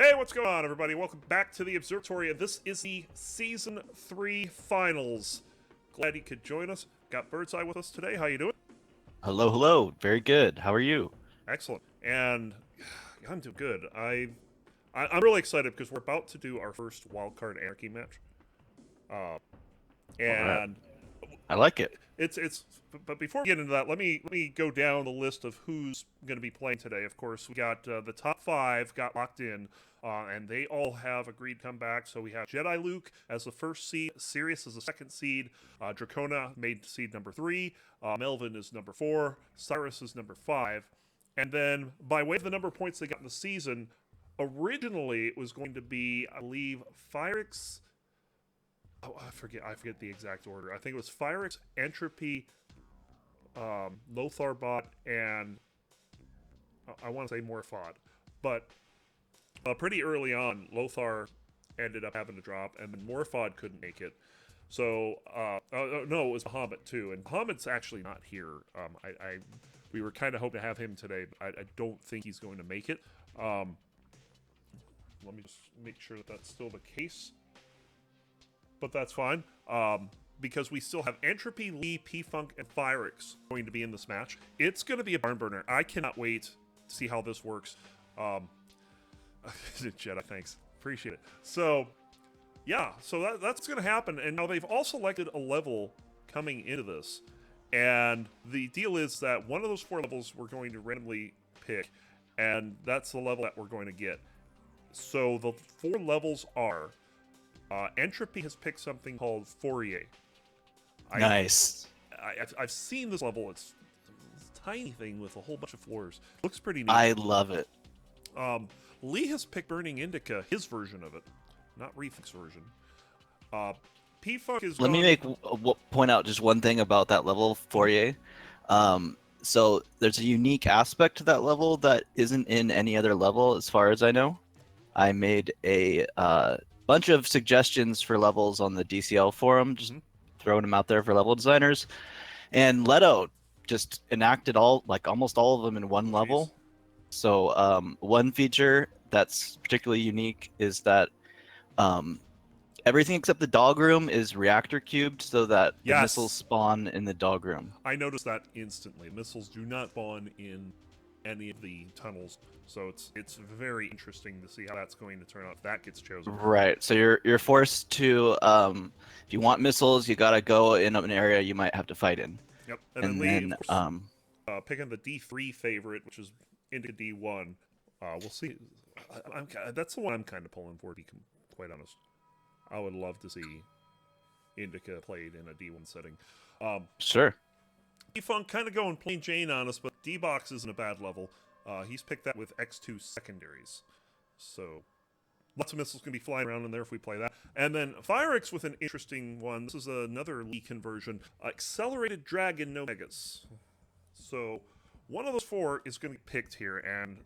Hey, what's going on, everybody? Welcome back to the Observatory, and this is the Season 3 Finals. Glad you could join us. Got Birdseye with us today. How you doing? Hello, hello. Very good. How are you? Excellent. And I'm doing good. I'm really excited because we're about to do our first Wildcard Anarchy match. Uh, All right. and I like it. it's but before we get into that, let me go down the list of who's going to be playing today. Of course, we got the top five got locked in, and they all have agreed to come back. So we have Jediluke as the first seed, Sirius as the second seed, Dracona made seed number three, Melvin is number four, Cyrus is number five, and then by way of the number of points they got in the season, originally it was going to be, I believe, Fyrix. Oh, I forget the exact order. I think it was Fyrix, Entropy, Lotharbot, and I want to say Morphod. But pretty early on, Lothar ended up having to drop, and then Morphod couldn't make it. So, no, it was Bahamut too, and Bahamut's actually not here. We were kind of hoping to have him today, but I don't think he's going to make it. Let me just make sure that that's still the case. But that's fine. Because we still have Entropy, Lee, P-Funk, and Fyrix going to be in this match. It's going to be a barn burner. I cannot wait to see how this works. Jedi, thanks. Appreciate it. So, yeah, so that's going to happen. And now they've all selected a level coming into this. And the deal is that one of those four levels we're going to randomly pick, and that's the level that we're going to get. So the four levels are... Entropy has picked something called Fourier. Nice. I've seen this level. It's a tiny thing with a whole bunch of floors. Looks pretty neat. I love it. Lee has picked Burning Indica, his version of it, not Refix version. P-Funk is Let me make point out just one thing about that level, Fourier. So there's a unique aspect to that level that isn't in any other level, as far as I know. I made a bunch of suggestions for levels on the DCL forum, just throwing them out there for level designers. And Leto just enacted almost all of them in one level. So one feature that's particularly unique is that everything except the dog room is reactor cubed so that the missiles spawn in the dog room. I noticed that instantly. Missiles do not spawn in any of the tunnels. So it's very interesting to see how that's going to turn out if that gets chosen. Right. So you're forced to if you want missiles, you gotta go in an area you might have to fight in. Yep. And then Lee, of course, picking the D3 favorite, which is Indica D1. We'll see. That's the one I'm kind of pulling for, to be quite honest. I would love to see Indica played in a D1 setting. Sure. D-Funk kind of going plain Jane on us, but D-Box isn't a bad level. He's picked that with X2 secondaries. So, lots of missiles can be flying around in there if we play that. And then Fyrix with an interesting one. This is another Lee conversion. Accelerated Dragon, no Megas. So, one of those four is going to be picked here, and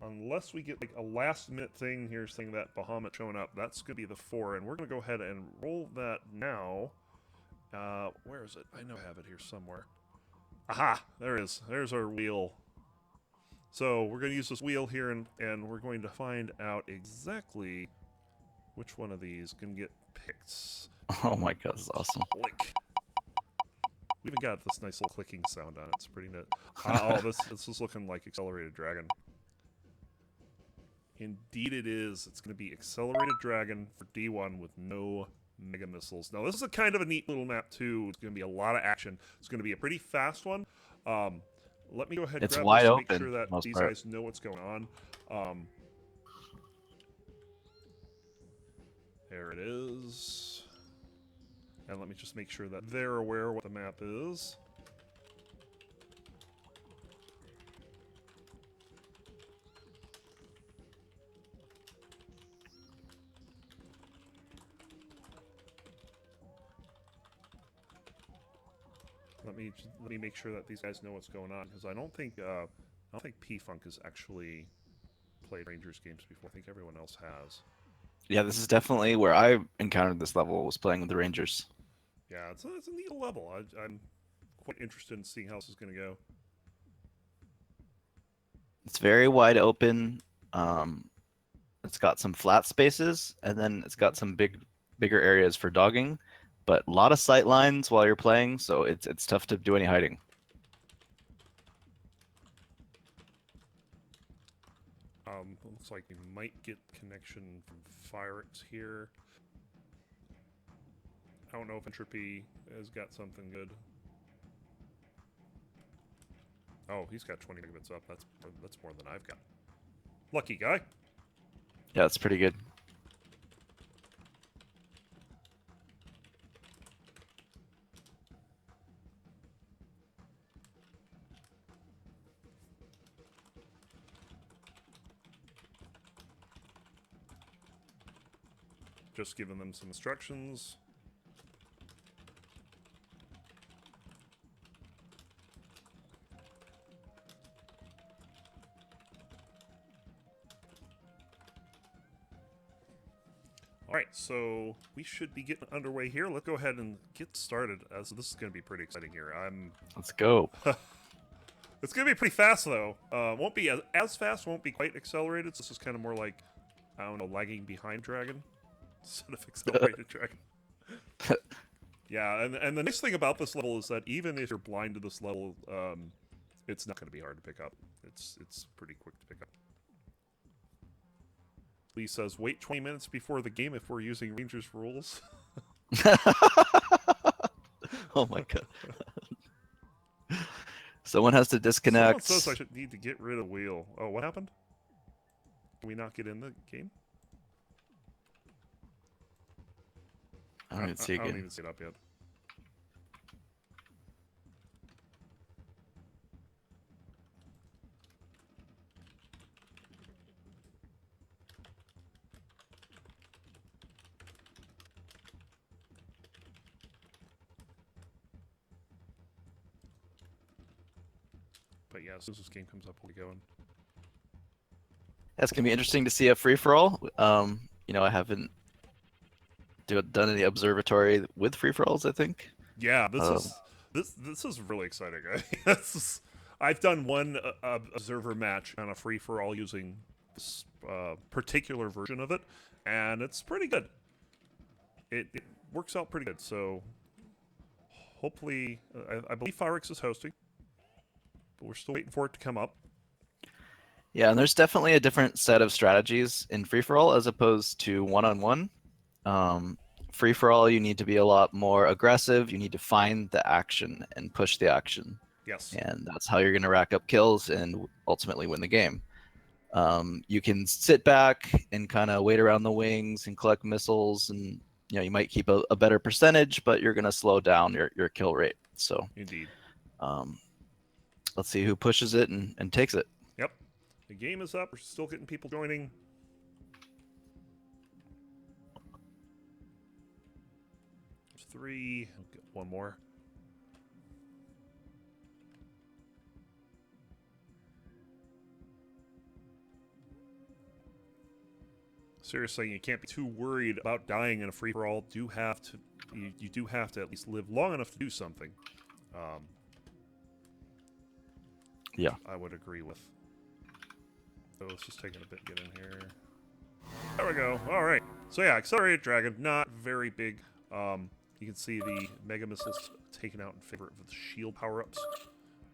unless we get like a last-minute thing here saying that Bahamut showing up, that's going to be the four, and we're going to go ahead and roll that now. Where is it? I know I have it here somewhere. Aha! There it is. There's our wheel. So we're going to use this wheel here, and we're going to find out exactly which one of these can get picked. Oh my god, this is awesome. Click. We even got this nice little clicking sound on it. It's pretty neat. Oh, this is looking like Accelerated Dragon. Indeed it is. It's going to be Accelerated Dragon for D1 with no Mega Missiles. Now, this is a kind of a neat little map, too. It's going to be a lot of action. It's going to be a pretty fast one. Let me go ahead and grab wide this to open, make sure that these guys know what's going on. There it is. And let me just make sure that they're aware of what the map is. Let me make sure that these guys know what's going on, because I don't think P-Funk has actually played Rangers games before. I think everyone else has. Yeah, this is definitely where I encountered this level, was playing with the Rangers. Yeah, it's a neat level. I'm quite interested in seeing how this is going to go. It's very wide open. It's got some flat spaces, and then it's got some bigger areas for dogging, but a lot of sight lines while you're playing, so it's tough to do any hiding. Looks like we might get connection from Firex here. I don't know if Entropy has got something good. Oh, he's got 20 megabits up. That's more than I've got. Lucky guy. Yeah, it's pretty good. Just giving them some instructions. All right, so we should be getting underway here. Let's go ahead and get started. So this is going to be pretty exciting here. Let's go. It's going to be pretty fast, though. Won't be as fast, won't be quite accelerated. So this is kind of more like, I don't know, lagging behind Dragon instead of accelerated Dragon. Yeah, and the nice thing about this level is that even if you're blind to this level, it's not going to be hard to pick up. It's pretty quick to pick up. Lee says, wait 20 minutes before the game if we're using Rangers rules. Oh my god. Someone has to disconnect. Someone says I should need to get rid of wheel. Oh, what happened? Can we not get in the game? I don't even see it I don't again. even see it up yet. But yeah, as soon as this game comes up, we'll be going. That's gonna be interesting to see a free for all. You know, I haven't done any observatory with free for alls. I think. Yeah, this is really exciting. I've done one observer match on a free for all using this particular version of it, and it's pretty good. It works out pretty good. So hopefully, I believe Firex is hosting. But we're still waiting for it to come up. Yeah, and there's definitely a different set of strategies in free-for-all as opposed to one-on-one. Free-for-all, you need to be a lot more aggressive. You need to find the action and push the action. Yes. And that's how you're going to rack up kills and ultimately win the game. You can sit back and kind of wait around the wings and collect missiles, and you know you might keep a better percentage, but you're going to slow down your kill rate. So Indeed. Let's see who pushes it and takes it. Yep. The game is up. We're still getting people joining. There's 3. I'll get one more. Seriously, you can't be too worried about dying in a free-for-all. You do have to at least live long enough to do something. Yeah. I would agree with. So it's just taking a bit to get in here. There we go. All right. So yeah, accelerated dragon, not very big. You can see the mega missiles taken out in favor of the shield power-ups.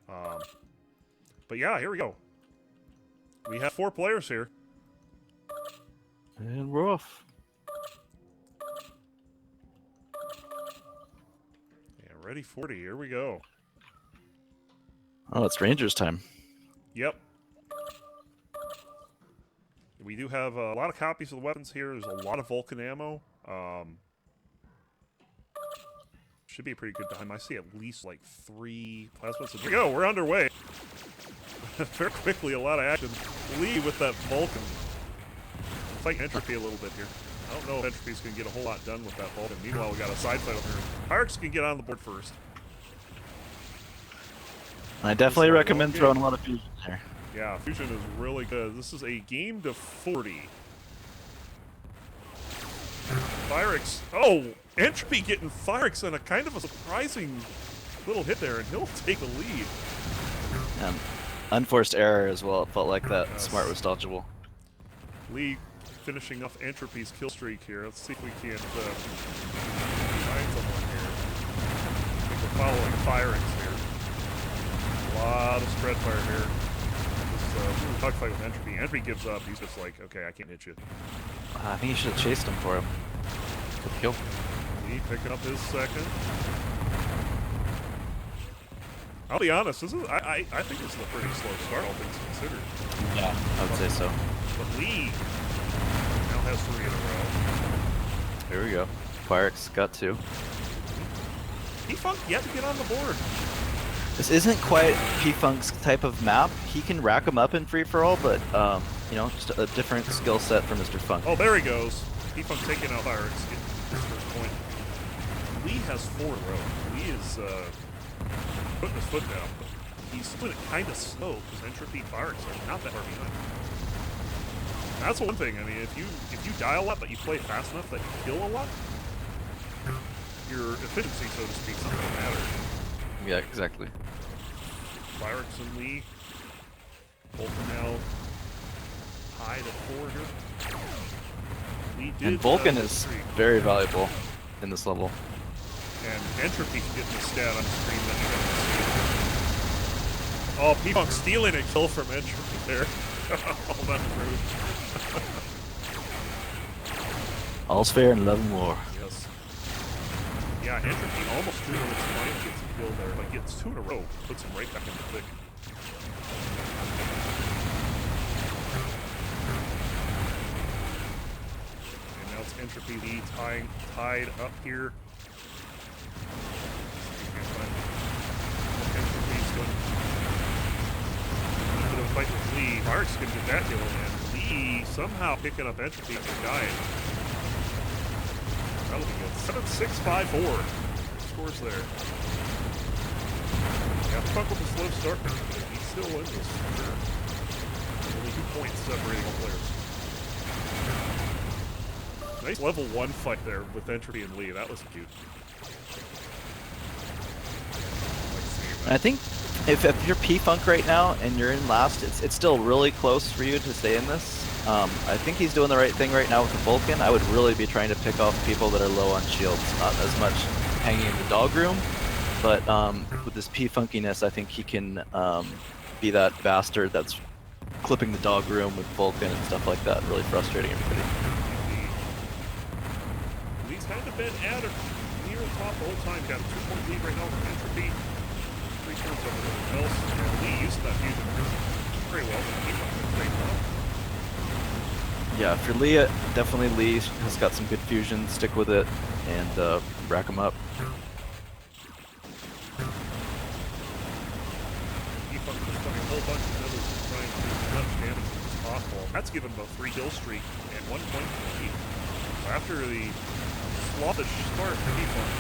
But yeah, here we go. We have 4 players here. And we're off. Yeah, ready 40. Here we go. Oh, it's Rangers time. Yep. We do have a lot of copies of the weapons here. There's a lot of Vulcan ammo. Should be a pretty good time. I see at least like 3 plasmas. Here we go. We're underway. Very quickly, a lot of action. Lee with that Vulcan. Fighting Entropy a little bit here. I don't know if Entropy's going to get a whole lot done with that Vulcan. Meanwhile, we got a side fight over here. Pyrex can get on the board first. I definitely recommend throwing a lot of fusion there. Yeah, fusion is really good. This is a game to 40. Pyrex. Oh, Entropy getting Pyrex in a kind of a surprising little hit there, and he'll take the lead. Unforced error as well. It felt like that. Yes. Smart was dodgeable. Lee finishing off Entropy's kill streak here. Let's see if we can't find someone here. I think we're following Firings here. A lot of spread fire here. This dogfight with Entropy. Entropy gives up. He's just like, okay, I can't hit you. I think you should have chased him for him. Good kill. Lee picking up his second. I'll be honest, this is I think this is a pretty slow start, all things considered. Yeah, I would say so. But Lee now has 3 in a row. Here we go. Firex got 2. P-Funk yet to get on the board. This isn't quite P-Funk's type of map. He can rack them up in free-for-all, but, you know, just a different skill set for Mr. Funk. Oh, there he goes. P-Funk taking out Firex, getting his first point. Lee has 4 in a row. Lee is putting his foot down, but he's doing it kind of slow because Entropy Firex are not that far behind. That's one thing. I mean, if you die a lot, but you play fast enough that you kill a lot, your efficiency, so to speak, doesn't matter. Yeah, exactly. Firex and Lee, both are now tied at 4 here. Lee did, And Vulcan is very valuable in this level. And Entropy's getting the stat on the screen that you don't see. Oh, P-Funk stealing a kill from Entropy there. Oh, that's rude. All's fair in love and war. Yes. Yeah, Entropy almost drew when it's fine, gets a kill there, but gets 2 in a row, puts him right back in the thick. And now it's Entropy Lee tied up here. Entropy's going a bit of a fight with Lee. Mark's going to get that kill, and Lee somehow picking up Entropy after dying. That'll be good. 7-6-5-4. Scores there. Yeah, Funk with a slow start, but he's still in this for sure. Only 2 points separating all players. Nice level 1 fight there with Entropy and Lee. That was cute. And I think if you're P-Funk right now and you're in last, it's still really close for you to stay in this. I think he's doing the right thing right now with the Vulcan. I would really be trying to pick off people that are low on shields, not as much hanging in the dog room. But with this P-Funkiness, I think he can be that bastard that's clipping the dog room with Vulcan and stuff like that, really frustrating everybody. Lee's kind of been at it near the top the whole time. Got a 2-point lead right now with Entropy. 3 points over everyone else. And Lee used that fusion very well. Great well. Yeah, for Lee, definitely Lee has got some good fusion. Stick with it and rack him up. P-Funk just putting a whole bunch of others trying to do as much damage as possible. That's given him a 3 kill streak and 1 point for Lee. After the sloppish start for P-Funk.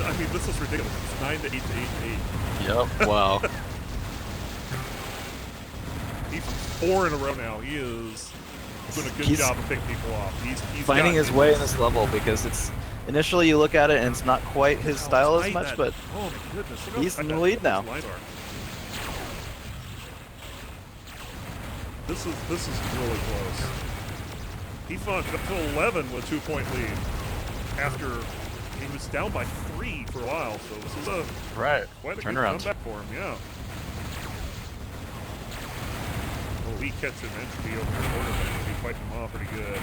I mean, this is ridiculous. It's 9 to 8 to 8 to 8. Yep, wow. P-Funk's 4 in a row now. He is doing a good job of picking people off. He's finding his way in this level because it's initially you look at it and it's not quite his style as much, but oh my goodness, he's in the lead now. This is really close. P-Funk up to 11 with 2-point lead after he was down by 3 for a while. So this is a quite a good comeback for him. Yeah. Well, Lee catches Entropy over the border, but Entropy fighting him off pretty good.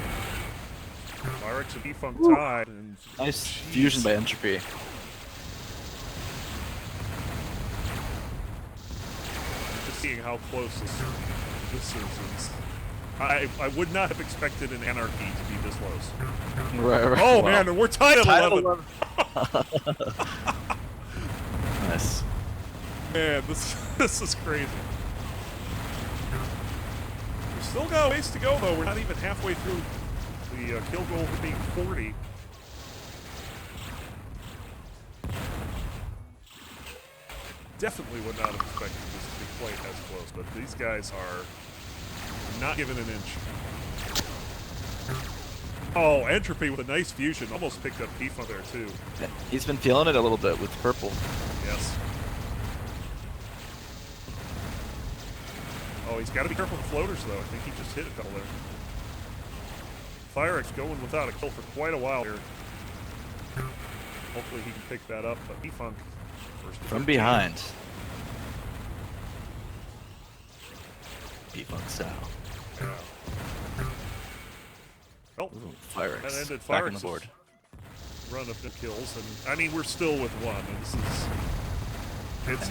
Firex and P-Funk tied. And nice fusion by Entropy. Just seeing how close this is. I would not have expected an Anarchy to be this close. Right. Oh wow. Man, we're tied at 11. Nice. Man, this is crazy. We still got a ways to go, though. We're not even halfway through the kill goal being 40. Definitely would not have expected this to be quite as close, but these guys are not giving an inch. Oh, Entropy with a nice fusion. Almost picked up P-Funk there, too. He's been feeling it a little bit with purple. Yes. Oh, he's got to be careful with floaters, though. I think he just hit a couple there. Firex going without a kill for quite a while here. Hopefully he can pick that up, but P-Funk first From behind. P-Funk style. Yeah. Well, Firex. that ended Back on the Firex's board. run of no kills, and I mean we're still with one. And this is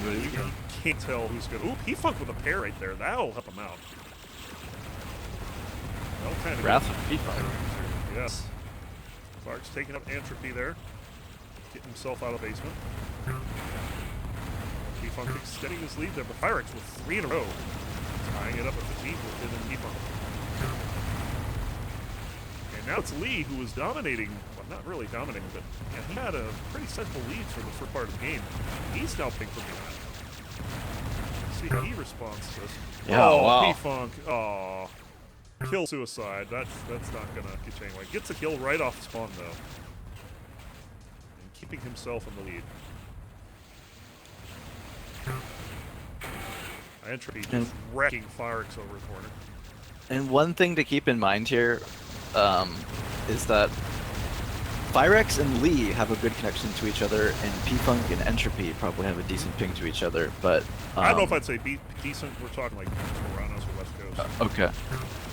you can't tell who's good. Ooh, P-Funk with a pair right there. That'll help him out. That'll kind of Wrath of P-Funk. Yes. Clark's taking up Entropy there, getting himself out of the basement. P-Funk extending his lead there, but Firex with 3 in a row, tying it up at 15 with him and P-Funk. And now it's Lee who was dominating. Well, not really dominating, but yeah, he had a pretty sizable lead for the first part of the game. He's now picking from behind. Let's see how he responds to this. Yeah, oh, wow. P-Funk. Oh. Kill suicide. That's not gonna get you anyway. Gets a kill right off spawn though, and keeping himself in the lead. Entropy just wrecking Firex over the corner. And one thing to keep in mind here is that Firex and Lee have a good connection to each other, and P-Funk and Entropy probably have a decent ping to each other, but... I don't know if I'd say decent. We're talking like Toronto's or West Coast. Okay.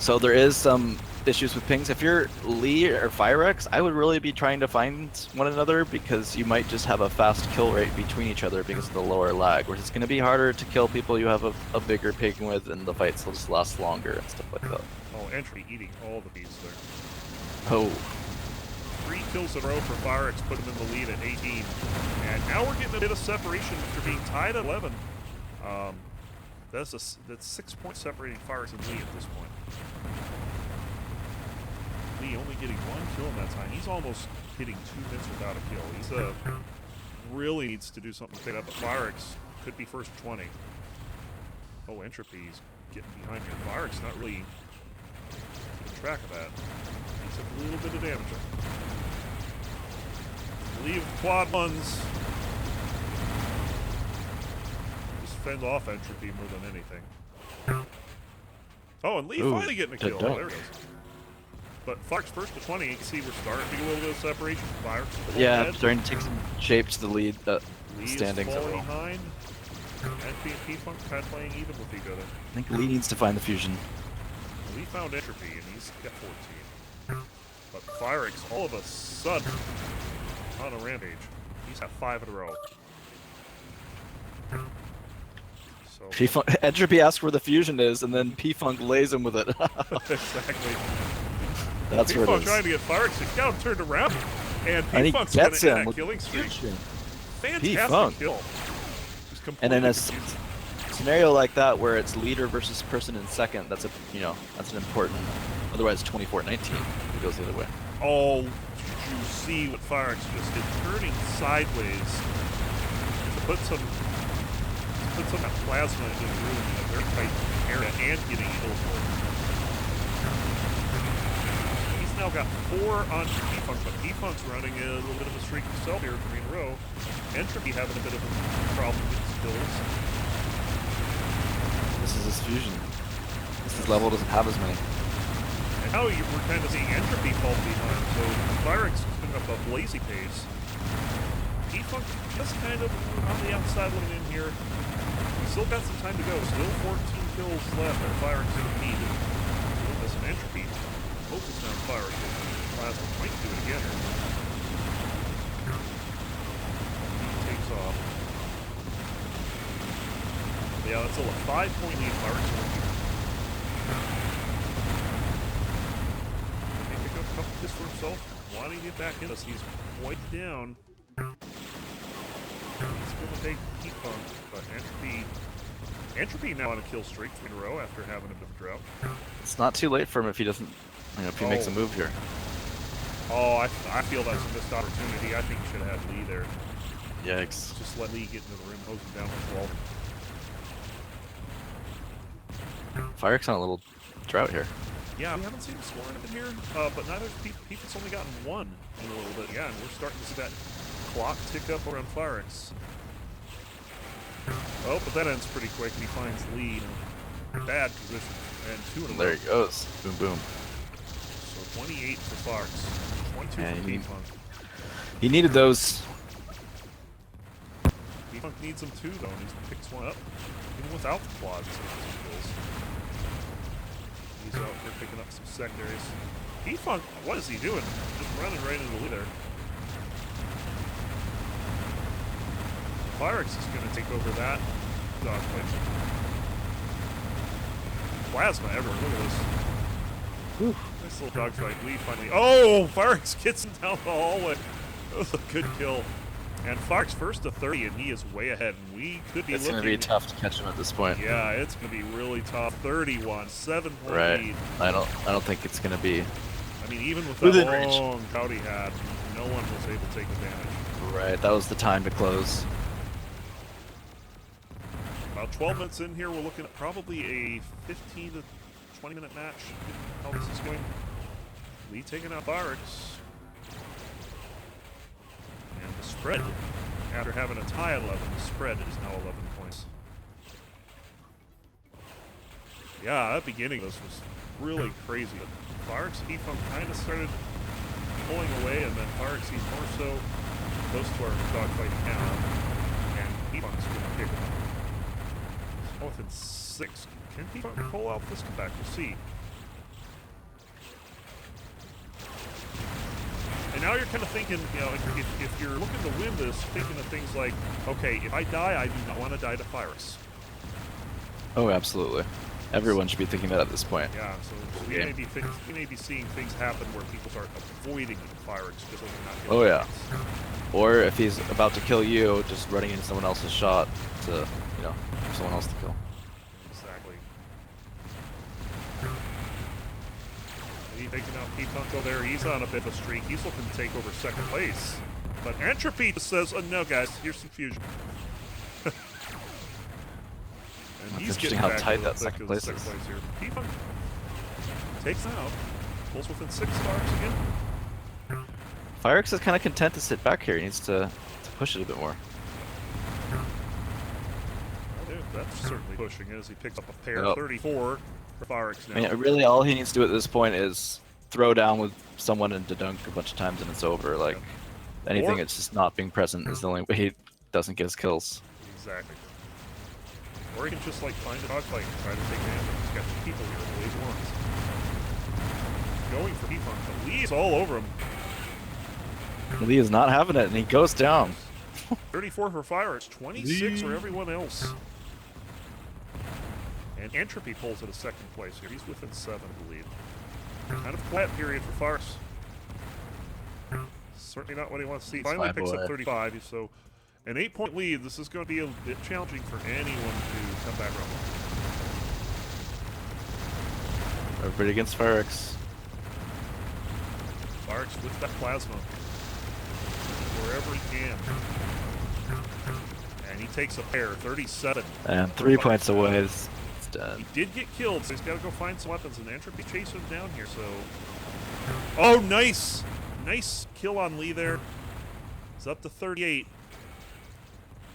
So there is some issues with pings. If you're Lee or Firex, I would really be trying to find one another, because you might just have a fast kill rate between each other because of the lower lag, where it's going to be harder to kill people you have a bigger ping with, and the fights will just last longer and stuff like that. Oh, Entropy eating all the beats there. Oh. 3 kills in a row for Firex, put him in the lead at 18. And now we're getting a bit of separation after being tied at 11. That's 6 points separating Firex and Lee at this point. Lee only getting 1 kill in that time. He's almost hitting 2 hits without a kill. He's really needs to do something to pick up. But Firex could be first 20. Oh, Entropy's getting behind here. Firex not really keeping track of that. He took a little bit of damage. Leave quad ones. Just fend off Entropy more than anything. Oh, and Lee finally getting a kill. Oh, there it is. But Firex first to 20. You can see we're starting to get a little bit of separation. Firex Yeah, starting to take some shape to the lead standings. Lee is falling behind. Entropy and P-Funk kind of playing even with each other. I think Lee needs to find the fusion. Lee found Entropy, and he's got 14. But Firex, all of a sudden, on a rampage. He's got 5 in a row. So Entropy asks where the fusion is, and then P-Funk lays him with it. exactly. That's where it is. Trying to get Firex. He's got him turned around, and And he P-Funk's gets gonna end him that with killing streak. fusion. Fantastic P-Funk. kill. Just And completely in a confused. scenario like that, where it's leader versus person in second, that's that's an important. Otherwise, 24-19. It goes the other way. Oh, did you see what Firex just did? Turning sideways to put some of that plasma into the room in a very tight area and getting killed for it. He's now got 4 on P-Funk, but P-Funk's running a little bit of a streak himself here, 3 in a row. Entropy having a bit of a problem getting kills. This is his fusion. This level doesn't have as many. And now we're kind of seeing Entropy fall behind, so Firex putting up a blazy pace. P-Funk just kind of on the outside looking in here. We still got some time to go. Still 14 kills left that Firex is needed. This an Entropy. Focus on Firex. Plasma might do it again here. He takes off. Yeah, that's still a 5-point lead. Firex this for himself, wanting to get back in this. He's quite down. He's going to take P-Funk, but Entropy now on a kill streak in a row after having a bit of a drought. It's not too late for him if he doesn't, if he makes a move here. Oh, I feel that's a missed opportunity. I think he should have had Lee there. Yikes. Just let Lee get into the rim, hose him down with the wall. Firex on a little drought here. Yeah, we haven't seen him scoring in here, but neither P-Funk's only gotten 1 in a little bit. Yeah, and we're starting to see that clock tick up around Firex. Oh, but that ends pretty quick. He finds Lee in a bad position, and 2 in a row. There he goes. Boom, boom. So 28 for Fox. 22 Yeah, for P-Funk. he needed those. P-Funk needs them too, though, and he picks one up. Even without the quads, he's getting some kills. He's out here picking up some secondaries. P-Funk, what is he doing? Just running right into the lead there. Pyrex is going to take over that dogfight. Plasma everywhere, look at this. Whew. Nice little dogfight. Lee finally. Oh! Pyrex gets him down the hallway. That was a good kill. And Fox first to 30, and he is way ahead. And we could be It's looking. gonna be tough to catch him at this point. Yeah, it's gonna be really tough. 31, 7-point Right. lead. I don't think it's gonna be. I mean, even with Within that reach. long count he had, no one was able to take advantage. Right. That was the time to close. About 12 minutes in here, we're looking at probably a 15 to 20 minute match. How this is going. Lee taking out Pyrex. And the spread, after having a tie at 11, the spread is now 11 points. Yeah, that beginning of this was really crazy. Pyrex and P-Funk kind of started pulling away, and then Pyrex more so. Those two are dogfighting now, and P-Funk's going to pick them up. Oh, within 6. Can P-Funk pull out this comeback? We'll see. And now you're kind of thinking, you know, if you're looking to win this, thinking of things like, okay, if I die, I do not want to die to Pyrex. Oh, absolutely. Everyone should be thinking that at this point. Yeah, so we may be seeing things happen where people start avoiding Pyrex just so they're not getting Oh, yeah. hits. Or if he's about to kill you, just running into someone else's shot to, you know, for someone else to kill. Exactly. He's taking out P-Funko there. He's on a bit of a streak. He's looking to take over second place. But Entropy just says, oh, no, guys, here's some fusion. And That's he's interesting getting how back tight to that the second thick of place the is. second place here. P-Funk takes that out. Pulls within 6 stars again. Pyrex is kind of content to sit back here. He needs to push it a bit more. Yeah, that's certainly pushing it as he picks up a pair. Yep. 34 for Pyrex now. I mean, really, all he needs to do at this point is throw down with someone and to dunk a bunch of times, and it's over. Like anything Or- that's just not being present is the only way he doesn't get his kills. Exactly. Or he can just like find a dogfight and try to take damage. He's got 2 people here, the way he wants. Going for P-Funk, but Lee's all over him. Lee is not having it, and he goes down. 34 for Pyrex, 26 for everyone else. And Entropy pulls at a second place here. He's within 7, I believe. Kind of quiet period for Pyrex. Certainly not what he wants to see. Finally Fly picks boy. up 35, so an 8-point lead. This is going to be a bit challenging for anyone to come back around. Everybody against Pyrex. Pyrex with that plasma. Wherever he can. And he takes a pair, 37. And 3 points away. It's dead. He did get killed, so he's got to go find some weapons, and Entropy chasing him down here, so... Oh, nice! Nice kill on Lee there. It's up to 38.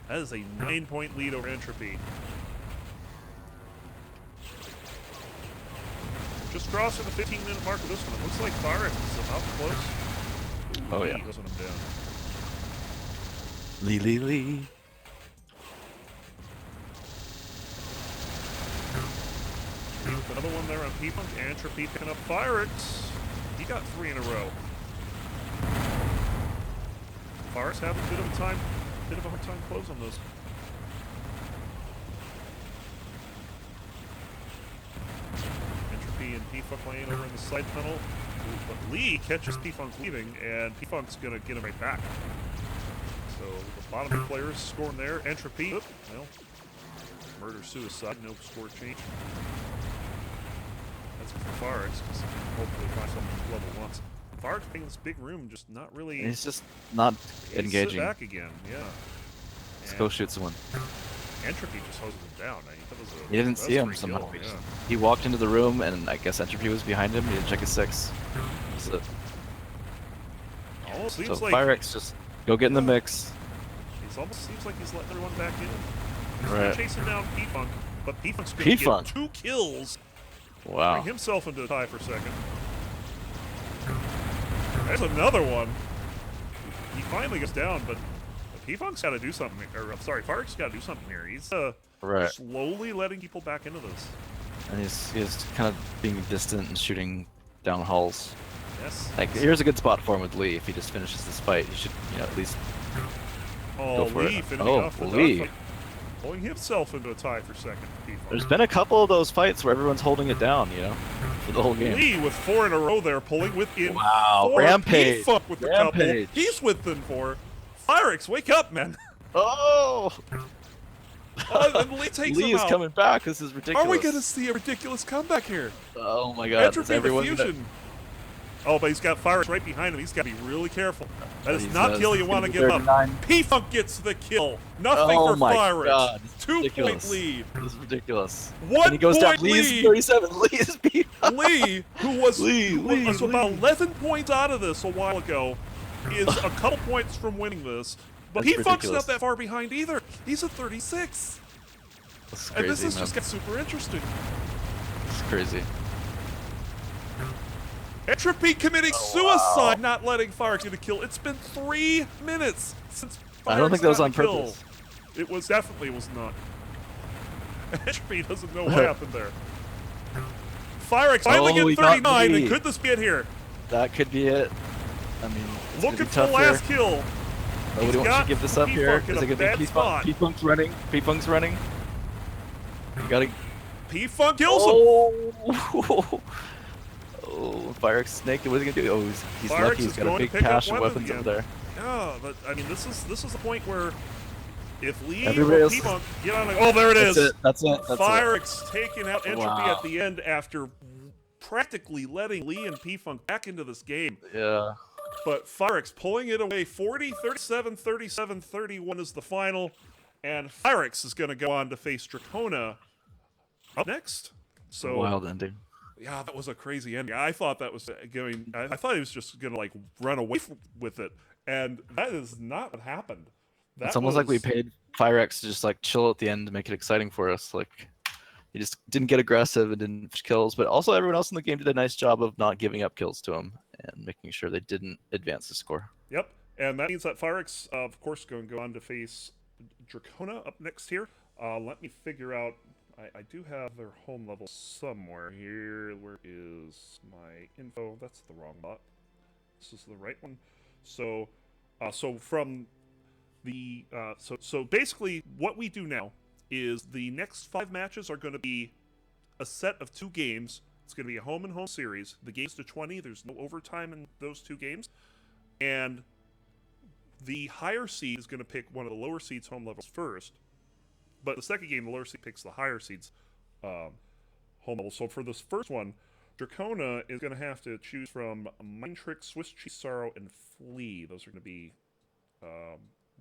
That is a 9-point lead over Entropy. Just crossing the 15-minute mark of this one. It looks like Pyrex is about close. Ooh, Oh, Lee yeah. doesn't him down. Lee. Another one there on P-Funk. Entropy picking up Pyrex. He got 3 in a row. Pyrex having a bit of a hard time close on those. Entropy and P-Funk laying over in the side tunnel. But Lee catches P-Funk leaving, and P-Funk's going to get him right back. So the bottom 2 players scoring there. Entropy, well, murder-suicide, no score change. That's for Pyrex, because hopefully find someone level once. Pyrex being in this big room, just not really... He's just not He's engaging. back again, yeah. Let's go shoot someone. Entropy just hoses him down. I mean, that was a, He didn't that see was a him great somehow. kill, yeah. He walked into the room, and I guess Entropy was behind him. He didn't check his 6. So Almost seems like Pyrex, just go get in the mix. it almost seems like he's letting everyone back in. He's Right. chasing down P-Funk, but P-Funk's going to P-Funk. get 2 kills. Wow. Bring himself into the tie for second. There's another one. He finally gets down, but P-Funk's got to do something. Or, I'm sorry, Firex got to do something here. He's Right. slowly letting people back into this. And he's kind of being distant and shooting down hulls. Yes. Like, here's a good spot for him with Lee. If he just finishes this fight, he should, at least go for Lee it. finishing off the Lee. dogfight, pulling himself into a tie for second. There's been a couple of those fights where everyone's holding it down, for the whole game. Lee with 4 in a row there, pulling within 4. Rampage. P-Funk with the couple. He's within 4. Firex, wake up, man. Oh! And Lee takes Lee him is out. coming back. This is ridiculous. Are we going to see a ridiculous comeback here? Oh my god. Entropy the fusion. Oh, but he's got Firex right behind him. He's got to be really careful. That is not kill you want to give up. P-Funk gets the kill. Nothing for Firex. God. 2-point lead. This is ridiculous. 1 and he goes down. point Lee is lead. 37. Lee is P-Funk. Lee, who was Lee. about 11 points out of this a while ago, is a couple points from winning this. But P-Funk's not that far behind either. He's at 36. That's crazy, and this is man. just got super interesting. It's crazy. Entropy committing suicide, not letting Firex get a kill. It's been 3 minutes since Firex I don't think that was got on a kill. purpose. It was definitely was not. Entropy doesn't know what happened there. Firex finally getting 39, and could this be it here? That could be it. I mean, it's looking be for the tough last here. kill. Nobody wants to give this up here. Is it gonna be P-Funk? P-Funk's running. P-Funk's running. You gotta. P-Funk kills him. Oh, Firex snake. What is he gonna do? Oh, he's Firex lucky. He's got a big cache of weapons over there. Yeah, but I mean, this is the point where if Lee Everybody or else- P-Funk get on, oh, there it is. That's it. Firex taking out Entropy Wow. at the end after practically letting Lee and P-Funk back into this game. Yeah. But Firex pulling it away, 40, 37, 37, 31 is the final, and Firex is going to go on to face Dracona up next. So Wild ending. yeah, that was a crazy ending. I thought that was going. I thought he was just going to like run away with it, and that is not what happened. It's almost like we paid Firex to just like chill at the end to make it exciting for us. Like he just didn't get aggressive and didn't push kills, but also everyone else in the game did a nice job of not giving up kills to him and making sure they didn't advance the score. Yep, and that means that Firex, of course, going to go on to face Dracona up next here. Let me figure out. I do have their home level somewhere here. Where is my info? That's the wrong bot. This is the right one. So, from the so basically what we do now is the next 5 matches are going to be a set of 2 games. It's going to be a home and home series. The game's to 20. There's no overtime in those 2 games, and the higher seed is going to pick one of the lower seeds' home levels first. But the second game, the lower seed picks the higher seed's home level. So for this first one, Dracona is going to have to choose from Mind Trick, Swiss Cheese Sorrow, and Flee. Those are going to be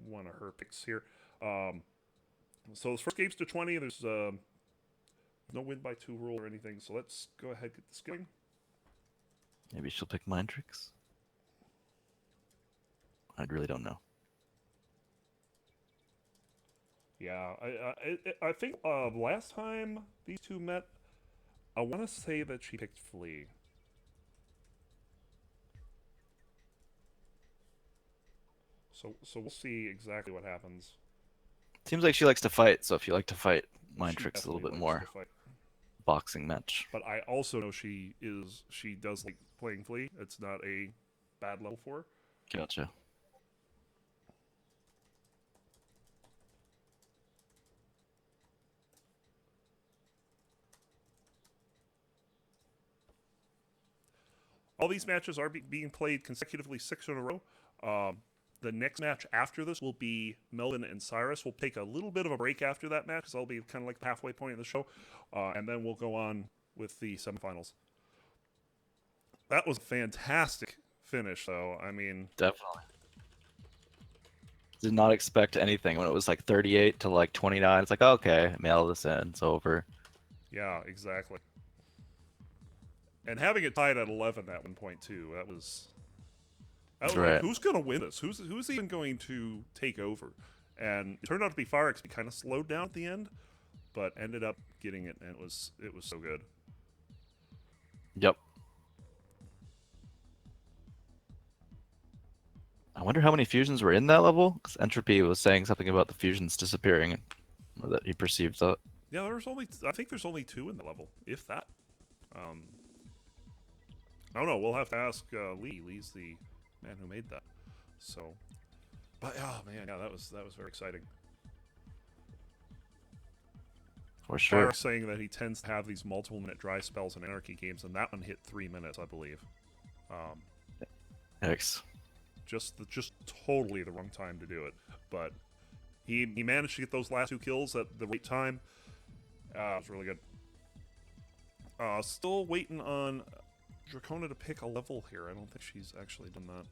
one of her picks here. So this first game's to 20. There's no win by 2 rule or anything. So let's go ahead and get this going. Maybe she'll pick Mind Tricks. I really don't know. Yeah, I think last time these 2 met, I want to say that she picked Flee. So we'll see exactly what happens. Seems like she likes to fight, so if you like to fight, Mind She Tricks a little bit definitely more likes to fight. boxing match. But I also know she does like playing Flee. It's not a bad level for her. Gotcha. All these matches are being played consecutively 6 in a row. The next match after this will be Melvin and Cyrus. We'll take a little bit of a break after that match because that'll be kind of like the halfway point of the show. And then we'll go on with the semifinals. That was a fantastic finish, though. I mean... Definitely. Did not expect anything when it was like 38 to like 29. It's like, okay, mail this in. It's over. Yeah, exactly. And having it tied at 11 at one point, too, that was right. Like, who's going to win this? Who's even going to take over? And it turned out to be Firex. He kind of slowed down at the end, but ended up getting it, and it was so good. Yep. I wonder how many fusions were in that level, because Entropy was saying something about the fusions disappearing, or that he perceived that. Yeah, I think there's only 2 in the level, if that. I don't know. We'll have to ask Lee. Lee's the man who made that. So, but oh man, yeah, that was very exciting. For sure. Fire saying that he tends to have these multiple-minute dry spells in Anarchy games, and that one hit 3 minutes, I believe. Yikes. Just totally the wrong time to do it. But he managed to get those last 2 kills at the right time. It was really good. Still waiting on Dracona to pick a level here. I don't think she's actually done that.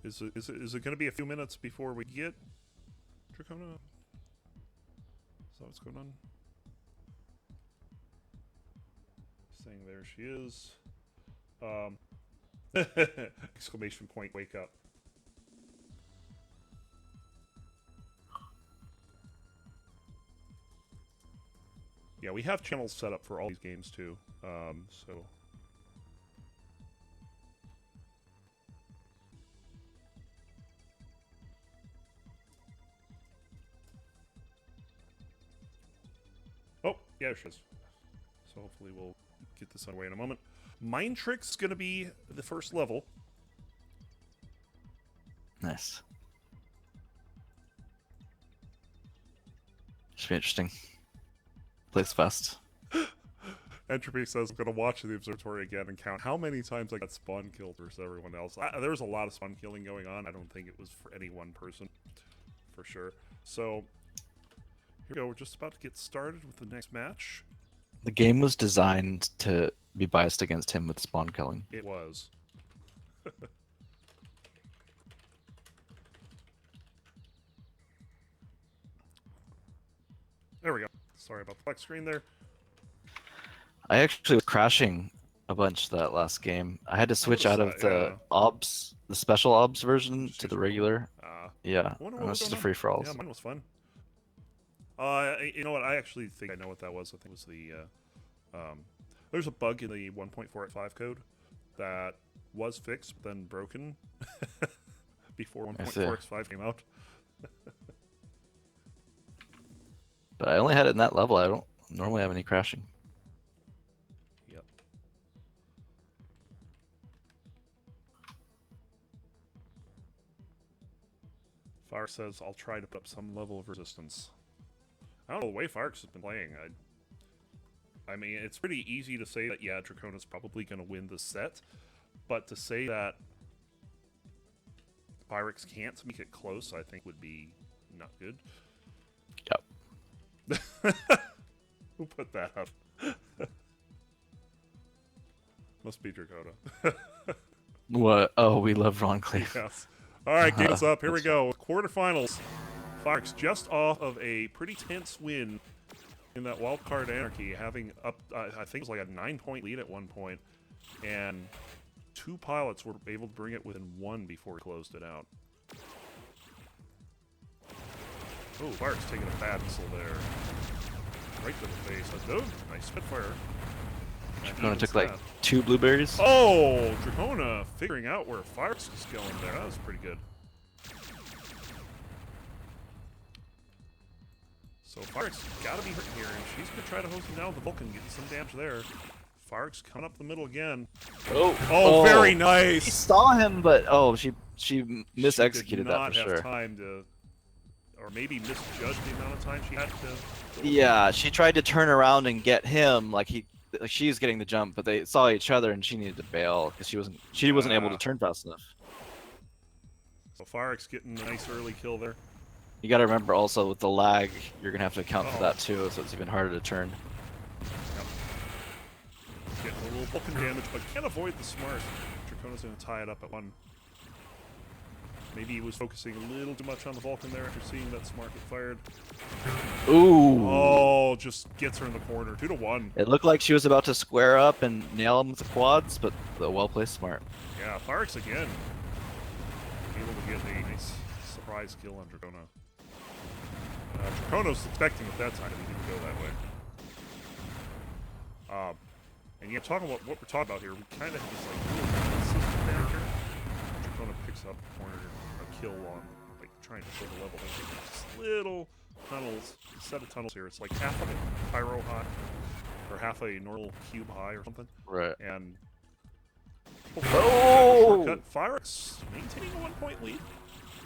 Is it going to be a few minutes before we get Dracona? Is that what's going on? Saying there she is. Exclamation point, wake up. Yeah, we have channels set up for all these games too. So oh, yeah, she is. So hopefully we'll get this underway in a moment. Mind Trick's gonna be the first level. Nice. Should be interesting. Plays fast. Entropy says I'm gonna watch the Observatory again and count how many times I got spawn killed versus everyone else. There was a lot of spawn killing going on. I don't think it was for any one person, for sure. So here we go. We're just about to get started with the next match. The game was designed to be biased against him with spawn killing. It was. There we go. Sorry about the black screen there. I actually was crashing a bunch that last game. I had to switch out of the obs, the special obs version to the regular. Yeah, it was just a free for all. Yeah, mine was fun. You know what? I actually think I know what that was. I think it was the there's a bug in the 1.4.5 code that was fixed but then broken before 1.4.5 came out. But I only had it in that level. I don't normally have any crashing. Yep. Fire says, I'll try to put up some level of resistance. I don't know, the way Farks has been playing, I mean, it's pretty easy to say that, yeah, Dracona's probably going to win the set, but to say that Pyrex can't make it close, I think would be not good. Yep. Who put that up? Must be Dracona. What? Oh, we love Ron Cleave. Yes. All right, game's up. Here we go. Quarterfinals. Fox just off of a pretty tense win in that wildcard Anarchy, having up, I think it was like a 9-point lead at one point, and 2 pilots were able to bring it within 1 before he closed it out. Oh, Bart's taking a bad missile there. Right to the face. Oh, nice Spitfire. Dracona took like 2 blueberries. Oh, Dracona figuring out where Fire's is going there. That was pretty good. So Fire's got to be hurt here, and she's going to try to hose him down with the Vulcan, getting some damage there. Fire's coming up the middle again. Oh, very nice. She saw him, but she mis-executed that for sure. She did not have time to, or maybe misjudged the amount of time she had to. Yeah, she tried to turn around and get him, like she's getting the jump, but they saw each other and she needed to bail because she wasn't able to turn fast enough. So Firex getting a nice early kill there. You got to remember also with the lag, you're gonna have to account for that too, so it's even harder to turn. Yep. Getting a little Vulcan damage, but can't avoid the smart. Dracona's gonna tie it up at 1. Maybe he was focusing a little too much on the Vulcan there after seeing that smart get fired. Ooh! Oh, just gets her in the corner. 2-1. It looked like she was about to square up and nail him with the quads, but the well-placed smart. Yeah, Firex again. Able to get a nice surprise kill on Dracona. Dracona was expecting it that time, but he didn't go that way. And yeah, talking about what we're talking about here, we kind of have this like picks up corner a kill on like trying to kill the level. There's just little tunnels, set of tunnels here. It's like half of a pyro high, or half a normal cube high, or something. Right. And oh! Shortcut Fyrex maintaining a 1-point lead.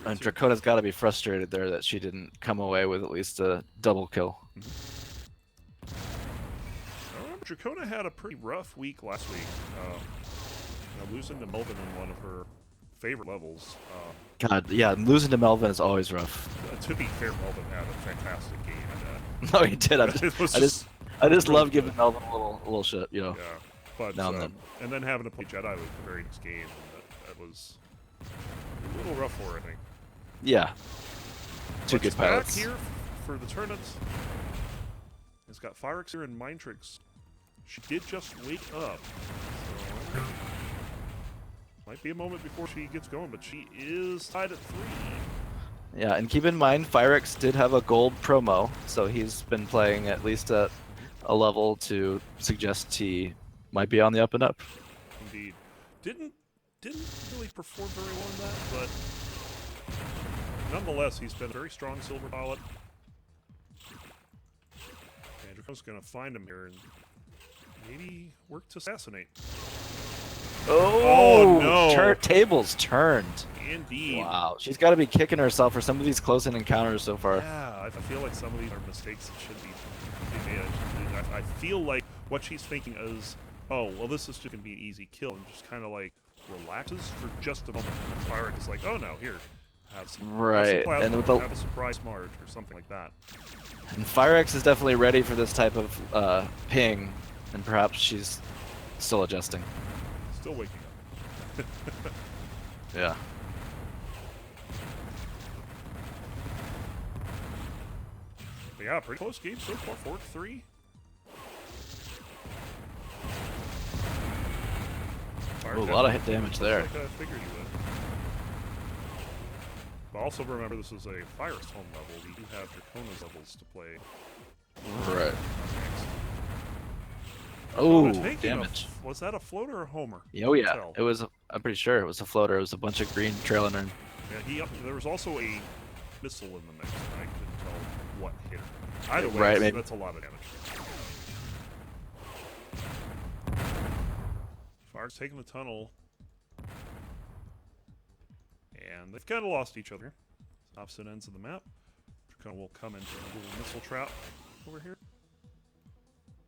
And Dracona's got to be frustrated there that she didn't come away with at least a double kill. I remember Dracona had a pretty rough week last week. Losing to Melvin in one of her favorite levels. God, yeah, losing to Melvin is always rough. To be fair, Melvin had a fantastic game. No, he did. I just love giving Melvin a little shit, you know. Yeah, but now and then. And then having to play Jediluke the very next game, that was a little rough for her, I think. Yeah. Two good pilots. Back here for the tournament. It's got Fyrex here and Mindtrix. She did just wake up. So might be a moment before she gets going, but she is tied at 3. Yeah, and keep in mind, Fyrex did have a gold promo, so he's been playing at least at a level to suggest he might be on the up and up. Indeed. Didn't really perform very well in that, but nonetheless, he's been a very strong silver pilot. And Dracona's going to find him here and maybe work to assassinate. Oh, no! Tables turned. Indeed. Wow, she's got to be kicking herself for some of these close-in encounters so far. Yeah, I feel like some of these are mistakes that should be made. I feel like what she's thinking is, oh, well, this is just going to be an easy kill, and just kind of like relaxes for just a moment. And Fyrex is like, oh no, here, have some, plasma, and with have a surprise Marge or something like that. And Fyrex is definitely ready for this type of ping, and perhaps she's still adjusting. Still waking up. Yeah. But yeah, pretty close game so far, 4-3. Ooh, a lot of hit damage there. Like I figured you would. But also remember, this is a Fyrex home level. We do have Dracona's levels to play. Right. Next. Oh, damage. Was that a floater or a homer? Oh yeah, it was. I'm pretty sure it was a floater. It was a bunch of green trailing in. Yeah, there was also a missile in the mix, and I couldn't tell what hit it. Either way, right, maybe. That's a lot of damage. Fyrex taking the tunnel. And they've kind of lost each other. Opposite ends of the map. Dracona will come into a little missile trap over here.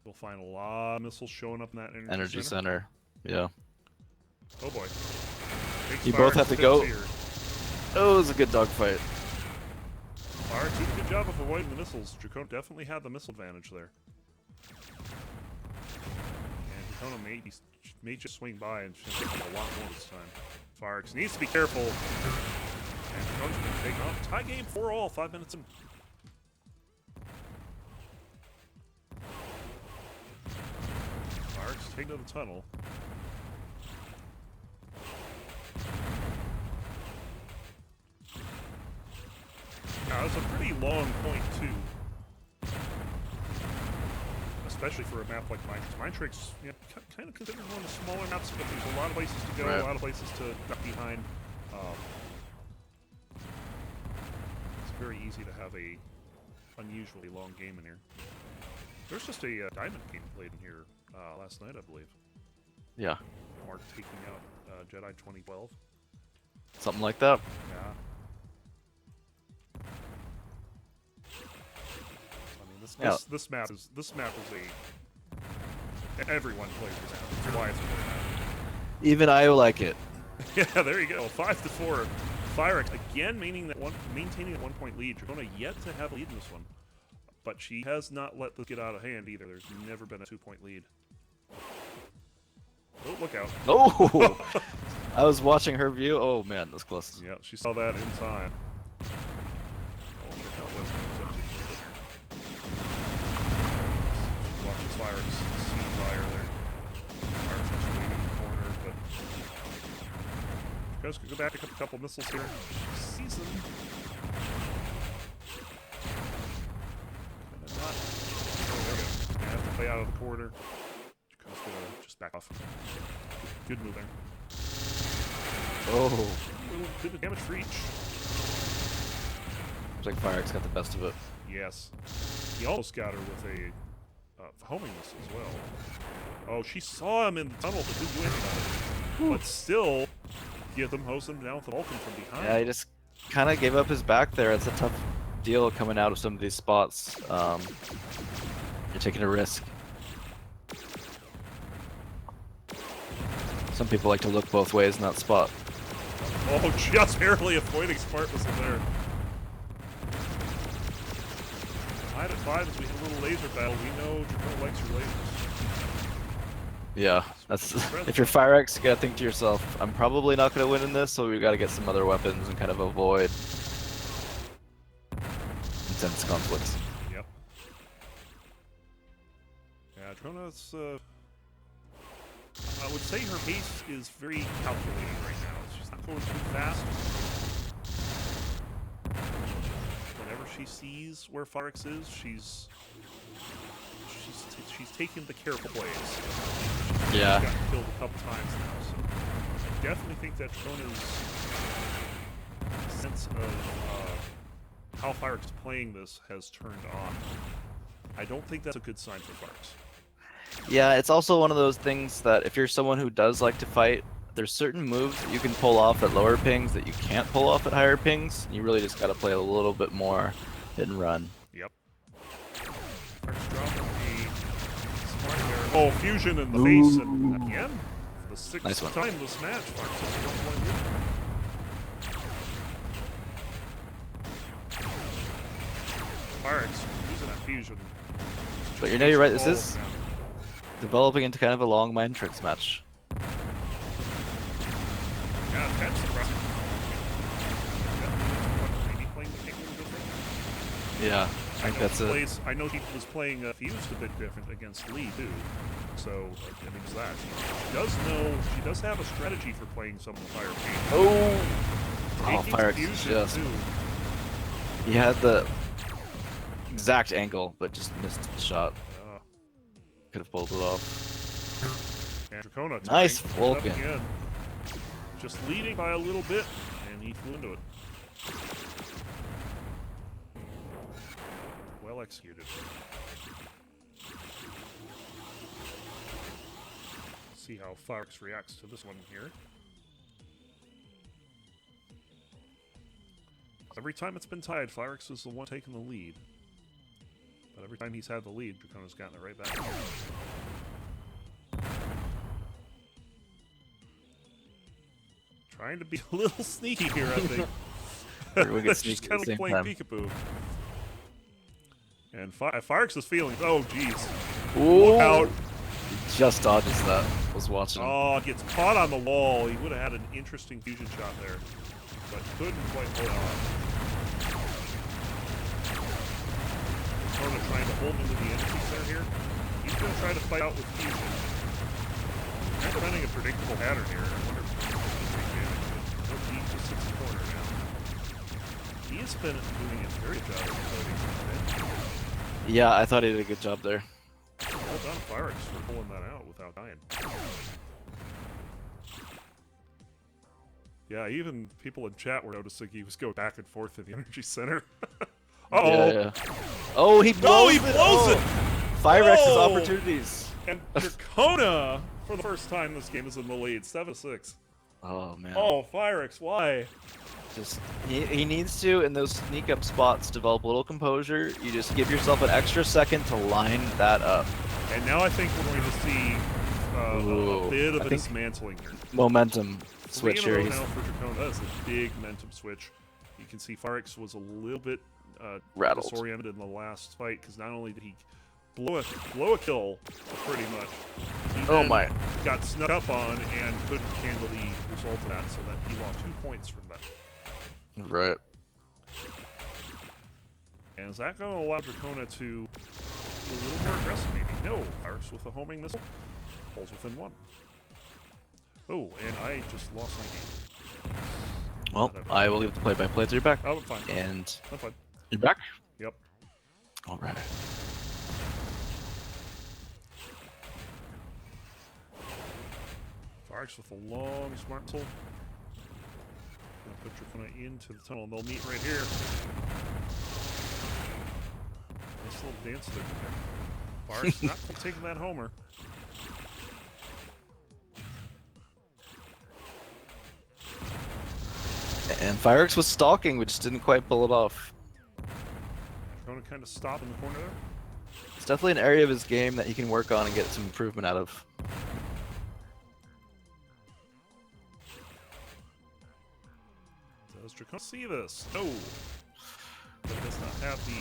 We'll find a lot of missiles showing up in that energy center. Yeah. Oh boy. You both have to go. Here. Oh, it was a good dogfight. Fyrex did a good job of avoiding the missiles. Dracona definitely had the missile advantage there. And Dracona may just swing by and she'll take a lot more this time. Fyrex needs to be careful. And Dracona's going to take off. Tie game 4-all, 5 minutes in. Fyrex taking to the tunnel. Now, it's a pretty long point, too. Especially for a map like Mindtrix. Mindtrix, you know, kind of considered one of the smaller maps, but there's a lot of places to go, right. A lot of places to duck behind. It's very easy to have a unusually long game in here. There's just a diamond game played in here last night, I believe. Yeah. Mark taking out Jedi 2012. Something like that. Yeah. This map is a everyone plays this map. That's why it's important. Even I like it. Yeah, there you go. 5-4. Fyrex again maintaining that 1-point lead. Dracona yet to have a lead in this one, but she has not let this get out of hand either. There's never been a 2-point lead. Oh, look out! Oh, I was watching her view. Oh man, that's close. Yeah, she saw that in time. Watches Fyrex see fire there. Fyrex is waiting in the corner, but Dracona's could go back, pick up a couple missiles here. Sees them. Kinda not. Oh, there we go. Gonna have to play out of the corner. Dracona's gonna just back off. Good move there. Oh. A little bit of damage for each. Looks like Firex got the best of it. Yes. He almost got her with a homing missile as well. Oh, she saw him in the tunnel but didn't do anything about it. But still, get them, hose them down with the Vulcan from behind. Yeah, he just kind of gave up his back there. It's a tough deal coming out of some of these spots. You're taking a risk. Some people like to look both ways in that spot. Oh, just barely avoiding smart missile there. 9-5 as we hit a little laser battle. We know Draco likes your lasers. Yeah, that's if you're Firex, you gotta think to yourself, I'm probably not gonna win in this, so we gotta get some other weapons and kind of avoid intense conflicts. Yep. Yeah, Drona's, I would say her pace is very calculating right now. She's not going too fast. Whenever she sees where Firex is, she's taking the careful plays. Yeah. She's gotten killed a couple times now, so I definitely think that Drona's sense of how Firex is playing this has turned on. I don't think that's a good sign for Firex. Yeah, it's also one of those things that if you're someone who does like to fight, there's certain moves that you can pull off at lower pings that you can't pull off at higher pings. You really just gotta play a little bit more hit and run. Yep. Firex dropping the smart there. Oh, fusion in the face, and again, for the sixth Nice one. time this match, Firex has a 1-point lead. Firex using that fusion. But you know, you're right, this All is of them. developing into kind of a long mind tricks match. Yeah, it's kind of surprising. Maybe playing the game a little different. Yeah, I think that's it. I know he was playing Fused a bit different against Lee too. So I mean, it's that she does have a strategy for playing some of the fire pain. Oh, Firex just he had the exact angle, but just missed the shot. Could have pulled it off. And Dracona Nice tying it up Vulcan. again. Just leading by a little bit, and he flew into it. Well executed. See how Firex reacts to this one here. Every time it's been tied, Firex is the one taking the lead. But every time he's had the lead, Dracona's gotten it right back. Trying to be a little sneaky here, I think. We get She's sneaky kind at the of same playing time. peekaboo. And Firex is feeling. Oh, jeez. Ooh, Look out. he just dodges that. Was watching. Oh, gets caught on the wall. He would have had an interesting fusion shot there, but couldn't quite pull it off. Sort of trying to hold into the energy center here. He's going to try to fight out with fusion. Kind of running a predictable pattern here. I wonder if he's going to take damage. No, he just sits in the corner now. He has been doing a very good job of floating. Yeah, I thought he did a good job there. Well done, Firex, for pulling that out without dying. Yeah, even people in chat were noticing he was going back and forth in the energy center. Uh-oh. Yeah. Oh, he blows he it! blows it! Firex's Oh! opportunities. And Dracona, for the first time this game, is in the lead, 7-6. Oh, man. Oh, Firex, why? Just he needs to, in those sneak up spots, develop a little composure. You just give yourself an extra second to line that up. And now I think we're going to see a bit of I a think dismantling here. Momentum switch here. 3-in-a-row now for Dracona. That's a big momentum switch. You can see Firex was a little bit Rattled. disoriented in the last fight, because not only did he blow a kill, pretty much, he then got snuck up on and couldn't handle the result of that, so that he lost 2 points from that. Right. And is that going to allow Dracona to be a little more aggressive, maybe? No, Firex with a homing missile pulls within 1. Oh, and I just lost my game. Well, I will leave the play-by-play to your back. Oh, I'm fine. And I'm fine. you're back? Yep. All right. Firex with a long smart missile. Gonna put Dracona into the tunnel, and they'll meet right here. Nice little dance there. Bart's not taking that homer. And Firex was stalking, we just didn't quite pull it off. Dracona kind of stopped in the corner there. It's definitely an area of his game that he can work on and get some improvement out of. Does Dracona see this? No! But it does not have the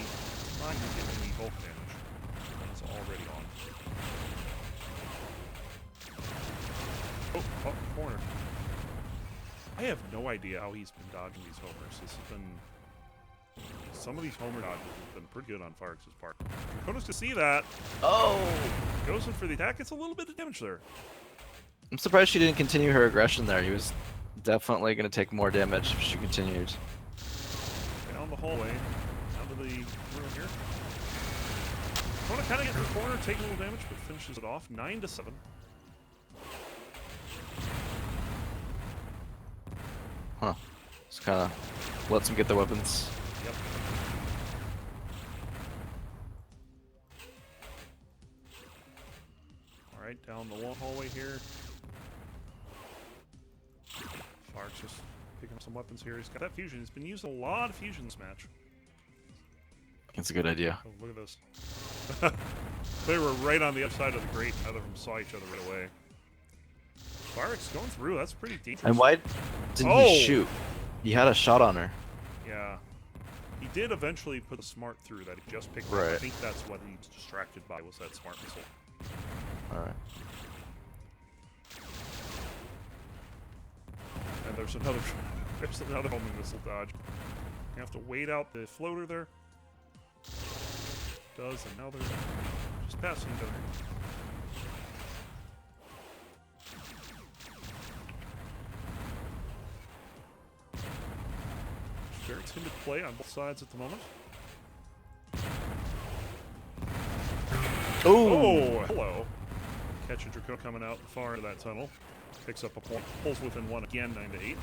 time to get any bulk damage. It's already on. Oh, corner. I have no idea how he's been dodging these homers. This has been... Some of these homer dodges have been pretty good on Farx's part. Dracona's to see that. Oh! Goes in for the attack. It's a little bit of damage there. I'm surprised she didn't continue her aggression there. He was definitely going to take more damage if she continued. Down the hallway. Down to the room here. Dracona kind of gets in the corner, taking a little damage, but finishes it off. 9-7. Huh. Just kind of lets him get the weapons. Yep. Alright, down the long hallway here. Farx just picking up some weapons here. He's got that fusion. He's been using a lot of fusion this match. It's a good idea. Oh, look at this. They were right on the other side of the grate. Neither of them saw each other right away. Farx going through. That's pretty dangerous. And why didn't he shoot? He had a shot on her. Yeah. He did eventually put a smart through that he just picked up. I think that's what he was distracted by, was that smart missile. Alright. And there's another homing missile dodge. You have to wait out the floater there. Does, and now they're just passing each other. Very timid play on both sides at the moment. Oh, hello. Catching Dracona coming out far into that tunnel. Picks up a point. Pulls within one again, 9-8.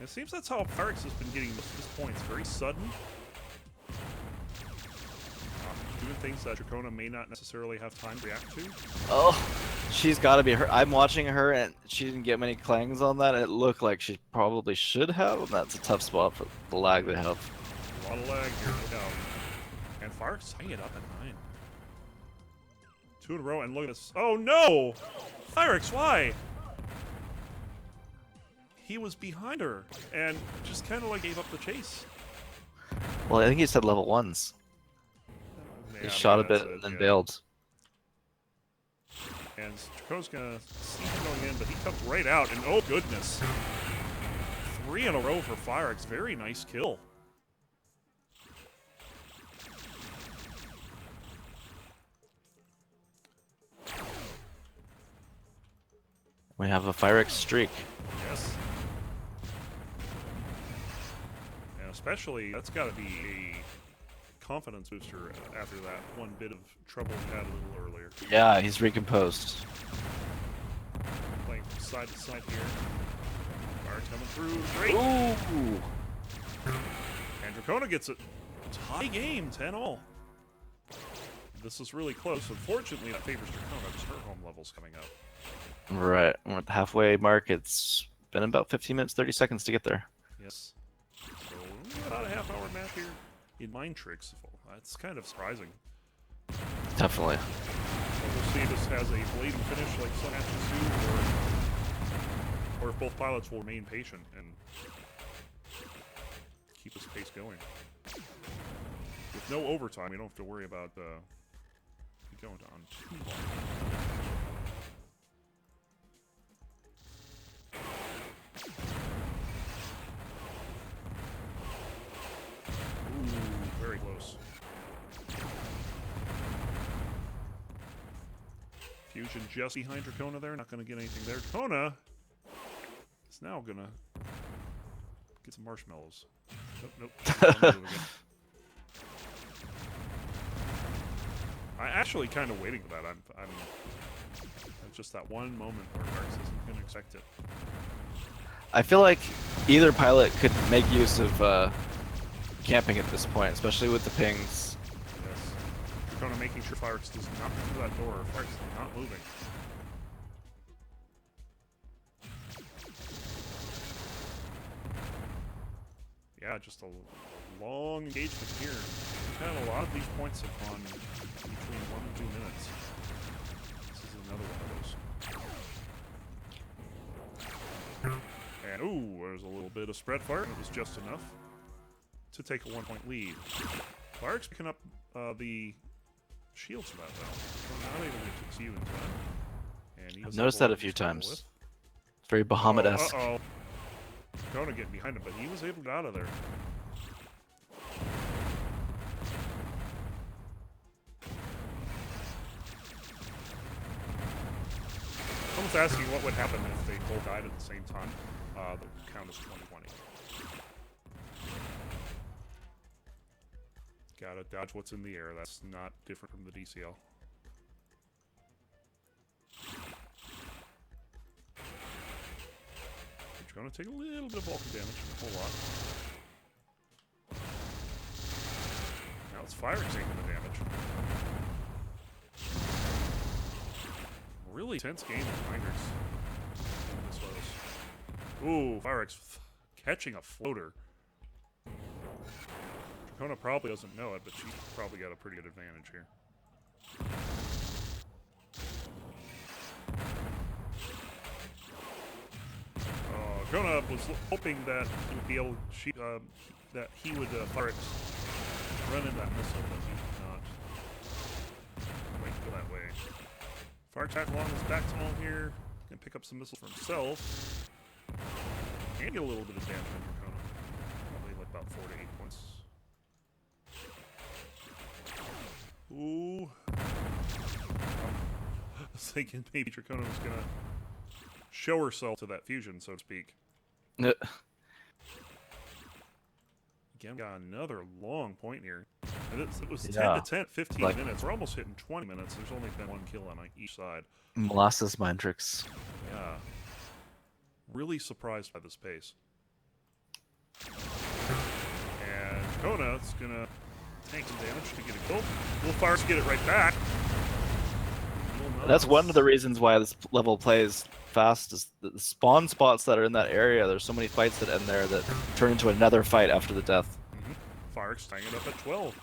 It seems that's how Farx has been getting most of his points. Very sudden. Doing things that Dracona may not necessarily have time to react to. Oh, she's got to be her. I'm watching her, and she didn't get many clangs on that. It looked like she probably should have, and that's a tough spot for the lag they have. A lot of lag here, no doubt. And Farx tying it up at 9. 2 in a row, and look at this. Oh no! Farx, why? He was behind her, and just kind of like gave up the chase. Well, I think he said level 1s. He shot a bit and then bailed. And Dracona's gonna see him going in, but he comes right out, and oh goodness. 3 in a row for Farx. Very nice kill. We have a Firex streak. Yes. And especially, that's got to be a confidence booster after that one bit of trouble he had a little earlier. Yeah, he's recomposed. Playing from side to side here. Fire coming through. Great. Ooh! And Dracona gets it. Tie game, 10-all. This is really close. Unfortunately, that favors Dracona because her home level's coming up. Right, we're at the halfway mark. It's been about 15 minutes, 30 seconds to get there. Yes. So, about a half-hour map here in Mind Tricks. That's kind of surprising. Definitely. So we'll see if this has a blazing finish like some matches do, or if both pilots will remain patient and keep this pace going. With no overtime, we don't have to worry about going on too long. Ooh, very close. Fusion just behind Dracona there. Not going to get anything there. Dracona is now going to get some marshmallows. Nope, nope. I actually kind of waiting for that. I'm it's just that one moment where Parks isn't going to expect it. I feel like either pilot could make use of camping at this point, especially with the pings. Yes. Dracona making sure Firex does not come through that door. Firex is not moving. Yeah, just a long engagement here. We've had a lot of these points have gone between 1 and 2 minutes. This is another one of those. And ooh, there's a little bit of spread fire. It was just enough to take a 1-point lead. Firex picking up the shields for that though. Not able to succeed in time. And I've noticed that a few times. It's very Bahamut-esque. Uh-oh. Dracona getting behind him, but he was able to get out of there. Someone's asking what would happen if they both died at the same time. The count is 20-20. Gotta dodge what's in the air. That's not different from the DCL. Gonna take a little bit of bulk damage, a whole lot. Now it's Firex taking the damage. Really tense game with Minders. This was. Ooh, Firex catching a floater. Dracona probably doesn't know it, but she's probably got a pretty good advantage here. Dracona was hoping that he would be able, that he would Firex run in that missile, but he did not quite go that way. Firex back along his back tunnel here, can pick up some missiles for himself, and get a little bit of damage on Dracona. Probably like about 4 to 8 points. Ooh. I was thinking maybe Dracona was gonna show herself to that fusion, so to speak. Again, got another long point here. And it was 10 to 10, 15 minutes. We're almost hitting 20 minutes. There's only been 1 kill on each side. Molasses mind tricks. Yeah. Really surprised by this pace. And Dracona's gonna take some damage to get a kill. Will Firex get it right back? That's one of the reasons why this level plays fast, is the spawn spots that are in that area. There's so many fights that end there that turn into another fight after the death. Firex tying it up at 12.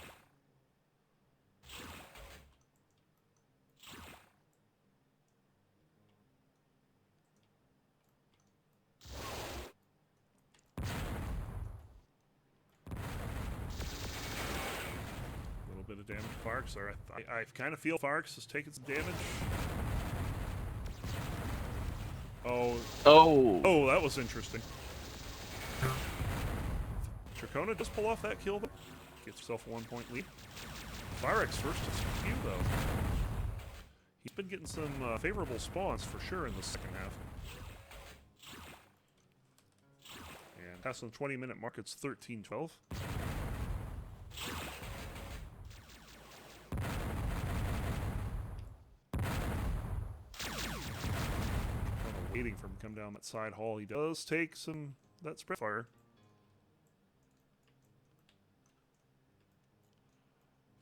A little bit of damage to Firex there. I kind of feel Firex is taking some damage. Oh, that was interesting. Dracona does pull off that kill, though. Gets herself a 1-point lead. Firex first to few, though. He's been getting some favorable spawns for sure in the second half. And passing the 20-minute mark, it's 13-12. Waiting for him to come down that side hall. He does take that spread fire.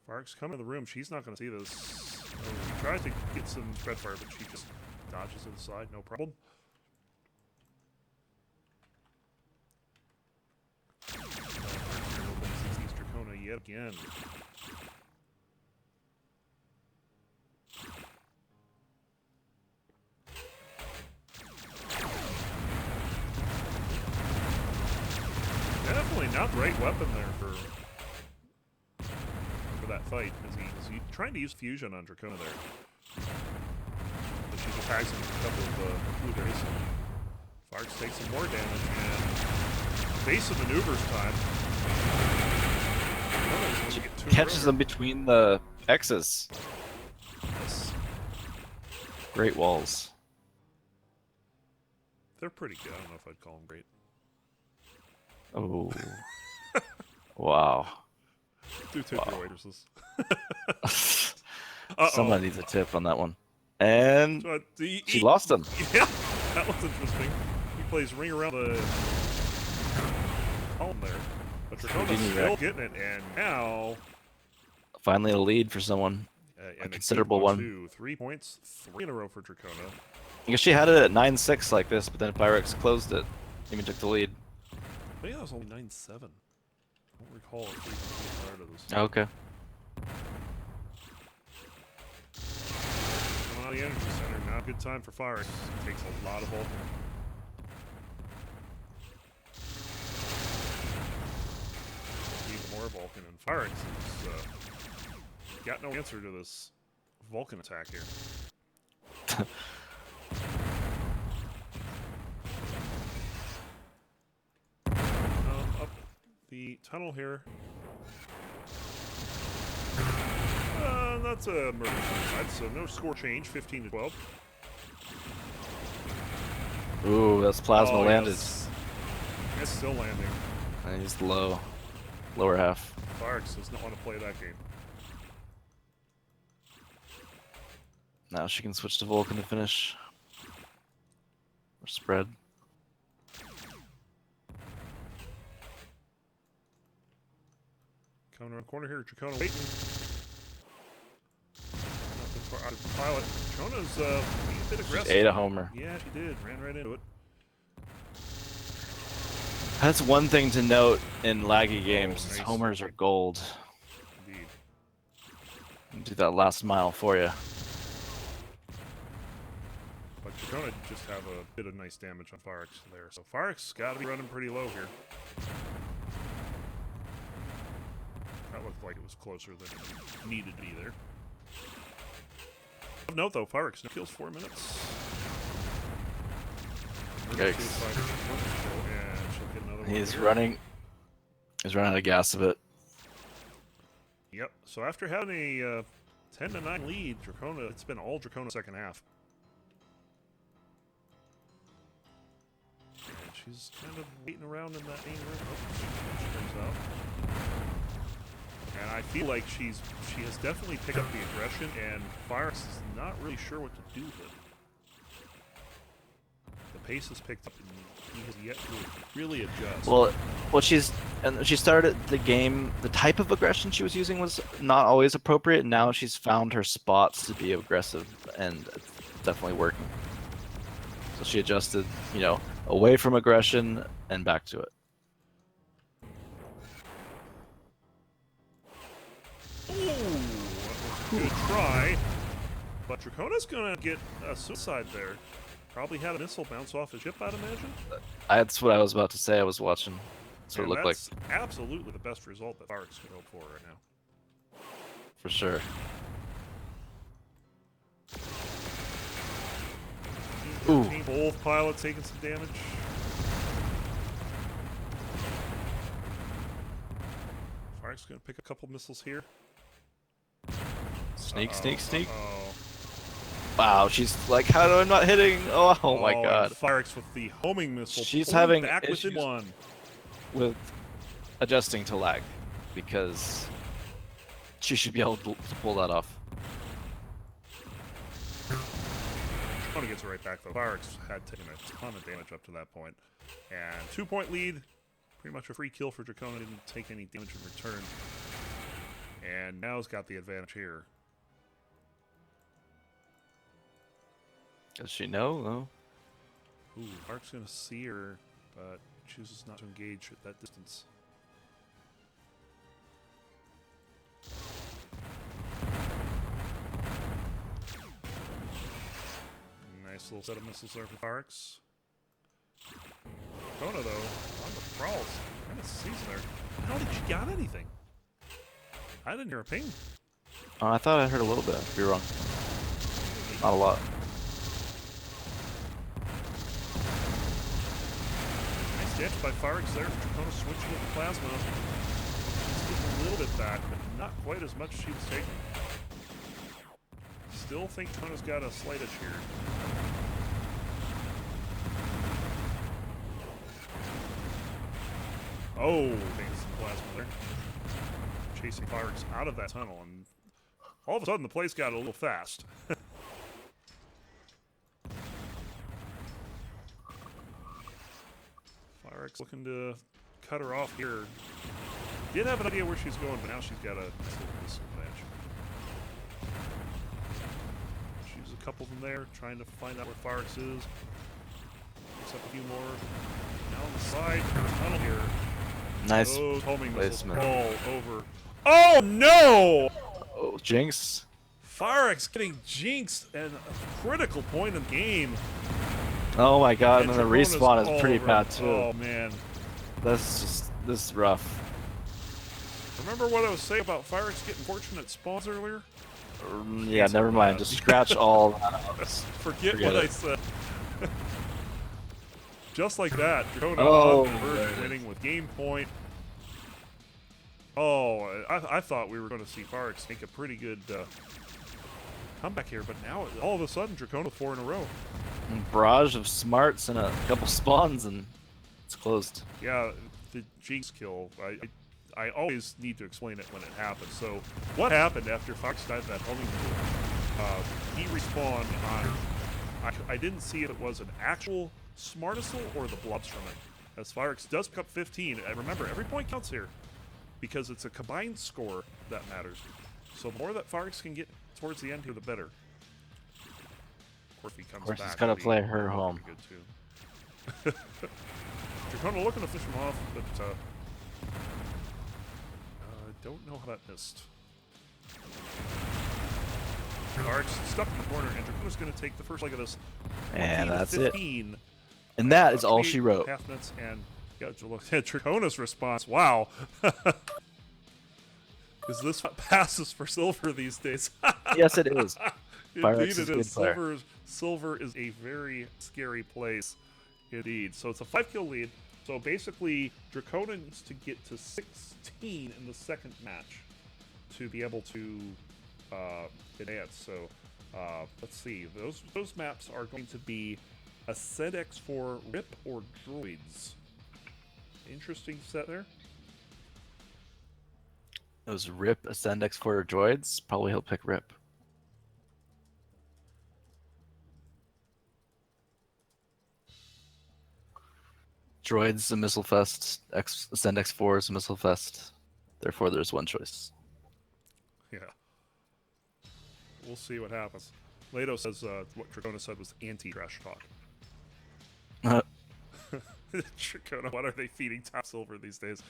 Firex coming to the room. She's not going to see this. She tries to get some spread fire, but she just dodges to the side. No problem. Sees Dracona yet again. Definitely not the right weapon there for that fight, because he's trying to use fusion on Dracona there. But she just tags him with a couple of blue rays. Firex takes some more damage, and evasive maneuvers time. She catches them between the X's. Yes. Great walls. They're pretty good. I don't know if I'd call them great. Oh. Wow. Do take your waitresses. Someone needs a tip on that one. And So, she lost him. Yeah, that was interesting. He plays ring around the column there. But Dracona's still getting it, and now... Finally a lead for someone. A considerable one. 2, 3 points, 3 in a row for Dracona. I guess she had it at 9-6 like this, but then Pyrex closed it. Even took the lead. I think that was only 9-7. I don't recall a 3 prior to this. Okay. Coming out of the energy center, not a good time for Fire. Takes a lot of Vulcan. Need more Vulcan, and Fire is got no answer to this Vulcan attack here. Up the tunnel here. That's a murder suicide, so no score change, 15 to 12. Ooh, that's plasma landed. Yes. It's still landing. And he's low. Lower half. Farx does not want to play that game. Now she can switch to Vulcan to finish. Or spread. Coming around the corner here, Dracona waiting. Nothing far out of the pilot. Dracona's being a bit aggressive. She ate a homer. Yeah, she did. Ran right into it. That's one thing to note in laggy games. Nice. Homers are gold. Indeed. Do that last mile for you. But Dracona just have a bit of nice damage on Farx there. So Farx got to be running pretty low here. That looked like it was closer than it needed to be there. Of note though, Farx no kills 4 minutes. Yikes. And she'll get another one He's here. running. He's running out of gas a bit. Yep. So after having a 10-9 lead, Dracona, it's been all Dracona second half. And she's kind of waiting around in that main room. Oh, she comes out. And I feel like she has definitely picked up the aggression, and Firax is not really sure what to do with it. The pace has picked up, and he has yet to really adjust. Well, she started the game. The type of aggression she was using was not always appropriate. And now she's found her spots to be aggressive, and it's definitely working. So she adjusted, you know, away from aggression and back to it. Good try, but Dracona's gonna get a suicide there. Probably had a missile bounce off his ship, I'd imagine. That's what I was about to say. I was watching. That's what it looked like. That's absolutely the best result that Farx could hope for right now. For sure. Ooh. Both pilots taking some damage. Farx gonna pick a couple missiles here. Sneak, sneak, sneak. Uh-oh. Wow, she's like, how am I not hitting? Oh my god. Farx with the homing missile. She's pulling having back within issues one. with adjusting to lag, because she should be able to pull that off. Dracona gets it right back though. Farx had taken a ton of damage up to that point. And 2-point lead. Pretty much a free kill for Dracona. Didn't take any damage in return. And now's got the advantage here. Does she know? No. Ooh, Fark's gonna see her, but chooses not to engage at that distance. Nice little set of missiles there for Farx. Dracona, though, on the prowls. Kind of sees there. How did she got anything? I didn't hear a ping. Oh, I thought I heard a little bit. I could be wrong. Not a lot. Nice damage by Farx there. Dracona switching with the plasma. She's getting a little bit back, but not quite as much as she was taking. Still think Dracona's got a slight edge here. Oh, taking some plasma there. Chasing Farx out of that tunnel, and All of a sudden, the place got a little fast. Firex looking to cut her off here. Did have an idea where she's going, but now she's got a disadvantage. She's a couple of them there, trying to find out where Firex is. Picks up a few more. Now on the side, tunnel here. Nice homing missiles placement. all over. Oh no! Oh, Jinx. Firex getting jinxed at a critical point in the game. Oh my god, and then the Dracona's respawn all is pretty over. bad too. Oh man. This is rough. Remember what I was saying about Firex getting fortunate spawns earlier? Yeah, never mind. Just scratch all that out. Forget Forget what it. I said. Just like that, Dracona Oh, on the verge of winning with game point. Oh, I thought we were going to see Firex make a pretty good comeback here, but now all of a sudden Dracona 4 in a row. Barrage of smarts and a couple spawns, and it's closed. Yeah, the Jinx kill. I always need to explain it when it happens. So, what happened after Fox died that homing pool? He respawned on. I didn't see if it was an actual Smartistle or the blobs from it. As Firex does pick up 15. And remember, every point counts here because it's a combined score that matters. So, the more that Firex can get towards the end here, the better. Of course, he comes back. He's gotta play her home. Good too. Dracona looking to fish him off, but don't know how that missed. Firex stuck in the corner, and Dracona's going to take the first leg of this. And that's 15, it. And that is all she wrote. Half minutes, and yeah, look at Dracona's response. Wow. Is this what passes for silver these days? Yes, it is. Indeed, is it a is. good player. Silver is a very scary place, indeed. So it's a 5-kill lead. So basically, Dracona needs to get to 16 in the second match to be able to advance. So let's see. Those maps are going to be Ascend X4, Rip, or Droids. Interesting set there. It was Rip, Ascend X4, or Droids. Probably he'll pick Rip. Droids a missile fest. Ascend X4 is a missile fest. Therefore, there's one choice. Yeah. We'll see what happens. Lato says what Dracona said was anti-trash talk. Dracona, what are they feeding top silver these days?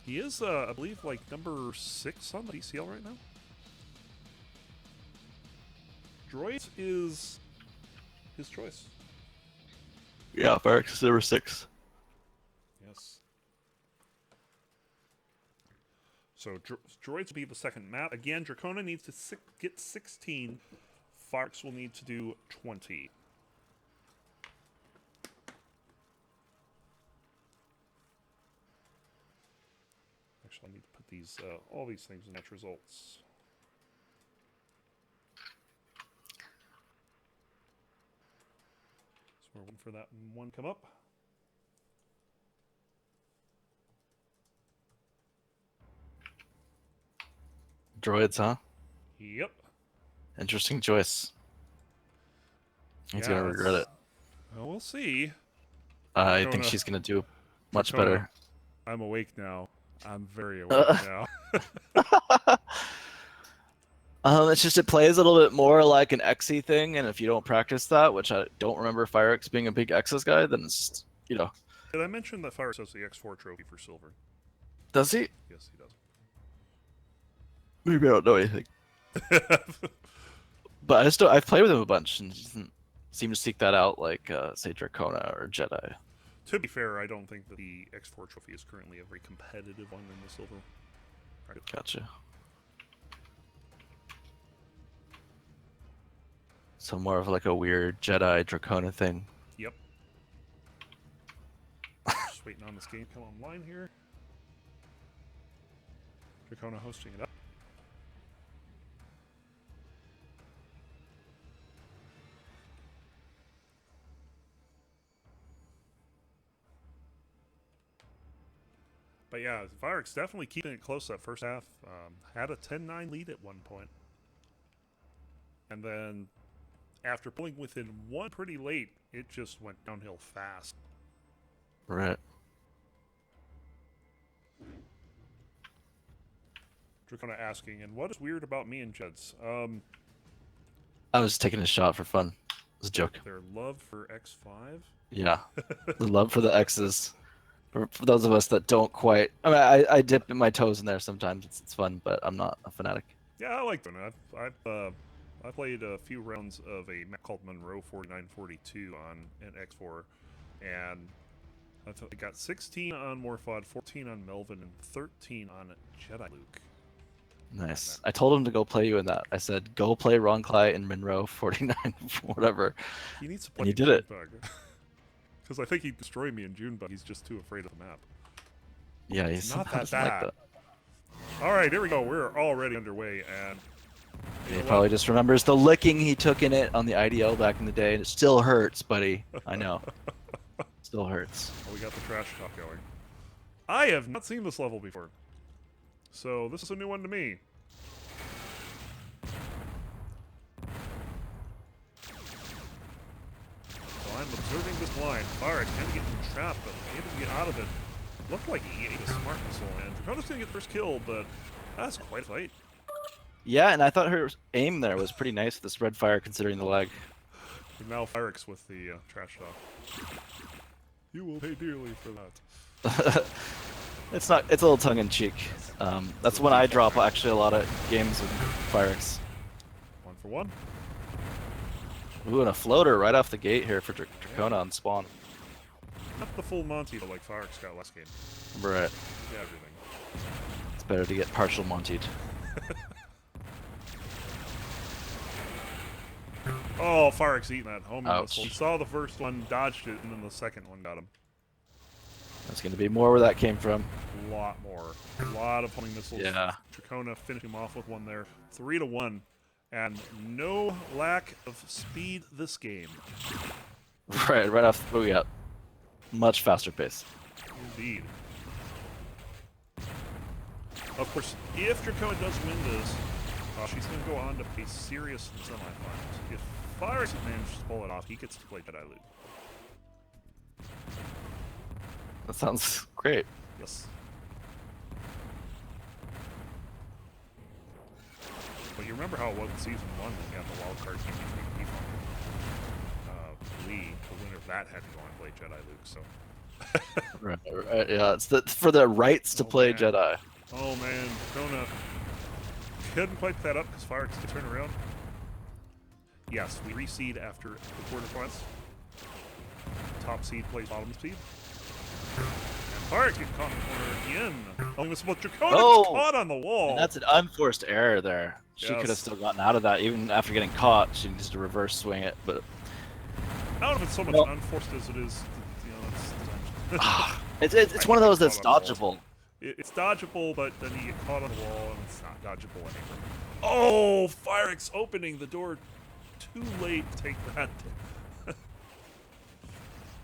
He is, I believe, like number 6 on the DCL right now. Droids is his choice. Yeah, Firex is number 6. Yes. So Droids will be the second map. Again, Dracona needs to get 16. Firex will need to do 20. Actually, I need to put these all these things in match results. So we're waiting for that one come up. Droids, huh? Yep. Interesting choice. He's gonna regret it. Well, we'll see. I think she's gonna do much Dracona, better. I'm awake now. I'm very awake now. It's just it plays a little bit more like an Xe thing, and if you don't practice that, which I don't remember Firex being a big X's guy, then it's just, you know. Did I mention that Firex has the X4 trophy for silver? Does he? Yes, he does. Maybe I don't know anything. But I've played with him a bunch, and he doesn't seem to seek that out like, say, Dracona or Jedi. To be fair, I don't think that the X4 trophy is currently a very competitive one in the silver. Right. Gotcha. So more of like a weird Jedi Dracona thing. Yep. Just waiting on this game to come online here. Dracona hosting it up. yeah, Firex definitely keeping it close that first half. Had a 10-9 lead at one point. And then after pulling within one pretty late, it just went downhill fast. Right. Dracona asking, and what is weird about me and Jeds? I was taking a shot for fun. It was a joke. Their love for X5? Yeah. The love for the X's. For those of us that don't quite... I mean, I dip my toes in there sometimes. It's fun, but I'm not a fanatic. Yeah, I like them. I played a few rounds of a map called Monroe 4942 on an X4, and I got 16 on Morphod, 14 on Melvin, and 13 on Jediluke. Nice. I told him to go play you in that. I said, go play Ron Clay in Monroe 49, whatever. He needs to play and he did it. Because I think he destroyed me in June, but he's just too afraid of the map. Yeah, he's not that like bad. that. All right, here we go. We're already underway, and He probably just remembers the licking he took in it on the IDL back in the day, and it still hurts, buddy. I know. Still hurts. Oh, we got the trash talk going. I have not seen this level before, so this is a new one to me. So I'm observing this line. Firex kind of getting trapped, but able to get out of it. Looked like he ate a smart missile, and Dracona's gonna get the first kill, but that's quite a fight. Yeah, and I thought her aim there was pretty nice with the spread fire considering the lag. And now Firex with the trash talk. You will pay dearly for that. It's a little tongue-in-cheek. That's when I drop actually a lot of games with Firex. 1 for 1. Ooh, and a floater right off the gate here for Dracona on spawn. Not the full Monty, but like Firex got last game. Right. Yeah, everything. It's better to get partial Montied. Oh, Firex eating that homing Ouch. missile. Saw the first one, dodged it, and then the second one got him. There's going to be more where that came from. A lot more. A lot of homing missiles. Yeah. Dracona finishing him off with one there. 3-1. And no lack of speed this game. Right off. What do we got? Much faster pace. Indeed. Of course, if Dracona does win this, she's going to go on to play serious semifinals. If Firex manages to pull it off, he gets to play Jediluke. That sounds great. Yes. But you remember how it was in Season 1 when we had the wild card team between Lee, the winner of that had to go and play Jediluke, so... Right, yeah, it's for the rights to play man. Jedi. Oh man, Dracona couldn't quite put that up because Firex could turn around. Yes, we reseed after the quarterfinals. Top seed plays bottom seed. And Firex gets caught in the corner again. Oh, this was Dracona gets caught on the wall. And that's an unforced error there. She Yes. could have still gotten out of that even after getting caught. She needs to reverse swing it, but I don't know if it's so much unforced as it is, you know, it's one of those that's dodgeable. It's dodgeable, but then you get caught on the wall and it's not dodgeable anymore. Oh, Firex opening the door too late to take that.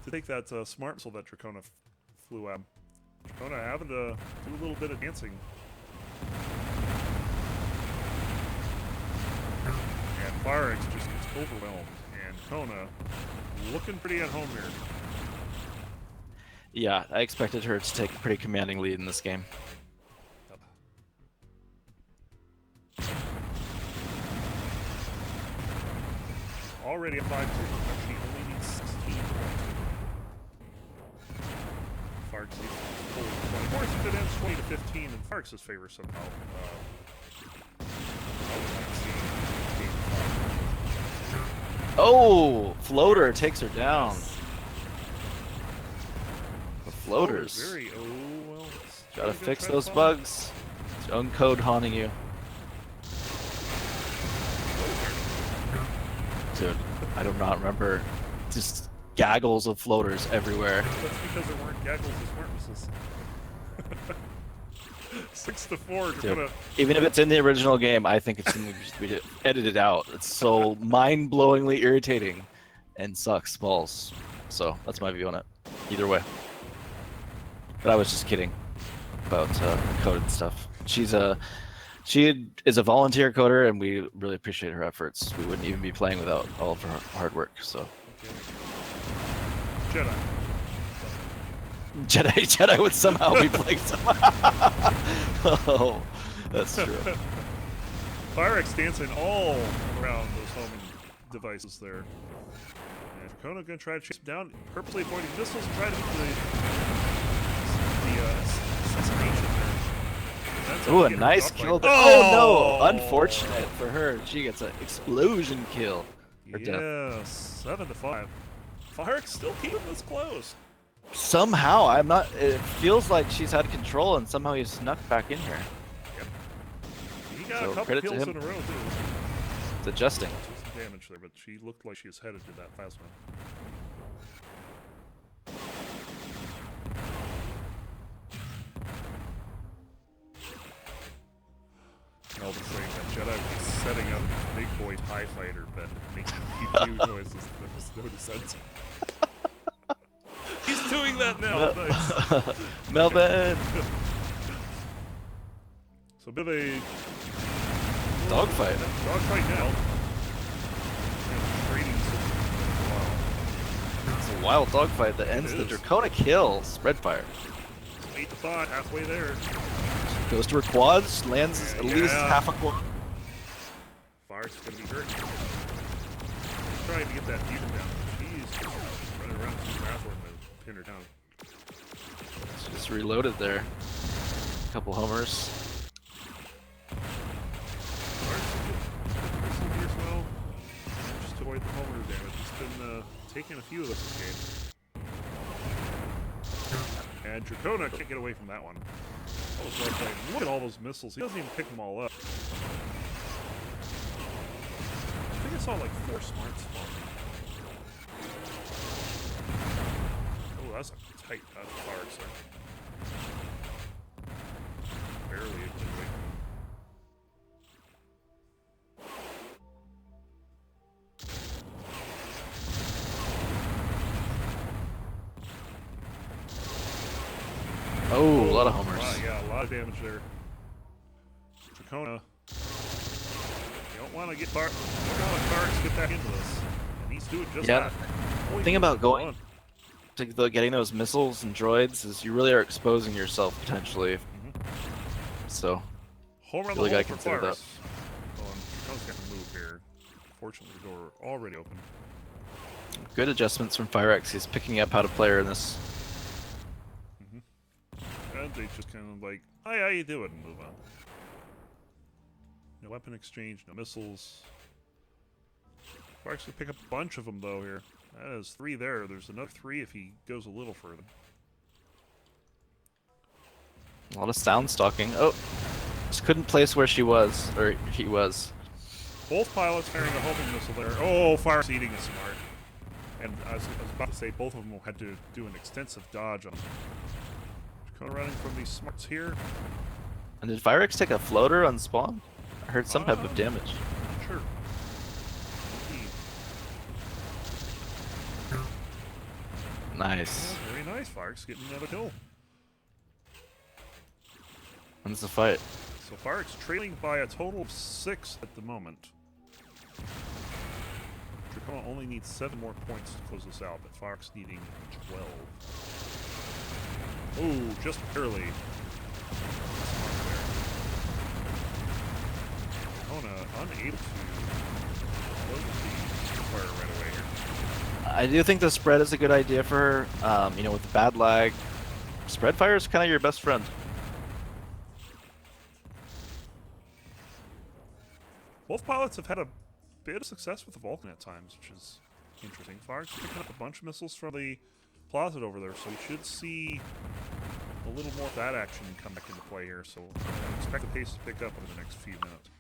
To take that smart missile that Dracona flew at. Dracona having to do a little bit of dancing. And Firex just gets overwhelmed. And Dracona looking pretty at home here. Yeah, I expected her to take a pretty commanding lead in this game. Already a 5-2. She only needs 16 Firex needs full 20. Of course, if it ends 20 to 15 in Farx's favor somehow. Oh, floater takes her down. The floaters. Well, Gotta fix those bugs. It's own code haunting you. Dude, I do not remember just gaggles of floaters everywhere. That's because there weren't gaggles of smart missiles. 6-4. Dude, even if it's in the original game, I think it's going to be edited out. It's so mind-blowingly irritating and sucks balls. So that's my view on it. Either way. But I was just kidding. about coded stuff. She is a volunteer coder, and we really appreciate her efforts. We wouldn't even be playing without all of her hard work. So. Okay. Jedi would somehow be playing somehow. Oh, that's true. Pyrex dancing all around those homing devices there. And Dracona gonna try to chase him down, purposely avoiding missiles and try to get the assassination there. Ooh, a nice kill. Oh no! Unfortunate for her. She gets an explosion kill. Yeah, 7-5. Pyrex still keeping this close. Somehow, I'm not. It feels like she's had control, and somehow he snuck back in here. Yep. He got a couple kills in a row too. It's adjusting. Some damage there, but she looked like she was headed to that plasma. All the same, that Jedi was setting up big boy TIE fighter, but making huge noises. There was no dissent. He's doing that now. Nice. Melvin. So a bit of a dogfight. Dogfight now. It's a wild dogfight that ends the Dracona kill. Spread fire. 8-5, halfway there. Goes to her quads, lands at least half a quad. Fire's gonna be hurt. Trying to get that fusion down. She's running around with the platform to pin her down. She just reloaded there. A couple homers. As well, just to avoid the homer damage. He's been taking a few of those this game. And Dracona can't get away from that one. Look at all those missiles. He doesn't even pick them all up. I think I saw like 4 smarts spawning. Oh, that's a tight fire, sir. Barely able to wait. Oh, a lot of homers. Yeah, a lot of damage there. Dracona. You don't want to get Barks get back into this. And he's doing just that. The thing about going to getting those missiles and droids is you really are exposing yourself potentially. So, Home really gotta consider that. Dracona's got to move here. Fortunately, the door already open. Good adjustments from Firex. He's picking up how to play her in this. And they just kind of like, hi, how you doing? And move on. No weapon exchange, no missiles. Sparks will pick up a bunch of them though here. That is 3 there. There's another 3 if he goes a little further. A lot of sound stalking. Oh, just couldn't place where she was, or he was. Both pilots carrying a homing missile there. Oh, fire seeding is smart. And I was about to say both of them had to do an extensive dodge on them. Running from these smarts here. And did Firex take a floater on spawn? I heard some type of damage. Sure. Nice. Oh, very nice, Firex getting another kill. When's the fight? So Firex trailing by a total of 6 at the moment. Dracona only needs 7 more points to close this out, but Firex needing 12. Oh, just barely. Dracona unable to close the fire right away here. I do think the spread is a good idea for her. You know, with the bad lag, spread fire is kind of your best friend. Both pilots have had a bit of success with the Vulcan at times, which is interesting. Fire's picking up a bunch of missiles from the closet over there, so we should see a little more of that action come back into play here, so I expect the pace to pick up over the next few minutes.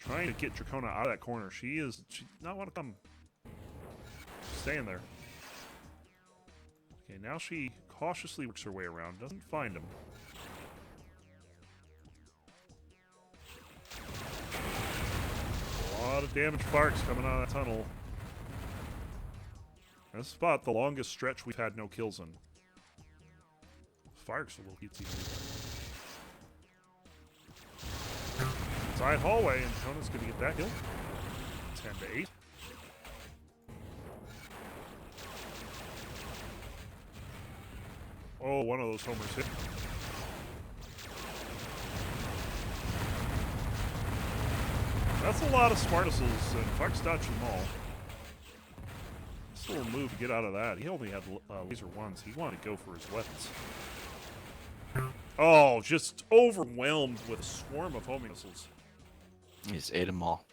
Trying to get Dracona out of that corner. She does not want to come. Staying there. Okay, now she cautiously works her way around, doesn't find him. A lot of damage Sparks coming out of that tunnel. This is about the longest stretch we've had no kills in. Fire's a little cutesy. Side hallway, and Dracona's going to get that kill. 10 to 8. Oh, one of those homers hit. That's a lot of smart missiles, and Fox dodged them all. This little move to get out of that. He only had laser once. He wanted to go for his weapons. Oh, just overwhelmed with a swarm of homing missiles. He just ate them all.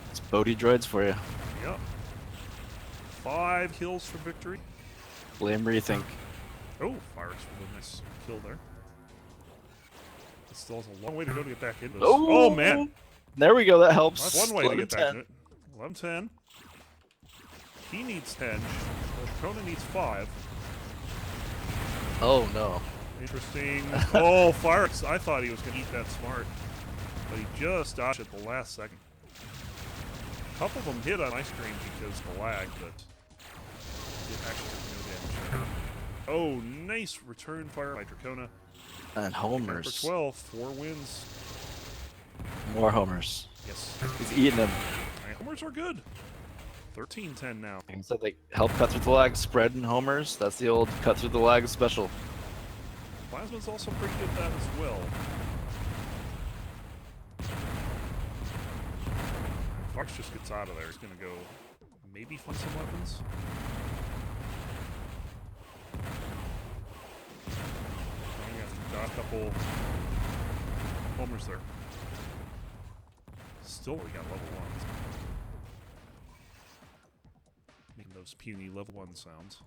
It's Bodhi droids for you. Yep. 5 kills for victory. Blame rethink. Oh, Firex with a nice kill there. It still has a long way to go to get back into this. Oh, man. There we go. That helps. That's one way to get back into it. 11-10. He needs 10. Dracona needs 5. Oh, no. Interesting. Oh, Firex. I thought he was going to eat that smart. But he just dodged at the last second. A couple of them hit on my screen because of the lag, but it actually did no damage. Oh, nice return fire by Dracona. And homers. For 12, 4 wins. More homers. Yes. He's eating them. Right, homers are good. 13-10 now. Like I said, they help cut through the lag, spread and homers. That's the old cut through the lag special. Plasma's also pretty good at that as well. Fox just gets out of there. He's going to go maybe find some weapons. Going after a couple homers there. Still, we got level 1s. Making those puny level 1 sounds.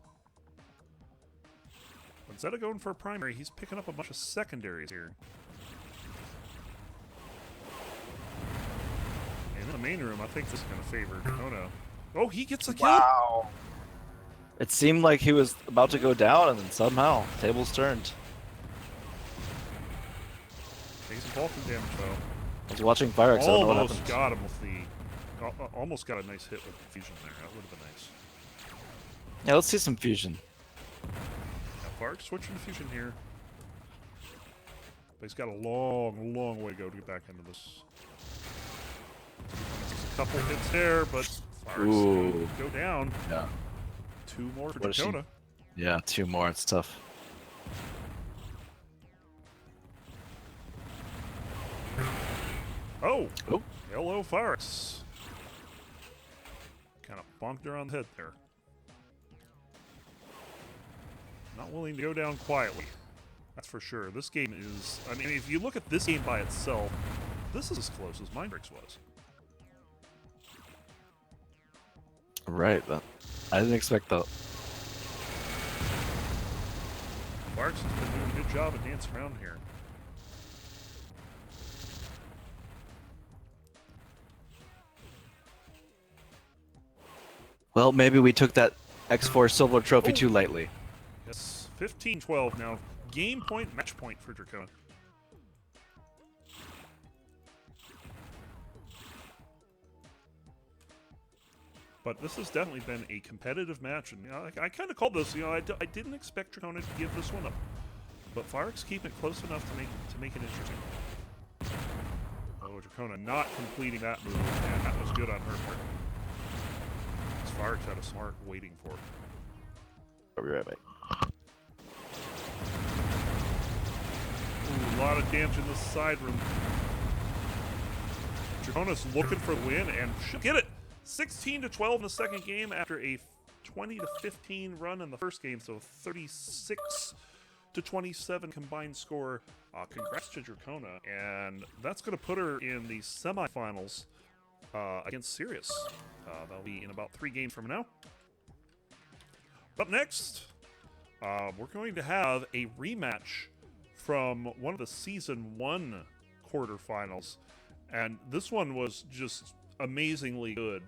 But instead of going for a primary, he's picking up a bunch of secondaries here. And in the main room, I think this is going to favor Dracona. Oh, he gets a kill! Wow. It seemed like he was about to go down, and then somehow, tables turned. Takes some bulking damage, though. I was watching Firex. I don't know what Almost happened. got him with the... almost got a nice hit with the fusion there. That would have been nice. Yeah, let's see some fusion. Now, Clark switching to fusion here. But he's got a long, long way to go to get back into this. Just a couple hits there, but Clark's go down. Yeah. 2 more for What is she- Dracona. Yeah, 2 more. It's tough. Oh! Oh. Hello, Firex. Kind of bonked her on the head there. Not willing to go down quietly. That's for sure. This game is... I mean, if you look at this game by itself, this is as close as Mindbreaks was. Right, but I didn't expect that. Firex has been doing a good job of dancing around here. Well, maybe we took that X4 silver trophy too lightly. Yes, 15-12 now. Game point, match point for Dracona. But this has definitely been a competitive match, and you know, I kind of called this. You know, I didn't expect Dracona to give this one up, but Firex keeping it close enough to make it interesting. Oh, Dracona not completing that move, and that was good on her part. Firex had a smart waiting for it. I'll be right back. Ooh, a lot of damage in the side room. Dracona's looking for the win and should get it. 16-12 in the second game after a 20-15 run in the first game, so 36-27 combined score. Congrats to Dracona, and that's going to put her in the semifinals against Sirius. That'll be in about 3 games from now. Up next, we're going to have a rematch from one of the Season 1 quarterfinals. And this one was just amazingly good.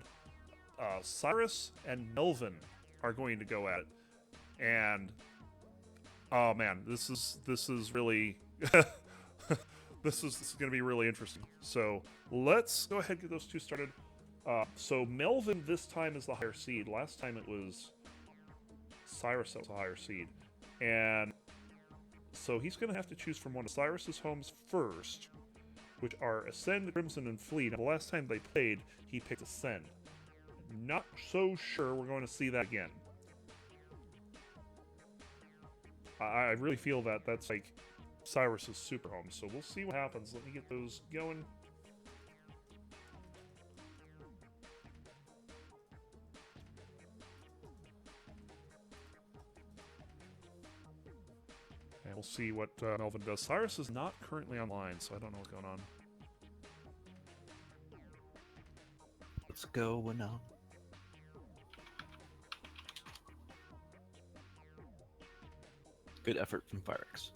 Cyrus and Melvin are going to go at it. And, oh man, this is really... This is going to be really interesting. So let's go ahead and get those two started. So Melvin this time is the higher seed. Last time it was Cyrus has a higher seed. And so he's going to have to choose from one of Cyrus's homes first, which are Ascend, Crimson, and Fleet. And the last time they played, he picked Ascend. Not so sure we're going to see that again. I really feel that that's like Cyrus's super home, so we'll see what happens. Let me get those going. And we'll see what Melvin does. Cyrus is not currently online, so I don't know what's going on. What's going on? Good effort from Firex.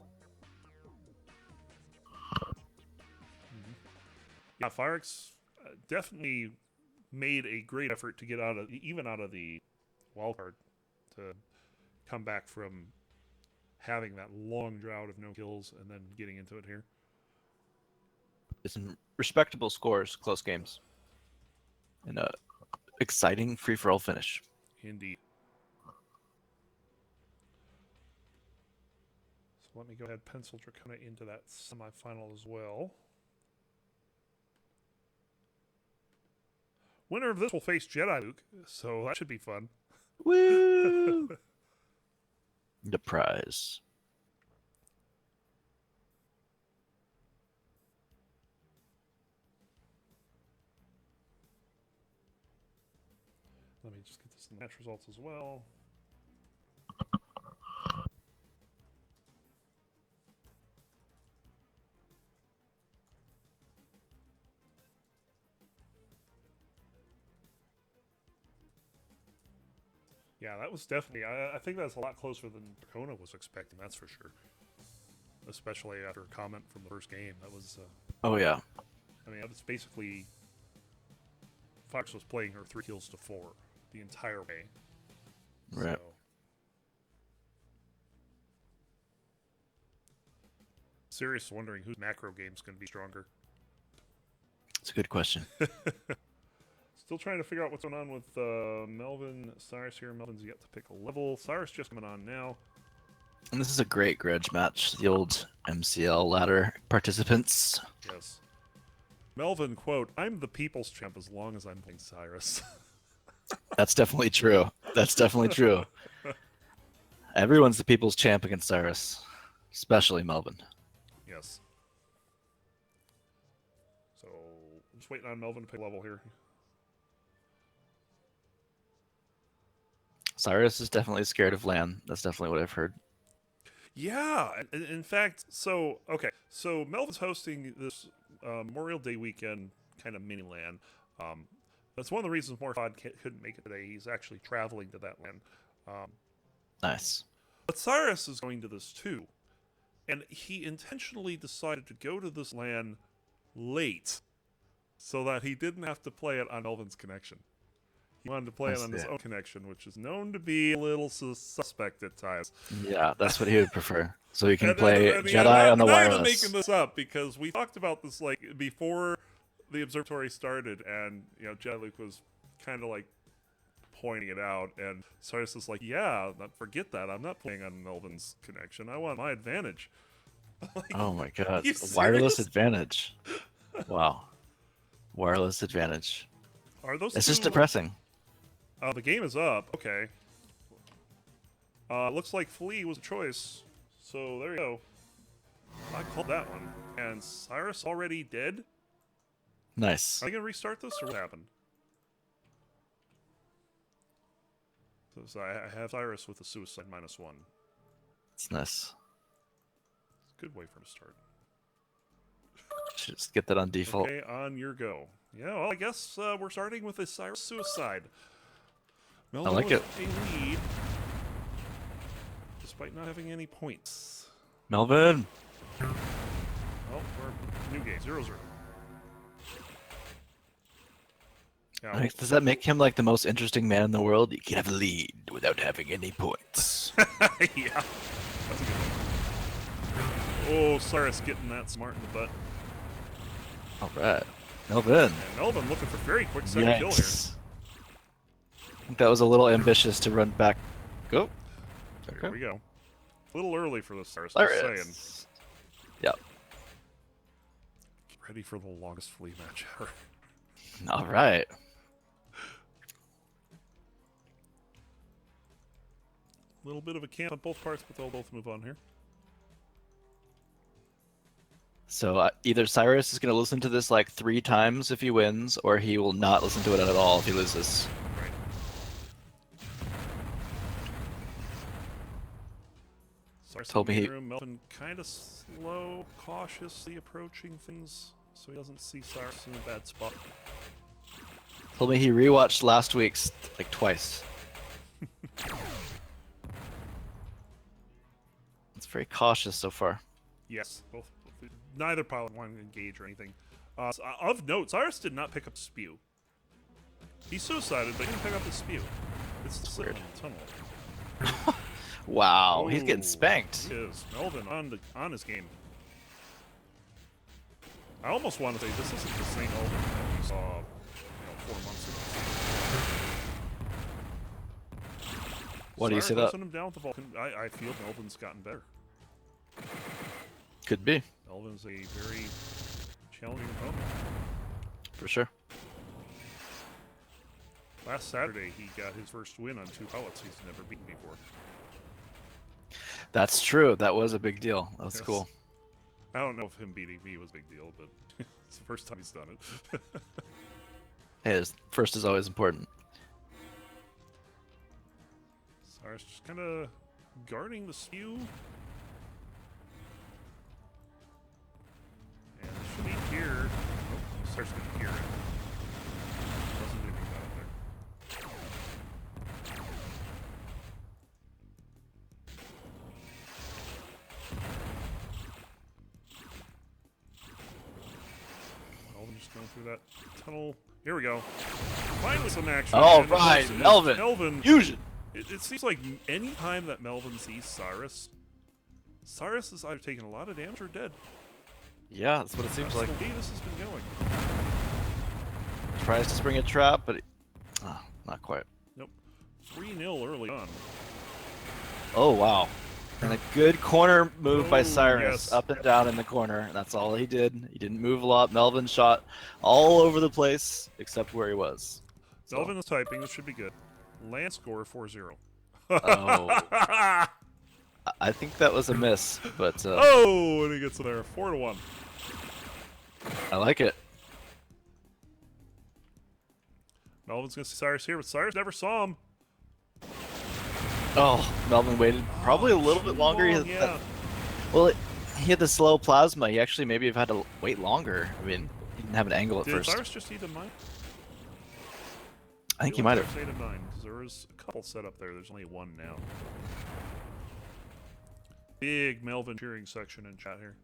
Yeah, Firex definitely made a great effort to get out of the wildcard to come back from having that long drought of no kills and then getting into it here. It's some respectable scores, close games, and a exciting free-for-all finish. Indeed. So let me go ahead and pencil Dracona into that semifinal as well. Winner of this will face Jediluke, so that should be fun. Woo! The prize. Let me just get this in the match results as well. Yeah, that was definitely... I think that's a lot closer than Dracona was expecting, that's for sure. Especially after a comment from the first game. That was... Oh, yeah. I mean, it's basically... Fox was playing her 3 kills to 4 the entire way. Right. So. Serious wondering whose macro game's going to be stronger. It's a good question. Still trying to figure out what's going on with Melvin. Cyrus here. Melvin's yet to pick a level. Cyrus just coming on now. And this is a great grudge match. The old MCL ladder participants. Yes. Melvin, quote, "I'm the people's champ as long as I'm playing Cyrus." That's definitely true. That's definitely true. Everyone's the people's champ against Cyrus, especially Melvin. Yes. So, I'm just waiting on Melvin to pick level here. Cyrus is definitely scared of land. That's definitely what I've heard. Yeah, in fact, so, okay, so Melvin's hosting this Memorial Day weekend kind of mini LAN. That's one of the reasons Morfod couldn't make it today. He's actually traveling to that LAN. Nice. But Cyrus is going to this too. And he intentionally decided to go to this LAN late so that he didn't have to play it on Melvin's connection. He wanted to play it on his own connection, which is known to be a little suspect at times. Yeah, that's what he would prefer. So he can play Jedi on the wireless. I'm making this up because we talked about this like before the Observatory started, and you know, Jediluke was kind of like pointing it out, and Cyrus is like, "Yeah, forget that. I'm not playing on Melvin's connection. I want my advantage." Like, oh my god, serious? wireless advantage! Wow, wireless advantage. Are those? It's just depressing. The game is up. Okay. Looks like Flea was a choice. So there you go. I called that one. And Cyrus already dead? Nice. Are they going to restart this or what happened? So I have Cyrus with a suicide -1. It's nice. It's a good way for him to start. Should just get that on default. Okay, on your go. Yeah, well, I guess we're starting with a Cyrus suicide. Melvin I like it. A lead, despite not having any points. Melvin! Oh, we're new game, 0-0. Yeah, Does that make him like the most interesting man in the world? You can have a lead without having any points. yeah, that's a good one. Oh, Cyrus getting that smart in the butt. Alright. Melvin! And Melvin looking for very quick second kill here. I think that was a little ambitious to run back. Go. Here we go. A little early for this, Cyrus. There Just it saying. is. Yep. Get ready for the longest flea match ever. All right. A little bit of a camp on both parts, but they'll both move on here. So either Cyrus is going to listen to this like 3 times if he wins, or he will not listen to it at all if he loses. Right. Cyrus Told me he- room. Melvin kind of slow, cautiously approaching things, so he doesn't see Cyrus in a bad spot. Told me he rewatched last week's like twice. It's very cautious so far. Yes, both. Neither pilot wanted to engage or anything. Of note, Cyrus did not pick up spew. He suicided, but he didn't pick up the spew. It's sitting in the tunnel. Wow, he's getting Ooh, spanked. He is. Melvin on his game. I almost want to say this isn't the same Melvin that we saw 4 months ago. Why do you say Cyrus that? him down with the Vulcan. I feel Melvin's gotten better. Could be, Melvin's a very challenging opponent. for sure. Last Saturday, he got his first win on 2 pilots he's never beaten before. That's true. That was a big deal. That's Yes. cool. I don't know if him beating me was a big deal, but it's the first time he's done it. Hey, first is always important. Cyrus just kind of guarding the spew. And it should be here. Nope, Cyrus can hear it. Doesn't do anything about it there. Melvin just going through that tunnel. Here we go. Finally some action. All And right, it's- Melvin. Melvin. Fusion. It seems like any time that Melvin sees Cyrus, Cyrus is either taking a lot of damage or dead. Yeah, that's what it seems That's like. the way this has been going. Tries to spring a trap, but not quite. Nope. 3-0 early on. Oh wow. And a good corner move by Oh, Cyrus, yes. up and down in the corner. That's all he did. He didn't move a lot. Melvin shot all over the place except where he was. So- Melvin is typing. This should be good. Land score 4-0. Oh. I think that was a miss, but Oh, and he gets it there. 4-1. I like it. Melvin's gonna see Cyrus here, but Cyrus never saw him. Oh, Melvin waited probably a little bit longer. Long, yeah. He had the slow plasma. He actually maybe have had to wait longer. I mean, he didn't have an angle at Did first. Cyrus just eat a mine? I think he might have. State of 9, because there was a couple set up there. There's only one now. Big Melvin cheering section in chat here.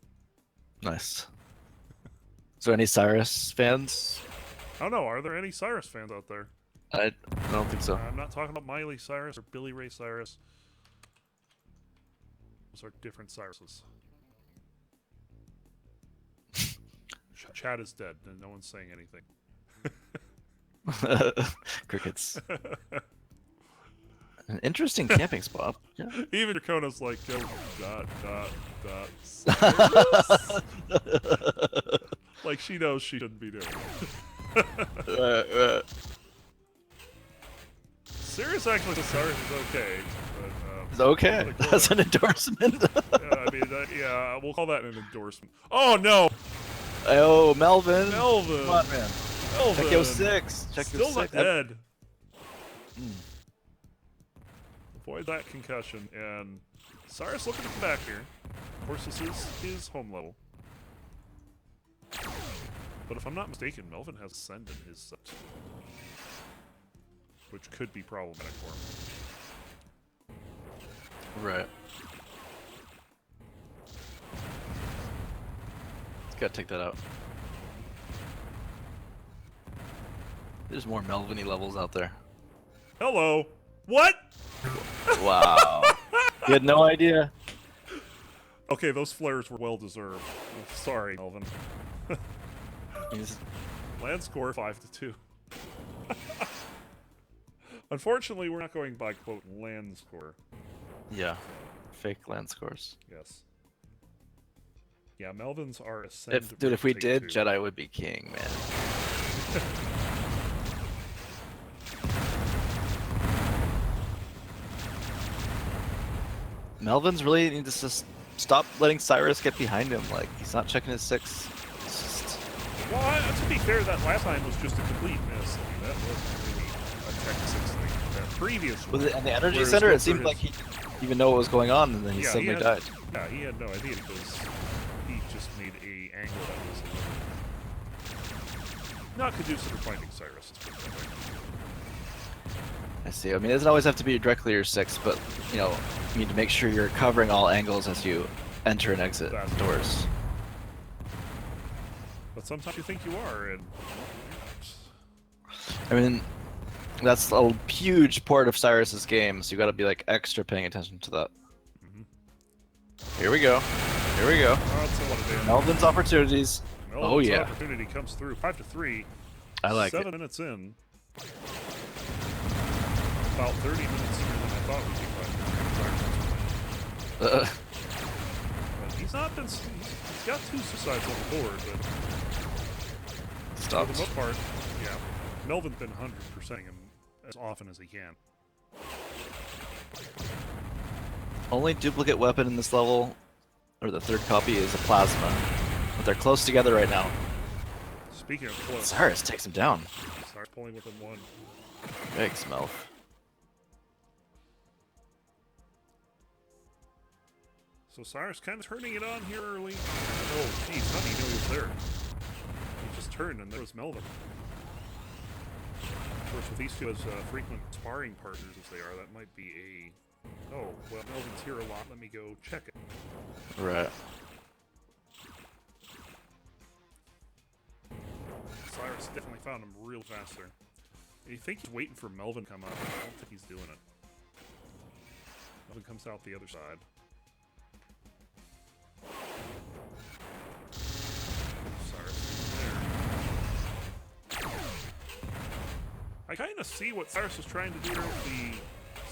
Nice. Is there any Cyrus fans? I don't know. Are there any Cyrus fans out there? I don't think so. I'm not talking about Miley Cyrus or Billy Ray Cyrus. Those are different Cyruses. Chat is dead, and no one's saying anything. Crickets. An interesting camping spot. Yeah. Even Dracona's like, oh, ... Cyrus? Like, she knows she shouldn't be doing it. Sirius actually says Cyrus is okay. But, It's okay. That's an endorsement. I mean, yeah, we'll call that an endorsement. Oh, no! Oh, Melvin. Melvin! Come on, man. Melvin! Check your 6. Check Still your not 6. dead. Avoid that concussion, and Cyrus looking to come back here. Of course, this is his home level. But if I'm not mistaken, Melvin has Ascend in his set. Which could be problematic for him. Right. Let's gotta take that out. There's more Melvin-y levels out there. Hello! What?! Wow. You had no idea? Okay, those flares were well deserved. Sorry, Melvin. He's- Land score 5-2. Unfortunately, we're not going by quote land score. Yeah. Fake land scores. Yes. Yeah, Melvins are ascend. If we take did, 2. Jedi would be king, man. Melvin's really need to just stop letting Cyrus get behind him. Like, he's not checking his 6. It's just... Well, to be fair, that last time was just a complete miss. I mean, that wasn't really a Tech 6 thing. That previous one. And the energy where center, going it seemed for like he didn't even know what was going on, and then he Yeah, suddenly died. Yeah, he had no idea because he just made a angle that was not conducive for finding Cyrus. Let's put it that way. I see. I mean, it doesn't always have to be directly your 6, but, you know, you need to make sure you're covering all angles as you enter and exit doors. But sometimes you think you are, and I mean, that's a huge part of Cyrus's game, so you gotta be, like, extra paying attention to that. Here we go. Here we go. that's a lot of damage. Melvin's opportunities. Melvin's yeah. opportunity comes through. 5-3. I like 7 it. minutes in. About 30 minutes sooner than I thought we'd be fighting. But he's not been. He's got 2 suicides on the board, but Stopped. for the most part, yeah, Melvin's been 100%ing him as often as he can. Only duplicate weapon in this level, or the third copy, is a plasma. But they're close together right now. Speaking of close, Cyrus takes him down. Cyrus pulling within 1. Thanks, Melv. So Cyrus kind of turning it on here early. Oh, geez, how did he know he was there? He just turned and there was Melvin. Of course, with these two as frequent sparring partners as they are, that might be a... Oh, well, Melvin's here a lot. Let me go check it. Right. Cyrus definitely found him real fast there. You think he's waiting for Melvin to come up? I don't think he's doing it. Melvin comes out the other side. I kind of see what Cyrus was trying to do with the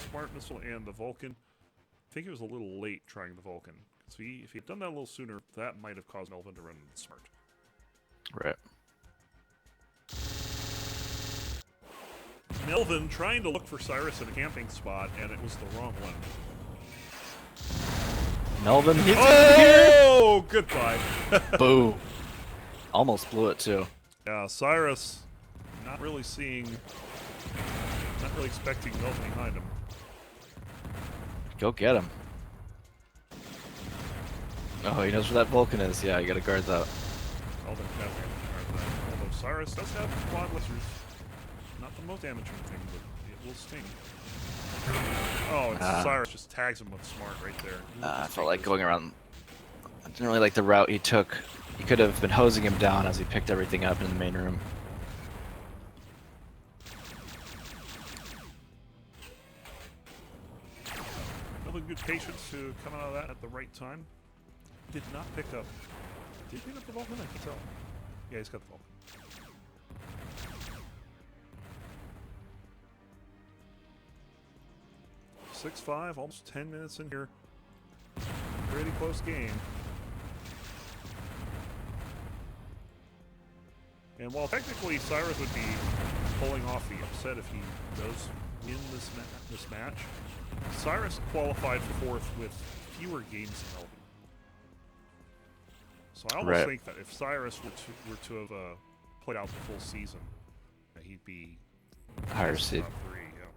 Smart Missile and the Vulcan. I think it was a little late trying the Vulcan. So if he had done that a little sooner, that might have caused Melvin to run into the Smart. Right. Melvin trying to look for Cyrus in a camping spot, and it was the wrong one. Melvin, he's oh, goodbye. Boom. Almost blew it, too. Yeah, Cyrus not really expecting Melvin behind him. Go get him. Oh, he knows where that Vulcan is. Yeah, you gotta guard that. Melvin definitely guard that. Although Cyrus does have quad lasers. Not the most damaging thing, but it will sting. Oh, and Cyrus just tags him with Smart right there. I felt like going around. I didn't really like the route he took. He could have been hosing him down as he picked everything up in the main room. Melvin, good patience to come out of that at the right time. Did not pick up. Did he pick up the Vulcan? I can tell. Yeah, he's got the Vulcan. .6-5, almost 10 minutes in here. Pretty close game. And while technically Cyrus would be pulling off the upset if he does win this match, Cyrus qualified for 4th with fewer games than Melvin. So I almost think that if Cyrus were to have played out the full season, he'd be higher seed. Top 3, yeah.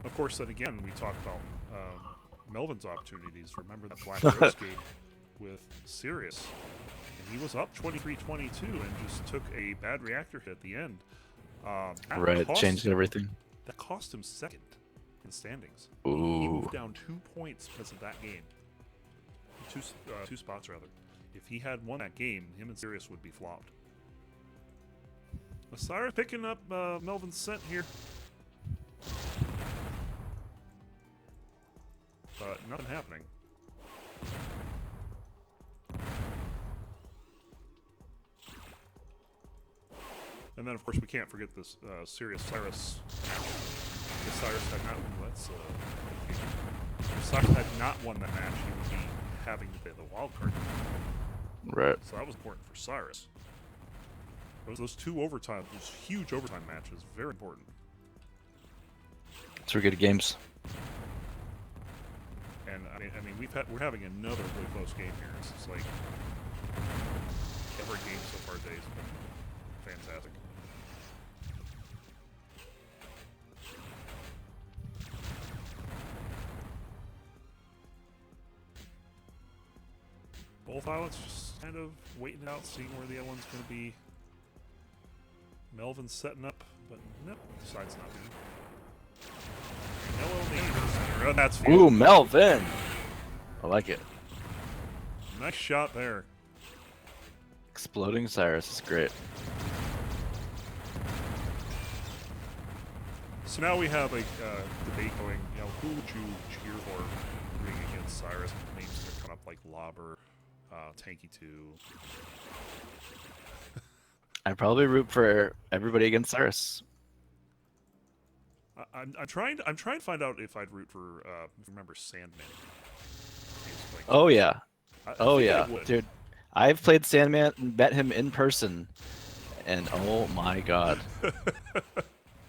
Of course, then again, we talk about Melvin's opportunities. Remember that Black Rose game with Sirius. And he was up 23-22 and just took a bad reactor hit at the end. Right, changed everything. That cost him 2nd in the standings. Ooh. He moved down 2 points because of that game. Two spots, rather. If he had won that game, him and Sirius would be flopped. Cyrus picking up Melvin's scent here. But nothing happening. And then, of course, we can't forget this Sirius Cyrus match. If Cyrus had not won, that's Cyrus had not won that match, he would be having to play the wild card. Right. So that was important for Cyrus. Those two overtime, those huge overtime matches, very important. Three good games. And I mean, we're having another really close game here. It's just like every game so far today has been fantastic. Both islands just kind of waiting it out, seeing where the other one's going to be. Melvin's setting up, but nope, decides not to. No, that's Ooh, Melvin! I like it. Nice shot there. Exploding Cyrus is great. So now we have a debate going, you know, who would you cheer for rooting against Cyrus? Names are coming up like Lobber, Tanky 2. I'd probably root for everybody against Cyrus. I'm trying to find out if I'd root for remember Sandman. Like, Oh yeah. Oh think yeah. I would. Dude, I've played Sandman and met him in person. And oh my god.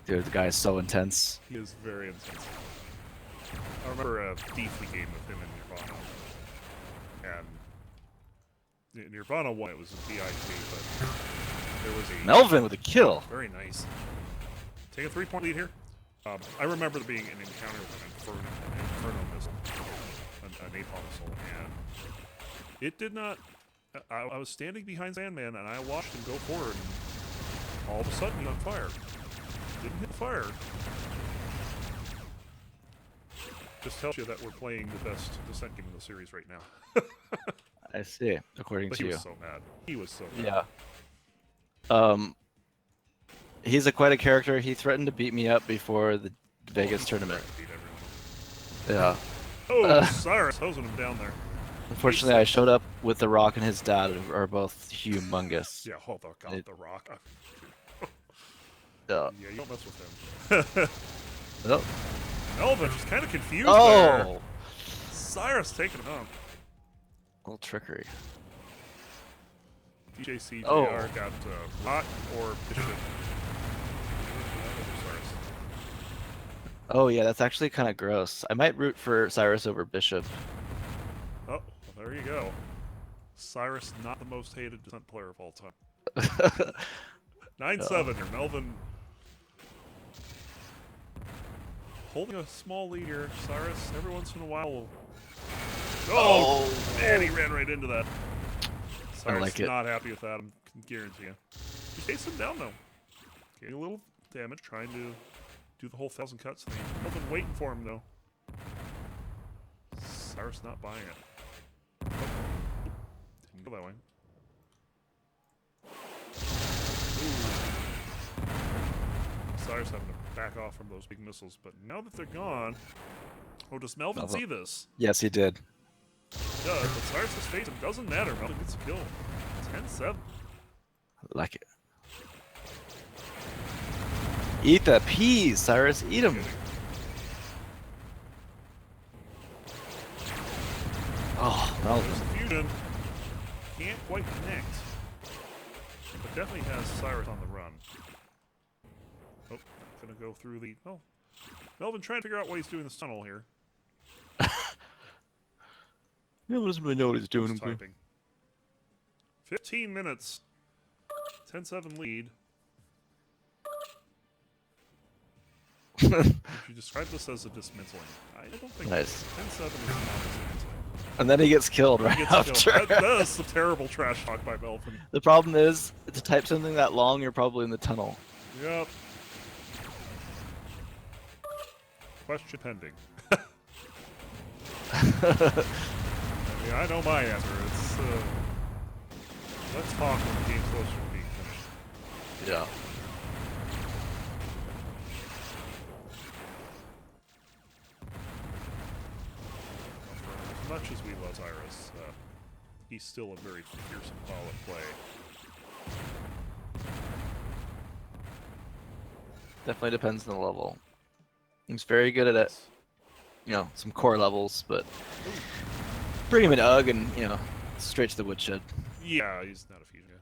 Dude, the guy is so intense. He is very intense. I remember a beefy game with him in Nirvana. And Nirvana won, it was a BIP, but there was a... Melvin with a kill. Very nice. Take a 3-point lead here. I remember there being an encounter with an Inferno missile, a napalm missile, and it did not... I was standing behind Sandman, and I watched him go forward, and all of a sudden he on fire. Didn't hit fire. Just tells you that we're playing the best Descent game in the series right now. I see, according But to he you. was so mad. He was so mad. Yeah. He's quite a character. He threatened to beat me up before the Vegas tournament. Beat everyone. Yeah. Oh, Cyrus hosing him down there. Unfortunately, I showed up with The Rock and his dad are both humongous. Yeah, hold on, God, The Rock. Yeah. Yeah, you don't mess with him. Oh. Melvin just kind of confused Oh! there. Cyrus taking him on. A little trickery. DJCJR Oh. got Rock or Bishop. Oh yeah, that's actually kind of gross. I might root for Cyrus over Bishop. Oh, well, there you go. Cyrus, not the most hated Descent player of all time. 9-7 here. Melvin holding a small lead here. Cyrus, every once in a while, will... Oh, man, he ran right into that. Cyrus like it. not happy with that, I guarantee you. He chased him down, though. Getting a little damage, trying to do the whole 1,000 cuts thing. Melvin waiting for him, though. Cyrus not buying it. Oh. Didn't go that way. Cyrus having to back off from those big missiles, but now that they're gone, oh, does Melvin see this? Yes, he did. He does, but Cyrus's face, it doesn't matter. Melvin gets a kill. 10-7. Like it. Eat the peas, Cyrus. Eat them. Oh, Melvin. There's a fusion. Can't quite connect. But definitely has Cyrus on the run. Oh, gonna go through the... Oh. Melvin trying to figure out what he's doing in this tunnel here. Melvin doesn't really know what he's doing. Just typing. 15 minutes. 10-7 lead. Would you describe this as a dismantling? I don't think Nice. 10-7 is not dismantling. And then he gets killed right He gets after. killed. That is some terrible trash talk by Melvin. The problem is, to type something that long, you're probably in the tunnel. Yep. Question pending. I mean, I know my answer. It's, let's talk when the game's closer to being finished. Yeah. As much as we love Cyrus, he's still a very fearsome ball at play. Definitely depends on the level. He's very good at it. some core levels, but bring him in UG and straight to the woodshed. Yeah, he's not a fusion guy.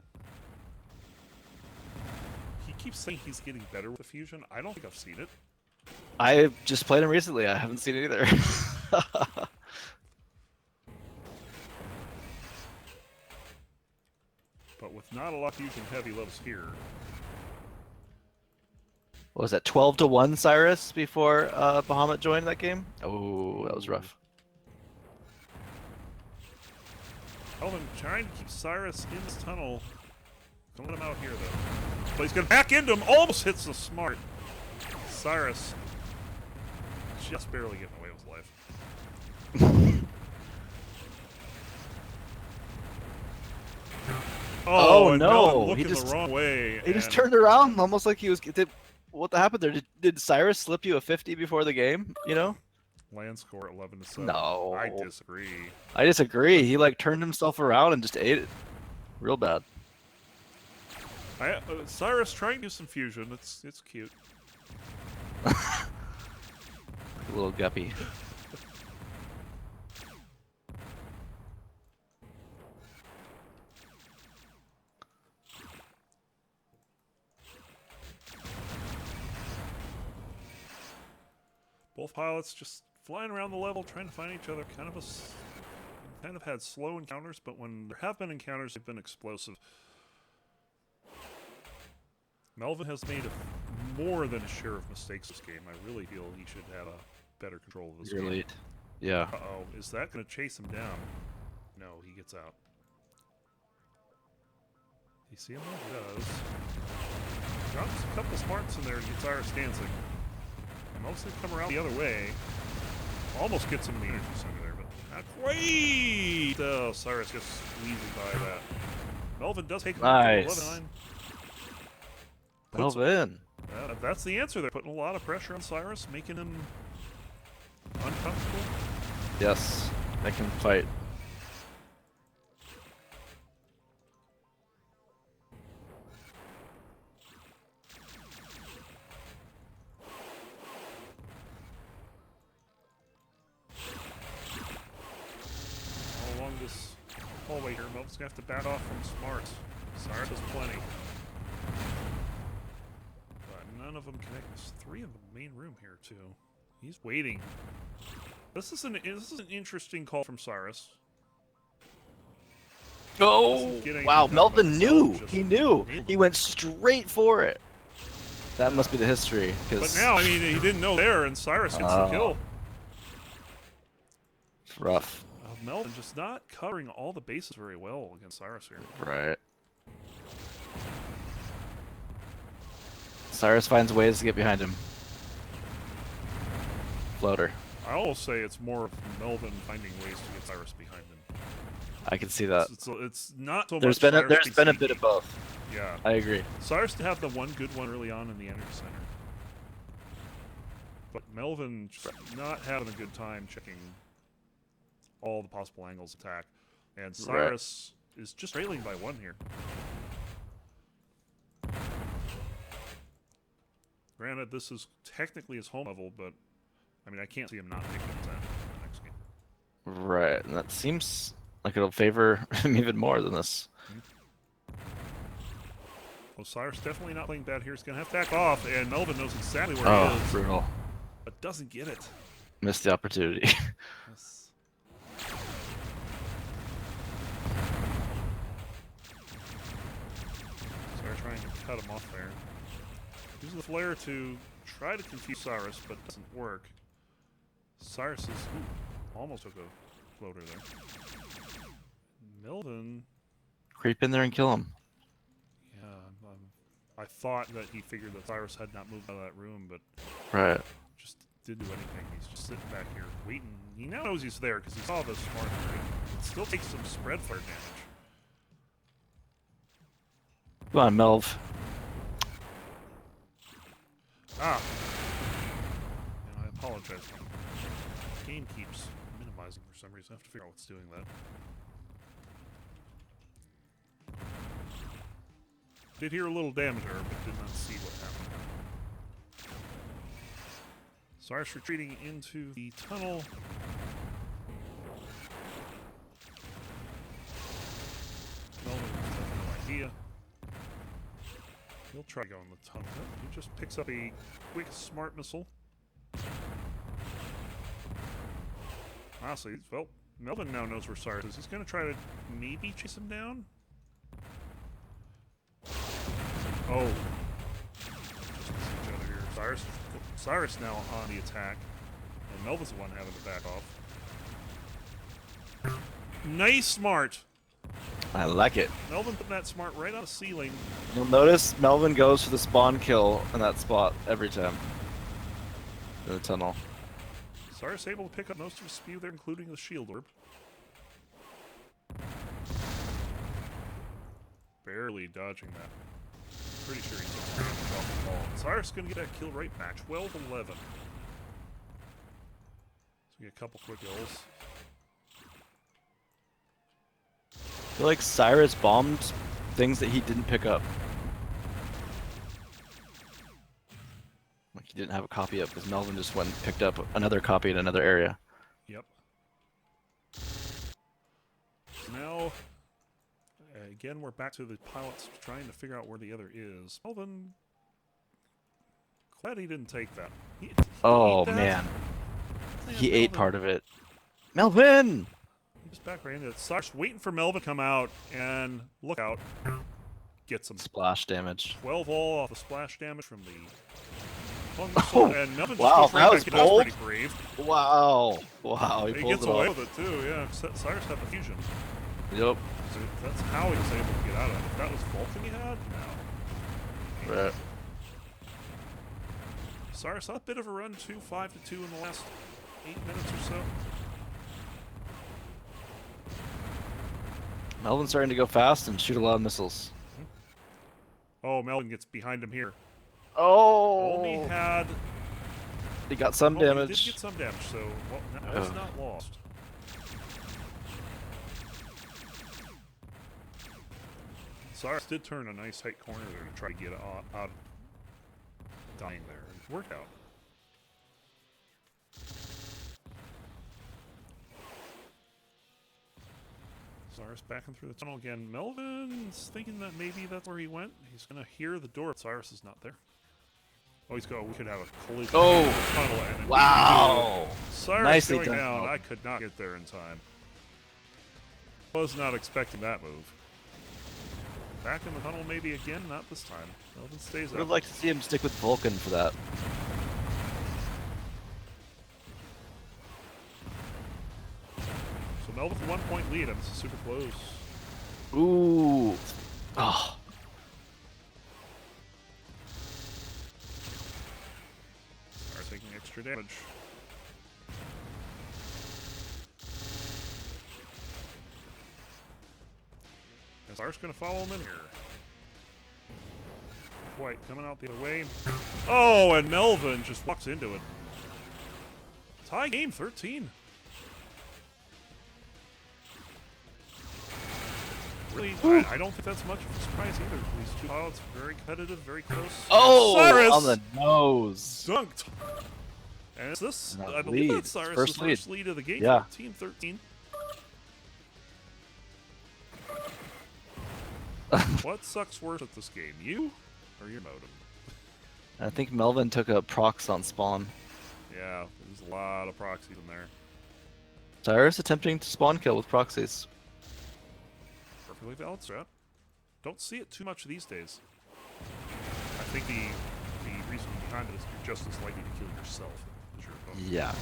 He keeps saying he's getting better with the fusion. I don't think I've seen it. I just played him recently. I haven't seen it either. But with not a lot of fusion heavy levels here. What was that, 12-1 Cyrus before Bahamut joined that game? Oh, that was rough. Melvin trying to keep Cyrus in this tunnel. Don't let him out here, though. But he's going to back into him. Almost hits the smart. Cyrus just barely getting away with his life. Oh, and no. Melvin looking He just the wrong way. He just turned around almost like he was... What happened there? Did Cyrus slip you a 50 before the game, Land score 11-7. No. I disagree. I disagree. He turned himself around and just ate it. Real bad. Cyrus trying to do some fusion. It's cute. A little guppy. Both pilots just flying around the level, trying to find each other. Kind of had slow encounters, but when there have been encounters, they've been explosive. Melvin has made more than a share of mistakes this game. I really feel he should have a better control of this game. Late. Yeah. Uh-oh, is that going to chase him down? No, he gets out. You see him? He does. Drops a couple smarts in there to get Cyrus dancing. Mostly come around the other way. Almost gets him in the energy center there, but not quite! Oh, Cyrus gets squeezed by that. Melvin does take him nice. to 11-9. Melvin. That's the answer. They're putting a lot of pressure on Cyrus, making him uncomfortable. Yes, I can fight. All along this hallway here, Melvin's gonna have to back off from smart. Cyrus has plenty. But none of them connect. There's 3 in the main room here too. He's waiting. This is an interesting call from Cyrus. Oh, wow, Melvin knew. He knew. He went straight for it. That must be the history. But now, I mean, he didn't know there, and Cyrus gets the kill. It's rough. Melvin just not covering all the bases very well against Cyrus here. Right. Cyrus finds ways to get behind him. Floater. I almost say it's more of Melvin finding ways to get Cyrus behind him. I can see that. It's not so there's much There's been a bit of both. Yeah. I agree. Cyrus to have the one good one early on in the energy center. But Melvin just not having a good time checking all the possible angles of attack. And Cyrus is just trailing by 1 here. Granted, this is technically his home level, but I mean, I can't see him not taking the 10 in the next game. Right, and that seems like it'll favor him even more than this. Well, Cyrus definitely not playing bad here. He's going to have to back off, and Melvin knows exactly where he is. Brutal. But doesn't get it. Missed the opportunity. Yes. Cyrus trying to cut him off there. Using the flare to try to confuse Cyrus, but it doesn't work. Cyrus is... Ooh, almost took a floater there. Melvin... Creep in there and kill him. Yeah, I thought that he figured that Cyrus had not moved out of that room, but... Right. Just didn't do anything. He's just sitting back here waiting. He now knows he's there because he saw the smart tree. It still takes some spread flare damage. Come on, Melv. Ah! And I apologize. The game keeps minimizing for some reason. I have to figure out what's doing that. Did hear a little damage there, but did not see what happened. Cyrus retreating into the tunnel. Melvin has no idea. He'll try to go in the tunnel. He just picks up a quick smart missile. Honestly, well, Melvin now knows where Cyrus is. He's going to try to maybe chase him down. Oh. Just miss each other here. Cyrus now on the attack. And Melvin's the one having to back off. Nice smart. I like it. Melvin put that smart right on the ceiling. You'll notice Melvin goes for the spawn kill in that spot every time. In the tunnel. Cyrus able to pick up most of his spew there, including the shield orb. Barely dodging that. Pretty sure he's off the ball. Cyrus gonna get that kill right back. 12-11. So we get a couple quick kills. I feel like Cyrus bombed things that he didn't pick up. Like he didn't have a copy up because Melvin just went and picked up another copy in another area. Yep. So now, again, we're back to the pilots trying to figure out where the other is. Melvin, glad he didn't take that. He Oh ate that? man, Man, he ate Melvin. part of it. Melvin! He was back right into it. Cyrus waiting for Melvin to come out, and look out. Gets him. Splash damage. 12 all off the splash damage from the Oh, and Melvin wow, just goes right that was back in. That was bold. pretty brave. Wow! Wow, he He pulled gets it away off. with it too, yeah. Cyrus had the fusion. Yep. So that's how he was able to get out of it. If that was Vulcan he had? No. Right. Cyrus had a bit of a run too, 5-2 in the last 8 minutes or so. Melvin's starting to go fast and shoot a lot of missiles. Oh, Melvin gets behind him here. Oh! Only had... He got some He did damage. get some damage, so well, that was not lost. Cyrus did turn a nice tight corner there to try to get out of dying there. It worked out. Cyrus backing through the tunnel again. Melvin's thinking that maybe that's where he went. He's going to hear the door. Cyrus is not there. Oh, he's going. We could have a collision. Oh! In the tunnel and Wow! Cyrus Nicely going done, down. Melvin. I could not get there in time. Was not expecting that move. Back in the tunnel maybe again, not this time. Melvin stays I would up. have liked to see him stick with Vulcan for that. So Melvin with a 1 point lead. This is super close. Ooh! Oh. Are taking extra damage. And Cyrus gonna follow him in here. White coming out the other way. Oh, and Melvin just walks into it. Tie game 13. Really, I don't think that's much of a surprise either. These two pilots very competitive, very close. Oh! Cyrus On the nose! dunked. And it's this, Now I believe lead. that's Cyrus' First first lead. lead of the game. Yeah. 14-13. What sucks worse at this game, you or your modem? I think Melvin took a prox on spawn. Yeah, there's a lot of proxies in there. Cyrus attempting to spawn kill with proxies. Perfectly valid strat. Don't see it too much these days. I think the reason behind it is you're just as likely to kill yourself as your opponent. Yeah.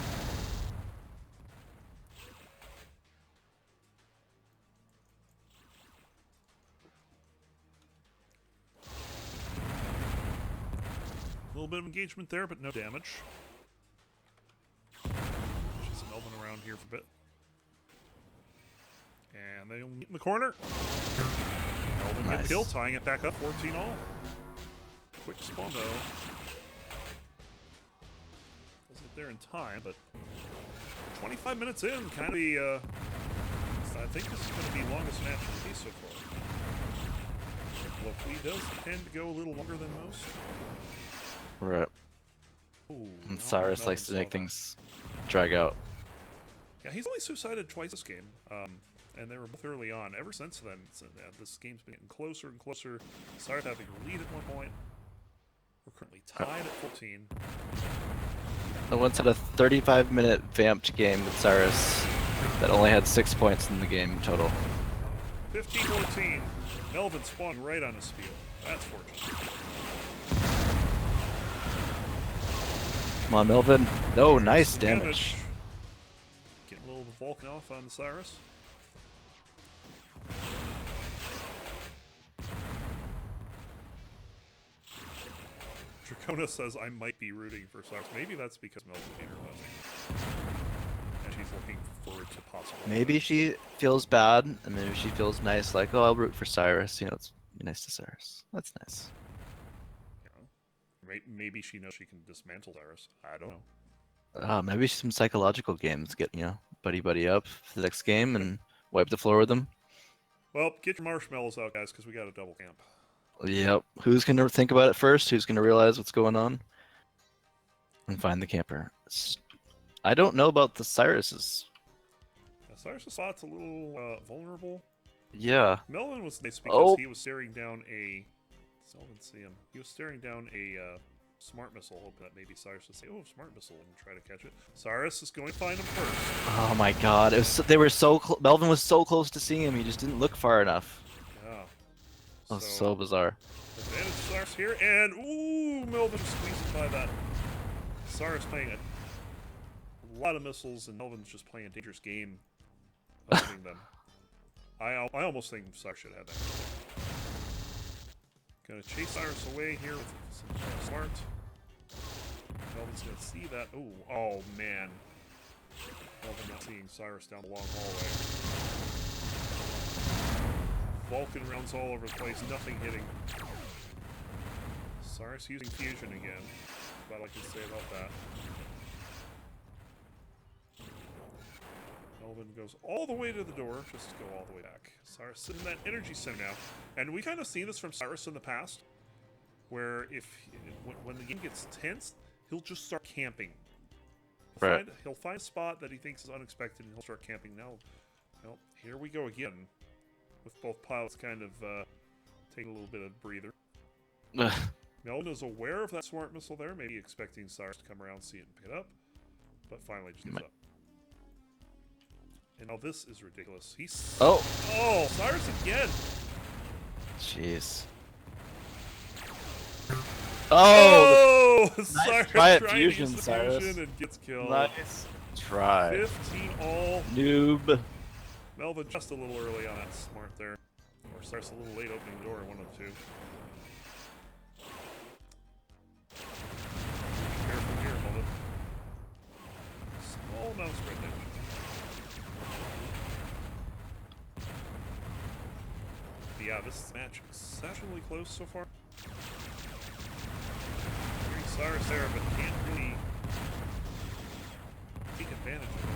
A little bit of engagement there, but no damage. Just Melvin around here for a bit. And they'll meet in the corner. Melvin get Nice. kill, tying it back up, 14 all. Quick spawn though. Doesn't get there in time, but 25 minutes in, kind of the, I think this is going to be longest match of the piece so far. Luckily does tend to go a little longer than most. Right. Ooh, And no, Cyrus Melvin likes to saw make that. things drag out. Yeah, he's only suicided twice this game, and they were both early on. Ever since then, this game's been getting closer and closer. Cyrus having a lead at one point. We're currently tied at 14. I once had a 35-minute vamped game with Cyrus that only had 6 points in the game total. 15-14. Melvin spawned right on his field. That's fortunate. Come on, Melvin. Oh, nice damage. Getting a little Vulcan off on Cyrus. Dracona says, I might be rooting for Cyrus. Maybe that's because Melvin beat her last. And she's looking forward to possible. Maybe she feels bad, and maybe she feels nice, like, oh, I'll root for Cyrus. You know, it's be nice to Cyrus. That's nice. You know, maybe she knows she can dismantle Cyrus. I don't know. Maybe some psychological games. Get, you know, buddy up for the next game and wipe the floor with them. Well, get your marshmallows out, guys, because we got a double camp. Yep. Who's gonna think about it first? Who's gonna realize what's going on? And find the camper. I don't know about the Cyruses. Yeah, Cyrus' spot's a little vulnerable. Yeah. Melvin was nice because Oh. he was staring down a... Melvin see him. He was staring down a smart missile, hoping that maybe Cyrus would say, oh, smart missile, and try to catch it. Cyrus is going to find him first. Oh my God! It was they were so Melvin was so close to seeing him. He just didn't look far enough. Yeah. That was so bizarre. Advantage Cyrus here, and ooh, Melvin squeezes by that. Cyrus playing a lot of missiles, and Melvin's just playing a dangerous game of hitting them. I almost think Cyrus should have that. Gonna chase Cyrus away here with some smart. Melvin's gonna see that. Ooh, oh man. Melvin not seeing Cyrus down the long hallway. Vulcan rounds all over the place, nothing hitting. Cyrus using fusion again. That's what I can say about that. Melvin goes all the way to the door, just to go all the way back. Cyrus sitting in that energy center now. And we kind of seen this from Cyrus in the past, where when the game gets tense, he'll just start camping. He'll find a spot that he thinks is unexpected, and he'll start camping. Now, well, here we go again, with both pilots kind of taking a little bit of breather. Melvin is aware of that smart missile there, maybe expecting Cyrus to come around, see it, and pick it up, but finally just gives up. And now this is ridiculous. Oh, Cyrus again! Jeez. Cyrus Nice try at trying fusion, to use the Cyrus. fusion and gets killed. Nice try. 15 all. Noob. Melvin just a little early on that smart there. Or Cyrus a little late opening the door, one of the two. Be careful here, Melvin. Small amount of spread damage. But yeah, this match exceptionally close so far. Hearing Cyrus there, but can't really take advantage of it.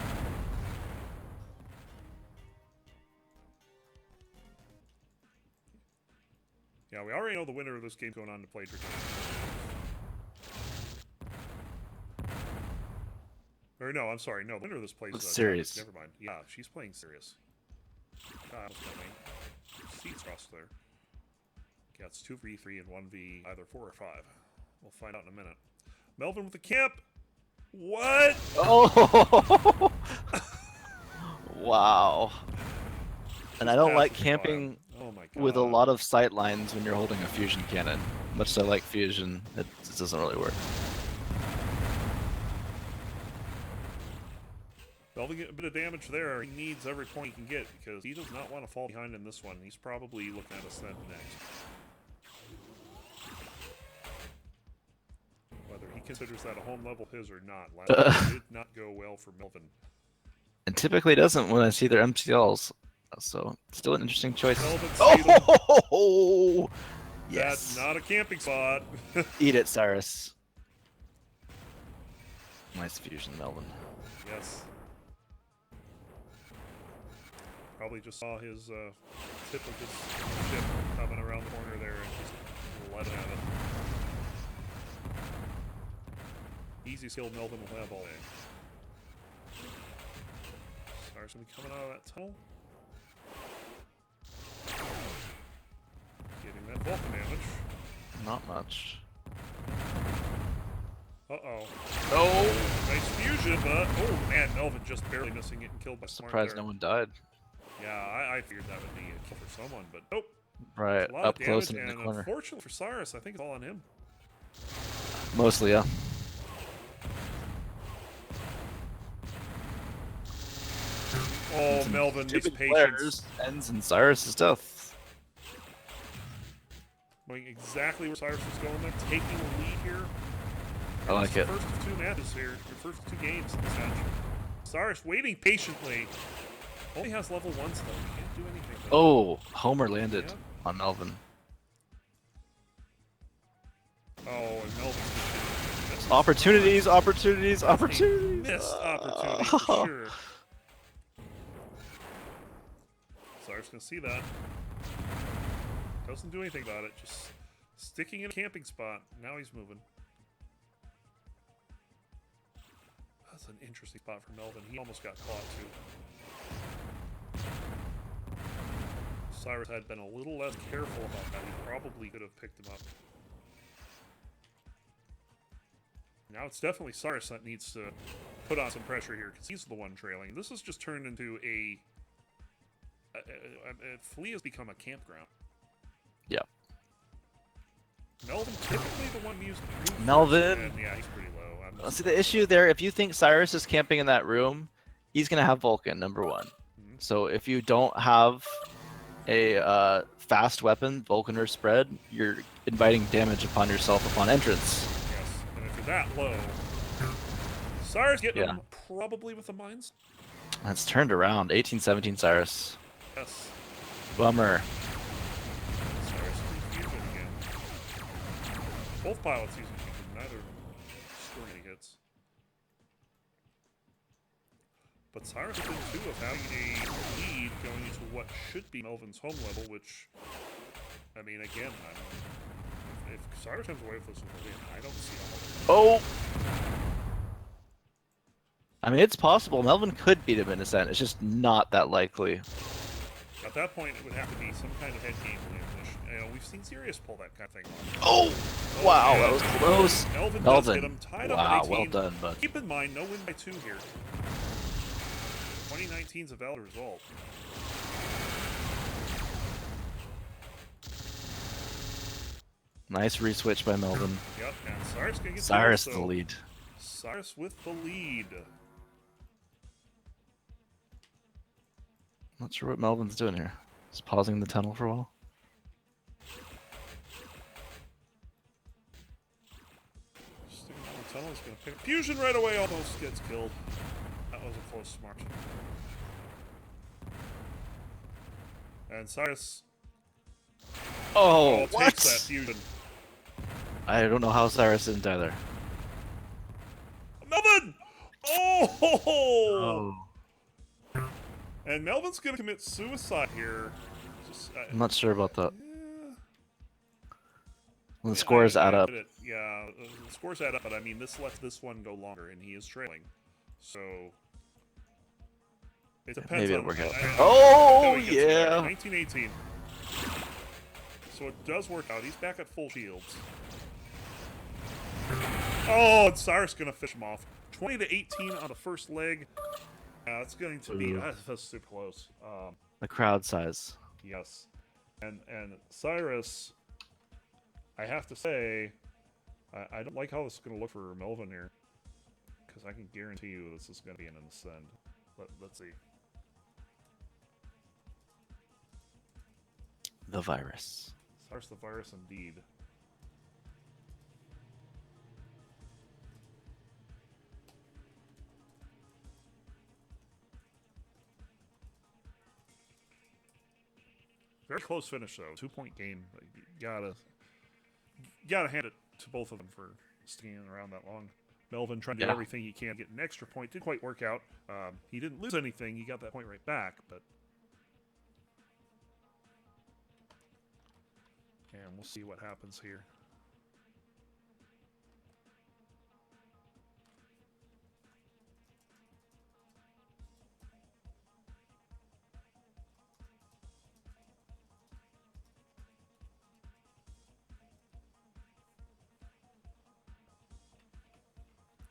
Yeah, we already know the winner of this game going on to play Dracona. Or no, I'm sorry, no, the winner of this plays Sirius. Never mind. Yeah, she's playing Sirius. I was coming. Seats crossed there. Yeah, it's 2v3 and 1v either 4 or 5. We'll find out in a minute. Melvin with the camp. What? Oh! Wow. And I don't like camping with a lot of sight lines when you're holding a fusion cannon. Much as I like fusion, it just doesn't really work. Melvin getting a bit of damage there. He needs every point he can get because he does not want to fall behind in this one. He's probably looking at Ascent next. Whether he considers that a home level his or not. Last did not go well for Melvin. And typically doesn't when I see their MCLs. So, still an interesting choice. Oh! Oh! Yes. That's not a camping spot. Eat it, Cyrus. Nice fusion, Melvin. Yes. Probably just saw his tip of his ship coming around the corner there and just let it have it. Easy skill Melvin will have all day. Cyrus gonna be coming out of that tunnel. Getting that Vulcan damage. Not much. Uh-oh. Oh! Nice fusion, but... Oh, man, Melvin just barely missing it and killed by Smart Surprised there. no one died. Yeah, I figured that would be a kill for someone, but nope. Right, A lot up of close damage, in the and corner. unfortunately for Cyrus, I think it's all on him. Mostly, yeah. Oh, Melvin needs Stupid patience. players ends in Cyrus's death. Going exactly where Cyrus is going there, taking the lead here. I like it. First of two matches here, the first two games in this match. Cyrus waiting patiently. Only has level 1 still. Can't do anything. Oh, Homer landed Yeah. on Melvin. Oh, and Melvin's Opportunities, opportunities, opportunities. missed opportunity for sure. Cyrus gonna see that. Doesn't do anything about it. Just sticking in a camping spot. Now he's moving. That's an interesting spot for Melvin. He almost got caught too. Cyrus had been a little less careful about that. He probably could have picked him up. Now it's definitely Cyrus that needs to put on some pressure here because he's the one trailing. This has just turned into a Flea has become a campground. Yeah. Melvin typically the one used to move Melvin. first, and yeah, he's pretty low. See, the issue there, if you think Cyrus is camping in that room, he's going to have Vulcan, number one. Mhm. So if you don't have a fast weapon, Vulcan or spread, you're inviting damage upon yourself upon entrance. Yes, and if you're that low, Cyrus getting Yeah. him probably with the mines. That's turned around. 1817 Cyrus. Yes. Bummer. Cyrus fusion again. Both pilots using fusion, neither scoring any hits. But Cyrus has been too of having a lead going into what should be Melvin's home level, which, I mean, again, if Cyrus comes away with this with a win, I don't see how. Oh! I mean, it's possible. Melvin could beat him in a sense. It's just not that likely. At that point, it would have to be some kind of head game which, you know, we've seen Sirius pull that kind of thing off. Oh! Wow, that was close. Melvin does Melvin. hit him, tied up Wow, at 18. well done, bud. Keep in mind, no win by 2 here. 2019 is a valid result. Nice reswitch by Melvin. Yep, and Cyrus gonna get Cyrus the the lead. Cyrus with the lead. Not sure what Melvin's doing here. Just pausing the tunnel for a while. Sticking down the tunnel is gonna pick fusion right away, almost gets killed. That was a close smart. And Cyrus Oh, takes that fusion. I don't know how Cyrus didn't die there. Melvin! Oh! Oh. And Melvin's gonna commit suicide here. Just, I'm not sure about that. yeah. When the scores add up. Yeah, the scores add up, but I mean, this lets this one go longer, and he is trailing. So it depends. Maybe it'll on work out. how Oh, he gets there. yeah. 1918. So it does work out. He's back at full shields. Oh, and Cyrus gonna fish him off. 20 to 18 on the first leg. It's going to be that's super close. The crowd size. Yes, and Cyrus, I have to say, I don't like how this is going to look for Melvin here, because I can guarantee you this is going to be an ascend. Let's see. The virus. Cyrus the virus, indeed. Very close finish though. 2-point game. You gotta hand it to both of them for sticking around that long. Melvin trying to do everything he can to get an extra point. Didn't quite work out. He didn't lose anything. He got that point right back, but. And we'll see what happens here.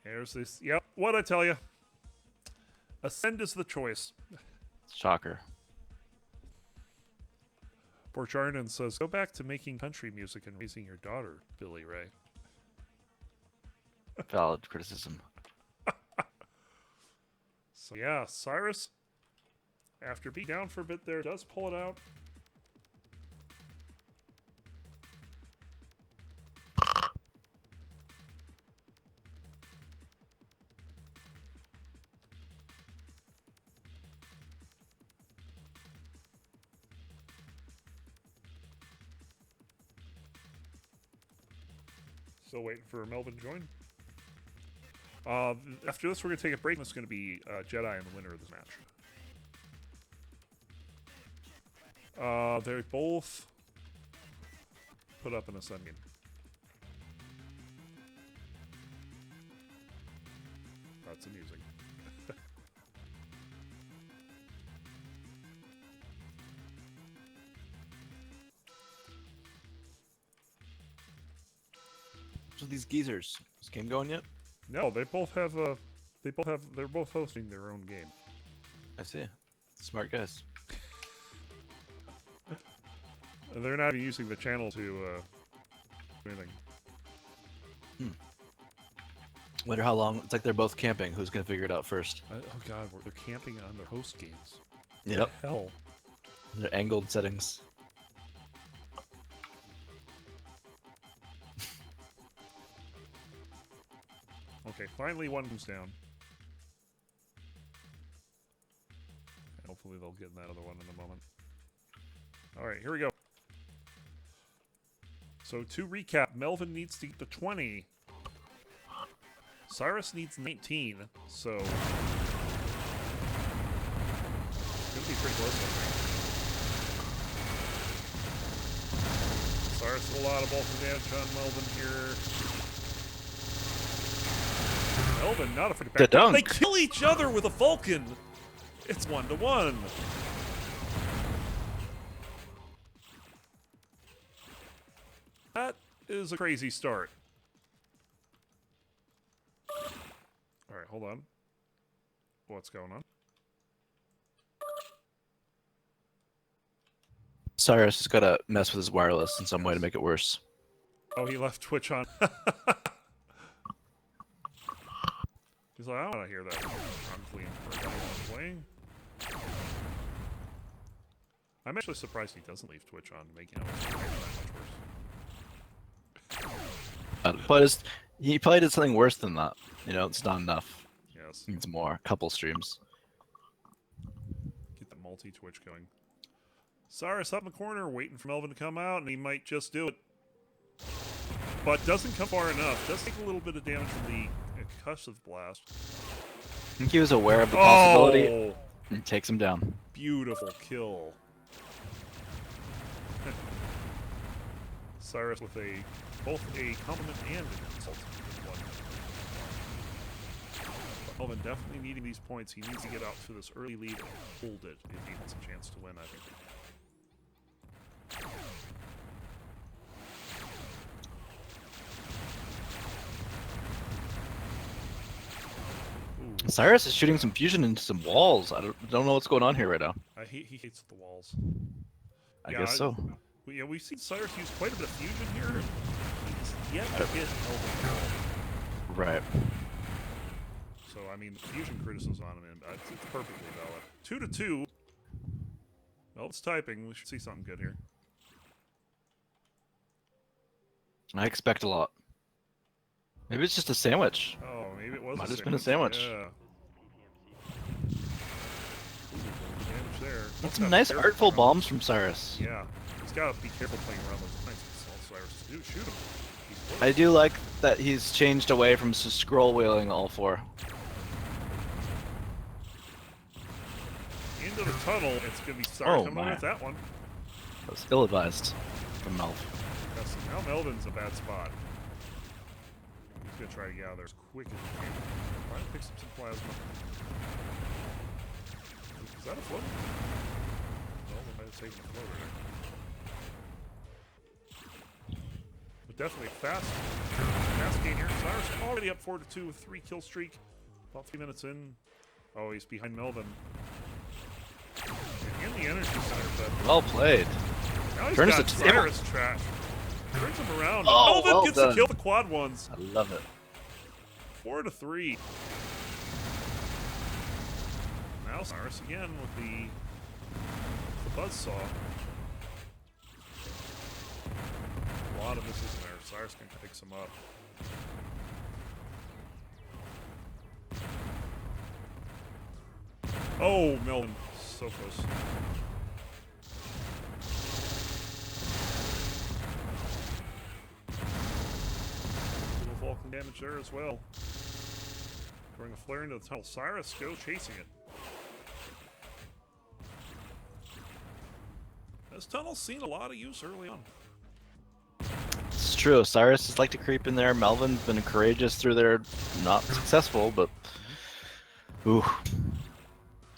There's this. Yep. What'd I tell you? Ascend is the choice. Shocker. Borcharnan says, go back to making country music and raising your daughter, Billy Ray. Valid criticism. So yeah, Cyrus, after being down for a bit there, does pull it out. Still waiting for Melvin to join. After this, we're going to take a break. It's going to be Jedi and the winner of this match. They both put up an Ascendian. That's amusing. So these geezers, is this game going yet? No, they're both hosting their own game. I see. Smart guys. They're not even using the channel to do anything. Wonder how long. It's like they're both camping. Who's gonna figure it out first? Oh god, they're camping on their host games. Yep. What the hell. Their angled settings. Okay, finally one comes down. Hopefully they'll get that other one in a moment. Alright, here we go. So to recap, Melvin needs to get to 20. Cyrus needs 19, so it's gonna be pretty close, I think. Cyrus with a lot of bulk advantage on Melvin here. Melvin not afraid to back down. They kill each other with a Vulcan. It's 1-1. That is a crazy start. Alright, hold on. What's going on? Cyrus has got to mess with his wireless in some way to make it worse. Oh, he left Twitch on. He's like, I don't want to hear that. I'm fleeing for a playing. I'm actually surprised he doesn't leave Twitch on, making it that much worse. But he probably did something worse than that. You know, it's not enough. Yes. Needs more. A couple streams. Get the multi-Twitch going. Cyrus up in the corner, waiting for Melvin to come out, and he might just do it. But doesn't come far enough. Does take a little bit of damage from the concussive blast. I think he was aware of the possibility and takes him down. Beautiful kill. Cyrus with both a compliment and an insult in one. Melvin definitely needing these points. He needs to get out to this early lead and hold it if he wants a chance to win, I think. Ooh. Cyrus is shooting some fusion into some walls. I don't know what's going on here right now. He hates the walls. I guess so. We've seen Cyrus use quite a bit of fusion here. He's yet to hit Melvin. Right. So, I mean, the fusion criticism on him, it's perfectly valid. 2-2. Well, it's typing. We should see something good here. I expect a lot. Maybe it's just a sandwich. Oh, maybe it was Might a have sandwich. been a sandwich. Yeah. Damage there. That's some nice artful bombs from Cyrus. Yeah. He's got to be careful playing around those lines. All Cyrus to do is shoot him. I do like that he's changed away from scroll wheeling all four. Into the tunnel. It's going to be Cyrus coming away with that one. That was ill-advised from Melv. Yes, now Melvin's a bad spot. He's going to try to get out of there as quick as he can. Try to pick up some plasma. Is that a float? Well, they might have taken a floater there. but definitely fast gain here. Cyrus already up 4-2 with 3 kill streak. About 3 minutes in. Oh, he's behind Melvin. And in the energy center, but Well played. now he's Turns got the table. Cyrus trash. Turns him around. Oh, Melvin well gets done. to kill the quad ones. I love it. 4-3. Now Cyrus again with the buzzsaw. A lot of misses in there. Cyrus can pick some up. Oh, Melvin. So close. Little Vulcan damage there as well. Throwing a flare into the tunnel. Cyrus go chasing it. This tunnel's seen a lot of use early on. It's true. Cyrus has like to creep in there. Melvin's been courageous through there. Not successful, but... Ooh.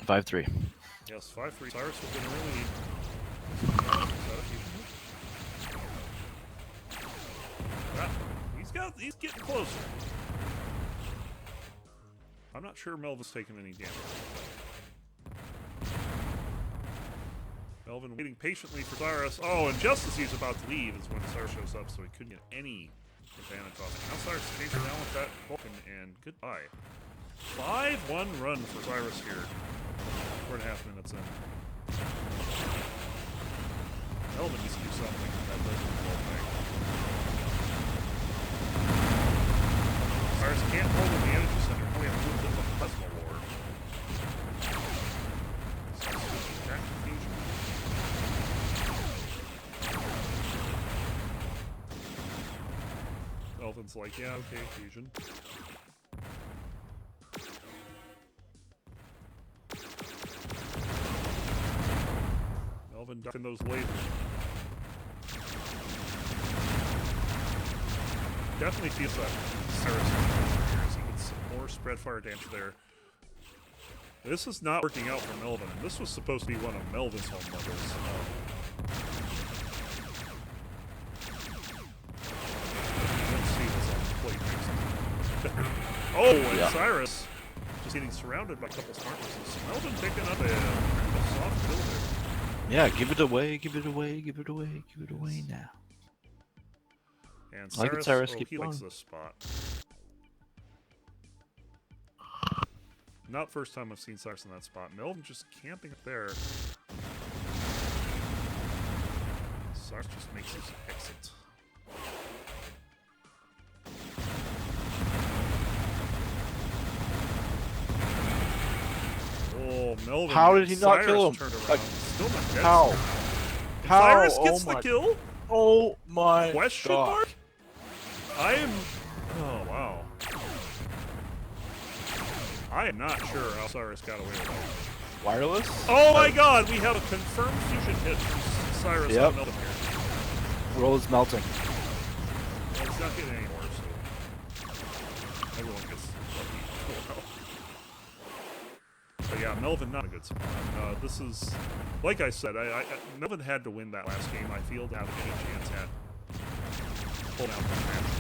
5-3. Yes, 5-3. Cyrus has been really... He's getting closer. I'm not sure Melvin's taking any damage. Melvin waiting patiently for Cyrus. Oh, and just as he's about to leave is when Cyrus shows up, so he couldn't get any advantage off it. Now Cyrus stays down with that Vulcan, and goodbye. 5-1 run for Cyrus here. 4.5 minutes in. Melvin needs to do something. That doesn't involve thing. Cyrus can't hold in the energy center. We have a little bit of a plasma war. Cyrus switching back to fusion. Melvin's like, yeah, okay, fusion. Melvin ducking those lasers. Definitely feels that Cyrus as he gets some more spread fire damage there. This is not working out for Melvin, and this was supposed to be one of Melvin's home levels. Let's see this on the plate next. Oh, and Yeah. Cyrus just getting surrounded by a couple smart missiles. Melvin picking up a soft kill there. Yeah, give it away, give it away, give it away, give it away now. And I like it, Cyrus, Cyrus, oh, keep he likes going. this spot. Not first time I've seen Cyrus in that spot. Melvin just camping up there. Cyrus just makes his exit. Oh, Melvin. How did he not Cyrus kill him? turned around. Like, Still not dead. How? How? Cyrus gets Oh the my- kill? Oh my Question God. mark? I am... Oh, wow. I am not sure how Cyrus got away with that. Wireless? Oh my God! We have a confirmed fusion hit from Cyrus Yep. on Melvin here. World is melting. Well, it's not getting any worse, so everyone gets lucky. But yeah, Melvin not a good spot. This is, like I said, Melvin had to win that last game. I feel to have any chance at pulling out the match.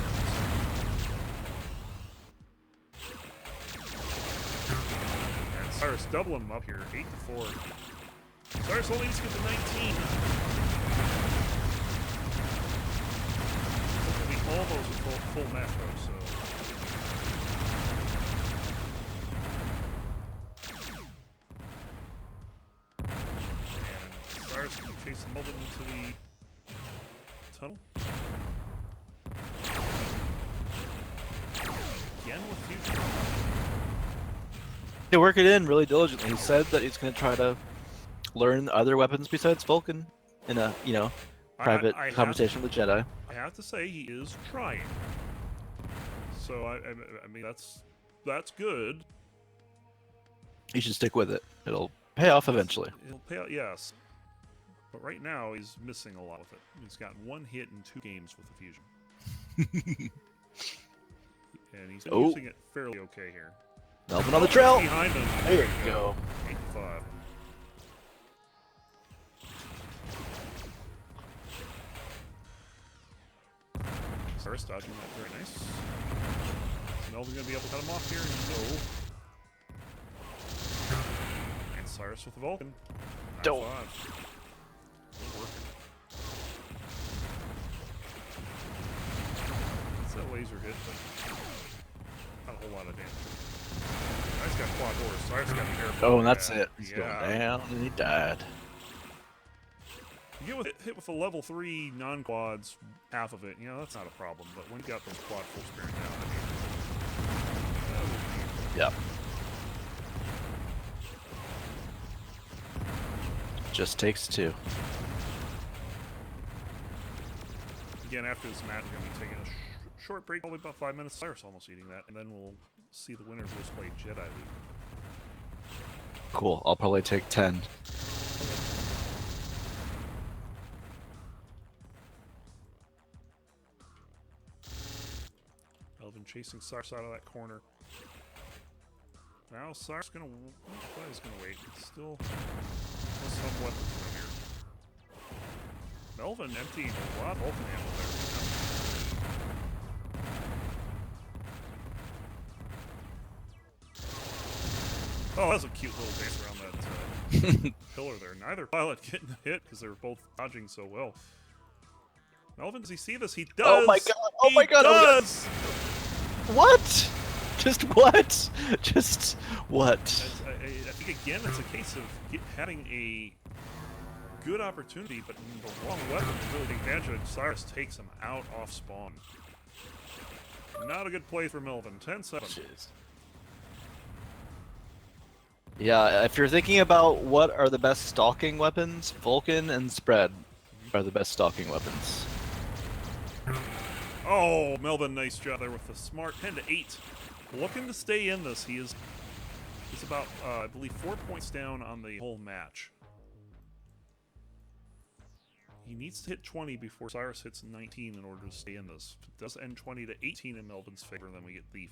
And Cyrus doubling him up here, 8-4. Cyrus only needs to get to 19. It'll be almost a full match though, so. And Cyrus can chase Melvin into the tunnel. Again with fusion. They work it in really diligently. He said that he's going to try to learn other weapons besides Vulcan in a, private I conversation with Jedi. I have to say he is trying. So I mean that's good. You should stick with it. It'll pay off eventually. It'll pay out, yes. But right now he's missing a lot with it. He's gotten 1 hit in 2 games with the fusion. And he's Oh. using it fairly okay here. Melvin on the trail. Behind him. There you go. 8-5. Cyrus dodging that. Very nice. Is Melvin going to be able to cut him off here? No. And Cyrus with the Vulcan. 9-5. Good work. It's a laser hit, but not a whole lot of damage. Cyrus got quad doors. Cyrus got a pair of Oh, and that's yeah. it. He's going down, and he died. You get hit with a level 3 non-quads, half of it, you know, that's not a problem. But when you got those quad full spearing down, I mean, Yep. Just takes 2. again, after this match, we're going to be taking a short break, probably about 5 minutes. Cyrus almost eating that, and then we'll see the winners of this play, Jediluke. Cool. I'll probably take 10. Melvin chasing Cyrus out of that corner. Now Cyrus gonna wait. It's still some weapons from here. Melvin emptying a lot of Vulcan ammo there. Oh, that was a cute little dance around that pillar there. Neither pilot getting hit because they were both dodging so well. Melvin, does he see this? He does! Oh my god! Oh my god! He Oh my god! does! What? Just what? Just what? I think, again, it's a case of having a good opportunity, but the wrong weapon to really take advantage of it. Cyrus takes him out off spawn. Not a good play for Melvin. 10-7. Jeez. Yeah, if you're thinking about what are the best stalking weapons, Vulcan and Spread are the best stalking weapons. Oh, Melvin, nice job there with the smart 10-8. Looking to stay in this. He's about, I believe, 4 points down on the whole match. He needs to hit 20 before Cyrus hits 19 in order to stay in this. If it does end 20-18 in Melvin's favor, then we get the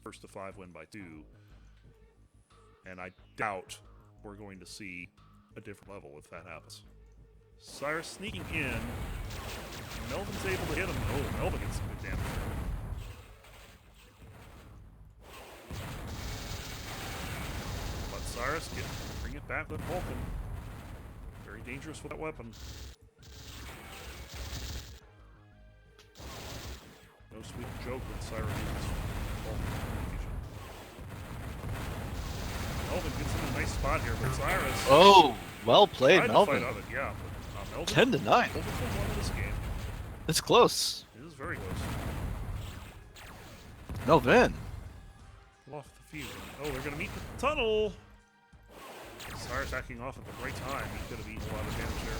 first to 5 win by 2. And I doubt we're going to see a different level if that happens. Cyrus sneaking in. Melvin's able to hit him. Oh, Melvin gets some good damage there. But Cyrus bring it back with Vulcan. Very dangerous with that weapon. No sweet joke when Cyrus uses Vulcan. Melvin gets in a nice spot here, but Cyrus... Oh, well played, tried to Melvin. fight out of it, yeah, but, Melvin, 10-9. Melvin's won this game. It's close. It is very close. Melvin. Off the fusion. Oh, they're going to meet the tunnel! Cyrus backing off at the right time. He could have eaten a lot of damage there.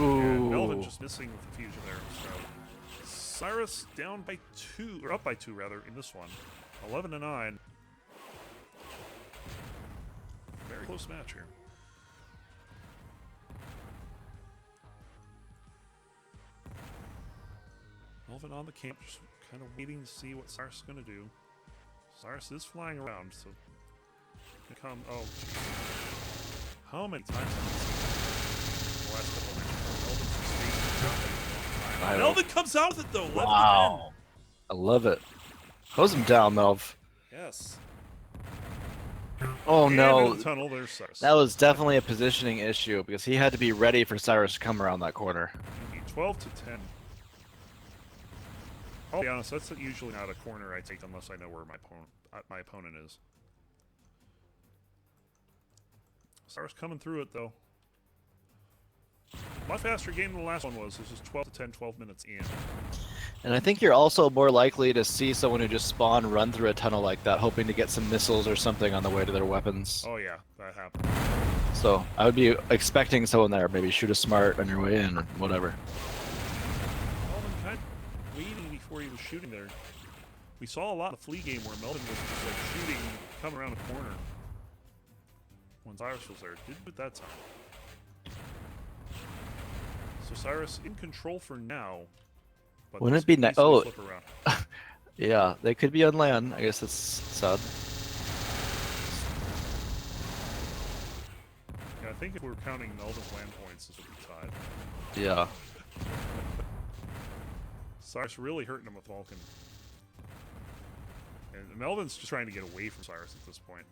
Ooh. And Melvin just missing with the fusion there. So Cyrus down by 2, or up by 2 rather, in this one. 11-9. Very close match here. Melvin on the camp, just kind of waiting to see what Cyrus is going to do. Cyrus is flying around, so... Come, oh, geez. How many times have we seen that the last couple of matches? Melvin comes out with it, though! Wow. I love it. Hose him down, Melv. Yes. Oh And no. in the tunnel, there's Cyrus. That was definitely a positioning issue because he had to be ready for Cyrus to come around that corner. 12-10. I'll be honest, that's usually not a corner I take unless I know where my opponent is. Cyrus coming through it, though. Much faster game than the last one was. This is 12-10, 12 minutes in. And I think you're also more likely to see someone who just spawn run through a tunnel like that, hoping to get some missiles or something on the way to their weapons. Oh yeah, that happened. So I would be expecting someone there, maybe shoot a smart on your way in or whatever. Melvin kind of waiting before he was shooting there. We saw a lot in the flea game where Melvin was just like shooting, coming around the corner. When Cyrus was there, didn't do it that time. So Cyrus in control for now. But Wouldn't it be nice? nice? Oh, Flip around. yeah, they could be on land. I guess it's sad. Yeah, I think if we were counting Melvin's land points, this would be tied. Yeah. Cyrus really hurting him with Vulcan. And Melvin's just trying to get away from Cyrus at this point.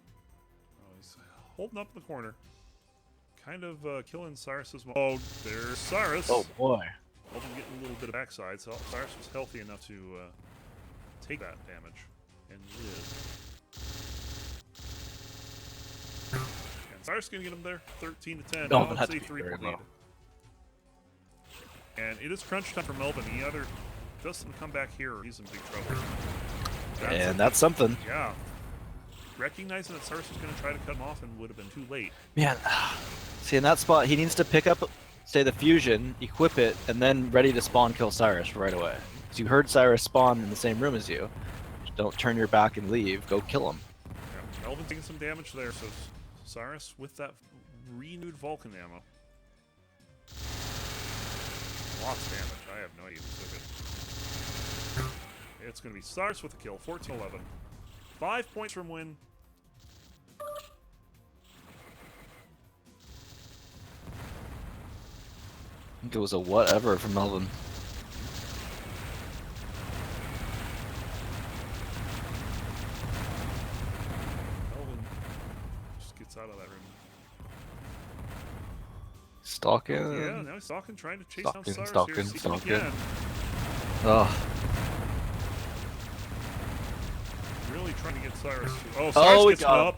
Oh, he's holding up in the corner. Kind of killing Cyrus's... Oh, there's Cyrus. Oh, boy. Melvin getting a little bit of backside, so Cyrus was healthy enough to take that damage. And live. And Cyrus gonna get him there. 13 to 10. Melvin Now had it's to a be 3-point very lead. low. And it is crunch time for Melvin. He either doesn't come back here or he's in big trouble. That's something. Yeah. Recognizing that Cyrus was going to try to cut him off and would have been too late. Man, see, in that spot, he needs to pick up, say, the fusion, equip it, and then ready to spawn kill Cyrus right away. So you heard Cyrus spawn in the same room as you. Just don't turn your back and leave. Go kill him. Yeah, Melvin taking some damage there, so Cyrus with that renewed Vulcan ammo. Lots of damage. I have no idea who took it. It's going to be Cyrus with a kill. 14-11. 5 points from win. I think it was a whatever from Melvin. Melvin just gets out of that room. Stalking. Yeah, now he's stalking, trying to chase down Cyrus Stalking. here. See him again. Oh. Really trying to get Cyrus. Oh, Cyrus we gets got him him.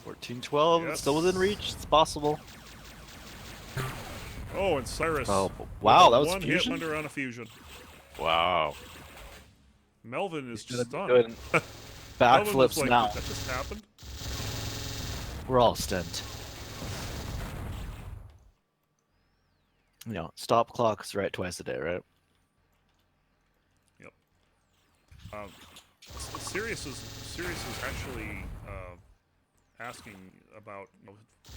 up. 14-12. Yes. Still within reach. It's possible. Oh, and Cyrus. Oh, wow. That was one fusion? hit under on a fusion. Wow. Melvin is He's gonna stunned. be doing Melvin was backflips like, now. Did that just happened? We're all stunned. You know, stop clocks right twice a day, right? Yep. Sirius is actually asking about,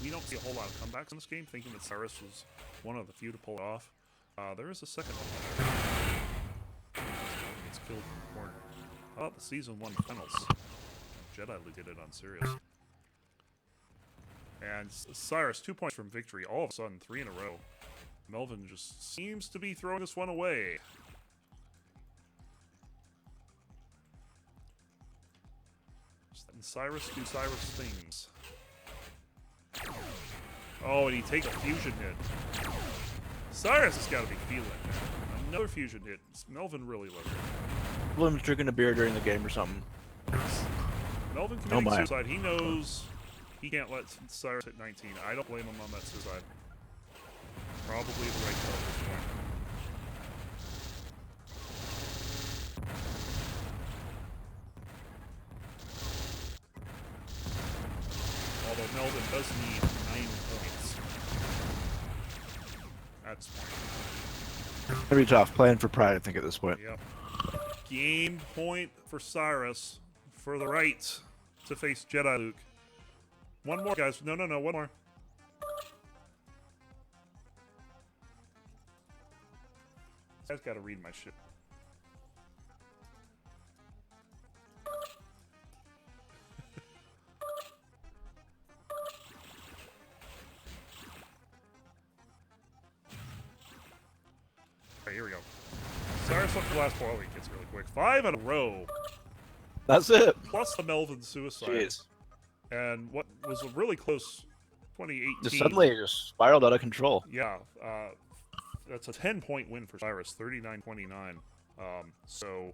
we don't see a whole lot of comebacks in this game, thinking that Cyrus was one of the few to pull it off. There is a second one there. Gets killed in the corner. How about the Season 1 finals? Jediluke did it on Sirius. And Cyrus, 2 points from victory, all of a sudden, 3 in a row. Melvin just seems to be throwing this one away. Just letting Cyrus do Cyrus things. Oh, and he takes a fusion hit. Cyrus has got to be feeling it. Another fusion hit. Melvin really loves it. William's drinking a beer during the game or something. Melvin Oh committing my. suicide. He knows he can't let Cyrus hit 19. I don't blame him on that suicide. Probably the right call at this point. Although Melvin does need 9 points. That's point. Gonna be tough. Playing for pride, I think, at this point. Yep. Game point for Cyrus for the right to face Jediluke. One more, guys. No, one more. This guy's got to read my shit. Okay, here we go. Cyrus up the last ball. He gets really quick. 5 in a row. That's it. Plus the Melvin suicide. Jeez. And what was a really close 2018. Just suddenly it just spiraled out of control. Yeah. That's a 10-point win for Cyrus. 39-29. So,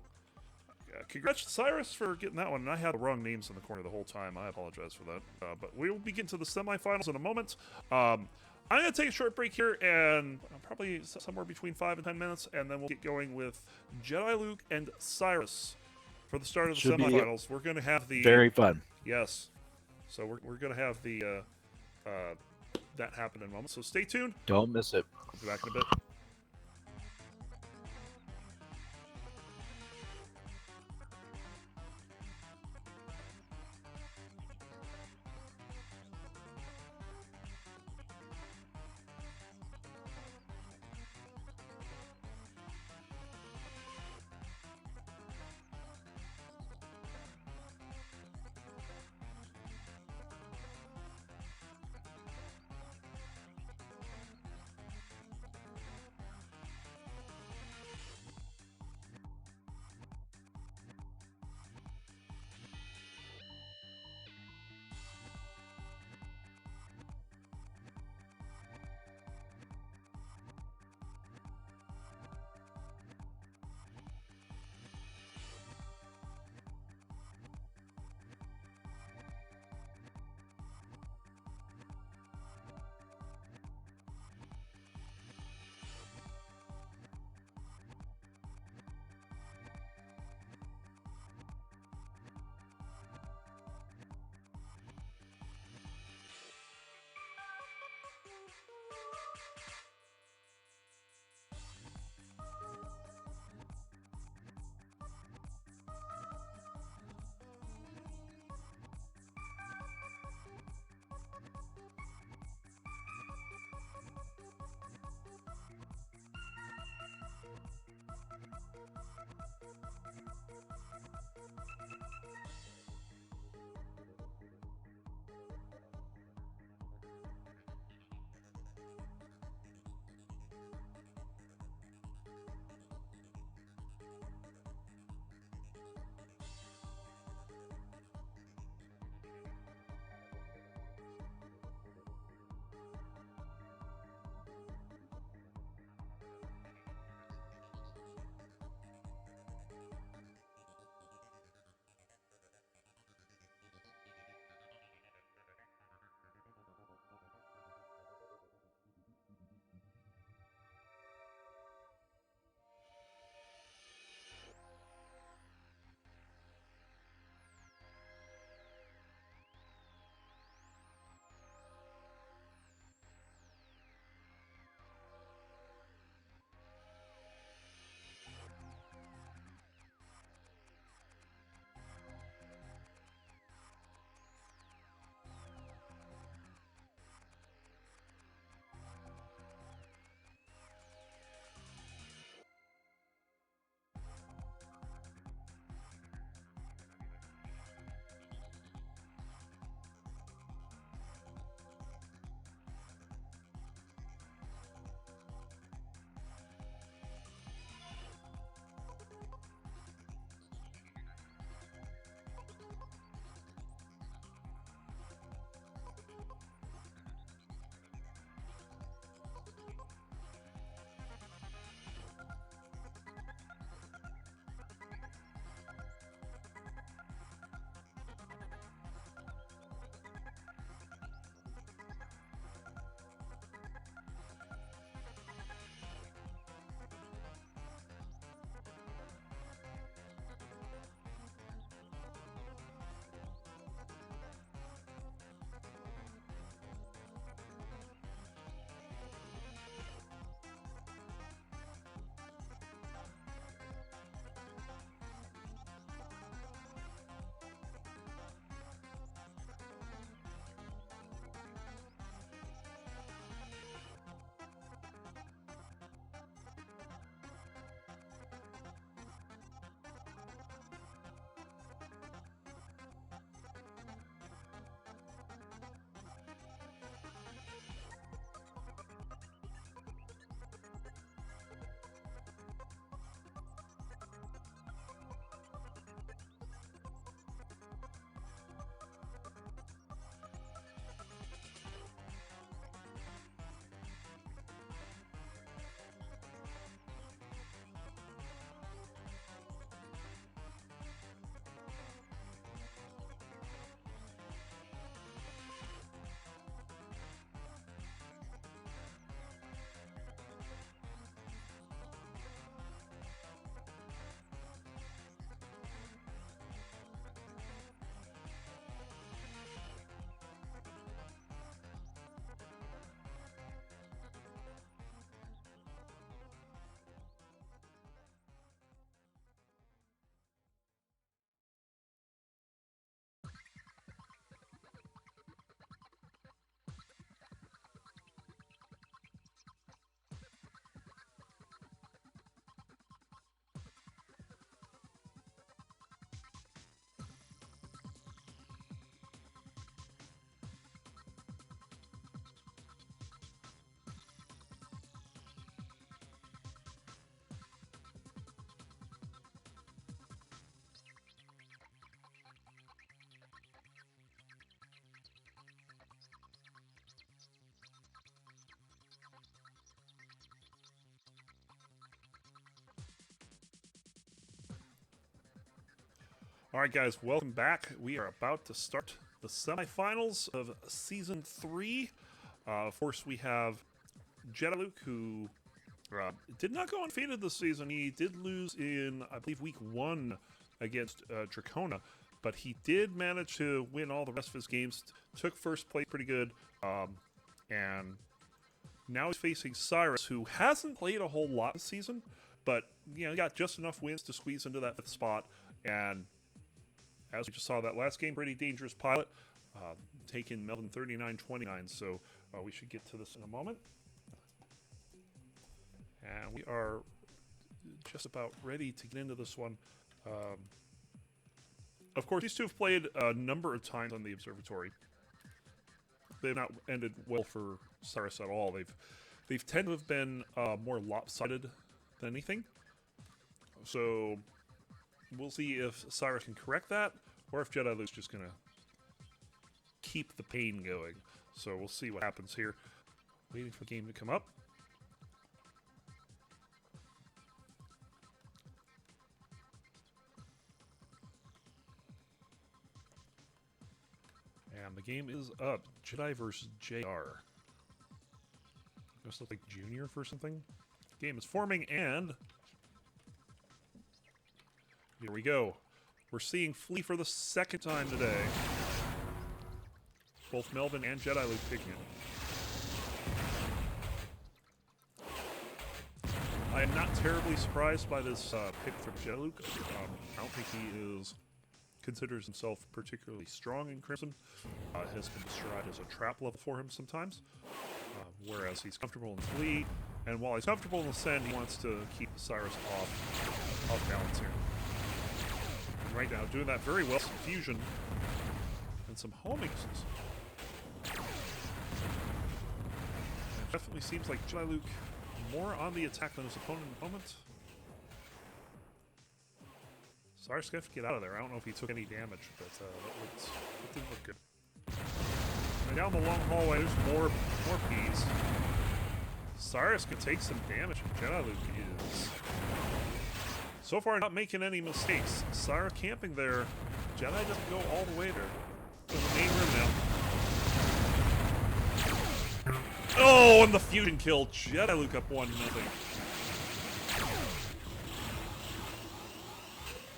congrats to Cyrus for getting that one. And I had the wrong names in the corner the whole time. I apologize for that. But we will begin to the semifinals in a moment. I'm going to take a short break here, and probably somewhere between 5 and 10 minutes, and then we'll get going with Jediluke and Cyrus for the start of the Should be semifinals. We're going to have the... Very fun. Yes. So we're going to have the that happen in a moment. So stay tuned. Don't miss it. I'll be back in a bit. All right, guys, welcome back. We are about to start the semifinals of Season 3. Of course, we have Jediluke, who did not go undefeated this season. He did lose in, I believe, Week 1 against Dracona, but he did manage to win all the rest of his games, took first place pretty good, and now he's facing Cyrus, who hasn't played a whole lot this season, but got just enough wins to squeeze into that 5th spot. And as we just saw that last game, pretty dangerous pilot, taking Melvin 39-29. So we should get to this in a moment. And we are just about ready to get into this one. Of course, these two have played a number of times on the Observatory. They've not ended well for Cyrus at all. They've tended to have been more lopsided than anything. So we'll see if Cyrus can correct that, or if Jediluke's just going to keep the pain going. So we'll see what happens here. Waiting for the game to come up. And the game is up. Jedi versus JR. This looks like Junior for something. Game is forming, and here we go. We're seeing Flea for the 2nd time today. Both Melvin and Jediluke picking it. I am not terribly surprised by this pick from Jediluke. I don't think he considers himself particularly strong in Crimson. Has been described as a trap level for him sometimes. Whereas he's comfortable in Flea, and while he's comfortable in Ascend, he wants to keep Cyrus off balance here. And right now, doing that very well, some fusion and some homing. It definitely seems like Jediluke more on the attack than his opponent at the moment. Cyrus got to get out of there. I don't know if he took any damage, but it didn't look good. And down the long hallway, there's more P's. Cyrus could take some damage, and Jediluke is so far not making any mistakes. Cyrus camping there. Jedi doesn't go all the way there to the main room now. Oh, and the fusion kill. Jediluke up 1-0.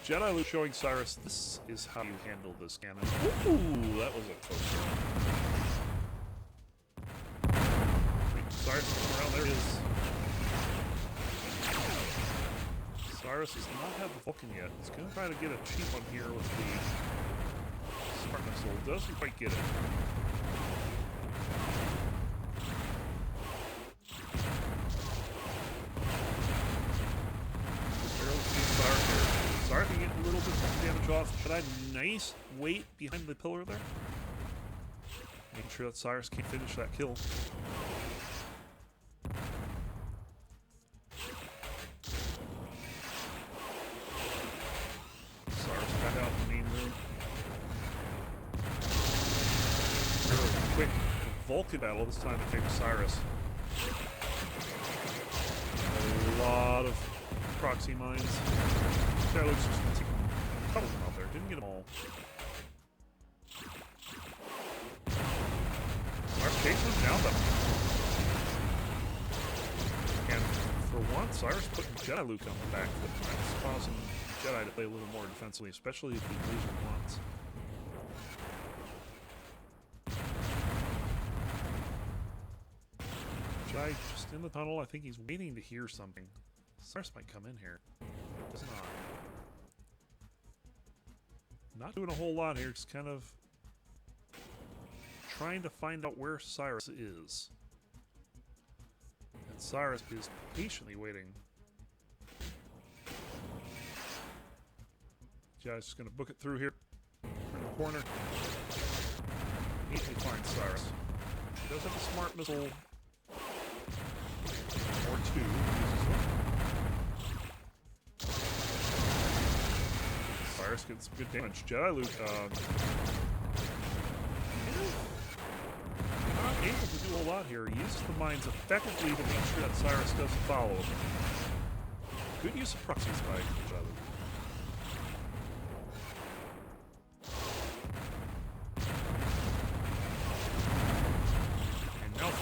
Jediluke showing Cyrus, this is how you handle this cannon. Ooh, that was a close one. Cyrus around there is. Cyrus does not have the Vulcan yet. He's going to try to get a cheap one here with the Smart Missile. Doesn't quite get it. Cyrus can get a little bit of damage off. But a nice weight behind the pillar there. Making sure that Cyrus can't finish that kill. Cyrus got out in the main room. Really quick Vulcan battle this time in favor of Cyrus. A lot of proxy mines. Jediluke's just going to take a couple of them out there. Didn't get them all. Cyrus chases him down though. And for once, Cyrus putting Jediluke on the back foot. That's causing Jedi to play a little more defensively, especially if he loses once. Jedi just in the tunnel. I think he's waiting to hear something. Cyrus might come in here. Does not. Not doing a whole lot here, just kind of trying to find out where Cyrus is. And Cyrus is patiently waiting. Jedi's just going to book it through here. Turn the corner. Easily finds Cyrus. He does have a smart missile. Or two. Cyrus gets some good damage. Jediluke, not able to do a lot here. He uses the mines effectively to make sure that Cyrus doesn't follow him. Good use of proxies by Jediluke.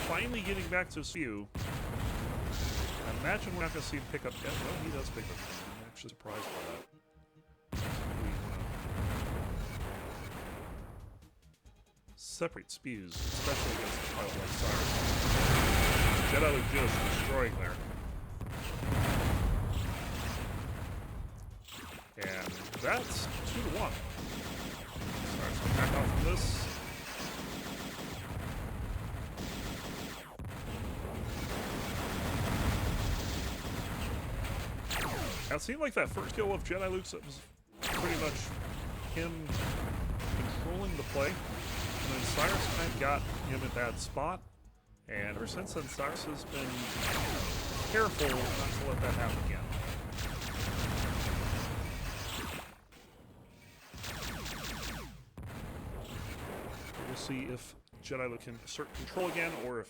finally getting back to Spew. I imagine we're not going to see him pick up yet. Well, he does pick up. I'm actually surprised by that. Separate Spews, especially against a pilot like Cyrus. Jediluke just destroying there. And that's 2-1. Cyrus will back off from this. Now, it seemed like that first kill of Jediluke's was pretty much him controlling the play. And then Cyrus kind of got him at that spot. And ever since then, Cyrus has been careful not to let that happen again. We'll see if Jediluke can assert control again, or if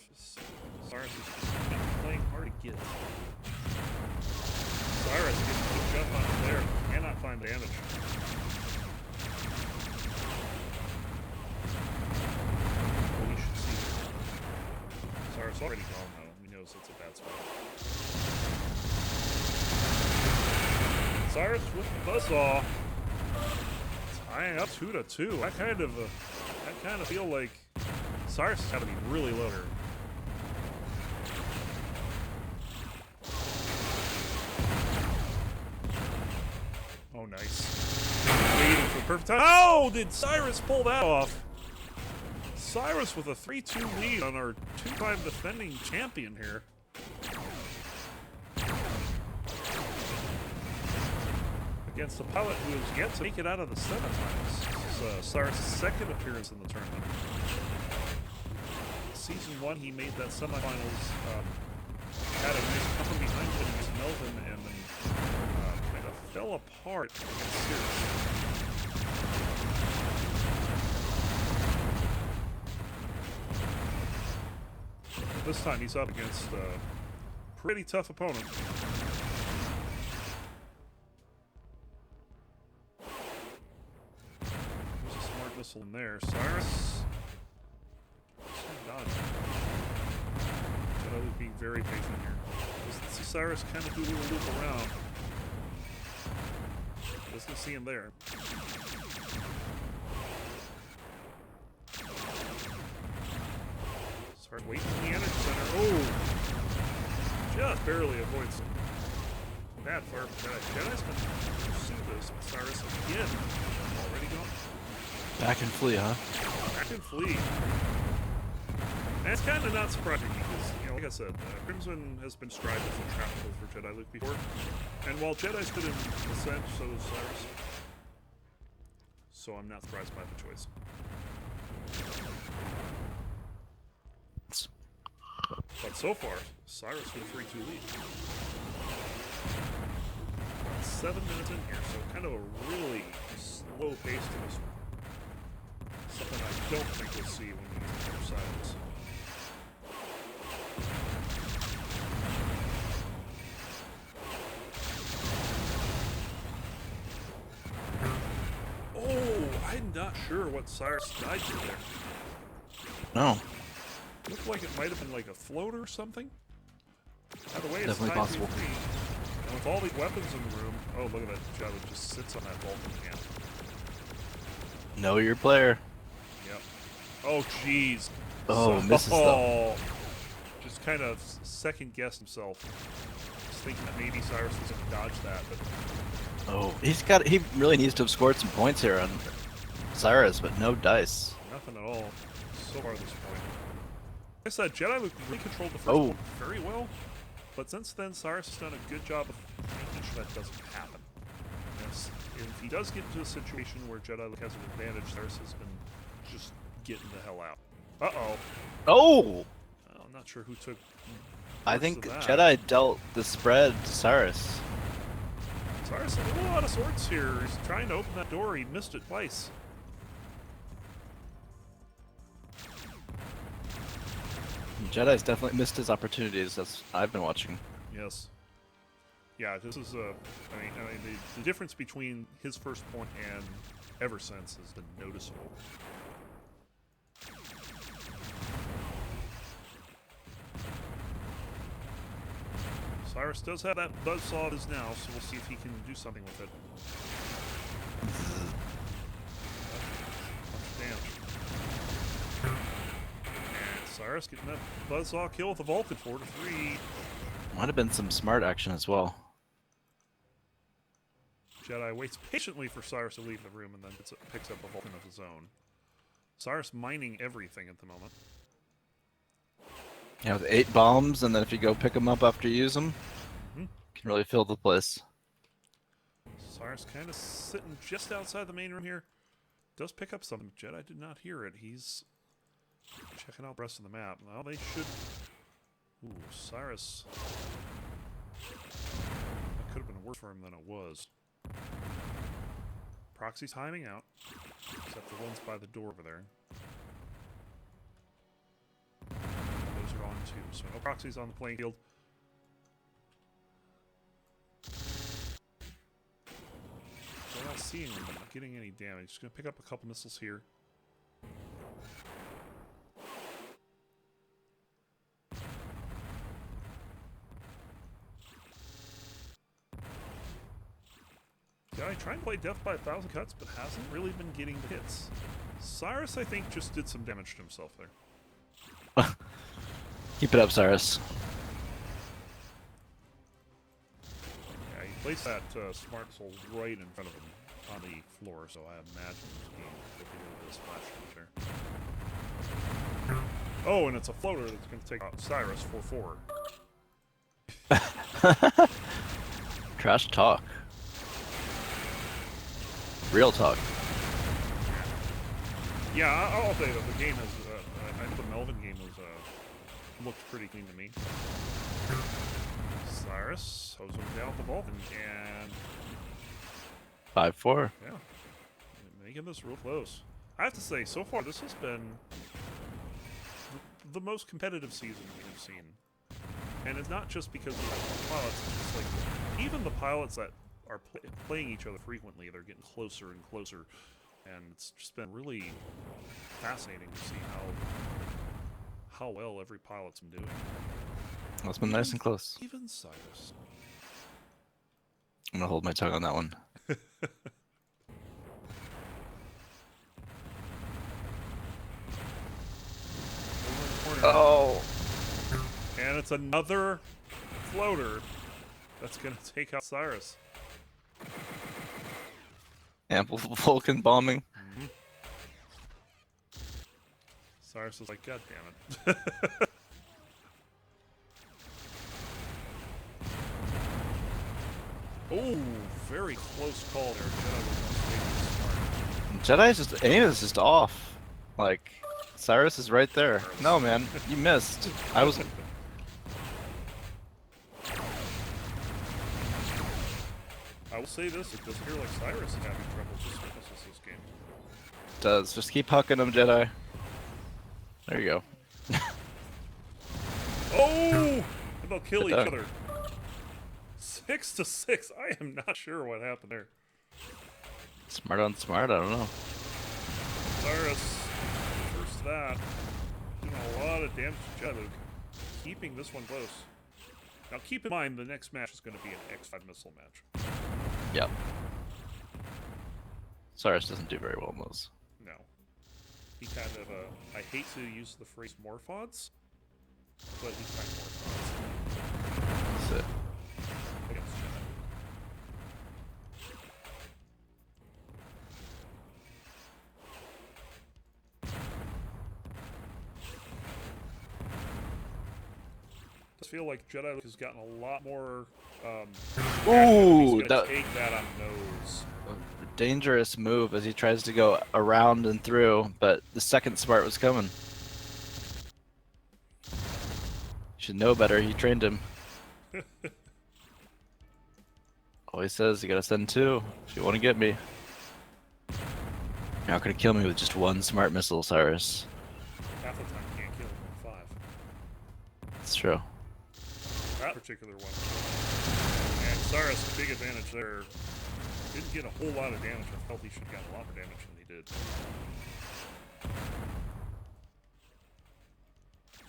Cyrus is playing hard to get. Cyrus gets a good jump on him there. Cannot find damage. Well, we should see. Cyrus already gone though. He knows it's a bad spot. Cyrus with the buzzsaw. Tying up 2-2. I kind of feel like Cyrus has got to be really low here. Oh, nice. Waiting for the perfect time. Oh, did Cyrus pull that off? Cyrus with a 3-2 lead on our two-time defending champion here. Against a pilot who has yet to make it out of the semifinals. This is Cyrus' second appearance in the tournament. Season 1, he made that semifinals, had a nice come from behind him against Melvin, and then kind of fell apart against Sirius. This time he's up against a pretty tough opponent. There's a smart missile in there. Cyrus. Dodge. Jediluke being very patient here. Let's see Cyrus kind of do a little loop around. Doesn't see him there. Start waiting for the energy center. Oh! Just barely avoids that far from Jedi. Jedi's going to pursue this, but Cyrus again. Already gone. Back and flee, huh? Back and flee. That's kind of not surprising because, you know, like I said, Crimson has been striving for travel for Jediluke before. And while Jedi's good in Ascent, so is Cyrus. So I'm not surprised by the choice. But so far, Cyrus with a 3-2 lead. 7 minutes in here, so kind of a really slow pace to this one. Something I don't think we'll see when we get to the other side of this. Oh, I'm not sure what Cyrus died to there. No. Looked like it might have been like a floater or something. Either way, it's Definitely possible. And with all these weapons in the room, oh look at that, Jediluke just sits on that Vulcan again. Know your player. Yep. Oh jeez. Oh, misses though. Just kind of second guessed himself. Just thinking that maybe Cyrus was going to dodge that, but Oh, he really needs to have scored some points here on Cyrus, but no dice. nothing at all so far at this point. Like I said, Jediluke really controlled the first one very well, but since then Cyrus has done a good job of making sure that doesn't happen. Yes, if he does get into a situation where Jediluke has an advantage, Cyrus has been just getting the hell out. Uh-oh. Oh! I'm not sure who took I think that. Jedi dealt the spread to Cyrus. Cyrus a little out of sorts here. He's trying to open that door. He missed it twice. Jedi's definitely missed his opportunities as I've been watching. Yes. Yeah, this is I mean the difference between his first point and ever since has been noticeable. Cyrus does have that buzzsaw of his now, so we'll see if he can do something with it. Damn. And Cyrus getting that buzzsaw kill with the Vulcan, 4-3. Might have been some smart action as well. Jedi waits patiently for Cyrus to leave the room and then picks up a Vulcan of his own. Cyrus mining everything at the moment. Yeah, with 8 bombs, and then if you go pick them up after you use them, can really fill the place. Cyrus kind of sitting just outside the main room here. Does pick up something. Jedi did not hear it. He's checking out the rest of the map. Well, they should... Ooh, Cyrus... That could have been worse for him than it was. Proxy's timing out. Except the ones by the door over there. Those are on too, so no proxies on the playing field. They're not seeing them, but not getting any damage. Just gonna pick up a couple missiles here. Guy trying to play death by 1,000 cuts, but hasn't really been getting the hits. Cyrus, I think, just did some damage to himself there. Keep it up, Cyrus. Yeah, he placed that smart soul right in front of him on the floor, so I imagine he could do this flash damage there. Oh, and it's a floater that's going to take out Cyrus 4-4. Trash talk. Real talk. Yeah, I'll say that the game has. I think the Melvin game was looked pretty clean to me. Cyrus hoses him down with the Vulcan and 5-4. yeah, making this real close. I have to say, so far this has been the most competitive season we've seen, and it's not just because we have pilots. It's just like even the pilots that are playing each other frequently, they're getting closer and closer, and it's just been really fascinating to see how well every pilot's been doing. That's been nice and close. Even Cyrus. I'm gonna hold my tongue on that one. Oh! And it's another floater that's gonna take out Cyrus. Ample Vulcan bombing. Cyrus is like, God damn it. Oh, very close call there. Jedi's just aim is just off. Like Cyrus is right there. No man, you missed. I was. I will say this, it doesn't appear like Cyrus is having trouble just with this game. Does. Just keep hucking them, Jedi. There you go. Oh! They'll kill each other. 6-6. I am not sure what happened there. Smart on smart, I don't know. Cyrus, first that. Doing a lot of damage to Jediluke. Keeping this one close. Now keep in mind, the next match is going to be an X5 missile match. Yep. Cyrus doesn't do very well in those. No. He kind of, I hate to use the phrase morphods, but he's kind of morphods. That's it. Against Jedi. Does feel like Jediluke has gotten a lot more. Ooh, he's gonna take that on nose. Dangerous move as he tries to go around and through, but the second smart was coming. Should know better. He trained him. Always says you gotta send 2 if you want to get me. You're not gonna kill me with just 1 smart missile, Cyrus. Half the time you can't kill him with 5. It's true. That particular one. And Cyrus, big advantage there. Didn't get a whole lot of damage. I felt he should have gotten a lot more damage than he did.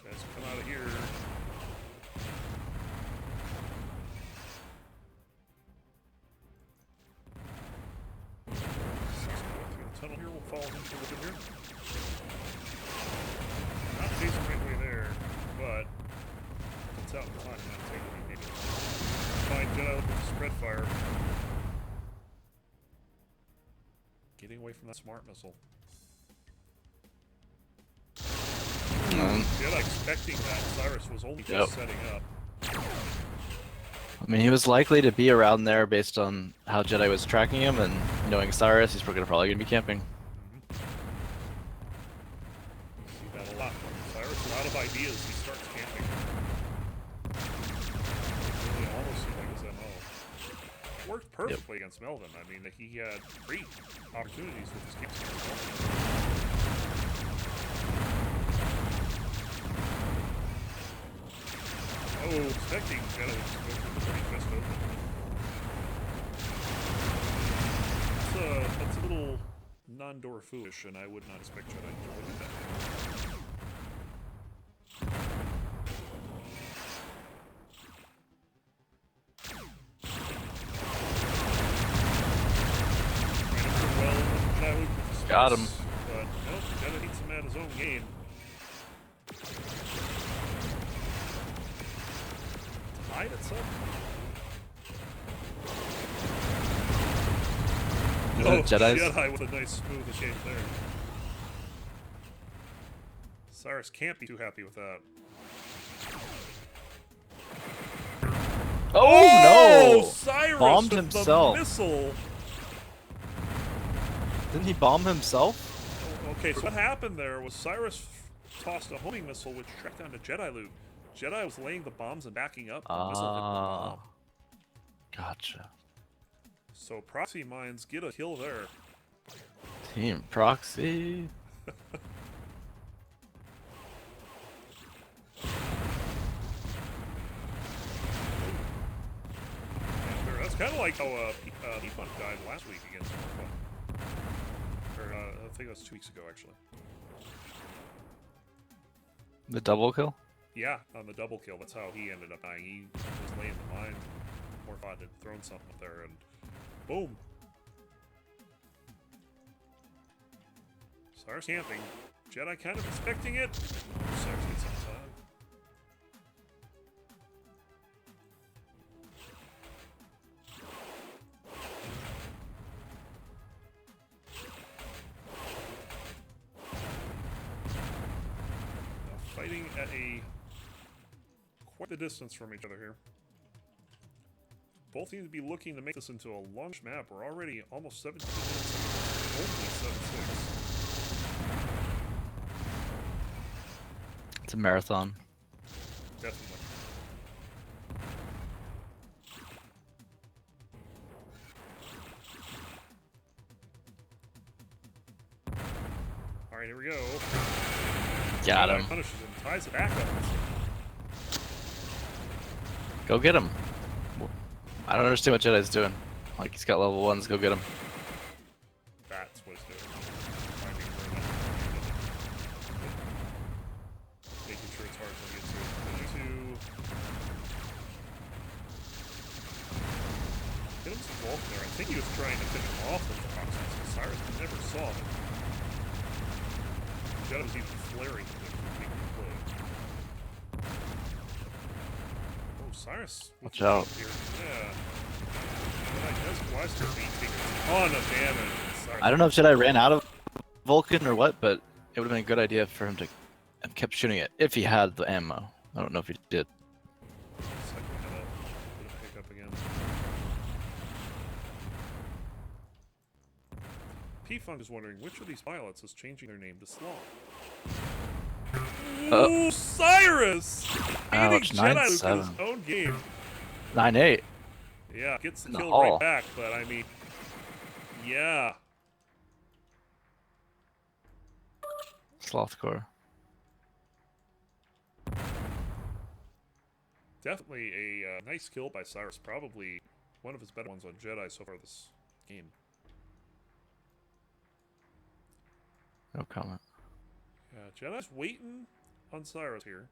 Guys, come out of here. tunnel here. We'll follow him for a little bit here. Not chasing right way there, but it's out in time. Not taking it. Maybe. Fine, Jediluke with the spread fire. Getting away from that smart missile. Jedi expecting that. Cyrus was only just setting up. I mean, he was likely to be around there based on how Jedi was tracking him, and knowing Cyrus, he's probably gonna be camping. See that a lot. When Cyrus is out of ideas, he starts camping. Really almost seemed like his MO. It worked perfectly against Melvin. I mean, he had great opportunities with his camps. Oh, expecting Jedi to go for the pretty fist open. That's a little non-door foolish, and I would not expect Jedi to do that. Got him. But nope, Jedi beats him at his own game. Tied at some point. Jedi with a nice smooth escape there. Cyrus can't be too happy with that. Oh no! Cyrus Bombed with himself. The missile. Didn't he bomb himself? Oh, okay, so what happened there was Cyrus tossed a homing missile which tracked down to Jediluke. Jedi was laying the bombs and backing up. The missile hit the bomb. Gotcha. So proxy mines get a kill there. Team Proxy. That's kind of like how P-Funk died last week against Morpha. Or I think it was 2 weeks ago, actually. The double kill? Yeah, on the double kill. That's how he ended up dying. He was laying the mine. Morpha had thrown something up there, and boom. Cyrus camping. Jedi kind of expecting it. Cyrus gets some time. Now fighting at quite the distance from each other here. Both seem to be looking to make this into a launch map. We're already almost 17 minutes. Only 7-6. It's a marathon. Definitely. Alright, here we go. Got him. Punishes him, ties it back up. Go get him. I don't understand what Jedi's doing. Like, he's got level 1s, go get him. That's what it's doing. Making sure it's hard to get to. Hit him some bulk there. I think he was trying to finish him off with the boxes. Cyrus never saw him. Jedi was even flaring him if he could play. Oh, Cyrus. Watch out. Here. Yeah. Why is there taking a ton of damage? Cyrus. I don't know if Jedi ran out of Vulcan or what, but it would have been a good idea for him to have kept shooting it if he had the ammo. I don't know if he did. Looks like we had a bit of pickup again. P-Funk is wondering which of these pilots is changing their name to Slaw. Ooh, Cyrus! Ouch, Beating Jediluke in 9-7. his own game. 9-8. Yeah, gets the In the kill hall. right back, but I mean, yeah. Slothcore. Definitely a nice kill by Cyrus. Probably one of his better ones on Jedi so far this game. No comment. Yeah, Jedi's waiting on Cyrus here.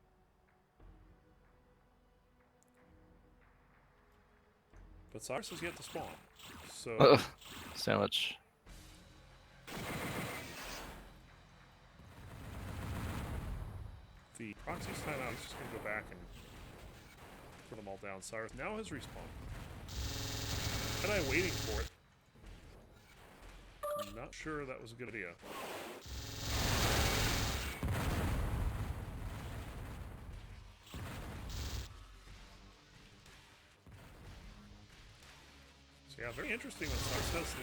But Cyrus has yet to spawn. So Sandwich. The proxy's time out. He's just going to go back and put them all down. Cyrus now has respawned. Jedi waiting for it. I'm not sure that was a good idea. So yeah, very interesting when Cyrus says has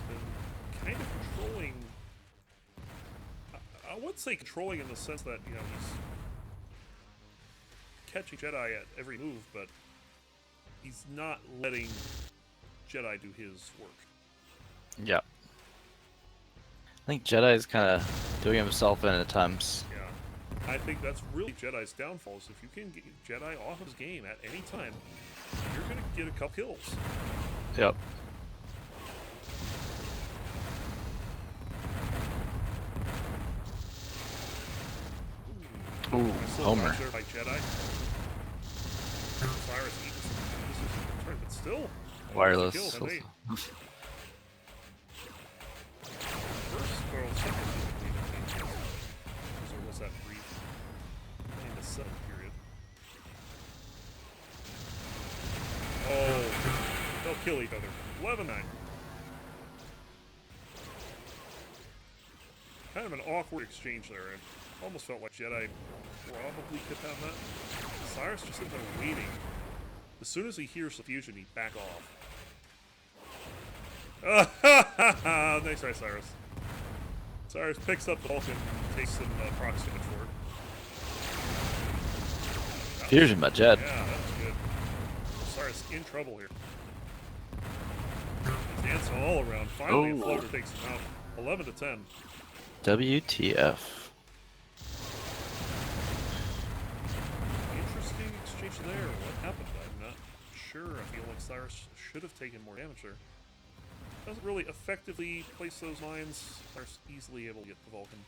been kind of controlling. I would say controlling in the sense that, you know, he's catching Jedi at every move, but he's not letting Jedi do his work. Yeah. I think Jedi's kind of doing himself in at times. Yeah. I think that's really Jedi's downfall, is if you can get Jedi off his game at any time, you're going to get a couple kills. Yep. Ooh, Nice little Homer. dodge there by Jedi. Cyrus eats this turn, but still. Wireless. Kill, and first or second, or was that brief? In the seventh period. Oh, they'll kill each other. 11-9. Kind of an awkward exchange there. It almost felt like Jedi probably could have that. Cyrus just sitting there waiting. As soon as he hears the fusion, he back off. Nice try, Cyrus. Cyrus picks up the Vulcan, takes some proxy damage for it. Fusion by Jed. Yeah, that was good. Cyrus in trouble here. He's dancing all around. Finally, a floater takes him out. 11-10. WTF. Interesting exchange there. What happened? I'm not sure. I feel like Cyrus should have taken more damage there. Doesn't really effectively place those lines. Cyrus easily able to get the Vulcan.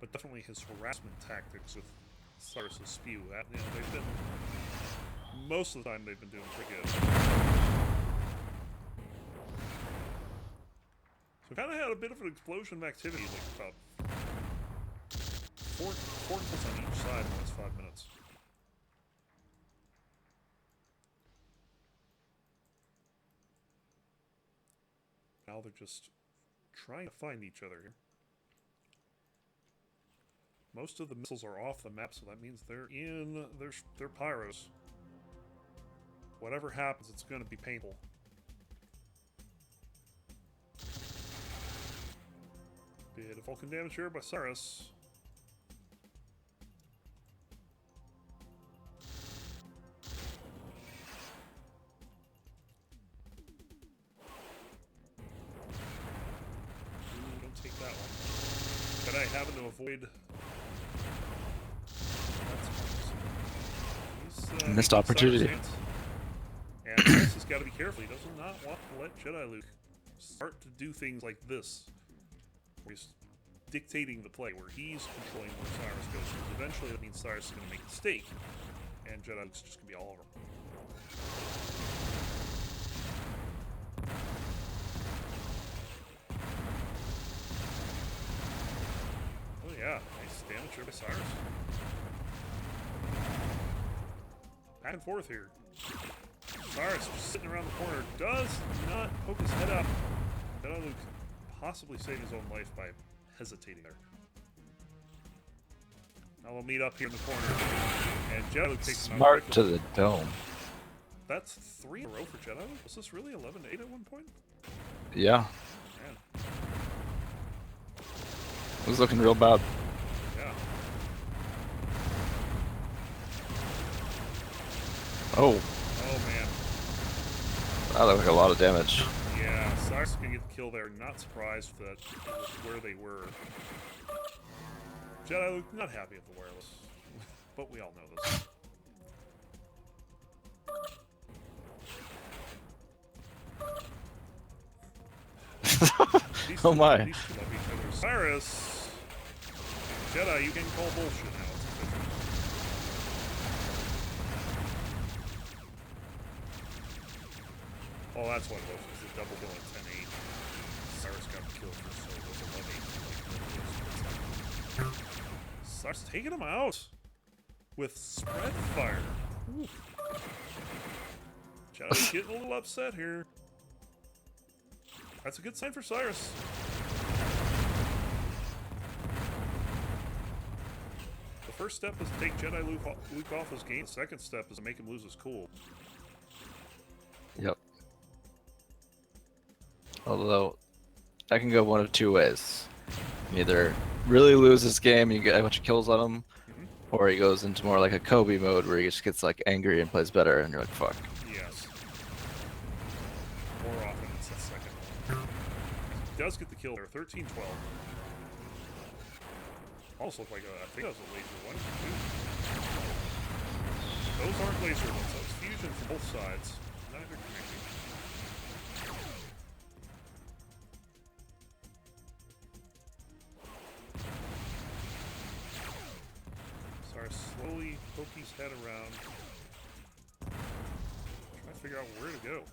But definitely his harassment tactics with Cyrus's spew. That, you know, they've been, most of the time they've been doing pretty good. So kind of had a bit of an explosion of activity, like about four kills on each side in the last 5 minutes. Now they're just trying to find each other here. Most of the missiles are off the map, so that means they're in their pyros. Whatever happens, it's going to be painful. Bit of Vulcan damage here by Cyrus. Ooh, don't take that one. But I happen to avoid. Missed opportunity. And Cyrus has got to be careful. He does not want to let Jediluke start to do things like this, where he's dictating the play, where he's controlling where Cyrus goes. Because eventually that means Cyrus is going to make a mistake, and Jediluke's just going to be all over him. Oh yeah, nice damage here by Cyrus. Back and forth here. Cyrus just sitting around the corner, does not poke his head up. Jediluke possibly saving his own life by hesitating there. Now we'll meet up here in the corner, and Jediluke takes him out Smart quickly. to the dome. That's 3 in a row for Jediluke. Was this really 11-8 at one point? Yeah. Man, It was looking real bad. yeah. Oh, Oh man. that looked like a lot of damage. Yeah, Cyrus is gonna get the kill there. Not surprised that where they were. Jediluke not happy at the wireless, but we all know this. These Oh two- my. These two love each other. Cyrus, Jedi, you can call bullshit now. It's official. Oh, that's what it was. It was a double kill at 10-8. Cyrus got the kill for so it was 11-8. Cyrus taking him out with spread fire. Oof. Jedi's getting a little upset here. That's a good sign for Cyrus. The first step is to take Jediluke off his game. The second step is to make him lose his cool. Yep. Although, that can go one of two ways. You either really lose this game and you get a bunch of kills on him, or he goes into more like a Kobe mode where he just gets like angry and plays better, and you're like, fuck. Yes. More often it's the second one. He does get the kill there, 13-12. Almost looked like I think that was a laser one. Those aren't laser ones, that's fusion from both sides. Neither connecting. Sorry, slowly poke his head around. Trying to figure out where to go.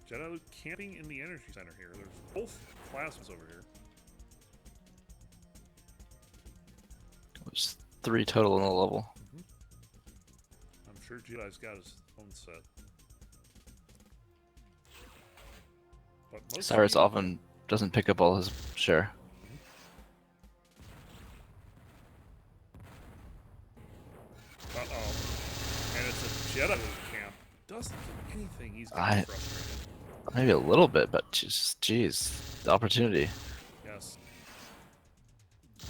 Jedi camping in the energy center here. There's both plasmas over here. There's 3 total in the level. I'm sure Jedi's got his own set. But most Cyrus often doesn't pick up all his share. Uh-oh. And it's a Jedi camp. Doesn't do anything. He's getting frustrated. Maybe a little bit, but just, jeez, the opportunity. Yes. Now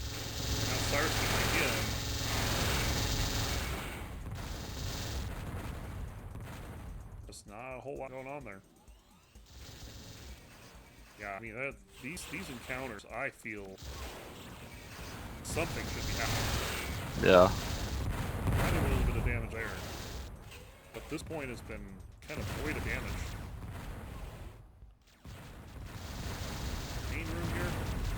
Cyrus can begin. There's not a whole lot going on there. Yeah, I mean, these encounters, I feel something should be happening. Yeah. Kind of a little bit of damage there. But this point has been kind of void of damage. Main room here.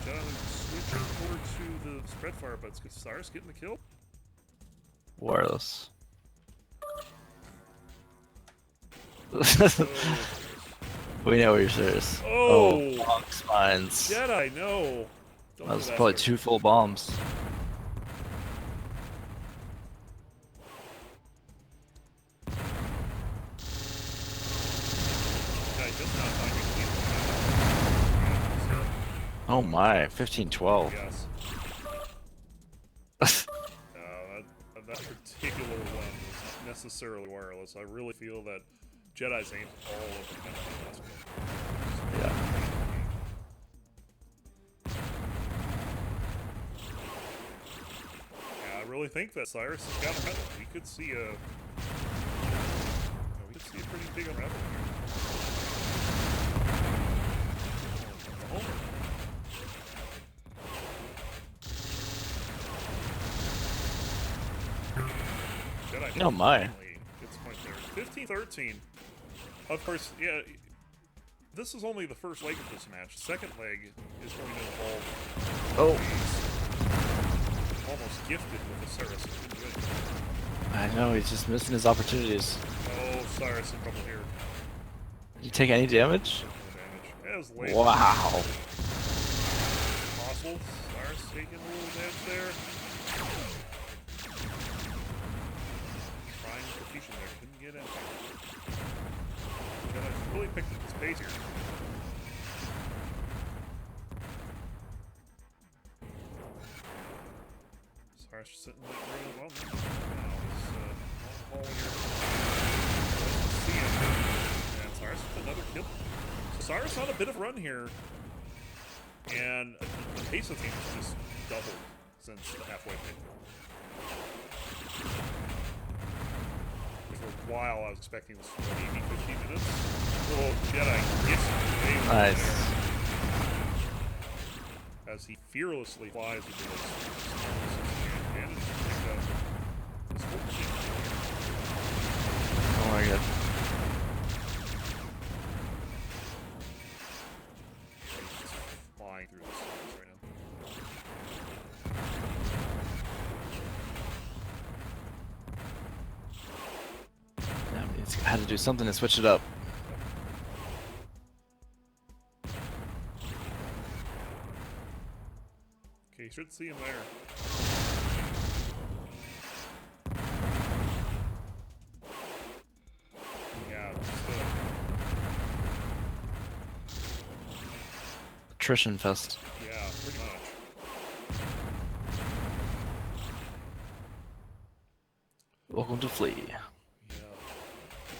Jedi switching over to the spread fire, but it's Cyrus getting the kill. Wireless. We know you're serious. Oh! Box mines. Jedi, no! Don't That was do that probably to 2 full bombs. Jedi just not finding people. Oh my, 15-12. Yes. That particular one was not necessarily wireless. I really feel that Jedi's aimed all over the last one. Yeah. Yeah, I really think that Cyrus has got a medal. We could see a pretty big unravel here. Oh. Jedi Oh my. gets a point there. 15-13. Of course, yeah. This is only the first leg of this match. Second leg is going to involve. Oh. Almost gifted with the Cyrus. I know, he's just missing his opportunities. Oh, Cyrus in trouble here. Did you take any damage? No damage. As late Wow. as possible. Cyrus taking a little damage there. Trying for fusion there. Couldn't get in. Jedi's really picked up his pace here. Cyrus just sitting in that room. Well, now he's on the ball here. Doesn't see him. And Cyrus with another kill. So Cyrus on a bit of a run here. And the pace of the game has just doubled since the halfway point. For a while, I was expecting this maybe 15 minutes. Oh, Jedi gets him. Nice. As he fearlessly flies into this advantage to pick up this whole team. Oh my god. He's just flying through this right now. Damn, he's had to do something to switch it up. You should see him there. Yeah, Attrition fest. yeah, pretty much. Welcome to Flea. Yeah.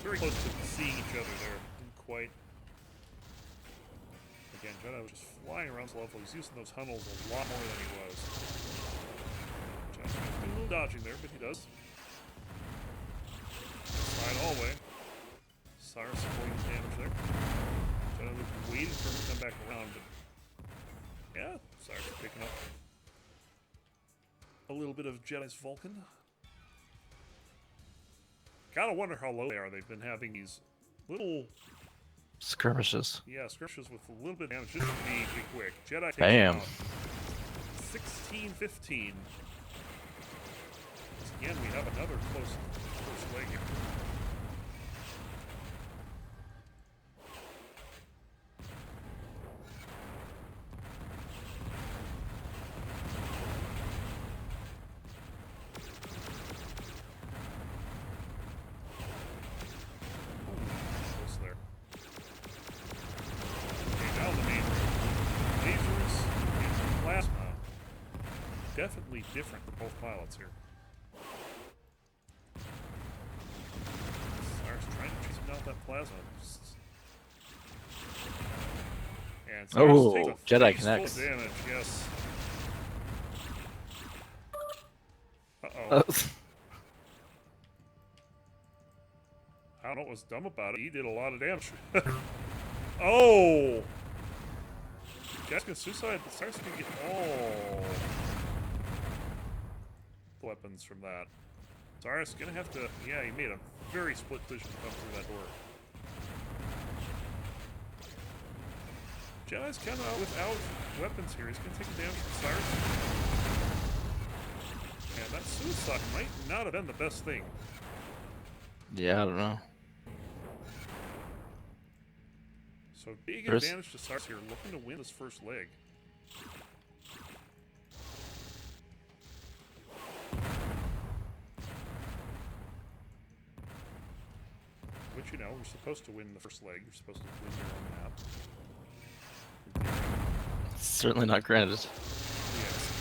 Very close to seeing each other there. Didn't quite. Again, Jedi was just flying around this level. He's using those tunnels a lot more than he was. Jedi's going to do a little dodging there, but he does. Side all the way. Cyrus avoiding damage there. Jediluke waiting for him to come back around, but yeah, Cyrus is picking up a little bit of Jedi's Vulcan. Gotta wonder how low they are. They've been having these little Skirmishes. yeah, skirmishes with a little bit of damage. This should be pretty quick. Jedi takes Bam. him out. 16-15. Again, we have another close first leg here. Close there. Okay, now the main room. Lasers and plasma. Definitely different for both pilots here. Cyrus trying to chase him down with that plasma. And Cyrus Oh, takes a Jedi face connects. full damage, yes. Uh-oh. I don't know what was dumb about it. He did a lot of damage. Oh! Jedi's gonna suicide, but Cyrus gonna get all the weapons from that. Cyrus gonna have to. Yeah, he made a very split decision to come through that door. Jedi's kind of without weapons here. He's gonna take the damage from Cyrus. And that suicide might not have been the best thing. Yeah, I don't know. So big There's- advantage to Cyrus here, looking to win this first leg. Which, you know, you're supposed to win the first leg. You're supposed to win your own map. Certainly not granted. Yes.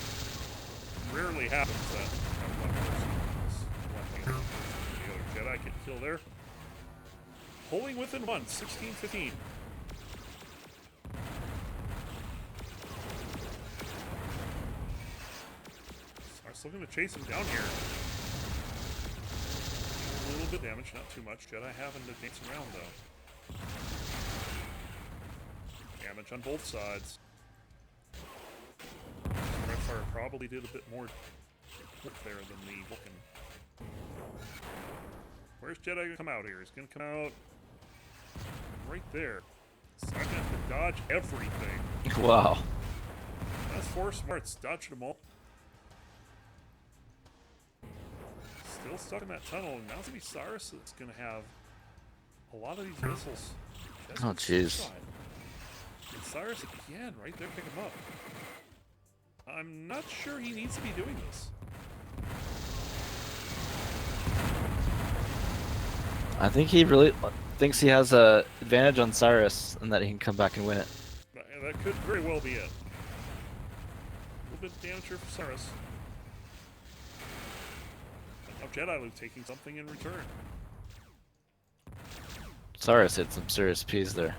Rarely happens that one person is one thing and the other. Jedi get kill there. Pulling within one, 16-15. Starts looking to chase him down here. A little bit of damage, not too much. Jedi having to dance around though. Damage on both sides. Redfire probably did a bit more work there than the Vulcan. Where's Jedi gonna come out here? He's gonna come out right there. So I'm gonna have to dodge everything. Wow. That's 4 smarts. Dodged them all. Still stuck in that tunnel, and now it's gonna be Cyrus that's gonna have a lot of these missiles. That's Oh, gonna jeez. suicide. And Cyrus again, right there, pick him up. I'm not sure he needs to be doing this. I think he really thinks he has a advantage on Cyrus and that he can come back and win it. That could very well be it. A little bit of damage here for Cyrus. And now Jediluke taking something in return. Cyrus hit some serious P's there.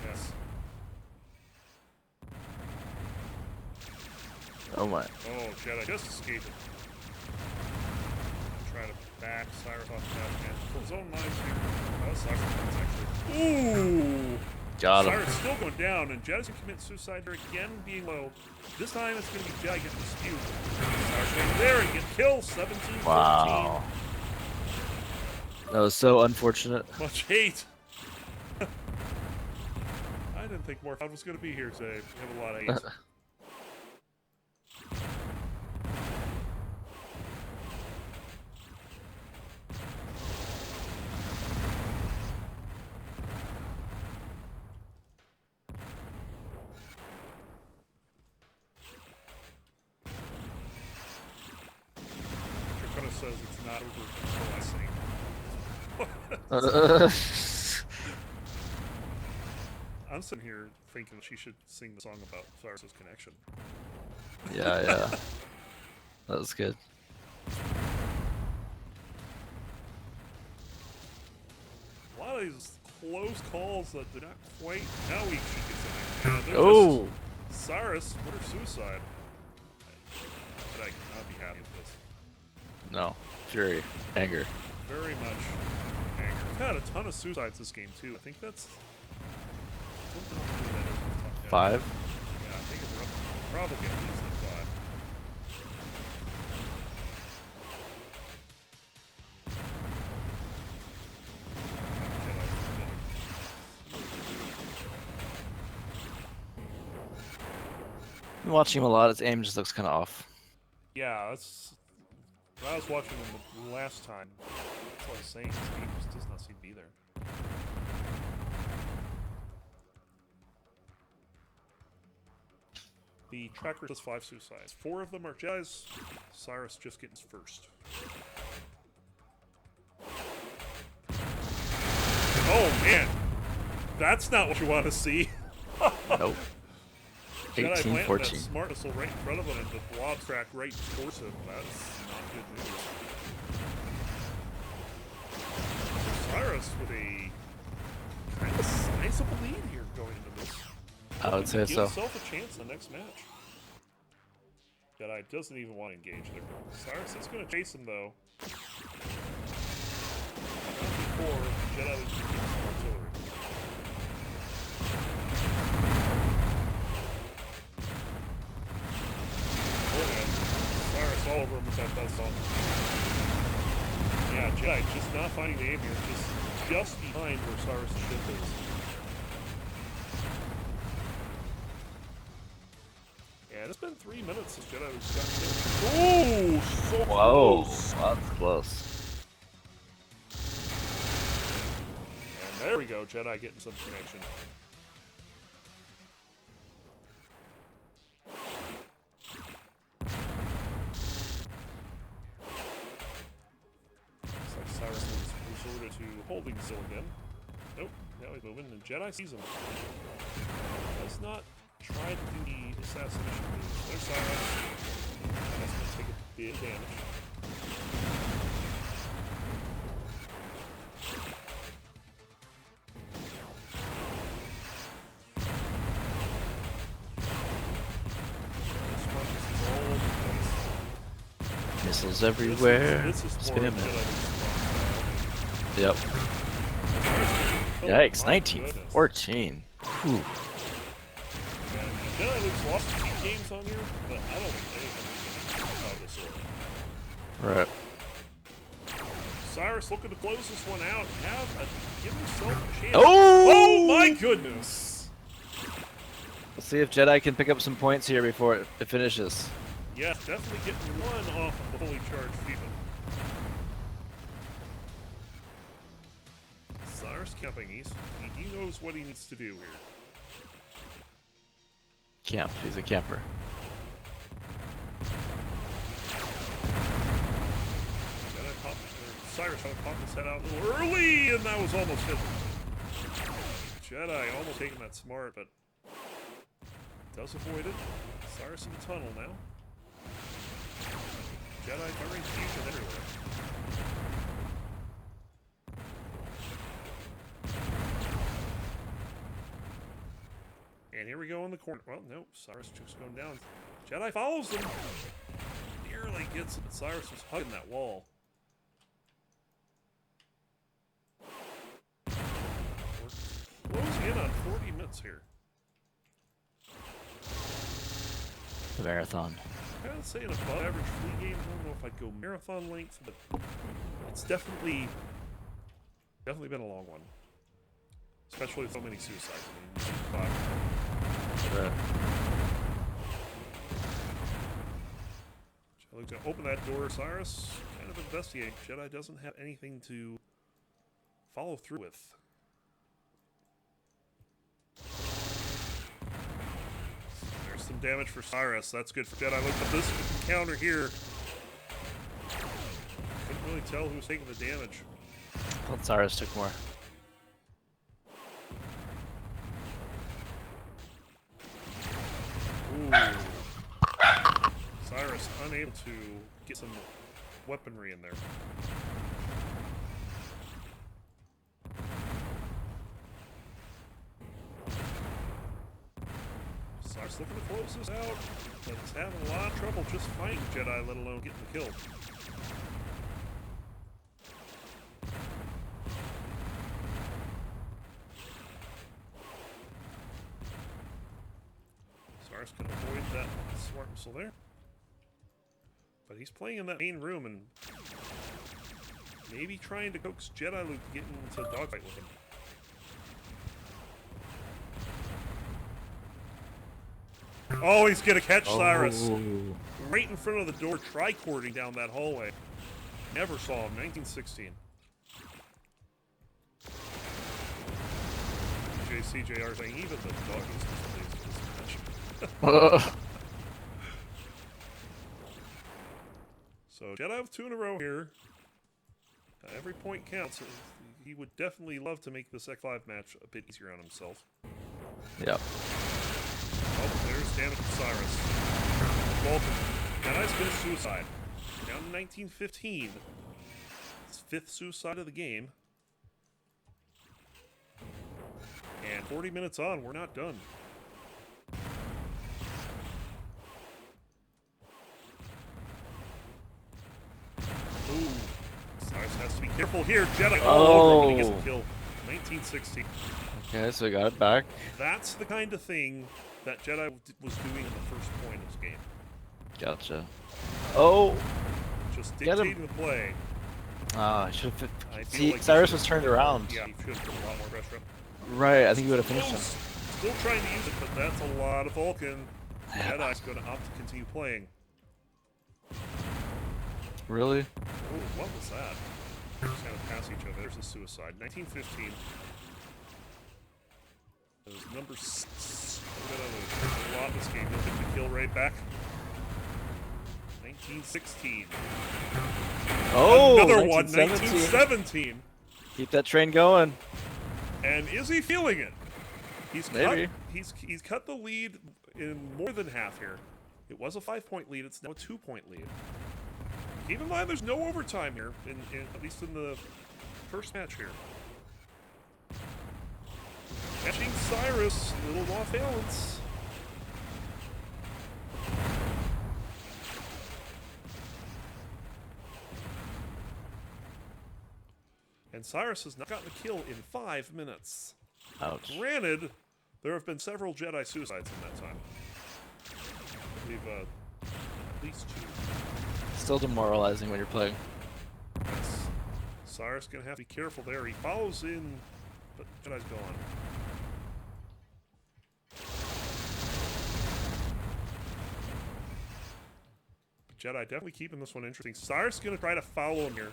Yes. Oh my. Oh, Jedi just escaped it. Try to back Cyrus off the dash man. Pull his own knives here. That was Cyrus' knives, actually. Ooh! Got him. Cyrus still going down, and Jedi's going to commit suicide here again, being low. This time it's going to be Jedi getting dispute. Cyrus going there and get killed, 17-14. Wow. That was so unfortunate. Much hate. I didn't think more fun was going to be here today. We have a lot of hate. says it's not over until I sing. I'm sitting here thinking she should sing the song about Cyrus's connection. Yeah. That was good. A lot of these close calls that did not quite. Now we should get something. Oh! Cyrus, murder suicide. But I cannot be happy with this. No. Fury. Anger. Very much anger. We've had a ton of suicides this game too. I think that's. Yeah, 5? Yeah, I think it's probably at least like 5. I'm watching him a lot. His aim just looks kind of off. Yeah, that's. When I was watching him the last time, that's what I was saying. His game just does not seem to be there. The tracker says 5 suicides. 4 of them are Jedi's. Cyrus just getting his first. Oh man, that's not what you want to see. Nope. Jedi 18, planted 14. that smart missile right in front of him and the blob track right towards him. That's not good news. Cyrus with a kind of sizable lead here going into this. I would say Give so. himself a chance in the next match. Jedi doesn't even want to engage there. Cyrus is going to chase him though. Before Jedi was using some artillery. Oh yeah, Cyrus all over him with that buzz song. Yeah, Jedi just not finding the aim here, just behind where Cyrus' ship is. Yeah, it's been 3 minutes since Jedi was got killed. Oh, so Whoa, close. that's close. And there we go, Jedi getting some connection. Looks like Cyrus has resorted to holding Zill again. Nope, now he's moving, and Jedi sees him. Does not try to do the assassination move. There's Cyrus. That's going to take a bit of damage. This one is all over the place. Missiles everywhere. This is Spam more it. Jedi Yep. Oh, Yikes, my 19, goodness. 14. Whew. And Jediluke's lost a few games on here, but I don't think anything out of this order. Right. Cyrus looking to close this one out. Give himself a chance. Oh! Oh my goodness! Let's see if Jedi can pick up some points here before it finishes. Yeah, definitely getting one off of the fully charged Steven. Cyrus camping. He knows what he needs to do here. Camp. He's a camper. Cyrus tried to pop his head out a little early, and that was almost hit. Jedi almost taking that smart, but does avoid it. Cyrus in the tunnel now. Jedi firing fusion everywhere. And here we go in the corner. Well, nope. Cyrus just going down. Jedi follows him. Nearly gets it, but Cyrus was hugging that wall. We're closing in on 40 minutes here. The marathon. I would say an above average free game. I don't know if I'd go marathon length, but it's definitely been a long one. Especially with so many suicides. I mean, Right. Jedi to open that door. Cyrus kind of investigate. Jedi doesn't have anything to follow through with. There's some damage for Cyrus. That's good for Jedi. Look at this counter here. tell who's taking the damage. Well, Cyrus took more. Ooh. Cyrus unable to get some weaponry in there. Cyrus looking to close this out, but he's having a lot of trouble just fighting Jedi, let alone getting the kill. Cyrus can avoid that smart missile there. But he's playing in that main room and maybe trying to coax Jediluke to get into a dogfight with him. Oh, he's gonna catch Cyrus. Right in front of the door, tricording down that hallway. Never saw him, 1916. CJR saying even the doggies this match. So Jedi with 2 in a row here. Every point counts. He would definitely love to make this X5 match a bit easier on himself. Yep. Oh, there's damage from Cyrus. Vulcan. Jedi's been a suicide. Down to 1915. His 5th suicide of the game. And 40 minutes on, we're not done. Ooh. Cyrus has to be careful here. Jedi all over him when he gets a kill. 1916. Okay, so we got it back. That's the kind of thing that Jedi was doing in the first point of this game. Gotcha. Oh! Just dictating the play. Ah, I should have. I feel See, like Cyrus was turned around. Yeah, he should have put a lot more pressure up. Right, I think he would have finished him. Still trying to use it, but that's a lot of Vulcan. Yeah. Jedi's going to opt to continue playing. Really? Oh, what was that? Just kind of pass each other. There's a suicide. 1915. It was number 6. A lot of this game. He'll get the kill right back. 1916. Oh! Another one. 1917. Keep that train going. And is he feeling it? Maybe. He's cut the lead in more than half here. It was a 5-point lead. It's now a 2-point lead. Keep in mind, there's no overtime here, at least in the first match here. Catching Cyrus, little off balance. And Cyrus has not gotten a kill in 5 minutes. Ouch. Granted, there have been several Jedi suicides in that time. I believe at least 2. Still demoralizing when you're playing. Yes. Cyrus gonna have to be careful there. He follows in, but Jedi's gone. But Jedi definitely keeping this one interesting. Cyrus gonna try to follow him here.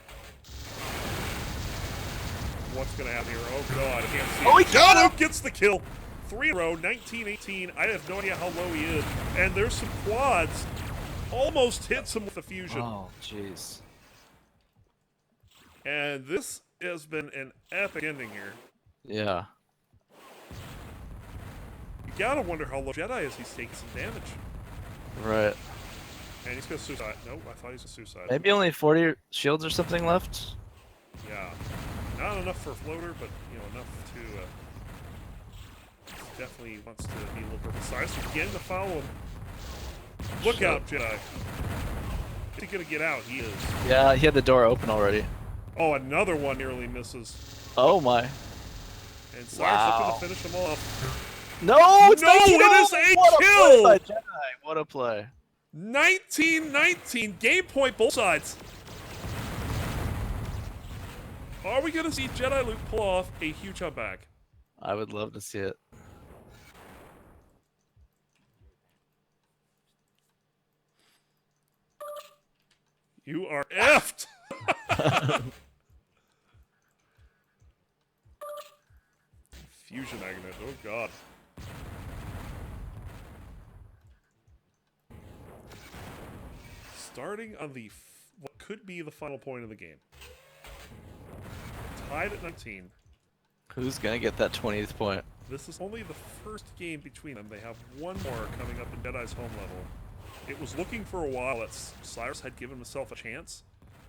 What's gonna happen here? Oh god, I can't see. Oh, he got him! Gets the kill. 3 in a row, 1918. I have no idea how low he is. And there's some quads. Almost hits him with the fusion. Oh, jeez. And this has been an epic ending here. Yeah. You gotta wonder how low Jedi is. He's taking some damage. Right. And he's gonna suicide. Nope, I thought he was a suicide. Maybe only 40 shields or something left? Yeah. Not enough for a floater, but, you know, enough to, definitely wants to be a little purple. Cyrus again to follow him. Look out, Jedi. Is he gonna get out? He is. Yeah, he had the door open already. Oh, another one nearly misses. Oh my. And Cyrus Wow. looking to finish him off. No, it's No, not it is a What a kill! play by Jedi. What a play. 19-19, game point both sides. Are we gonna see Jediluke pull off a huge comeback? I would love to see it. You are effed! Fusion magnet, oh god. Starting on the what could be the final point of the game. tied at 19. Who's gonna get that 20th point? This is only the first game between them. They have one more coming up in Jedi's home level. It was looking for a while that Cyrus had given himself a chance.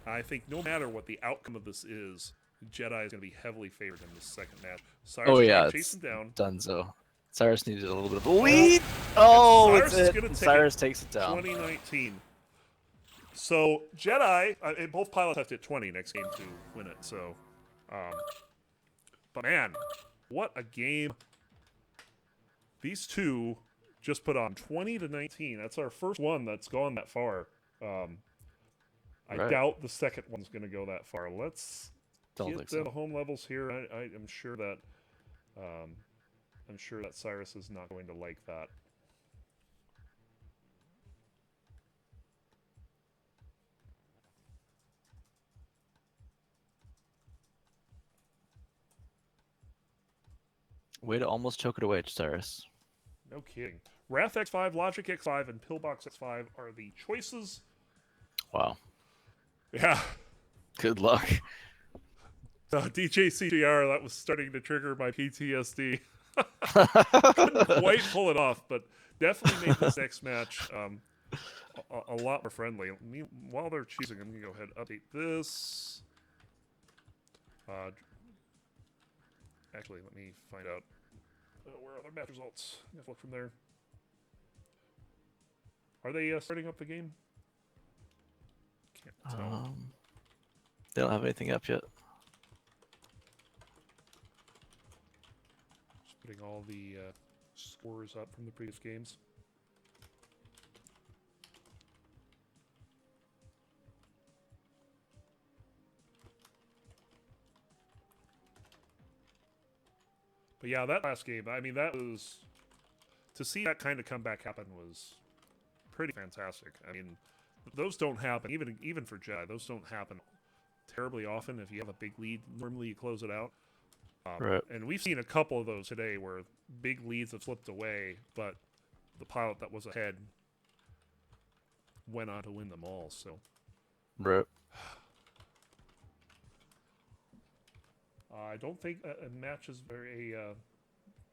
I think no matter what the outcome of this is, Jedi is going to be heavily favored in this second match. Cyrus Oh trying yeah, to chase it's him down. Donezo. Cyrus needed a little bit of a lead. Oh, Cyrus it's is it. gonna take Cyrus it. takes it down. 2019. So Jedi, both pilots have to hit 20 next game to win it. So, but man, what a game! These two just put on 20 to 19. That's our first one that's gone that far. I Right. doubt the second one's going to go that far. Let's Don't get think the so. home levels here. I am sure that Cyrus is not going to like that. Way to almost choke it away, Cyrus. No kidding. Wrath X5, Logic X5, and Pillbox X5 are the choices. Wow. Yeah. Good luck. DJ CGR, that was starting to trigger my PTSD. Couldn't quite pull it off, but definitely made this next match a lot more friendly. While they're choosing, I'm going to go ahead and update this. Actually, let me find out where are their match results. I'm going to look from there. Are they starting up the game? Can't tell. They don't have anything up yet. Just putting all the scores up from the previous games. But yeah, that last game, I mean, that was... To see that kind of comeback happen was pretty fantastic. I mean, those don't happen, even for Jedi, those don't happen terribly often. If you have a big lead, normally you close it out. Right. And we've seen a couple of those today where big leads have slipped away, but the pilot that was ahead went on to win them all, so... Right. I don't think a match is very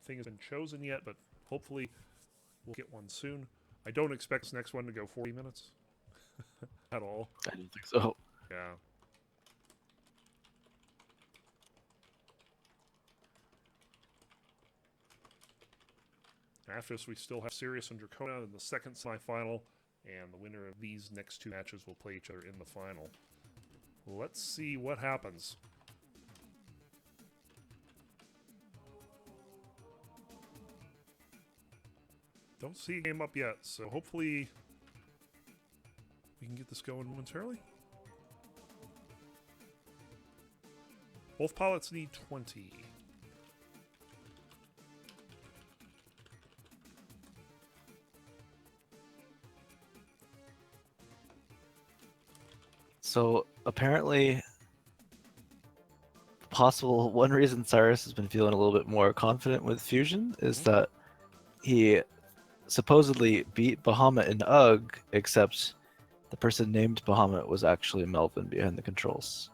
thing has been chosen yet, but hopefully we'll get one soon. I don't expect this next one to go 40 minutes at all. I don't think so. Yeah. After this, we still have Sirius and Dracona in the second semifinal, and the winner of these next two matches will play each other in the final. Let's see what happens. Don't see a game up yet, so hopefully we can get this going momentarily. Both pilots need 20. So apparently, possible one reason Cyrus has been feeling a little bit more confident with Fusion is that he supposedly beat Bahamut in UG, except the person named Bahamut was actually Melvin behind the controls.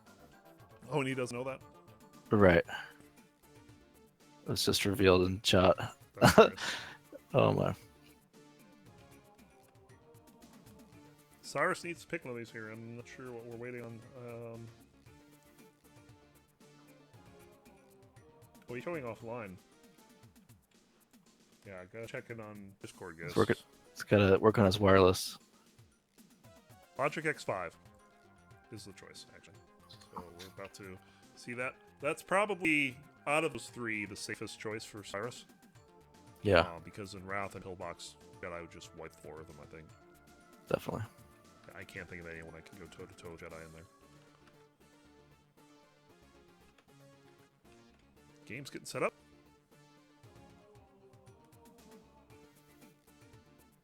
Oh, and he doesn't know that? Right. It was just revealed in chat. That's good. Oh my. Cyrus needs to pick one of these here. I'm not sure what we're waiting on. Oh, he's showing offline. Yeah, I gotta check in on Discord, guys. It's gotta work on his wireless. Logic X5 is the choice, actually. So we're about to see that. That's probably, out of those three, the safest choice for Cyrus. Yeah, Because in Wrath and Pillbox, Jedi would just wipe the floor of them, I think. definitely. I can't think of anyone I can go toe-to-toe Jedi in there. Game's getting set up.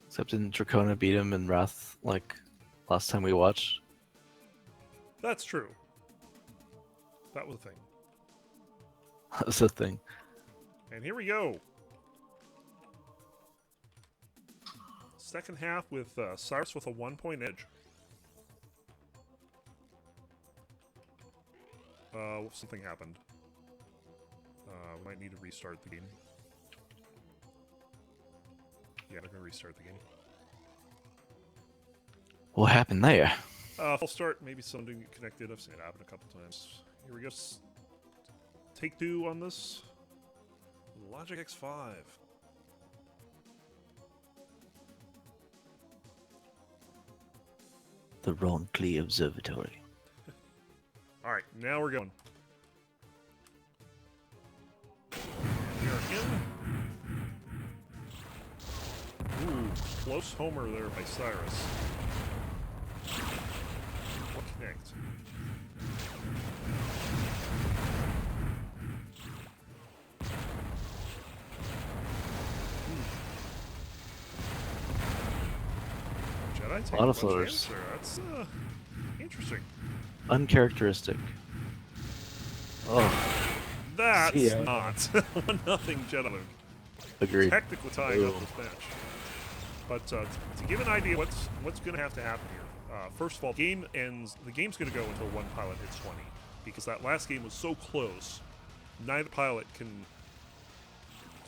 Except didn't Dracona beat him in Wrath like last time we watched? That's true. That was the thing. That was the thing. And here we go. Second half with Cyrus with a 1-point edge. Something happened. We might need to restart the game. Yeah, we're gonna restart the game. What happened there? I'll start. Maybe something didn't get connected. I've seen it happen a couple times. Here we go. Take 2 on this. Logic X5. The Roncliffe Observatory. Alright, now we're going. We are in. Ooh, close homer there by Cyrus. What connect? Jedi taking A lot of much floaters. damage there. That's interesting. Uncharacteristic. Oh, That's See ya. not 1-0 Jediluke. agreed. Technically tying up Ooh. this match. But to give an idea what's going to have to happen here, first of all, the game's going to go until one pilot hits 20, because that last game was so close, neither pilot can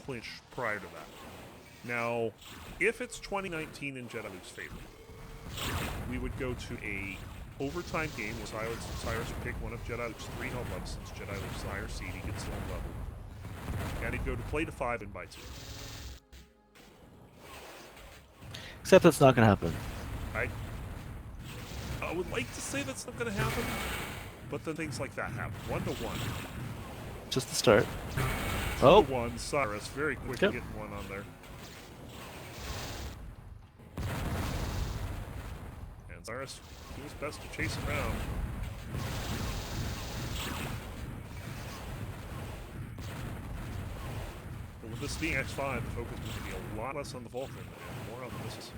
clinch prior to that. Now, if it's 2019 in Jediluke's favor, we would go to a overtime game where Cyrus would pick one of Jediluke's 3 home levels, since Jediluke's higher seed, he gets the home level. And he'd go to play to 5 and by 2. Except that's not gonna happen. I would like to say that's not going to happen, but then things like that happen. 1-1. Just the start. Oh, 1, Cyrus, very quick Yep. getting one on there. And Cyrus do his best to chase him down. But with this being X5, the focus is going to be a lot less on the Vulcan and more on the missiles.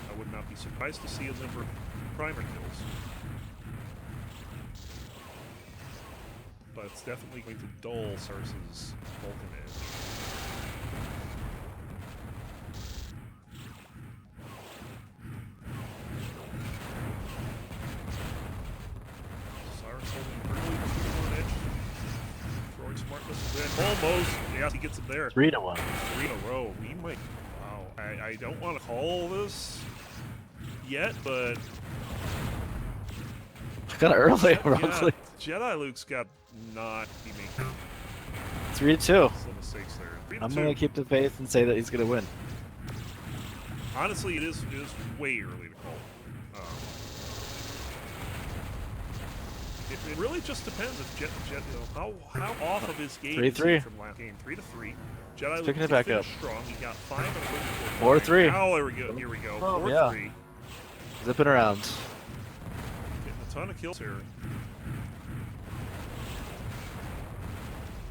I would not be surprised to see a number of primer kills. But it's definitely going to dull Cyrus's Vulcan edge. Cyrus holding early 2-1 edge. Throwing smart missiles in. Almost! Yes, he gets him there. 3-1. 3 in a row. We might. Wow. I don't want to call this yet, but. Kind of early, Yeah, probably. Jediluke's got not be making 3-2. some mistakes there. 3 to I'm 2. gonna keep the faith and say that he's gonna win. Honestly, it is way early to call. It really just depends if Jet how off of his game is 3-3. he from last game. 3-3. Jediluke picking it did back finish up. strong. He got 5 and a win before 4-3. Now there we go. Here we go. Oh, 4-3. yeah. Zipping around. Getting a ton of kills here.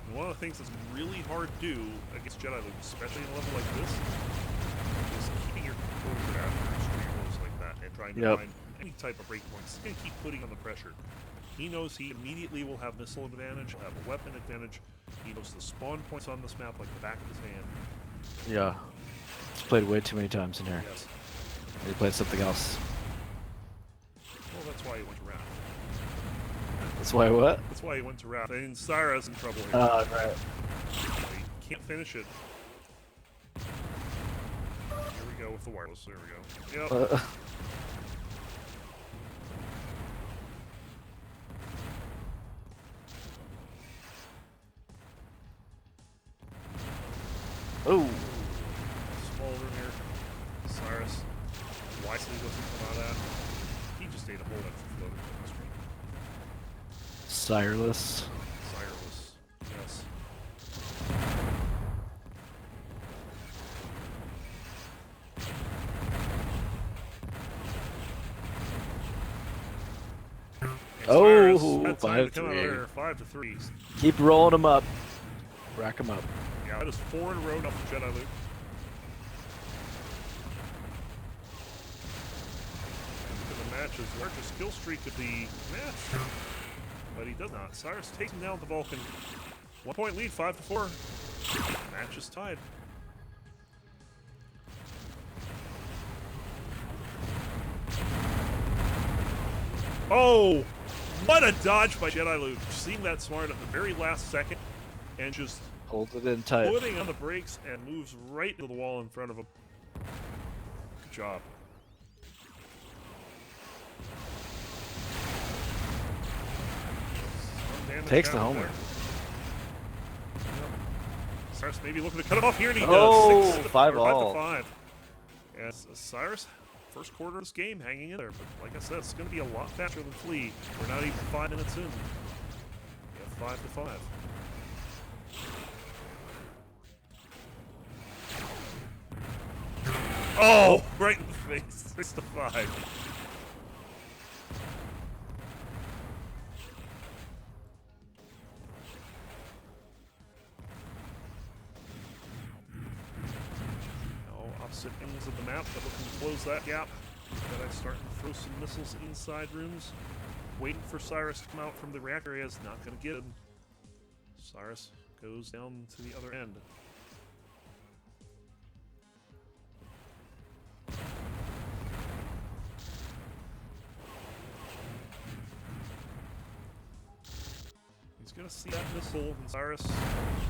And one of the things that's really hard to do against Jediluke, especially in a level like this, is keeping your composure after extreme rolls like that and trying to find any type of breakpoints. He's going to keep putting on the pressure. He knows he immediately will have missile advantage, he'll have a weapon advantage. He knows the spawn points on this map like the back of his hand. Yeah. He's played way too many times in here. Yes. He played something else. Well, that's why he went to Wrath. That's why what? That's why he went to Wrath. And Cyrus in trouble here. Right. He can't finish it. Here we go with the wireless. There we go. Yep. Oh. Small room here. Cyrus wisely doesn't come out of that. He just ate a whole bunch of floaters on the screen. Sireless. Cyrus. Yes. And Cyrus had time to come out of 5-3. there. 5-3. Keep rolling him up. Rack him up. Yeah, that is 4 in a row now for Jediluke. The match's largest kill streak of the match. But he does not. Cyrus takes him down with the Vulcan. 1 point lead, 5-4. Match is tied. Oh! What a dodge by Jediluke. Seeing that smart at the very last second and just Hold it in tight. putting on the brakes and moves right to the wall in front of him. Good job. Takes the homer. Yep. Cyrus maybe looking to cut it off here, and he Oh, does. 5 5 all. to 5. Yes, Cyrus, first quarter of this game hanging in there, but like I said, it's going to be a lot faster than Flea. We're not even 5 minutes in. Yeah, 5 to 5. Oh, right in the face. 6 to 5. Opposite ends of the map, but looking to close that gap. Jedi's starting to throw some missiles inside rooms. Waiting for Cyrus to come out from the reactor area is not going to get him. Cyrus goes down to the other end. He's going to see that missile, and Cyrus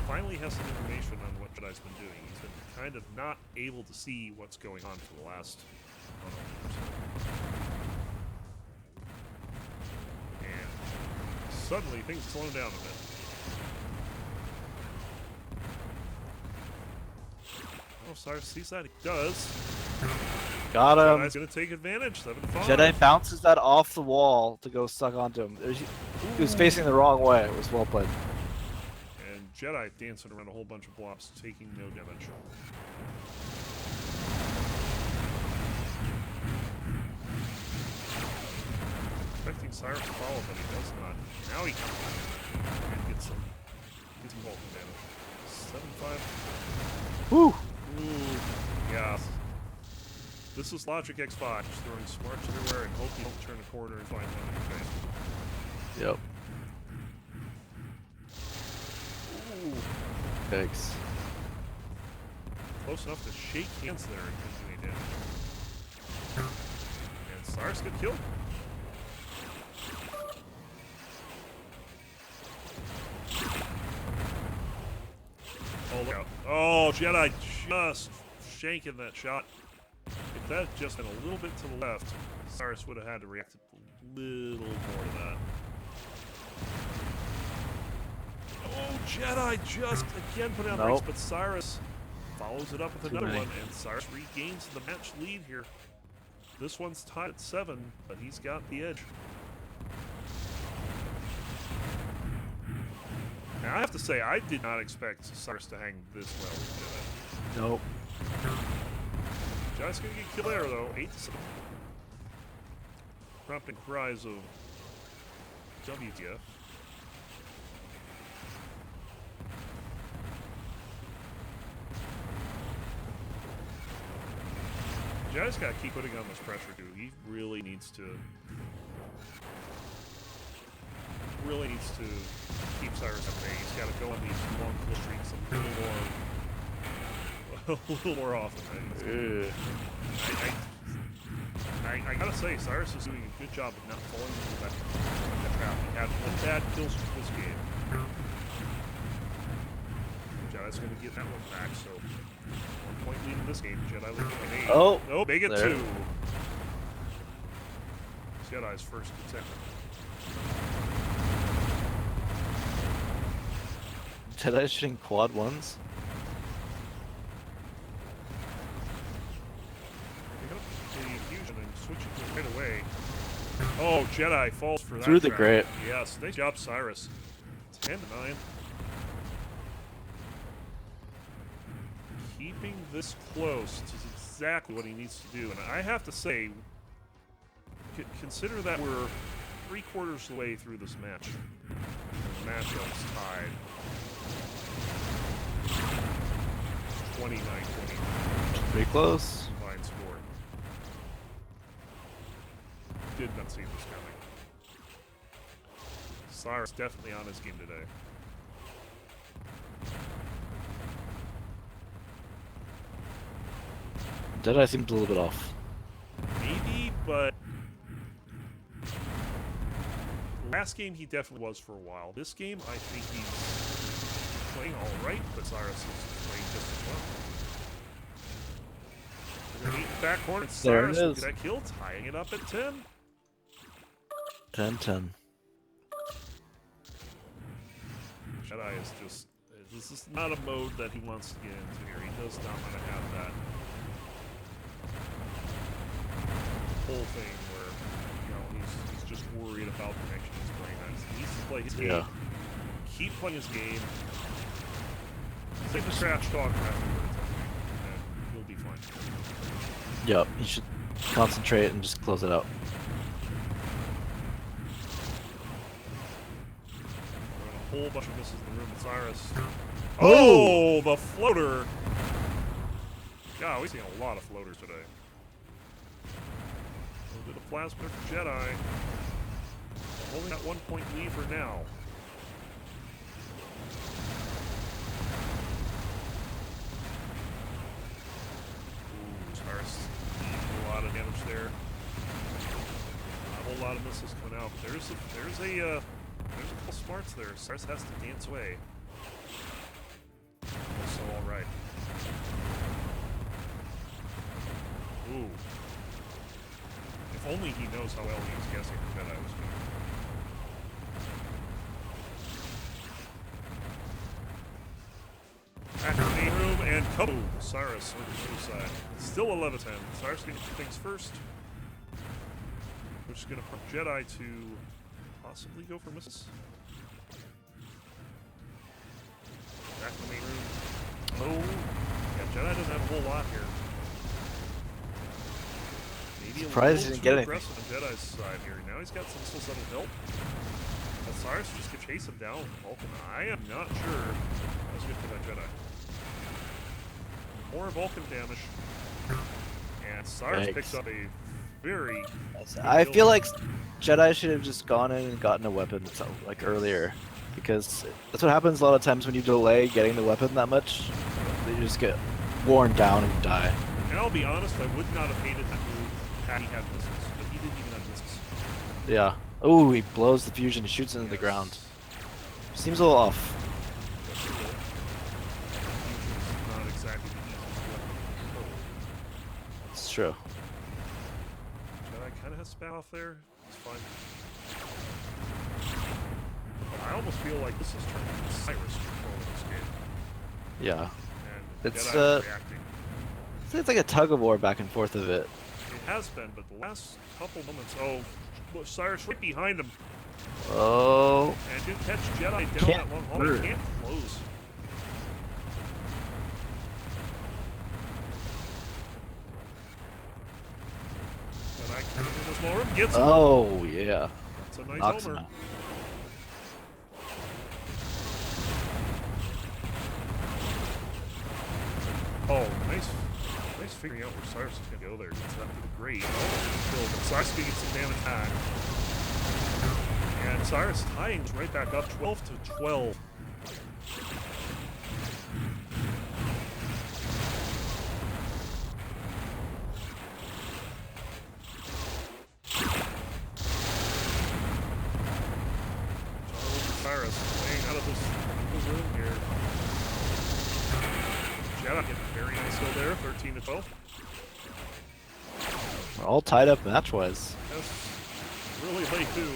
finally has some information on what Jedi's been doing. He's been kind of not able to see what's going on for the last, I don't know, and suddenly things slow down a bit. Oh, Cyrus sees that. He does. Got him. Jedi's going to take advantage. 7 to 5. Jedi bounces that off the wall to go suck onto him. He was facing the wrong way. It was well played. And Jedi dancing around a whole bunch of blobs, taking no damage. Expecting Cyrus to follow, but he does not. Now he can get some vault damage. 7-5. Woo! Ooh, yeah. This is Logic X5, just throwing smarts everywhere and hope you don't turn a corner and find one in your face. Yep. Ooh. Thanks. Close enough to shake hands there and couldn't do any damage. And Cyrus get killed. Oh, look out. Oh, Jedi just shanking that shot. If that had just been a little bit to the left, Cyrus would have had to react a little more to that. Oh, Jedi just again put on brakes, but Cyrus follows it up with another one, and Cyrus regains the match lead here. This one's tied at 7, but he's got the edge. Now, I have to say, I did not expect Cyrus to hang this well with Jedi. Nope. Jedi's gonna get killed there, though. 8 to 7. Prompting cries of WTF. Jedi's gotta keep putting on this pressure, too. He really needs to keep Cyrus at bay. He's gotta go on these long kill streaks a little more often. I gotta say, Cyrus is doing a good job of not falling into that trap. He had one bad kill streak this game. Jedi's gonna get that one back, so 1 point lead in this game. Jedi leading by 8. Oh, no, make it there. 2. Jedi's first attempt. Jedi shooting quad ones. Pick up the fusion and switch it right away. Oh, Jedi falls for that. Through the trap. grate. Yes, nice job, Cyrus. 10 to 9. Keeping this close is exactly what he needs to do. And I have to say, consider that we're 3/4 of the way through this match. The matchup's tied. 29-20. Pretty close. Fine score. Did not see this coming. Cyrus definitely on his game today. Jedi seemed a little bit off. Maybe, but last game he definitely was for a while. This game, I think he's playing all right, but Cyrus is playing just as well. We're gonna meet in the back corner. There it Cyrus is. with that kill, tying it up at 10. 10-10. Jedi is just... This is not a mode that he wants to get into here. He does not want to have that whole thing where, you know, he's just worried about connection. He's playing that. He needs to play his game. Keep playing his game. Take the trash talk afterwards, and he'll be fine. Yep, you should concentrate and just close it out. A whole bunch of misses in the room with Cyrus. Oh, the floater! God, we've seen a lot of floaters today. A little bit of plasma for Jedi. Only got 1 point lead for now. Ooh, Cyrus a lot of damage there. Not a whole lot of missiles coming out. There's a couple smarts there. Cyrus has to dance away. Also alright. Ooh. If only he knows how well he was guessing that I was doing. Back in the main room and kaboom! Cyrus over suicide. Still 11-10. Cyrus gonna do things first. Which is gonna prompt Jedi to possibly go for missiles. Back in the main room. Oh, yeah, Jedi doesn't have a whole lot here. Maybe Surprised he didn't get aggressive on Jedi's side here. Now he's got some missiles that'll help. But Cyrus just could chase him down. Vulcan, I am not sure. That's good for that Jedi. More Vulcan damage. And Cyrus picks up a very... I feel like Jedi should have just gone in and gotten a weapon like earlier, because that's what happens a lot of times when you delay getting the weapon that much. You just get worn down and die. And I'll be honest, I would not have hated that move had he had missiles, but he didn't even have missiles. Yeah. Oh, he blows the fusion, he shoots into the ground. Seems a little off. Not exactly the easiest weapon. It's true. Jedi kind of has spat off there. It's fine. I almost feel like this is turning into Cyrus controlling this game. Yeah. And It's Jedi reacting. it's like a tug of war back and forth of it. It has been, but the last couple moments, oh, Cyrus right behind him. Oh. And did catch Jedi down Can't that long haul. move. He can't close. Jedi comes in the small room, gets him. Oh, yeah. That's a nice Knocks him homer. out. Oh, nice figuring out where Cyrus is going to go there. Gets that to the grate. Oh, but Cyrus can get some damage back. And Cyrus tying right back up, 12-12. Cyrus playing out of this room here. Jedi getting a very nice goal there, 13-12. We're all tied up match-wise. That's really late too.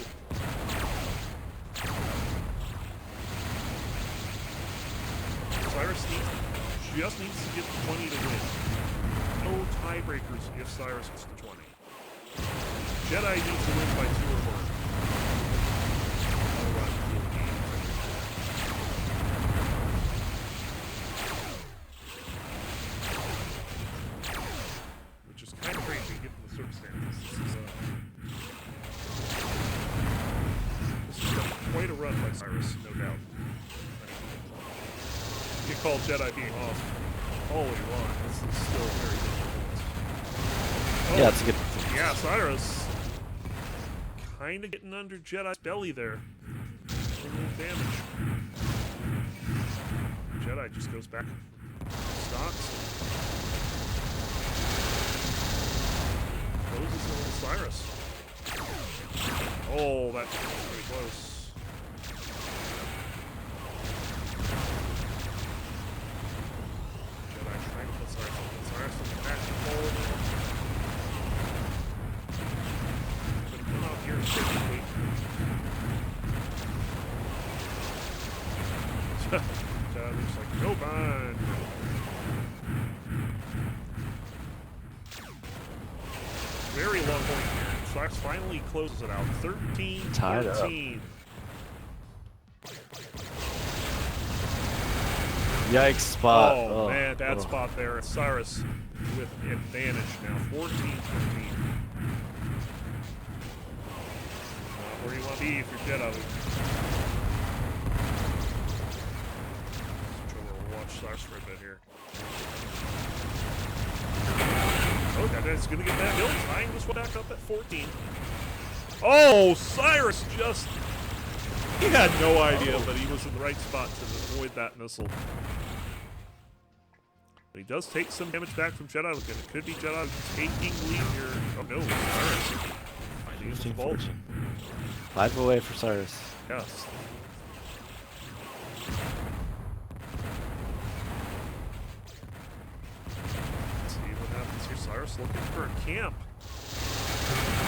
Cyrus just needs to get 20 to win. No tiebreakers if Cyrus gets to 20. Jedi needs to win by 2 or more. Otherwise, we'll game. Which is kind of crazy given the circumstances. This is quite a run by Cyrus, no doubt. You can call Jedi being off all you want. This is still very difficult. Oh, Yeah, it's a good. yeah, Cyrus kind of getting under Jedi's belly there. A little damage. Jedi just goes back. Stocks. Closes a little Cyrus. Oh, that's pretty close. Jedi trying to put Cyrus in the back fold. Gonna come out here quickly. Looks like no bind. Very long point here. Cyrus finally closes it out. 13-13. Yikes spot. Oh, man, bad spot there. Cyrus with advantage now. 14-15. Where do you want to be if you're Jediluke? Watch Cyrus for a bit here. Oh, that's going to get that hill. Tying this one back up at 14. Oh, Cyrus just... He had no idea, but he was in the right spot to avoid that missile. But he does take some damage back from Jediluke, and it could be Jediluke taking lead here. Oh, no, Cyrus. Finding his vault. 5 away for Cyrus. Yes. Cyrus looking for a camp.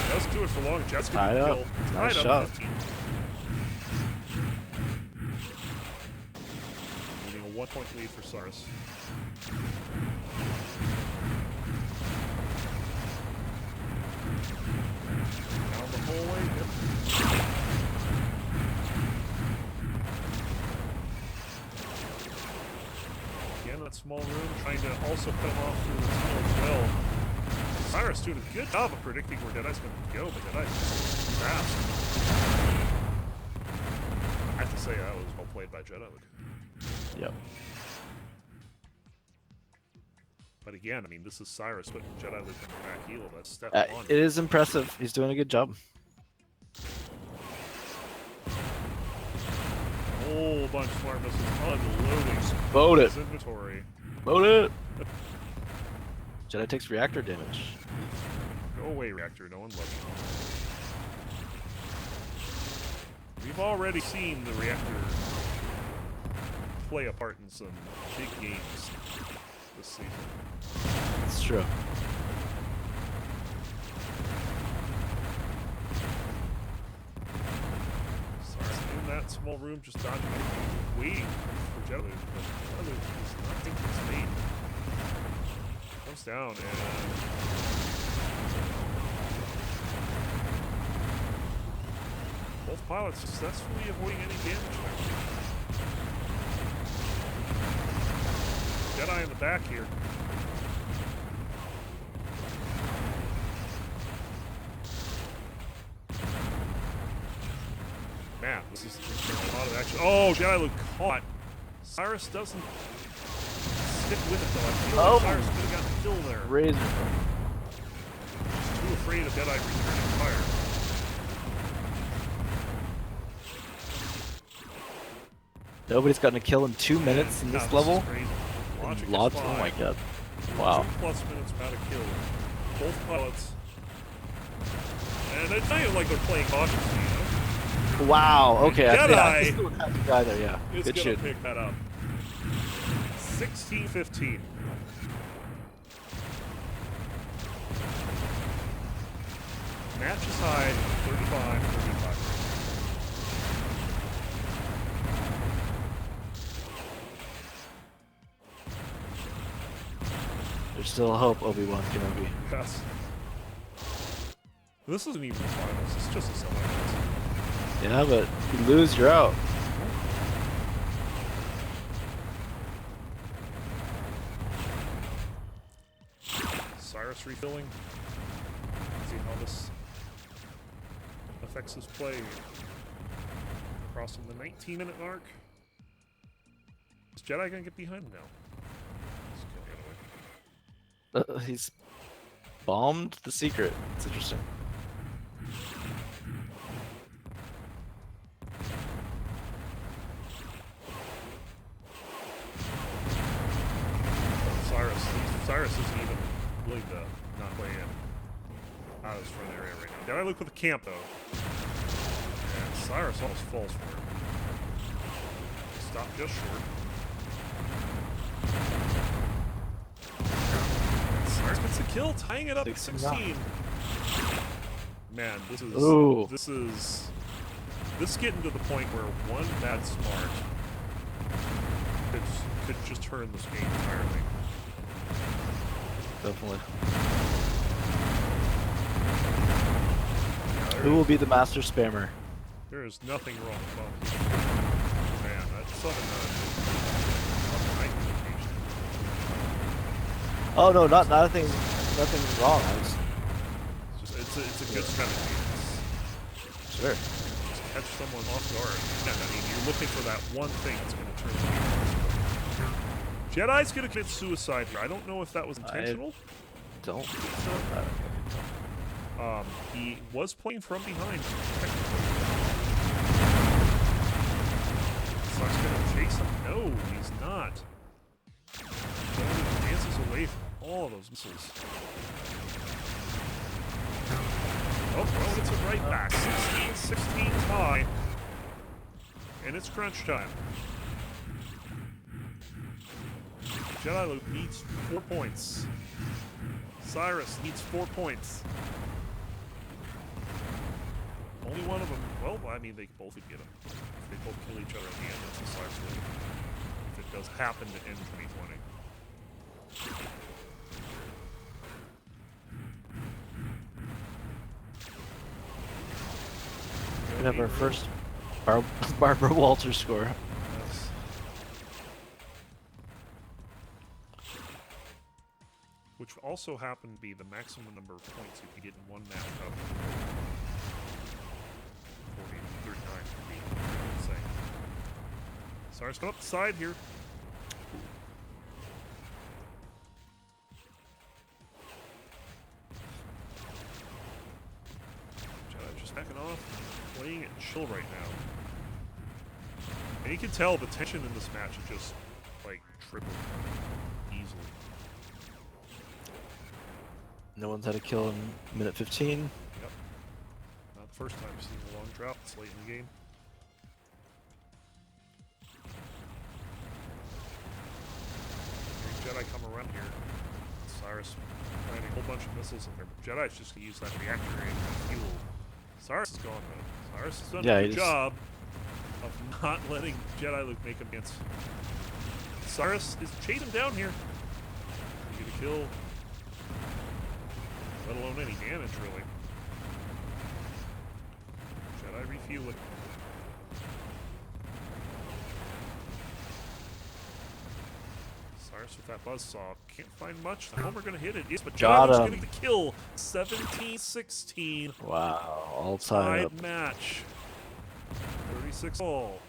Does do it for long. Jet's gonna tied kill. Up. Tied Nice up. shot. 15. Needing a 1-point lead for Cyrus. Down the hallway. Yep. Again, that small room, trying to also cut him off through the tunnel as well. Cyrus doing a good job of predicting where Deadeye's going to go, but Deadeye's fast. I have to say, that was well played by Jediluke. Yep. But again, I mean, this is Cyrus, but Jediluke on the back heel. That's step one. It is impressive. He's doing a good job. Whole bunch of smart missiles unloading. Vote it. Inventory. Vote it. Jedi takes reactor damage. Go away, reactor. No one loves you. We've already seen the reactor play a part in some big games this season. It's true. In that small room, just dodging everything, waiting for Jediluke, but Jediluke is not taking his lead. Comes down and both pilots successfully avoiding any damage there. Jedi in the back here. Man, this is a lot of action. Oh, Jediluke caught. Cyrus doesn't stick with it, though. I feel like Cyrus could have gotten a kill there. Razor. Just too afraid of Jedi returning fire. Nobody's gotten a kill in 2 minutes in this level. Logic Lots. is Oh my fine. god. Wow. 2+ minutes without a kill. Both pilots. And it's not even like they're playing cautiously, you know? Wow. Okay. I Jedi still have the guy there. Yeah. is Good gonna shit. pick that up. 16-15. Match is tied 35-35. There's still hope, Obi-Wan Kenobi. Yes. This isn't even the finals, it's just a semi-finals. Yeah, but you lose, you're out. Cyrus refilling. See how this affects his play. Crossing the 19-minute mark. Is Jedi gonna get behind him now? Let's get the other way. He's bombed the secret. It's interesting. Cyrus isn't even willing to not play in out of his front area right now. Jediluke with a camp though. Cyrus almost falls for it. Stop just short. Cyrus gets a kill, tying it up at 16. Man, this is getting to the point where one bad smart could just turn this game entirely. Definitely. Who will be the master spammer? There is nothing wrong with that. Man, that's something Oh no, nothing wrong. it's a good strategy. Sure. Just catch someone off guard. And, I mean, you're looking for that one thing that's going to turn the game. Jedi's going to commit suicide here. I don't know if that was intentional. Don't. He was playing from behind. Suck's going to chase him. No, he's not. Jedi dances away from all of those missiles. Oh, well, it's a right back. 16-16 tie. And it's crunch time. Jediluke needs 4 points. Cyrus needs 4 points. Only one of them. Well, I mean, they both would get them. If they both kill each other at the end, that's the Cyrus win. If it does happen to end 2020. We have our first Barbara Walters score. Yes. Which also happened to be the maximum number of points you can get in one match up. 40, 39 would be insane. Cyrus, come up the side here. Jedi just backing off. Playing it chill right now. And you can tell the tension in this match is just, like, tripled easily. No one's had a kill in minute 15. Yep. Not the first time we've seen a long drought. It's late in the game. Jedi come around here. Cyrus planting a whole bunch of missiles in there. But Jedi's just going to use that reactor area to fuel. Cyrus is gone, though. Cyrus has done a good job of not letting Jediluke make him miss. Cyrus is chasing down here. Get a kill. Let alone any damage, really. Jedi refuel it. Cyrus with that buzzsaw. Can't find much. The Homer gonna hit it. Yes, but Jediluke's getting the kill. 17-16. Wow, all time match. 36 all.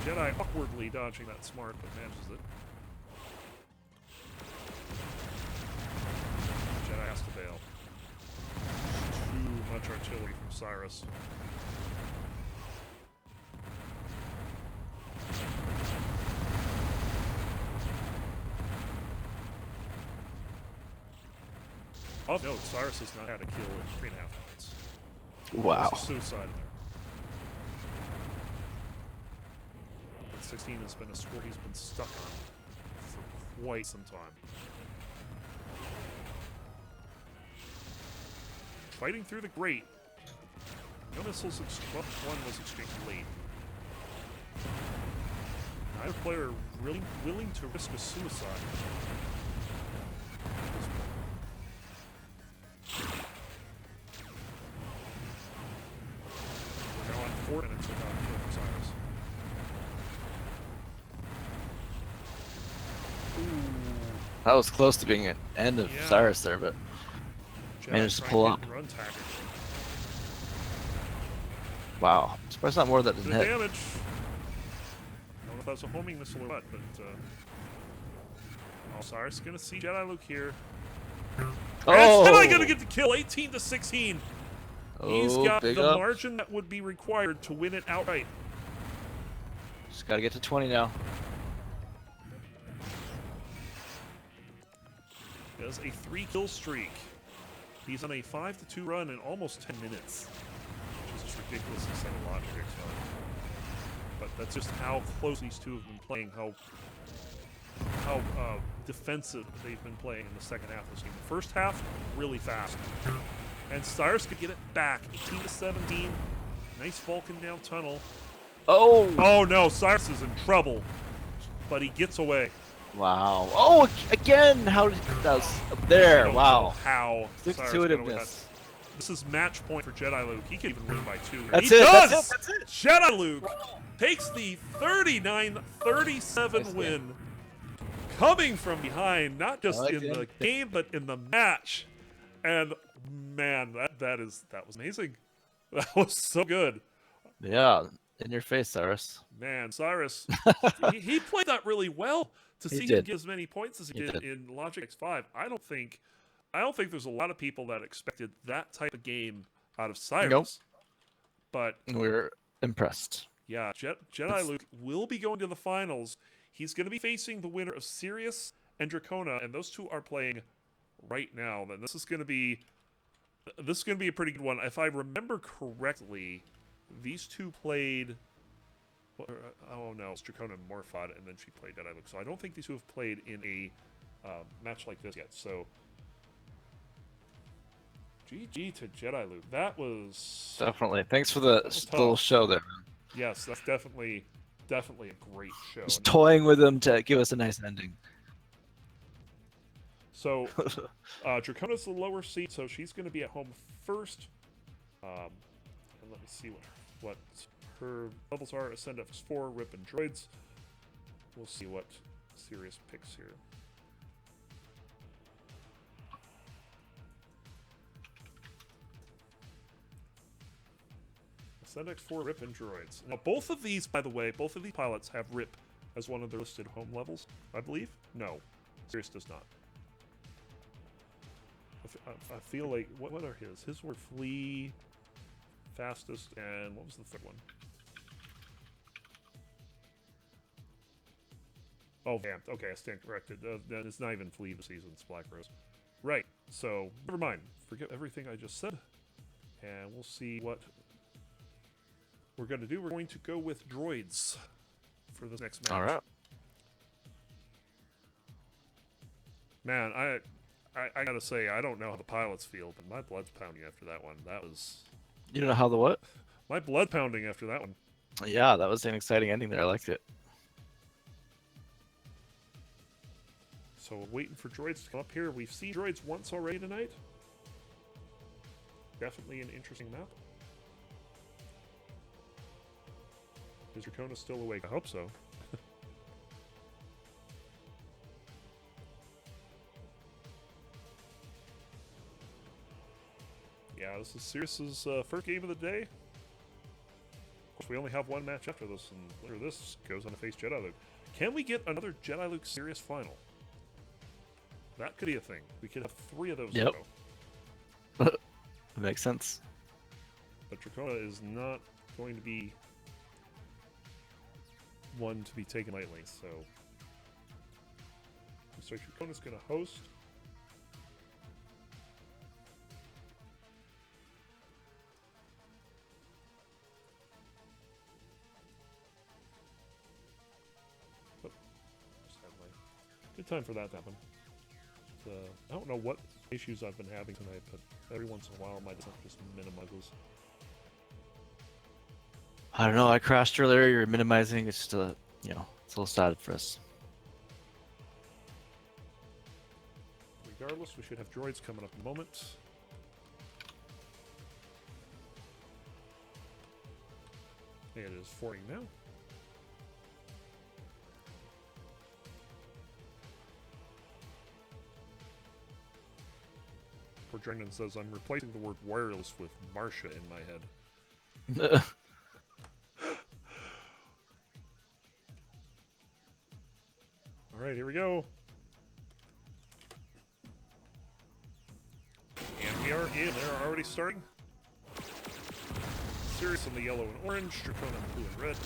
Jedi awkwardly dodging that smart, but manages it. Jedi has to bail. Too much artillery from Cyrus. Oh no, Cyrus has not had a kill in 3.5 minutes. Wow. There's a suicide in there. But 16 has been a score he's been stuck on for quite some time. Fighting through the grate. No missiles well, one was exchanged late. Neither player really willing to risk a suicide. We're now on 4 minutes without a kill from Cyrus. Ooh. That was close to being an end of Cyrus there, but Jedi managed to pull up. Run tactic. Wow. I'm surprised not more that didn't The hit. damage. I don't know if that's a homing missile or what, but Cyrus is gonna see Jediluke here. Oh! And Jedi gonna get the kill, 18-16. He's got big the up. margin that would be required to win it outright. Just gotta get to 20 now. He has a 3-kill streak. He's on a 5-2 run in almost 10 minutes, which is just ridiculously set of logic. But that's just how close these two have been playing, how defensive they've been playing in the second half of this game. The first half, really fast. And Cyrus could get it back, 18-17. Nice Vulcan down tunnel. Oh! Oh no, Cyrus is in trouble, but he gets away. Wow. Oh, again! How did that was up there? Wow. How Stick Cyrus to got it away in with this. that. This is match point for Jediluke. He could even win by 2. That's he it. does! That's it. Jediluke takes the 39-37 win, coming from behind, not just in the game, but in the match. And man, that was amazing. That was so good. Yeah, in your face, Cyrus. Man, Cyrus, he played that really well. To see him get as many points as he did in Logic X5, I don't think there's a lot of people that expected that type of game out of Cyrus. Nope. But we're impressed. Yeah, Jediluke will be going to the finals. He's going to be facing the winner of Sirius and Dracona, and those two are playing right now. Then this is going to be a pretty good one. If I remember correctly, these two played. Oh no, it's Dracona and Morphod, and then she played Jediluke. So I don't think these two have played in a match like this yet. So GG to Jediluke. That was definitely. Thanks for the little show there. Yes, that's definitely a great show. Just toying with him to give us a nice ending. So Dracona's the lower seed, so she's going to be at home first. And let me see what her levels are. Ascend F4, Rip, and Droids. We'll see what Sirius picks here. Ascend X4, Rip, and Droids. Now, both of these pilots have Rip as one of their listed home levels, I believe. No, Sirius does not. I feel like, what are his? His were Flee, Fastest, and what was the third one? Oh, damn. Okay, I stand corrected. That is not even Flee this season, it's Black Rose. Right, so, never mind. Forget everything I just said. And we'll see what we're going to do. We're going to go with Droids for this next match. Alright. Man, I gotta say, I don't know how the pilots feel, but my blood's pounding after that one. That was... You don't know how the what? My blood pounding after that one. Yeah, that was an exciting ending there. I liked it. So we're waiting for Droids to come up here. We've seen Droids once already tonight. Definitely an interesting map. Is Dracona still awake? I hope so. Yeah, this is Sirius's first game of the day. Of course, we only have one match after this, and later this goes on to face Jediluke. Can we get another Jediluke Sirius final? That could be a thing. We could have 3 of those. Yep. That makes sense. But Dracona is not going to be one to be taken lightly, so... So Dracona's going to host. Good time for that to happen. I don't know what issues I've been having tonight, but every once in a while my desktop just minimizes. I don't know. I crashed earlier. You're minimizing. It's just it's a little sad for us. Regardless, we should have Droids coming up in a moment. It is 40 now. Poor Drennan says, I'm replacing the word wireless with Marcia in my head. Alright, here we go. And we are in. They're already starting. Sirius in the yellow and orange, Dracona in blue and red.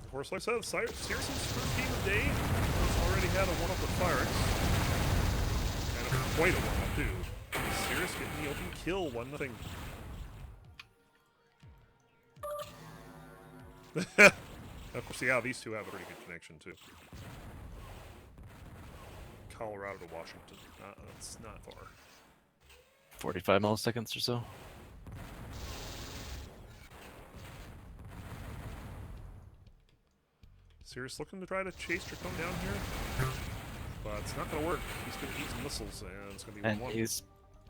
Of course, like I said, Sirius's first game of the day has already had a 1-up with Firex. And quite a warm-up, too. Serious getting the open kill, 1-0. Of course, yeah, these two have a pretty good connection, too. Colorado to Washington. That's not far. 45 milliseconds or so. Serious looking to try to chase Dracone down here, but it's not going to work. He's going to eat some missiles, and it's going to be 1-1. And he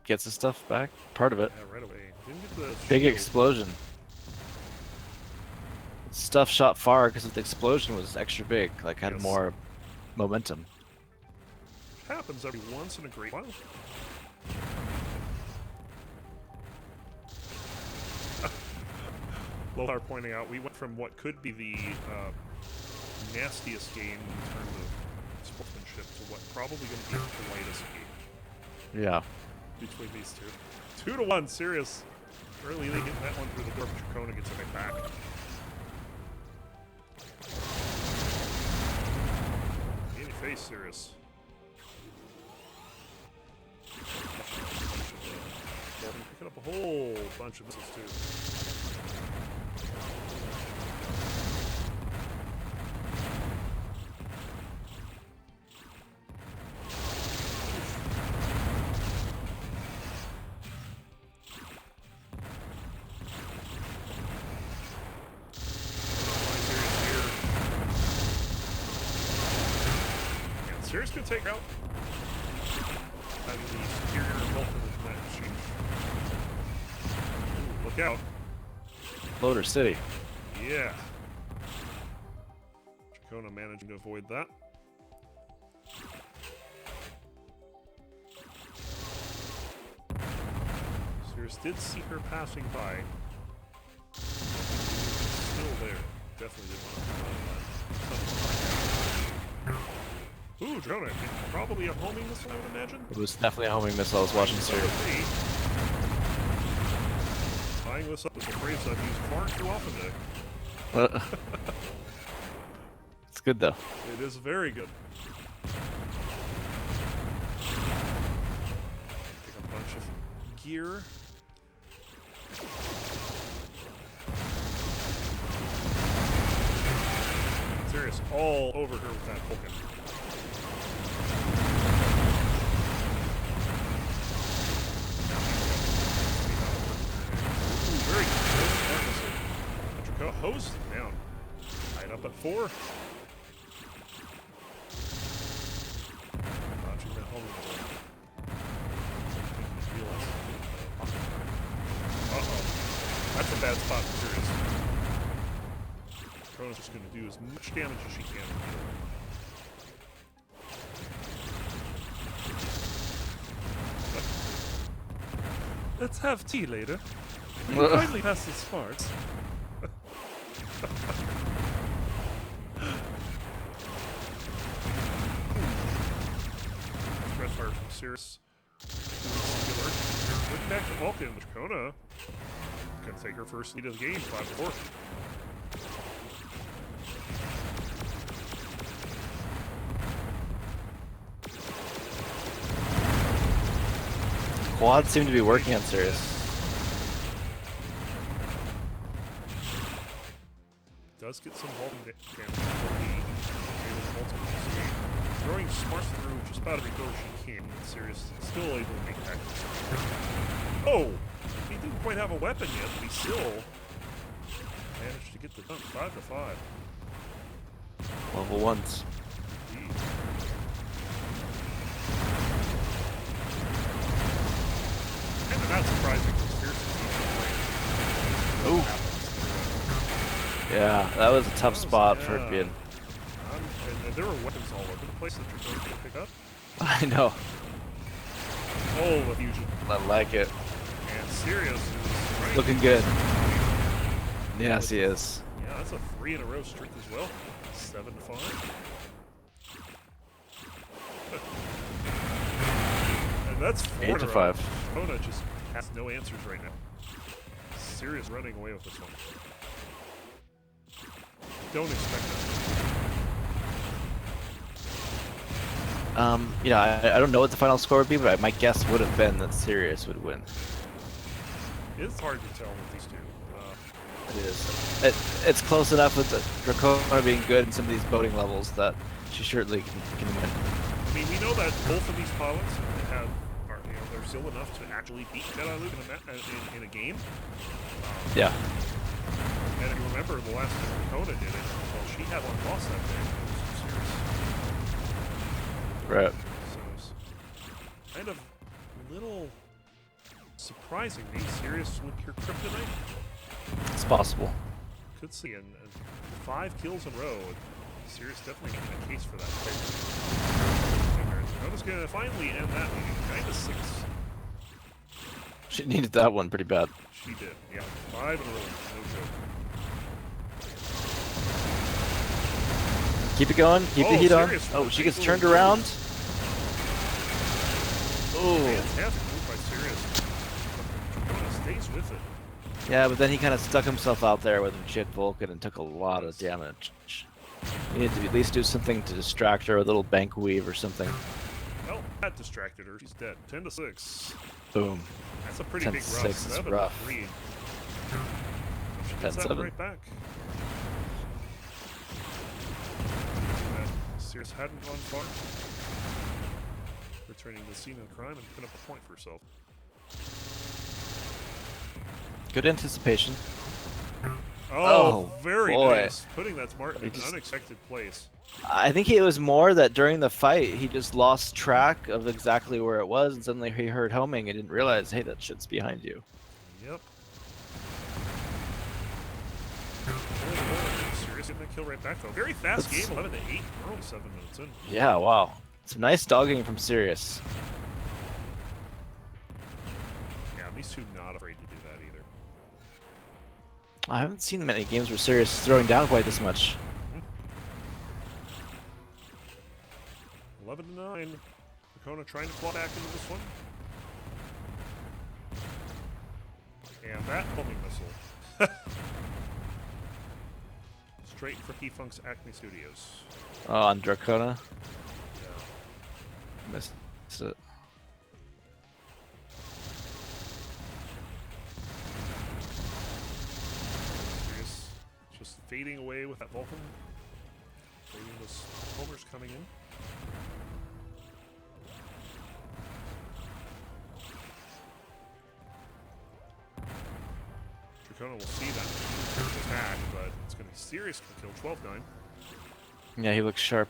gets his stuff back. Part of it. Yeah, right away. Didn't get the Big shield. explosion. Stuff shot far because the explosion was extra big. Like had Yes. more momentum. Happens every once in a great while. Lohar pointing out we went from what could be the nastiest game in terms of sportsmanship to what probably going to be the lightest game Yeah. between these two. 2-1, Serious. Really hitting that one through the door, but Dracona gets it right back. In your face, Serious. Picking up a whole bunch of missiles, too. Serious could take out having the superior health of that machine. Ooh, look out. Loader City. Yeah. Dracona managing to avoid that. Serious did see her passing by. Still there. Definitely didn't want to that. Ooh, Drona, probably a homing missile, I would imagine. It was definitely a homing missile. I was watching Siri. Tying this up is a phrase I've used far too often today. It's good though. It is very good. Take a bunch of gear. Serious all over her with that Vulcan. Very good. Dracona hose down. Tied up at 4. Dodging that home. Uh-oh. That's a bad spot for Serious. Dracona's just going to do as much damage as she can. Let's have tea later. Will you kindly pass the sparks? Stress fire from Cirrus. Looking back to Vulcan, Dracona can take her first lead of the game, 5-4. Quads seem to be working on Sirius. Does get some Vulcan damage. Throwing smarts through just about every door she can. Sirius still able to make that. Oh! He didn't quite have a weapon yet, but he still managed to get the dunk. 5-5. Level 1s. Indeed. Kind of not surprising because Fierce is Ooh. Yeah, that was a tough spot for it being. And there were weapons all over the place that you're going to pick up. I know. Oh, the fusion. I like it. And Sirius is right. Looking good. Yes, he is. Yeah, that's a 3 in a row streak as well. 7-5. And that's 4 in a row. 8-5. Kona just has no answers right now. Sirius running away with this one. Don't expect that. You know, I don't know what the final score would be, but my guess would have been that Sirius would win. It's hard to tell with these two. It is. It's close enough with the Dracona being good in some of these boating levels that she certainly can win. I mean, we know that both of these pilots they're still enough to actually beat Jediluke in a game. Yeah. And if you remember, the last time Dracona did it, well, she had one loss that day. It was serious. Right. So it's kind of a little surprising. Me, Sirius with your kryptonite. It's possible. Could see, and 5 kills in a row. Sirius definitely making a case for that. Dracona's gonna finally end that meeting. 9-6. She needed that one pretty bad. She did, yeah. 5 in a row, no joke. Keep it going. Keep the heat on. Sirius Oh, she gets thankfully turned moved. around. Oh. Fantastic move by Sirius. Dracona stays with it. Yeah, but then he kind of stuck himself out there with Jit Vulcan and took a lot of damage. You need to at least do something to distract her, a little bank weave or something. Well, that distracted her. She's dead. 10-6. Boom. That's a pretty 10-6 big rough. is 7 rough. 3. She gets that 10-7. right back. Sirius hadn't gone far. Returning to the scene of the crime and putting up a point for herself. Good anticipation. Oh, very boy. nice. Putting that Martin in an unexpected place. I think it was more that during the fight, he just lost track of exactly where it was, and suddenly he heard homing and didn't realize, hey, that shit's behind you. Yep. Sirius getting the kill right back, though. Very fast game, 11-8. We're only 7 minutes in. Yeah, wow. Some nice dogging from Sirius. Yeah, these two not afraid to do that either. I haven't seen many games where Sirius is throwing down quite this much. 11-9. Dracona trying to claw back into this one. And that homing missile. Straight for P-Funk's Acme Studios. Oh, on Dracona? Yeah. Missed it. Sirius just fading away with that Vulcan. Waiting those homers coming in. Dracona will see that attack, but it's going to be Sirius can kill 12-9. Yeah, he looks sharp.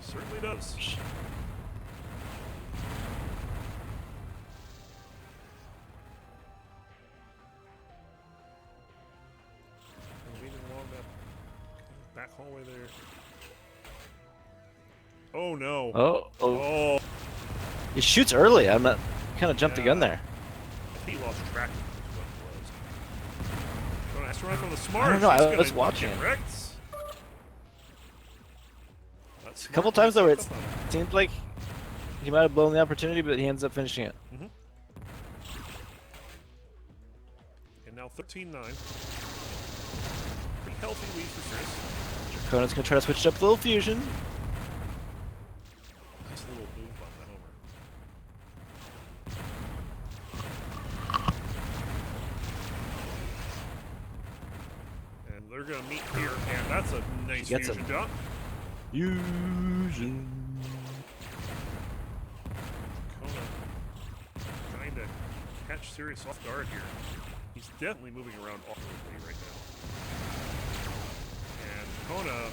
Certainly does. Moving along that back hallway there. Oh no. Oh. He shoots early. I'm not kind of jumped the gun there. He lost track of what it was. Don't ask to run from the smart. I don't know. He's I gonna was watching. get wrecked. A couple times though, it seemed like he might have blown the opportunity, but he ends up finishing it. And now 13-9. Pretty healthy lead for Sirius. Dracona's gonna try to switch it up with a little fusion. Nice little move on the homer. And they're gonna meet here, and that's a nice fusion jump. Fusion. Kona trying to catch Sirius off guard here. He's definitely moving around awkwardly right now. And Kona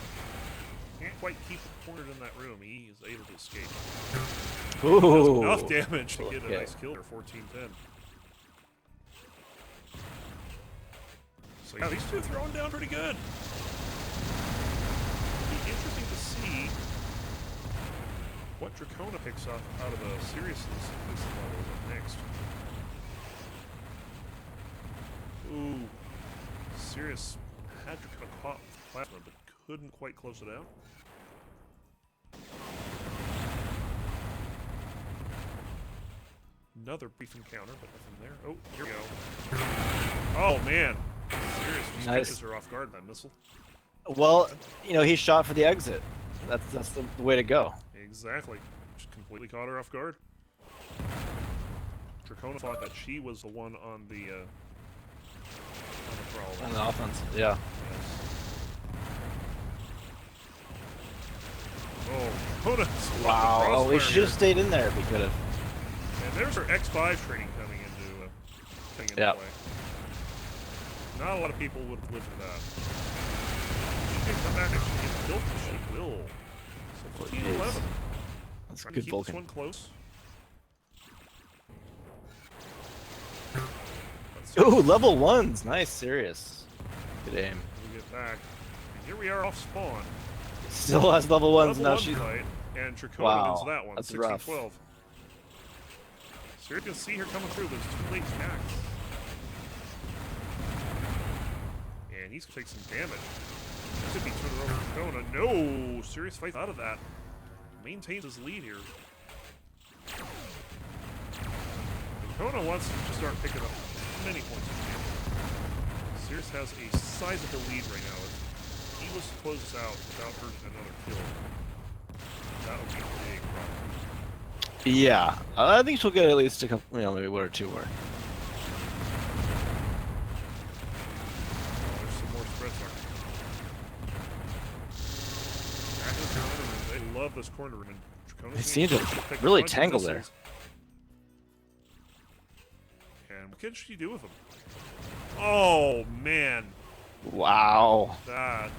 can't quite keep it cornered in that room. He is able to escape. Ooh. Does enough damage to get a nice kill there, 14-10. So yeah, these two throwing down pretty good. It'll be interesting to see what Dracona picks up out of the seriousness of this level next. Ooh. Sirius had Dracona caught with plasma, but couldn't quite close it out. Another brief encounter, but nothing there. Oh, here we go. Oh, man. Sirius just catches her off guard, that missile. Well, you know, he shot for the exit. That's the way to go. Exactly. Just completely caught her off guard. Dracona thought that she was the one on the prowl. On the offense, yeah. Yes. Oh, Dracona. Wow. Oh, we should have stayed in there if we could have. And there's her X5 training coming into play. Not a lot of people would have lived for that. She can come back and she can build this. She will. So 14-11. That's Trying good to keep Vulcan. this one close. Ooh, level 1's nice, serious. Good aim. We get back. And here we are off spawn. Still has level 1's now. Level She's fight, and Dracona wow, wins that one. that's 16-12. rough. So you're gonna see her coming through, but it's too late to act. And he's gonna take some damage. This could be turned over to Dracona. No! Serious fight out of that. Maintains his lead here. Dracona wants to start picking up many points of damage. Sirius has a sizable lead right now. If he was to close this out without hurting another kill, that would be a big problem. yeah. I think she'll get at least a couple, maybe 1 or 2 more. There's some more spread target. Back in the corner room. They love this corner room. And Dracona's They seem to pick really a bunch of tangle there. missiles. And what can she do with them? Oh, man. Wow. That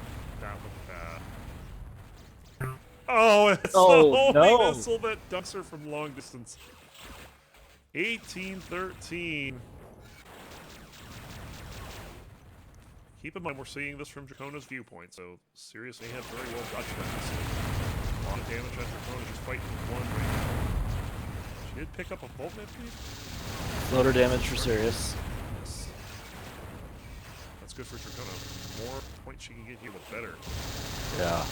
looked bad. Oh, it's Oh, the only no. missile that ducks her from long distance. 18-13. Keep in mind, we're seeing this from Dracona's viewpoint, so Sirius may have very well dodged that missile. A lot of damage on Dracona, just fighting one right now. She did pick up a bolt med, please. Floater damage for Sirius. Yes. That's good for Dracona. The more points she can get here, the better. Yeah.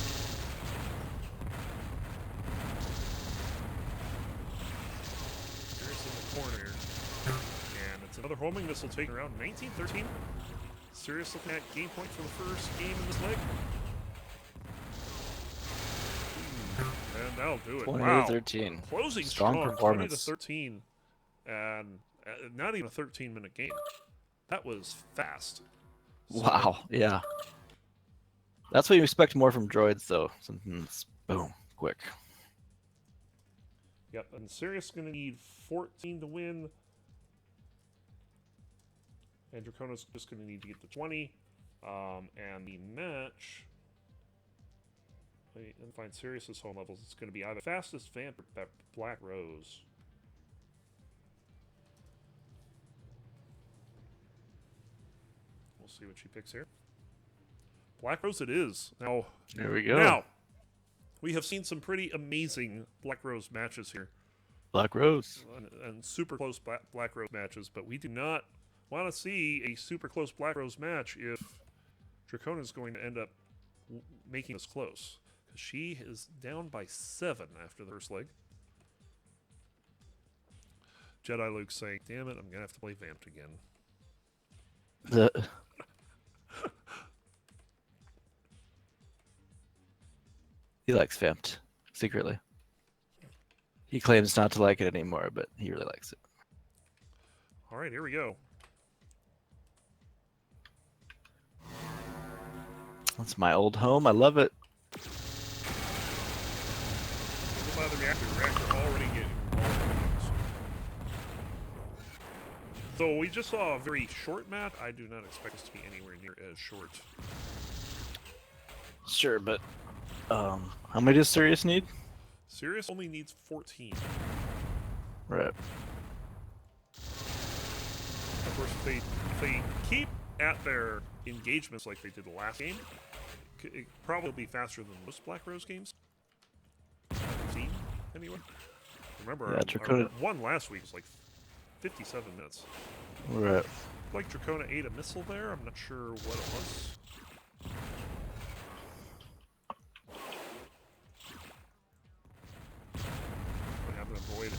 Sirius in the corner here. And it's another homing missile taking around 19-13. Sirius looking at game point for the first game in this leg. And that'll do it. Wow. 28-13. Closing Strong strong, performance. 20-13. And not even a 13-minute game. That was fast. Wow. Yeah. That's what you expect more from droids, though. Something that's boom, quick. Yep, and Sirius is going to need 14 to win. And Dracona's just going to need to get to 20. And the match... Let me find Sirius's home levels. It's going to be either fastest vamp or Black Rose. We'll see what she picks here. Black Rose it is. Now, There we go. Now, we have seen some pretty amazing Black Rose matches here. Black Rose. And super close Black Rose matches, but we do not want to see a super close Black Rose match if Dracona is going to end up making this close. Because she is down by 7 after the first leg. Jediluke saying, damn it, I'm going to have to play Vamped again. He likes Vamped, secretly. He claims not to like it anymore, but he really likes it. All right, here we go. That's my old home. I love it. By the reactor already getting involved. So we just saw a very short match. I do not expect this to be anywhere near as short. Sure, but how many does Sirius need? Sirius only needs 14. Right. Of course, if they keep at their engagements like they did the last game, it probably be faster than most Black Rose games. I've seen, anyway. Remember, Yeah, our one last week was like 57 minutes. Right. Like Dracona ate a missile there. I'm not sure what it was. I have to avoid a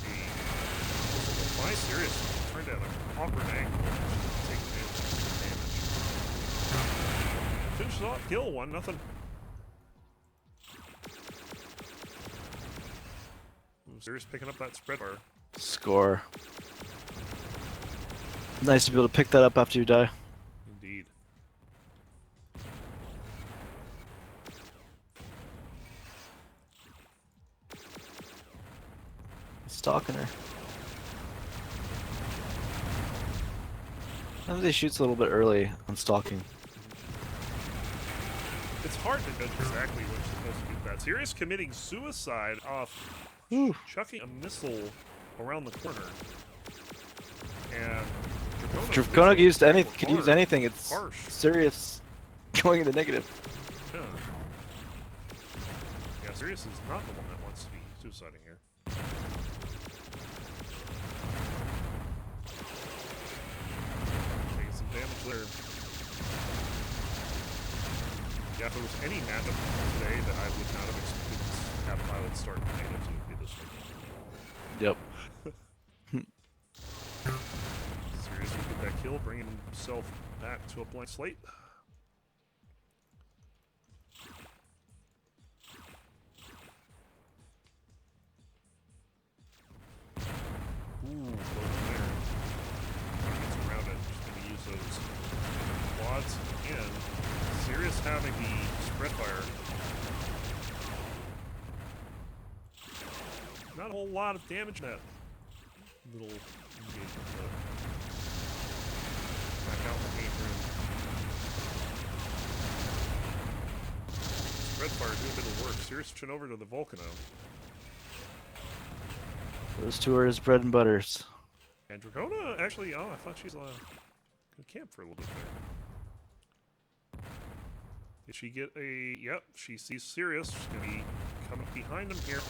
my Sirius turned at an awkward angle. Take damage. Finishes off kill 1-0. Sirius picking up that spread bar. Score. Nice to be able to pick that up after you die. Indeed. Stalking her. Sometimes he shoots a little bit early on stalking. It's hard to judge exactly what you're supposed to do with that. Sirius committing suicide off chucking a missile around the corner. And Dracono could use anything. It's harsh. Sirius going in the negative. Yeah. Yeah, Sirius is not the one that wants to be suiciding here. Taking some damage there. Yeah, if there was any matchup today that I would not have expected to have pilots start natives, it would be this one. Yep. Sirius will get that kill, bringing himself back to a blank slate. Ooh, close there. Gets around it. Just going to use those quads again. Sirius having the spread fire. Not a whole lot of damage in that little engagement, though. Back out in the main room. Spread fire doing a bit of work. Sirius switching over to the Volcano. Those two are his bread and butters. And Dracona actually, I thought she's gonna camp for a little bit there. Did she get a, yep, she sees Sirius. She's gonna be coming behind him here.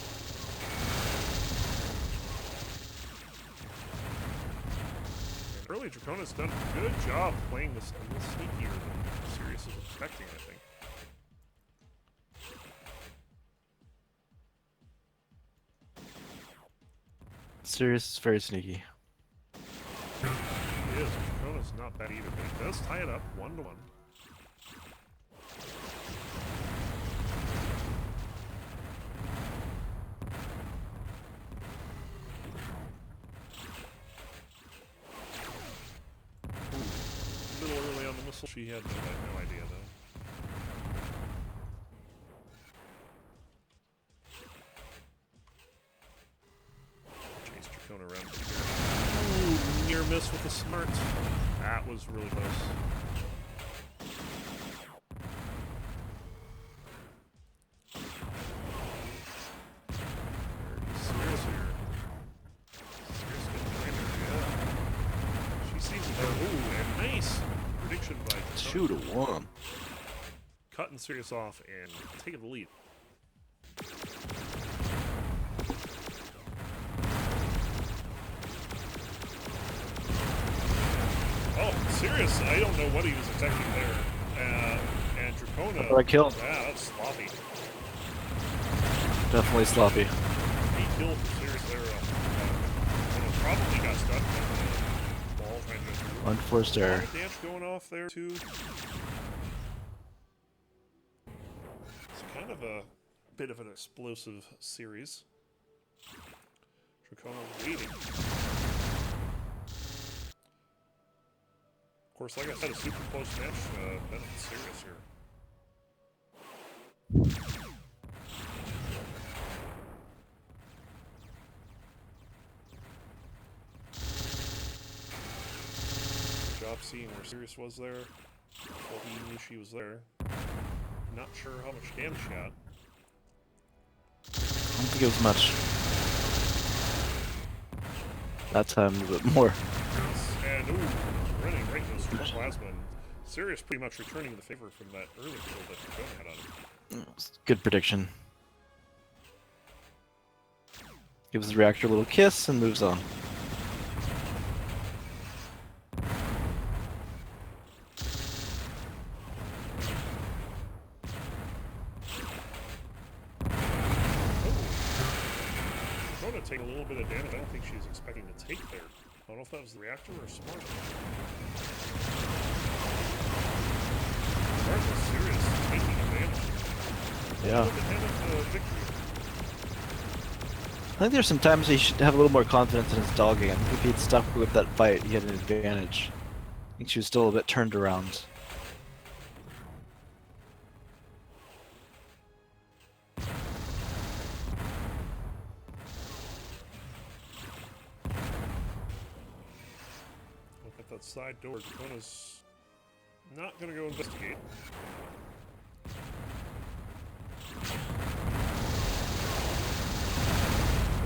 And early Dracona's done a good job playing this a little sneakier than Sirius is expecting, I think. Sirius is very sneaky. He is. Dracona's not bad either, but he does tie it up 1-1. A little early on the missile. She had no idea, though. Chase Dracona around here. Ooh, near miss with the smart. That was really close. Sirius here. Sirius getting behind her, yeah. She sees it. Ooh, and nice prediction by Dracona. 2-1. Cutting Sirius off and taking the lead. Oh, Sirius, I don't know what he was expecting there. And Dracona. I killed. Yeah, that's sloppy. Definitely sloppy. He killed Sirius there. Probably got stuck on the ball trying to. Unforced error. Dance going off there, too. It's kind of a bit of an explosive series. Dracona waiting. Of course, like I said, a super close match benefits Sirius here. Good job seeing where Sirius was there. Well, he knew she was there. Not sure how much damage she got. I don't think it was much. That time a bit more. And ooh, running right into the plasma. And Sirius pretty much returning the favor from that early kill that Dracona had on him. Good prediction. Gives the reactor a little kiss and moves on. Dracona taking a little bit of damage. I don't think she was expecting to take there. I don't know if that was the reactor or smart. Smart was Sirius taking advantage. Yeah. Victory. I think there's some times he should have a little more confidence in his dogging. I think if he'd stuck with that fight, he had an advantage. I think she was still a bit turned around. Look at that side door. Dracona's not going to go investigate.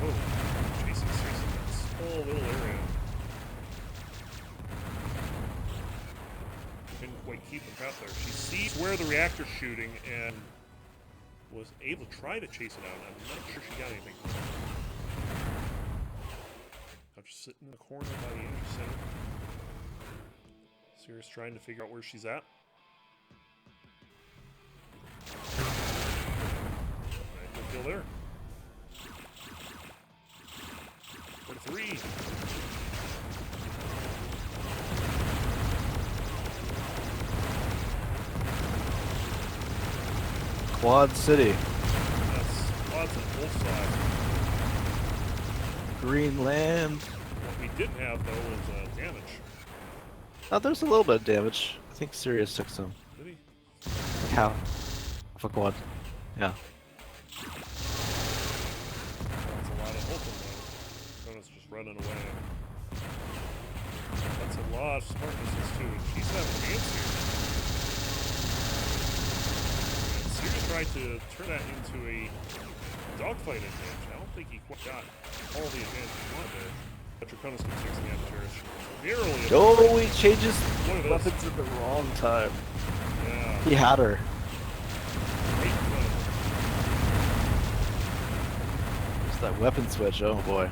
Oh, chasing seriously that small little area. Couldn't quite keep him out there. She sees where the reactor's shooting and was able to try to chase it out. I'm not sure she got anything. I'm just sitting in the corner by the energy center. Sirius trying to figure out where she's at. Alright, no kill there. 43. Quad City. Yes, quads on both sides. Greenland. What we didn't have, though, was damage. Oh, there's a little bit of damage. I think Sirius took some. Did he? Half a quad. Yeah. That's a lot of open, though. Dracona's just running away. That's a lot of smartness, too. And she's having a chance here. And Sirius tried to turn that into a dogfight advantage. I don't think he quite got all the advantage he wanted there. But Dracona's going to take some damage here. Narrowly. Oh, he changes Look at weapons at the wrong time. Yeah. He had her. Great play. It's that weapon switch, oh boy.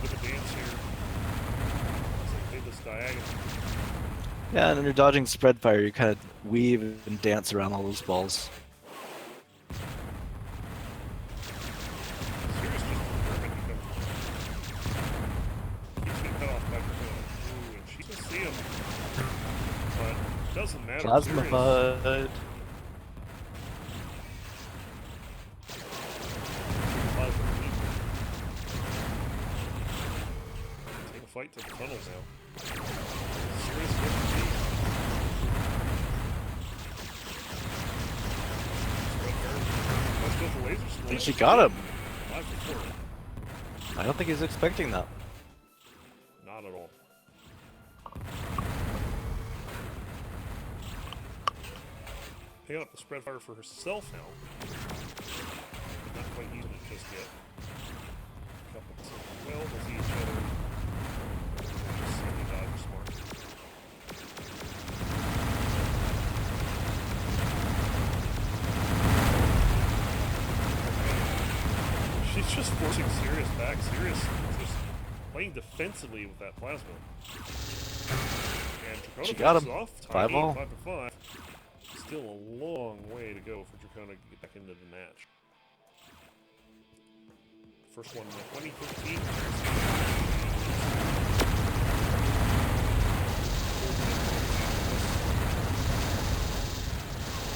Bit of dance here. As they did this diagonal. Yeah, and when you're dodging spread fire, you kind of weave and dance around all those balls. Sirius just perfect keeps getting cut off by Dracona. Ooh, and she can see him. But doesn't matter. Plasma Sirius. HUD. Take a fight to the tunnels now. Sirius with the lead. Let's go for lasers. And she got him. 5 to 4. I don't think he's expecting that. Not at all. Picking up the spread fire for herself now. But not quite using it just yet. Couple well, we'll see each other. Just see the dodge smart. She's just forcing Sirius back. Sirius is just playing defensively with that plasma. And Dracona She got him. off. 5-all. 5 to 5. Still a long way to go for Dracona to get back into the match. First one in 2015.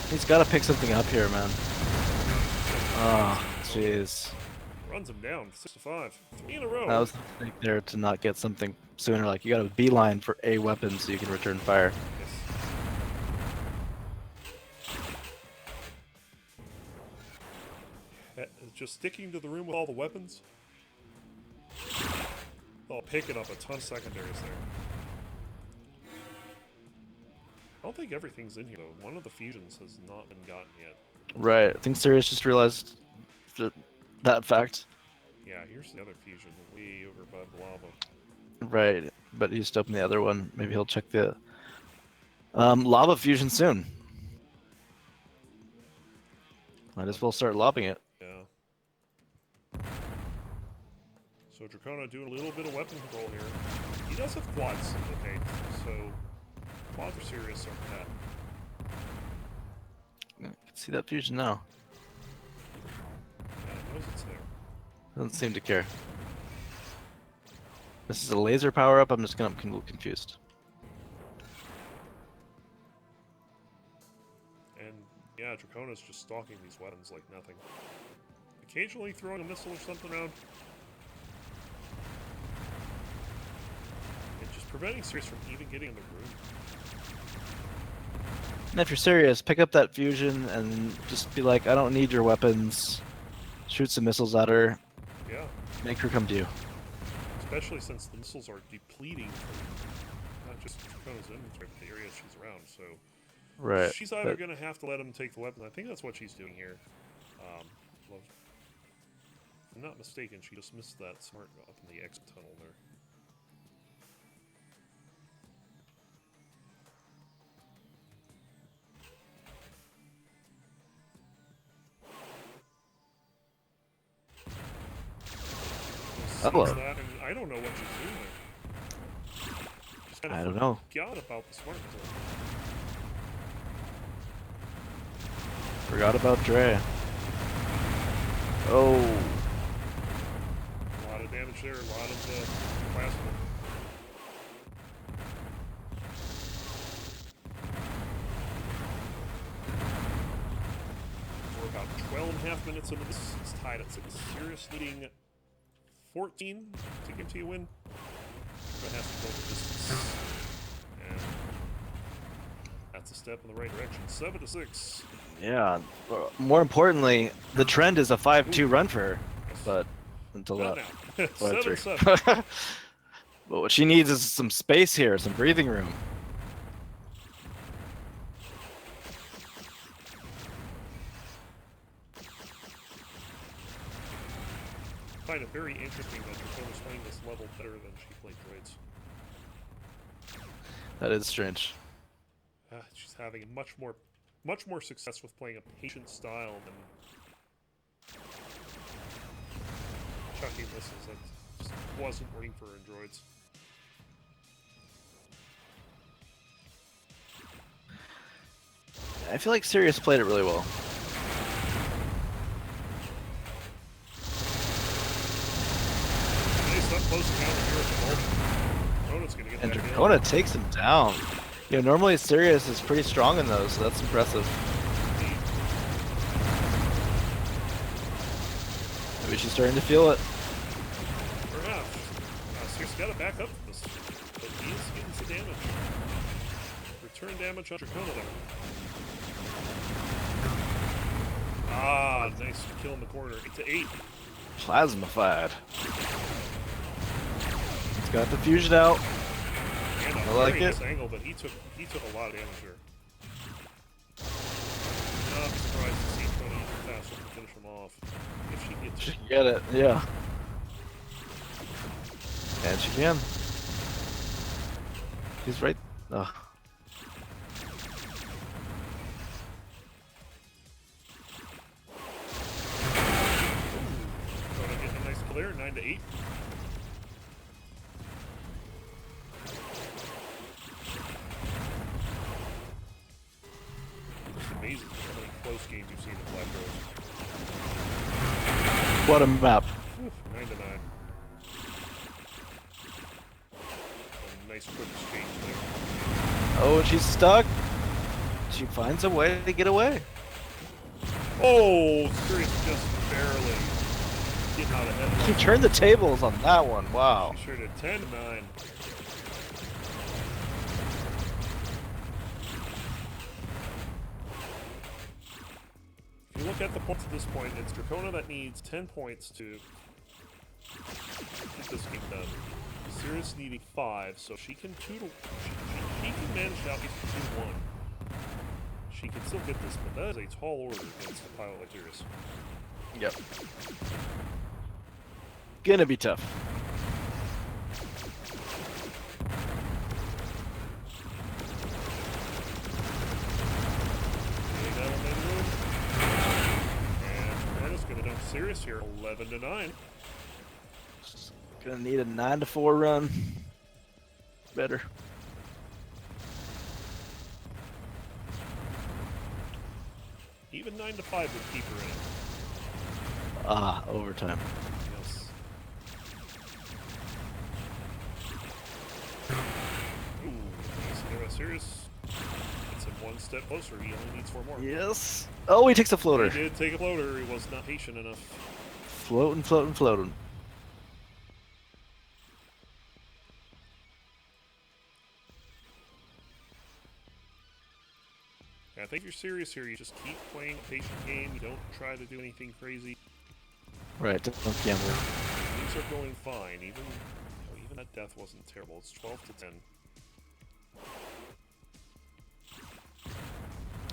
He's got to pick something up here, man. Oh, jeez. Runs him down. 6 to 5. 3 in a row. I was thinking there to not get something sooner. Like, you got a beeline for a weapon so you can return fire. Yes. Just sticking to the room with all the weapons. Oh, picking up a ton of secondaries there. I don't think everything's in here, though. One of the fusions has not been gotten yet. Right. I think Sirius just realized that fact. Yeah, here's the other fusion, way over by the lava. Right. But he's opened the other one. Maybe he'll check the lava fusion soon. Might as well start lobbing it. Yeah. So Dracona doing a little bit of weapon control here. He does have quads, okay, so quads are serious on that. I can see that fusion now. Yeah, it knows it's there. Doesn't seem to care. This is a laser power up. I'm just gonna. I'm a little confused. And yeah, Dracona's just stalking these weapons like nothing. Occasionally throwing a missile or something around. And just preventing Sirius from even getting in the room. And if you're serious, pick up that fusion and just be like, I don't need your weapons. Shoot some missiles at her. Yeah. Make her come to you. Especially since the missiles are depleting from not just Dracona's inventory, but the area she's around. So Right. she's either going to have to let him take the weapon. I think that's what she's doing here. Well, if I'm not mistaken, she just missed that smart up in the exit tunnel there. Hello. That, and I don't know what she's doing there. Just kind of I don't know. forgot about the smart tunnel. Forgot about Dre. Oh. A lot of damage there, a lot of plasma. We're about 12 and a half minutes into this. It's tied at 6. Sirius leading 14 to get to a win. But has to go the distance. And that's a step in the right direction. 7-6. Yeah. More importantly, the trend is a 5-2 run for her. Yes. But until Not that. now. Well, 7-7. But what she needs is some space here, some breathing room. I find it very interesting that Dracona's playing this level better than she played droids. That is strange. She's having much more success with playing a patient style than chucking missiles. That just wasn't working for her in droids. I feel like Sirius played it really well. Nice up close encounter here at the moment. Dracona's gonna get And that Dracona takes him down. You know, normally Sirius is pretty strong in those, so that's impressive. Maybe she's starting to feel it. Perhaps. Sirius gotta back up for this. But he is getting some damage. Return damage on Dracona there. Ah, nice kill in the corner. 8-8. Plasmified. He's got the fusion out. And a I like very it. nice angle, but he took a lot of damage there. Not surprised to see Tony fast enough to finish him off. If she gets She can get it, yeah. And she can. He's right. Ugh. Tony getting a nice clear, 9-8. It's amazing how many close games you've seen in Black Rose. What a map. 9-9. A nice quick exchange there. Oh, and she's stuck. She finds a way to get away. Oh, Sirius just barely getting out ahead. She turned the tables on that one. Wow. She sure did. 10-9. If you look at the points at this point, it's Dracona that needs 10 points to get this game done. Sirius needing 5, so she can she can manage to outbeat 2-1. She can still get this, but that is a tall order against a pilot like Sirius. Yep. Gonna be tough. And Dracona's gonna dump Sirius here, 11-9. Gonna need a 9-4 run. Better. Even 9-5 would keep her in it. Ah, overtime. Yes. Sirius gets him one step closer. He only needs 4 more. Yes. Oh, he takes a floater. He did take a floater. He was not patient enough. Floating, floating, floating. I think you're serious here. You just keep playing a patient game. You don't try to do anything crazy. Right, don't gamble. Things are going fine. Even that death wasn't terrible. It's 12 to 10.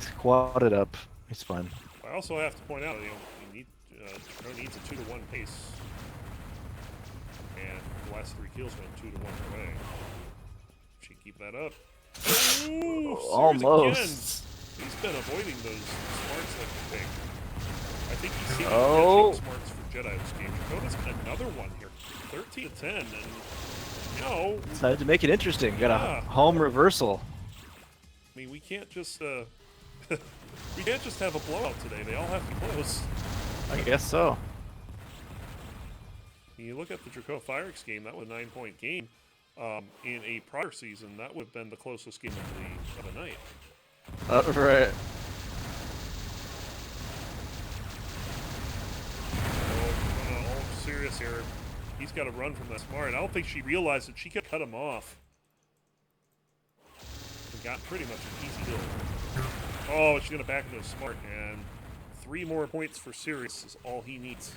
Squat it up. It's fine. I also have to point out, you need Draco needs a 2-to-1 pace, and the last 3 kills went 2-to-1 her way. If she keep that up, ooh, almost. He's been avoiding those smarts like a pig. I think he's seen smarts for Jedi's game. Dakota's got another one here, 13 to 10, and you know, decided to make it interesting. Got a home reversal. I mean, we can't just we can't just have a blowout today. They all have to close. I guess so. You look at the Draco Firex game, that was a 9-point game. In a prior season, that would have been the closest game of the night. Right. All serious here. He's got to run from that smart. I don't think she realized that she could cut him off. He got pretty much an easy kill. Oh, she's going to back into a smart, and 3 more points for Sirius is all he needs.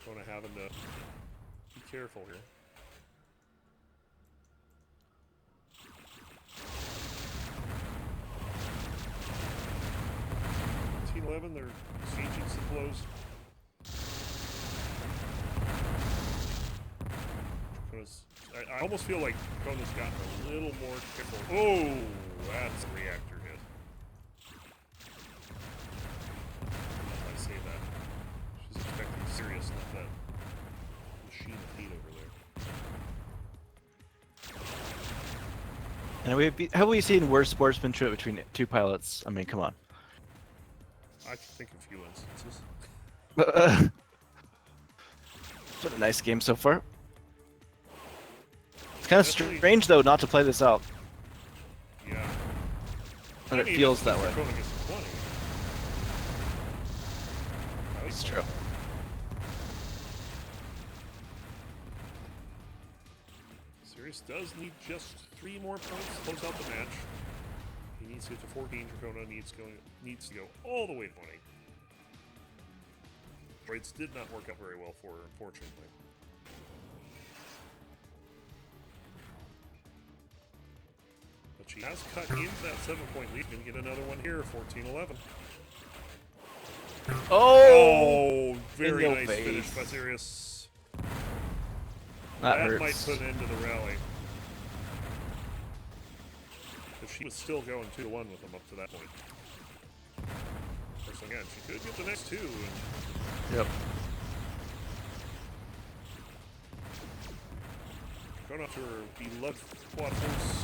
Going to have him to be careful here. 11, they're exchanging some blows. I almost feel like Kona's gotten a little more careful. Oh, that's a reactor hit. I say that. She's expecting serious, not that machine of heat over there. And have we seen worse sportsmanship between 2 pilots? I mean, come on. I can think of a few instances. It's been a nice game so far. It's kind of strange, though, not to play this out. Yeah. But it feels that way. It's true. Sirius does need just 3 more points to close out the match. He needs to get to 14. Dracona needs to go all the way to 20. Trades did not work out very well for her, unfortunately. But she has cut into that 7-point lead. Gonna get another one here, 14-11. Oh! Very nice finish by Sirius. That hurts. Might put an end to the rally. She was still going 2-1 with them up to that point. Of course, again, she could get the next 2. Yep. Going up to her beloved quad force.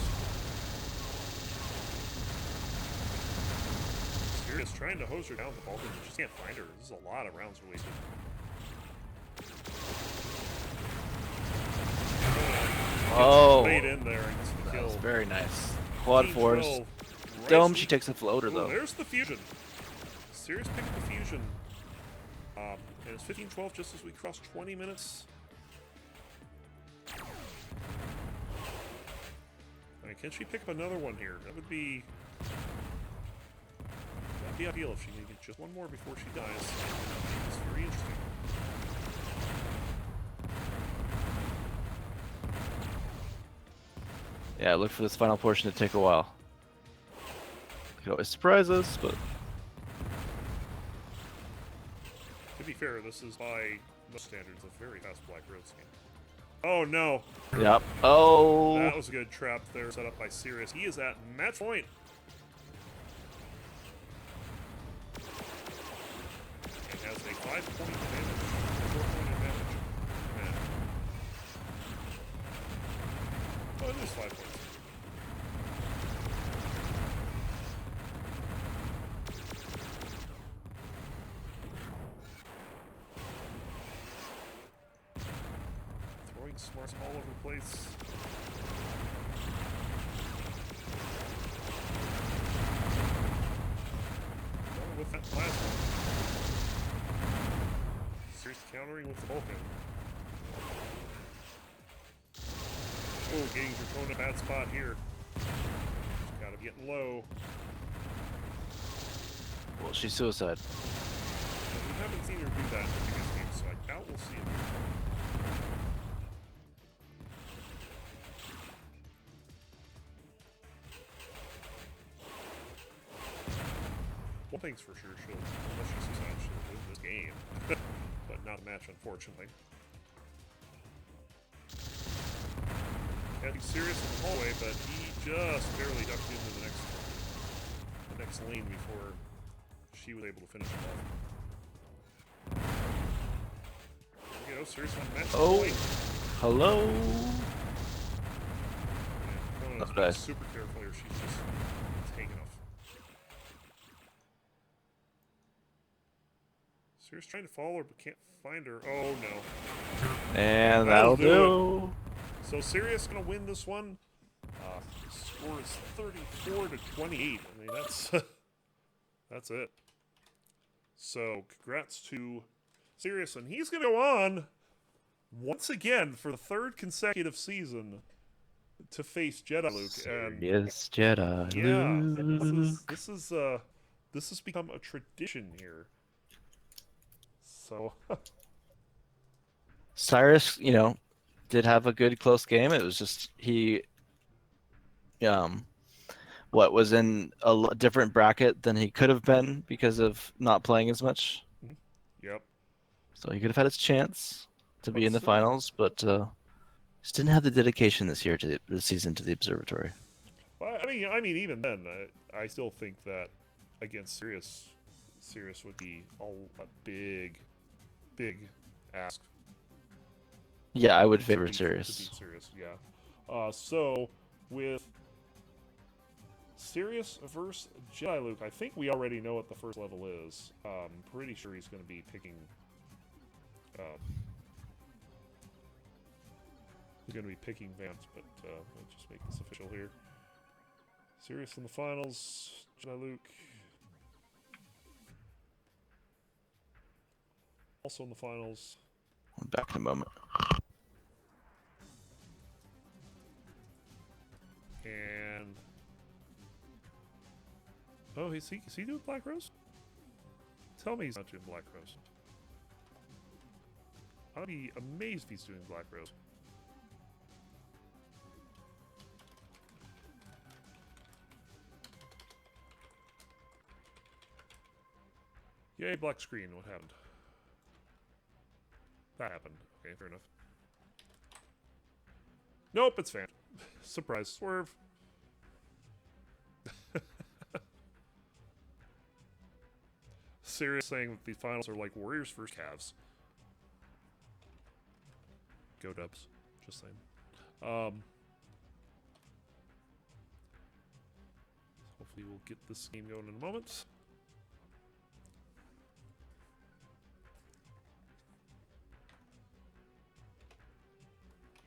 Sirius trying to hose her down with the Vulcan, but just can't find her. This is a lot of rounds wasted. Oh! Made in there and gets the kill. That was very nice. Quad force. Dome, she takes a floater, though. There's the fusion. Sirius picked the fusion. And it's 15-12 just as we cross 20 minutes. Can she pick up another one here? That would be... That'd be ideal if she can get just one more before she dies. It's very interesting. Yeah, look for this final portion to take a while. Could always surprise us, but... To be fair, this is by most standards a very fast Black Rose game. Oh no! Yep. Oh! That was a good trap there set up by Sirius. He is at match point! And has a 5-point advantage. 4-point advantage. Man. Oh, it is 5 points. Force all over the place. Going with that plasma. Serious countering with the Vulcan. Oh, getting Dracona bad spot here. Just gotta be getting low. Well, she's suicide. We haven't seen her do that in the previous game, so I doubt we'll see it. One thing's for sure, unless she's suicide, she'll win this game. But not a match, unfortunately. Yeah, he's serious in the hallway, but he just barely ducked into the next lane before she was able to finish him off. There we go, serious on the match. Oh, hello. Yeah, Okay. super careful here. She's just taking off. Serious trying to follow her, but can't find her. Oh no. And that'll do. So Sirius gonna win this one. Score is 34-28. I mean, that's it. So congrats to Sirius, and he's gonna go on once again for the third consecutive season to face Jediluke. And Yes, Jedi. yeah, this has become a tradition here. So Cyrus, you know, did have a good close game. It was just he, was in a different bracket than he could have been because of not playing as much. yep. So he could have had his chance to be in the Still- finals, but just didn't have the dedication this year to the season to the Observatory. Well, I mean, even then, I still think that against Sirius would be a big ask. Yeah, I would favor To Sirius. beat Sirius, yeah. So with Sirius versus Jediluke, I think we already know what the first level is. Pretty sure he's going to be picking. He's going to be picking Vance, but let's just make this official here. Sirius in the finals, Jediluke also in the finals. I'm back in a moment. And oh, is he doing Black Rose? Tell me he's not doing Black Rose. I'd be amazed if he's doing Black Rose. Yay, black screen. What happened? That happened. Okay, fair enough. Nope, it's fan. Surprise, swerve. Sirius saying that the finals are like Warriors versus Cavs. Go Dubs. Just saying. Hopefully we'll get this game going in a moment.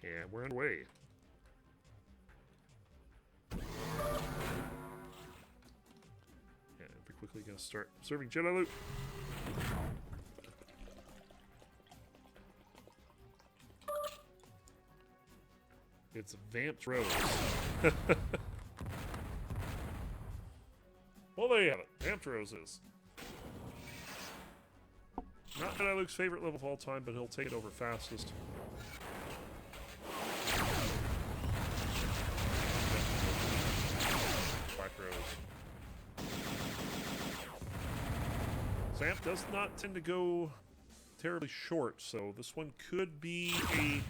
And we're underway. And we're quickly going to start serving Jediluke. It's Vamped Rose. Well, there you have it. Vamped Roses. Not Jediluke's favorite level of all time, but he'll take it over fastest. Black Rose. Zamp does not tend to go terribly short, so this one could be a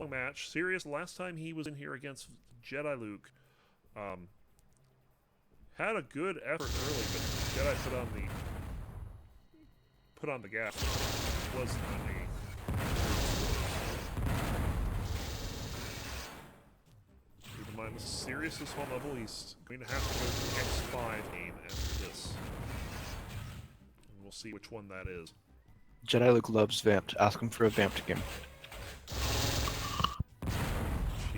long match. Sirius, last time he was in here against Jediluke, had a good effort early, but Jedi put on the gas. Was not a keep in mind, this is Sirius's home level. He's going to have to go to the X5 game after this. And we'll see which one that is. Jediluke loves Vamped. Ask him for a Vamped game.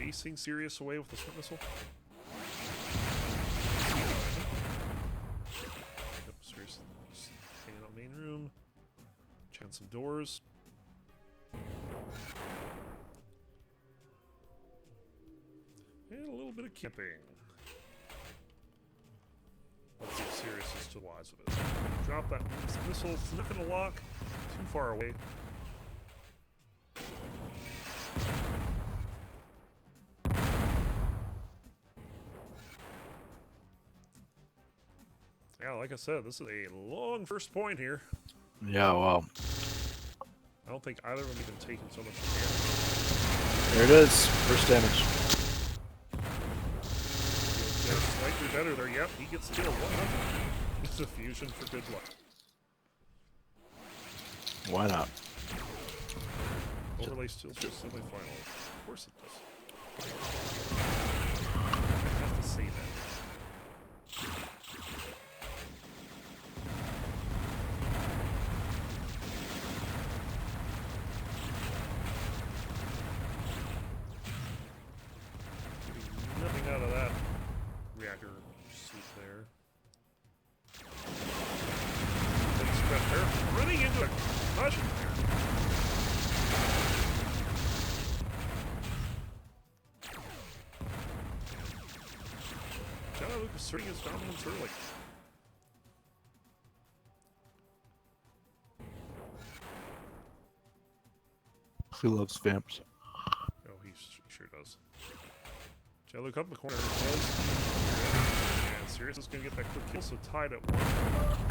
chasing Sirius away with the smart missile. Yep, Sirius just hanging out main room. Checking some doors. And a little bit of camping. Let's see if Sirius is still wise with it. Drop that missile. It's not going to lock. Too far away. Yeah, like I said, this is a long first point here. Yeah, wow. I don't think either of them even taken so much damage. There it is. First damage. Yeah, slightly better there. Yep, he gets killed. 100. It's a fusion for good luck. Why not? Overlay still just semi-final. Of course it does. I have to say that. Getting nothing out of that reactor suit there. They're running into a concussion there. Jediluke asserting his dominance early. Who loves vamps? Oh, he sure does. Jediluke up in the corner. And Sirius is going to get that quick kill, so tied at 1.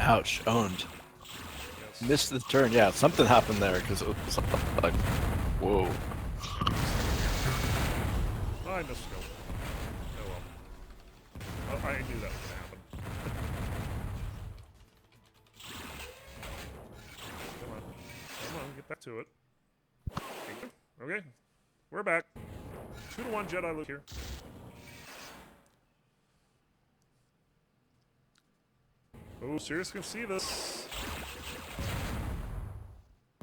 Ouch, owned. Yes. Missed the turn. Yeah, something happened there because it was like, whoa. I missed go. Oh well. I knew that was going to happen. Come on, get back to it. Okay, we're back. 2-1 Jediluke here. Oh, Sirius can see this.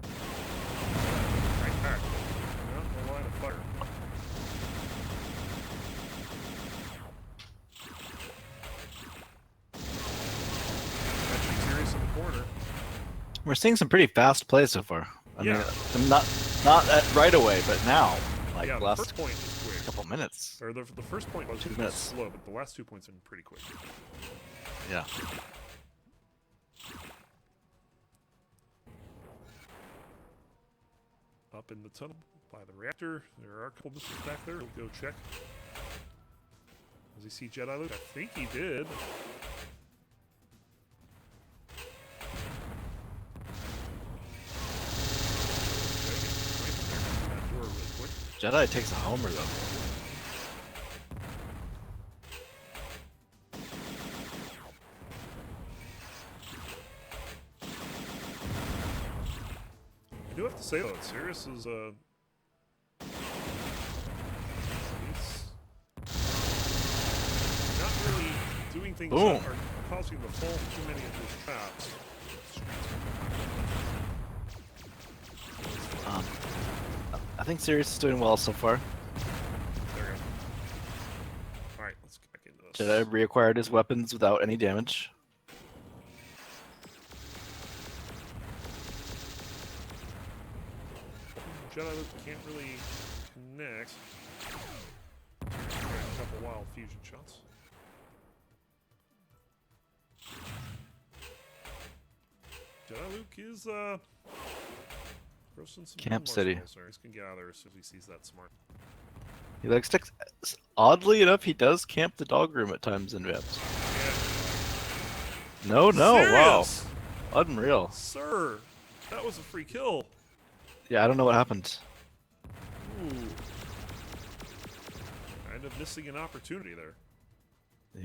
Right back. Not in the line of fire. Catching Sirius in the corner. We're seeing some pretty fast play so far. I mean, not right away, but now, like Yeah, the last first point is quick. couple minutes. Or the first point was 2 minutes. slow, but the last 2 points have been pretty quick. Yeah. Up in the tunnel by the reactor. There are a couple missiles back there. We'll go check. Does he see Jediluke? I think he did. That door really quick. Jedi takes a homer though. I do have to say though, Sirius is he's not really doing things Boom. that are causing the fall of too many of his traps. I think Sirius is doing well so far. There we go. Alright, let's get back into this. Jedi reacquired his weapons without any damage. Jediluke can't really connect. Trying a couple wild fusion shots. Jediluke is roasting some Camp good City. marshmallows there. He's gonna get out of there as soon as he sees that smart. He likes to. Oddly enough, he does camp the dog room at times in Vamps. Yeah. No, wow, Serious? unreal. Sir, that was a free kill. Yeah, I don't know what happened. Ooh. Kind of missing an opportunity there.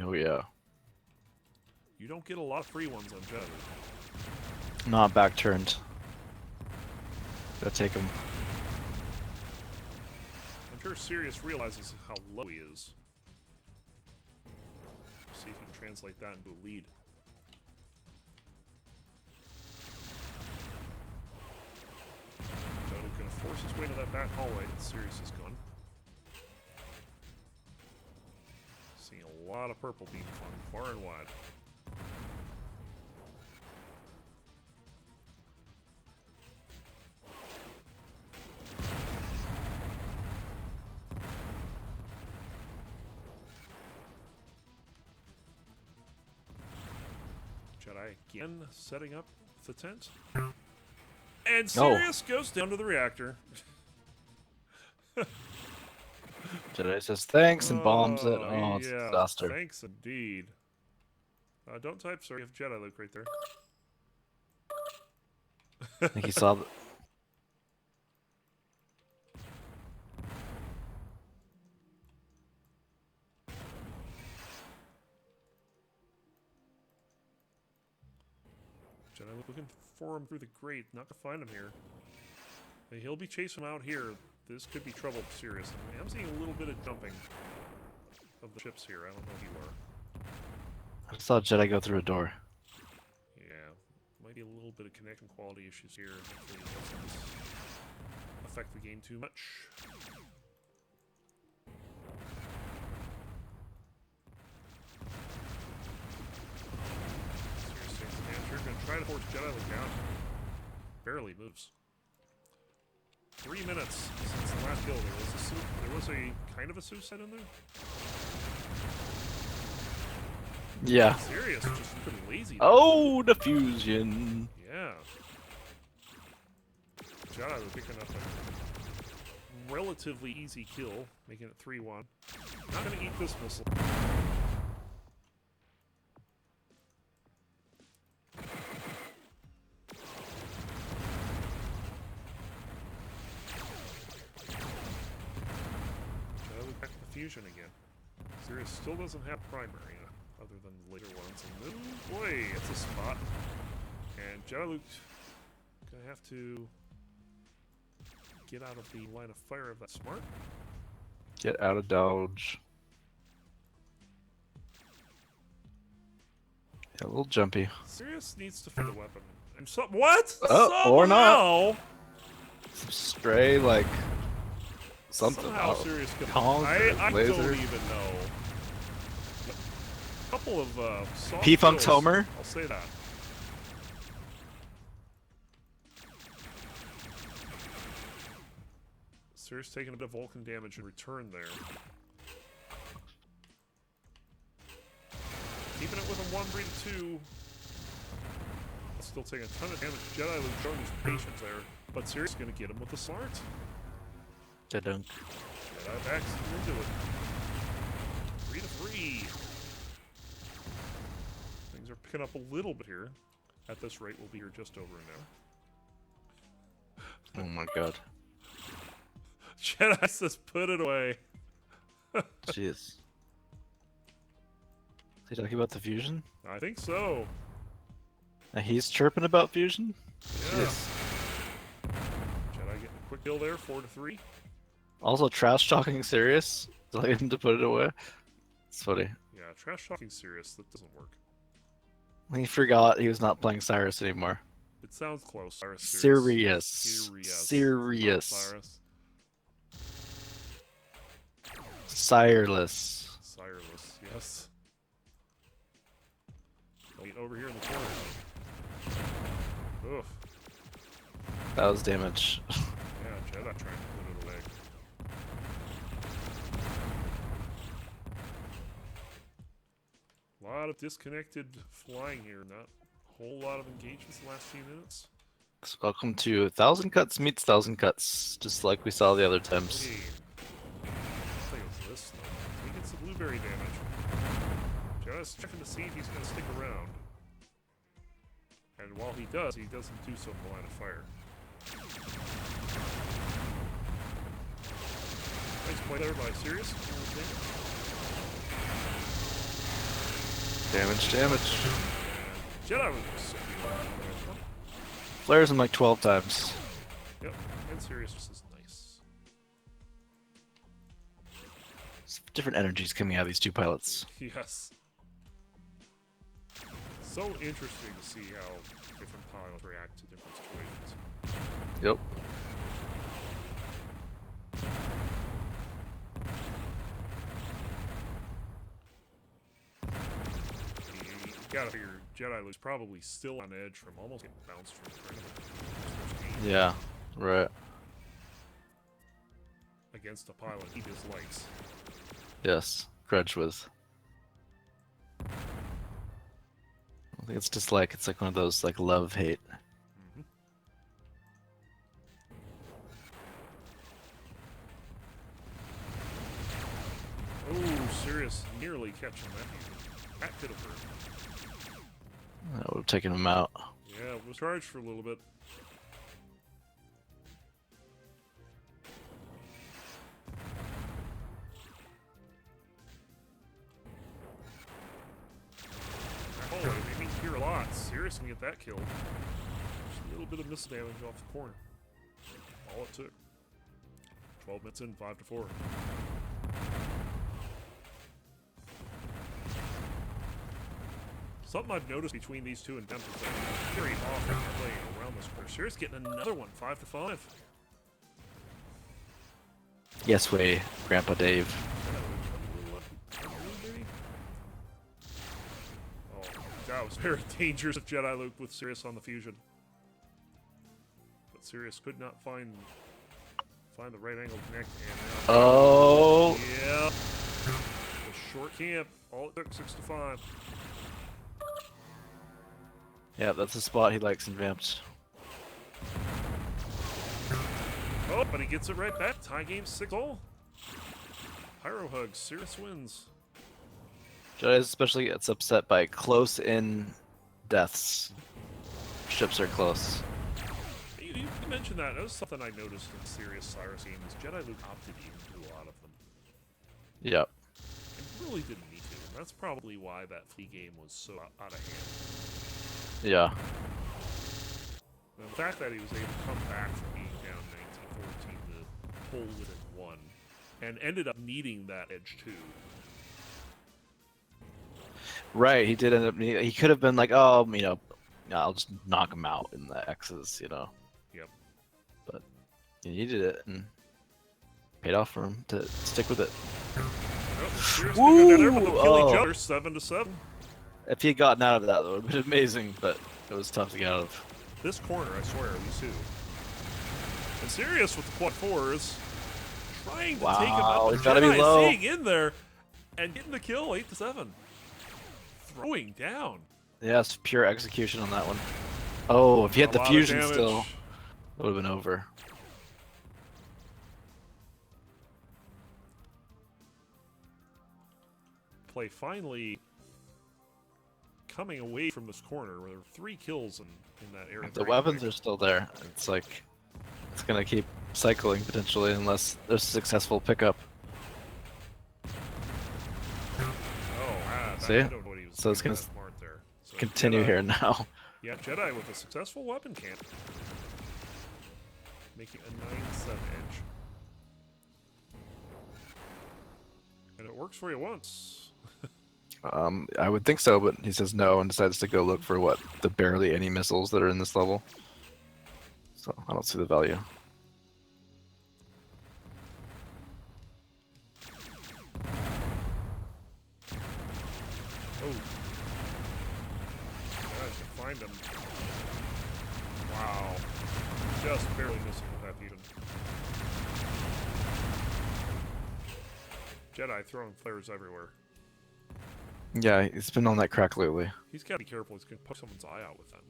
Oh yeah, You don't get a lot of free ones on Jediluke. not back turned. Gotta take him. I'm sure Sirius realizes how low he is. See if he can translate that into a lead. Jediluke gonna force his way to that back hallway that Sirius is gone. Seeing a lot of purple being flung far and wide. Jedi again setting up the tent. And Sirius goes down to the reactor. Jedi says thanks and bombs it. Oh, yeah, it's a disaster. Thanks indeed. Don't type, sir. You have Jediluke right there. I think he saw the... Jediluke looking for him through the grate. Not gonna find him here. He'll be chasing him out here. This could be trouble for Sirius. I'm seeing a little bit of jumping of the ships here. I don't know if you are. I saw Jedi go through a door. Yeah, might be a little bit of connection quality issues here. Hopefully it doesn't affect the game too much. Sirius takes the damage here. Gonna try to force Jediluke down. Barely moves. 3 minutes since the last kill. There was a kind of a suicide in there. Yeah. Serious, just looking lazy. Oh, diffusion. Yeah. Jedi picking up a relatively easy kill, making it 3-1. Not gonna eat this missile. Fusion again. Sirius still doesn't have primary, other than the later ones. And oh boy, it's a spot. And Jediluke gonna have to get out of the line of fire of that smart. Get out of dodge. Yeah, a little jumpy. Sirius needs to find a weapon. And so what? Oh, or not. Some stray, like... something. Somehow Sirius could... I don't even know. A couple of soft P-Funk's kills, Homer? I'll say that. Sirius taking a bit of Vulcan damage in return there. Keeping it with a 1 breed 2. Still taking a ton of damage. Jediluke showing his patience there. But Sirius is going to get him with the smart. Jedi backs into it. 3-3. Things are picking up a little bit here. At this rate, we'll be here just over an hour. Oh my god. Jedi says, put it away. Jeez. Is he talking about the fusion? I think so. He's chirping about fusion? Yeah. Jeez. Jedi getting a quick kill there, 4-3. Also, trash talking Sirius, telling him to put it away. It's funny. Yeah, trash talking Sirius, that doesn't work. He forgot he was not playing Cyrus anymore. It sounds close. Sirius. Sireless. Sireless, yes. Wait, over here in the corner. Oof. That was damage. Yeah, Jedi trying to put it away. A lot of disconnected flying here, not a whole lot of engagements the last few minutes. So welcome to 1,000 Cuts meets 1,000 Cuts, just like we saw the other times. Hey. I think it's this though. He gets the blueberry damage. Jedi's checking to see if he's going to stick around. And while he does, he doesn't do so in the line of fire. Nice play there by Sirius. Damage. Jedi was Flares him like 12 times. Yep, and Sirius just is nice. Some different energies coming out of these two pilots. Yes. So interesting to see how different pilots react to different situations. Yep. Gotta figure Jediluke's probably still on edge from almost getting bounced from the tournament. Yeah, right. Against a pilot he dislikes. Yes, grudge with. I think it's just like it's like one of those like love-hate. Mm-hmm. Oh, Sirius nearly catching that. That could have hurt. That would have taken him out. Yeah, it was charged for a little bit. Oh, it made me hear a lot. Sirius can get that killed. Just a little bit of missile damage off the corner. All it took. 12 minutes in, 5-4. Something I've noticed between these two and Temp is that they're very often playing around this corner. Sirius getting another one, 5-5. Yes way, Grandpa Dave. Oh, that was very dangerous of Jediluke with Sirius on the fusion. But Sirius could not find the right angle to connect. And Oh! yeah. The short camp. All it took, 6-5. Yeah, that's the spot he likes in Vamps. Oh, but he gets it right back. Tie game 6-all. Pyro hug. Sirius wins. Jedi especially gets upset by close-in deaths. Ships are close. You mentioned that. That was something I noticed in Sirius Cyrus games. Jediluke opted even to a lot of them. Yep. And really didn't need to. That's probably why that fleet game was so out of hand. Yeah. And the fact that he was able to come back from being down 1914 to pull it at 1, and ended up needing that edge too. Right, he did end up. He could have been like, oh, you know, I'll just knock him out in the X's, you know. Yep. But he needed it, and paid off for him to stick with it. Woo! But they'll kill each other 7-7. If he had gotten out of that, that would have been amazing, but it was tough to get out of. This corner, I swear, these two. And Sirius with the quad 4s, trying to take him out. He's gotta be low. Staying in there and getting the kill, 8-7. Throwing down. Yeah, it's pure execution on that one. Oh, if he had the fusion damage. still, it would have been over. Play finally coming away from this corner where there were 3 kills in that area. The weapons are still there. It's like, it's gonna keep cycling potentially unless there's a successful pickup. See? So it's gonna smart there. So continue Jedi, here now. Yeah, Jedi with a successful weapon camp. Making a 9-7 edge. And it works for you once. I would think so, but he says no and decides to go look for what? The barely any missiles that are in this level. So I don't see the value. Oh. Guys, to find him. Wow. Just barely missing with that fusion. Jedi throwing flares everywhere. Yeah, he's been on that crack lately. He's got to be careful. He's going to poke someone's eye out with them.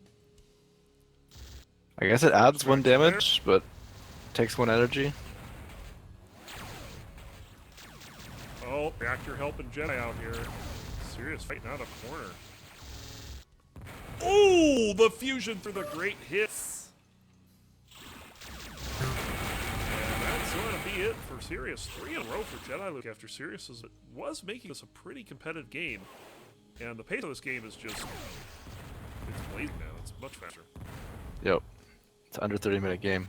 I guess it adds 1 damage, but takes 1 energy. Oh, reactor helping Jedi out here. Sirius fighting out of corner. Oh, the fusion for the great hits. And that's going to be it for Sirius. 3 in a row for Jediluke after Sirius was making this a pretty competitive game. And the pace of this game is just, it's blazing now. It's much faster. Yep. It's under 30-minute game.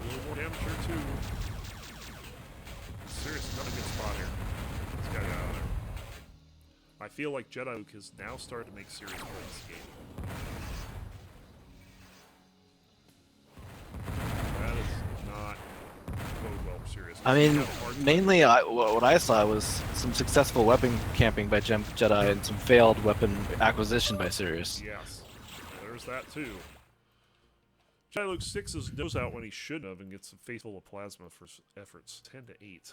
A little more damage here too. Sirius is not a good spot here. He's got to get out of there. I feel like Jediluke has now started to make Sirius play this game. That is not bode well for Sirius? I Is he mean, having a hard time? mainly what I saw was some successful weapon camping by Jedi and some failed weapon acquisition by Sirius. Yes. There's that too. Jediluke sticks his nose out when he shouldn't have and gets a face full of plasma for his efforts. 10 to 8.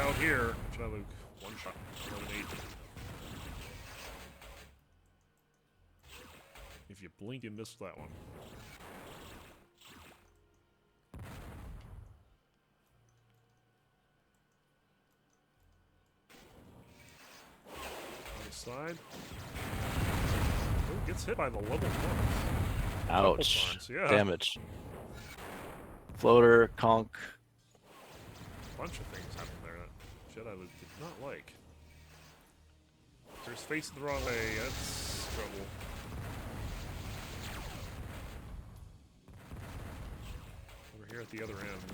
Out here, Jediluke, one shot, 11-8. If you blink, you missed that one. On the side. Oh, gets hit by the level 1. Ouch. Times, yeah. Damage. Floater, conk. Bunch of things happened there that Jediluke did not like. If there's facing the wrong way, that's trouble. Over here at the other end.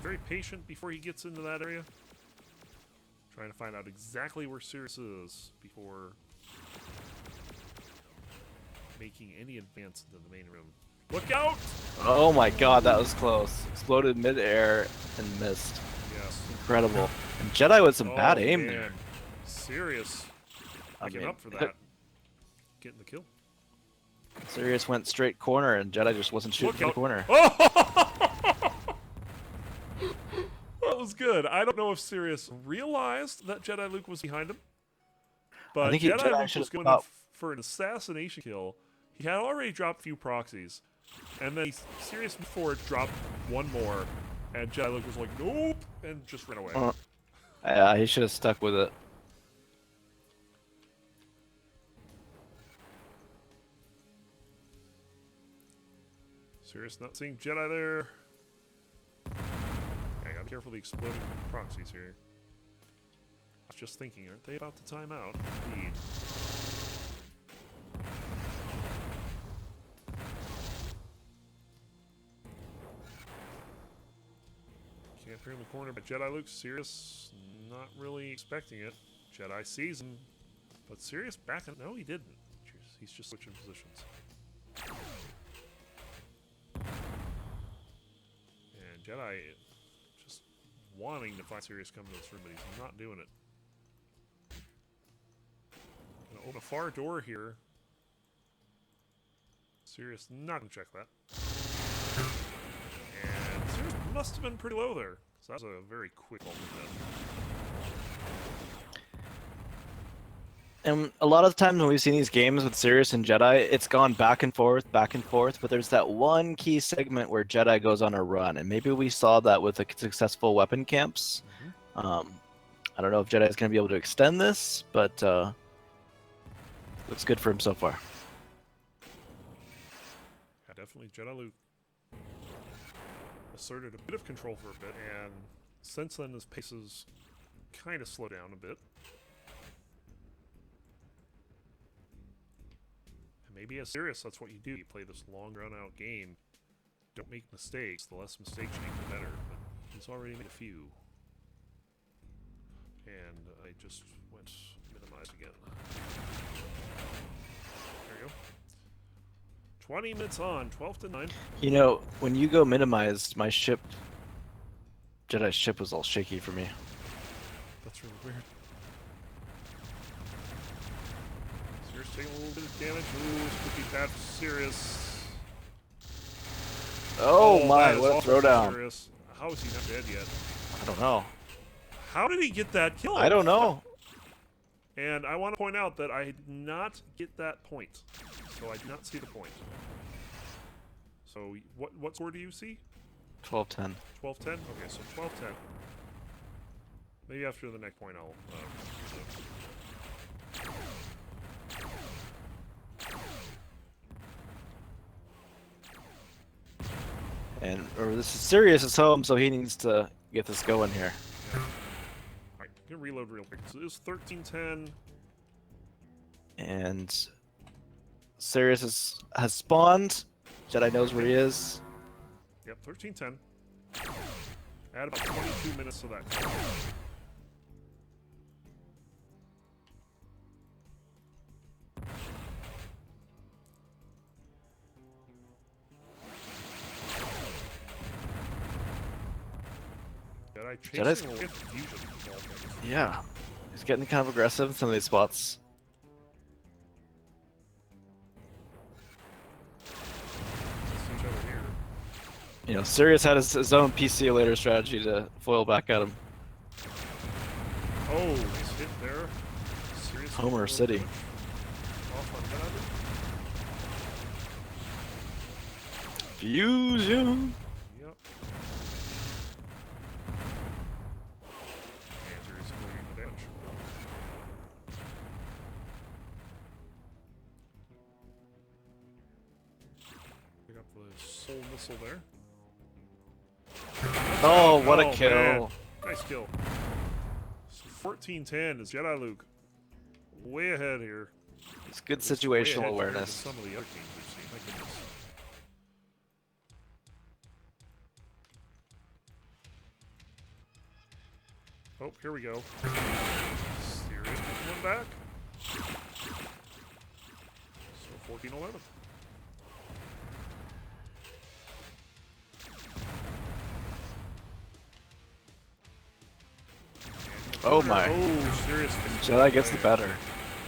Very patient before he gets into that area. Trying to find out exactly where Sirius is before making any advance into the main room. Look out! Oh my god, that was close. Exploded mid-air and missed. Yes. Incredible. And Jedi with some bad aim man. there. Sirius. I Picking mean, up for that. Getting the kill. Sirius went straight corner and Jedi just wasn't shooting for the corner. Oh! That was good. I don't know if Sirius realized that Jediluke was behind him. But I think Jediluke should was have going stopped. for an assassination kill. He had already dropped a few proxies. And then Sirius before dropped one more. And Jediluke was like, nope! And just ran away. Yeah, he should have stuck with it. Sirius not seeing Jedi there. Okay, gotta be careful of the exploding proxies here. I was just thinking, aren't they about to time out? Indeed. Camp here in the corner by Jediluke. Sirius not really expecting it. Jedi sees him, but Sirius backing. No, he didn't. He's just switching positions. And Jedi just wanting to find Sirius coming to this room, but he's not doing it. Gonna open a far door here. Sirius not gonna check that. And Sirius must have been pretty low there. So that was a very quick ult. And a lot of the times when we've seen these games with Sirius and Jedi, it's gone back and forth, but there's that one key segment where Jedi goes on a run, and maybe we saw that with the successful weapon camps. Mm-hmm. I don't know if Jedi is going to be able to extend this, but looks good for him so far. Yeah, definitely Jediluke asserted a bit of control for a bit, and since then his pace has kind of slowed down a bit. And maybe as Sirius, that's what you do. You play this long, drawn-out game. Don't make mistakes. The less mistakes you make, the better. But he's already made a few. And I just went minimized again. There you go. 20 minutes on, 12 to 9. You know, when you go minimized, my ship, Jedi's ship was all shaky for me. That's really weird. Sirius taking a little bit of damage. Ooh, this could be bad for Sirius. Oh that my, is what a awful for throwdown. Sirius. How is he not dead yet? I don't know. How did he get that kill? I don't know. And I want to point out that I did not get that point. So I do not see the point. So what score do you see? 12-10. 12-10? Okay, so 12-10. Maybe after the next point I'll... And this is Sirius is home, so he needs to get this going here. Alright, I'm gonna reload real quick. So it is 13-10. And Sirius has spawned. Jedi knows where he is. Yep, 13-10. Add about 22 minutes to that. Jedi's- chasing away from fusion of all things. Yeah, he's getting kind of aggressive in some of these spots. See each other here. You know, Sirius had his own PC later strategy to foil back at him. Oh, nice hit there. Seriously, Homer City. Off on Jediluke. Fusion! Yep. And Sirius avoiding the damage. Pick up the soul missile there. Oh, what Oh, a kill. man. Nice kill. So 14-10 is Jediluke way ahead here. It's good Just way ahead situational compared to awareness. Some of the other teams we've seen. My goodness. Oh, here we go. Serious one back. So 14-11. Oh my. Oh, serious. Jedi gets the better.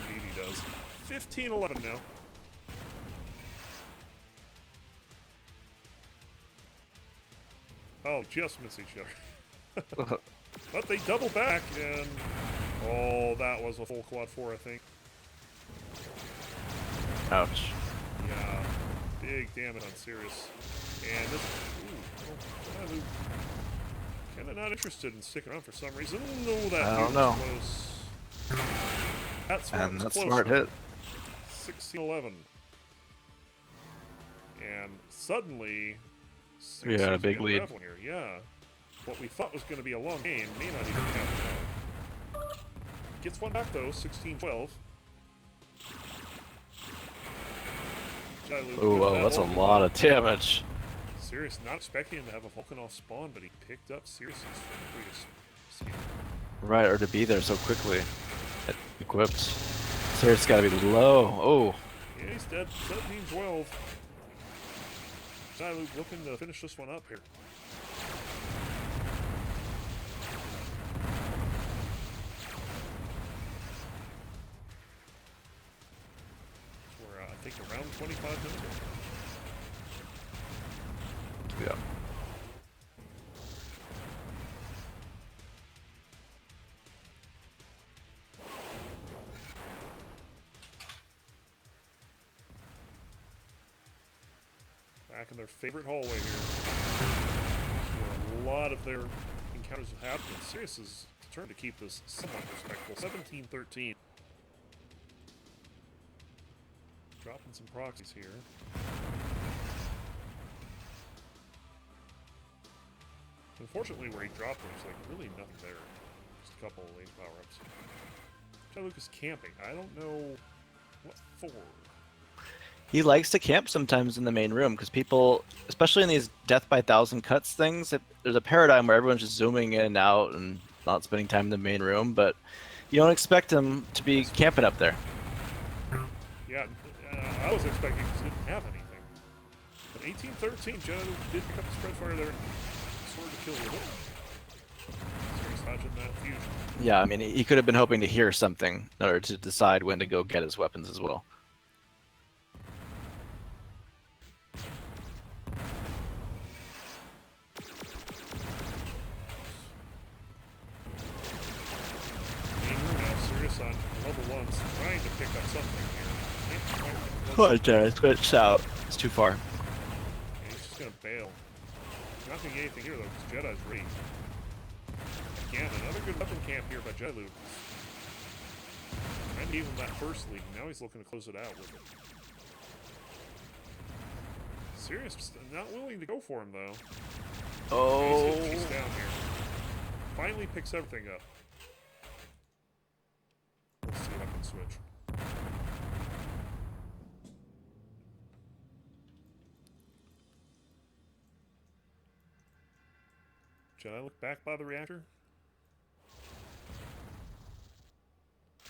Indeed he does. 15-11 now. Oh, just miss each other. But they double back, and oh, that was a full quad 4, I think. Ouch. Yeah, big damage on Sirius. And this, ooh, kind of not interested in sticking around for some reason. No, that I don't was know. close. That's And that's close. smart hit. 16-11. And suddenly, We had a Sirius big gonna lead. have one here. Yeah. What we thought was going to be a long game may not even happen now. Gets one back though, 16-12. Oh, wow, that's a lot of damage. Sirius not expecting him to have a Volcanov spawn, but he picked up Sirius's from the previous scheme. Right, or to be there so quickly. Equipped. Sirius gotta be low. Oh. Yeah, he's dead. 17-12. Jediluke looking to finish this one up here. We're, I think, around 25 minutes. Yeah. Back in their favorite hallway here. Where a lot of their encounters have happened. Sirius is determined to keep this somewhat respectful. 17-13. Dropping some proxies here. Unfortunately, where he dropped them, there's like really nothing there. Just a couple of lane power-ups. Jediluke is camping. I don't know what for. He likes to camp sometimes in the main room because people, especially in these death by 1,000 cuts things, there's a paradigm where everyone's just zooming in and out and not spending time in the main room, but you don't expect him to be camping up there. Yeah, I was expecting he didn't have anything. But 18-13, Jediluke did pick up the spread fire there and sort of kill with it. Sirius dodging that fusion. Yeah, I mean, he could have been hoping to hear something in order to decide when to go get his weapons as well. On level 1's trying to pick up something here. Oh, Jedi switched out. It's too far. Yeah, he's just gonna bail. Not gonna get anything here though, because Jedi's ready. Again, another good weapon camp here by Jediluke. Trying to give him that first lead. Now he's looking to close it out with it. Sirius just not willing to go for him though. Oh. He's down here. Finally picks everything up. Let's see if I can switch. Should I look back by the reactor?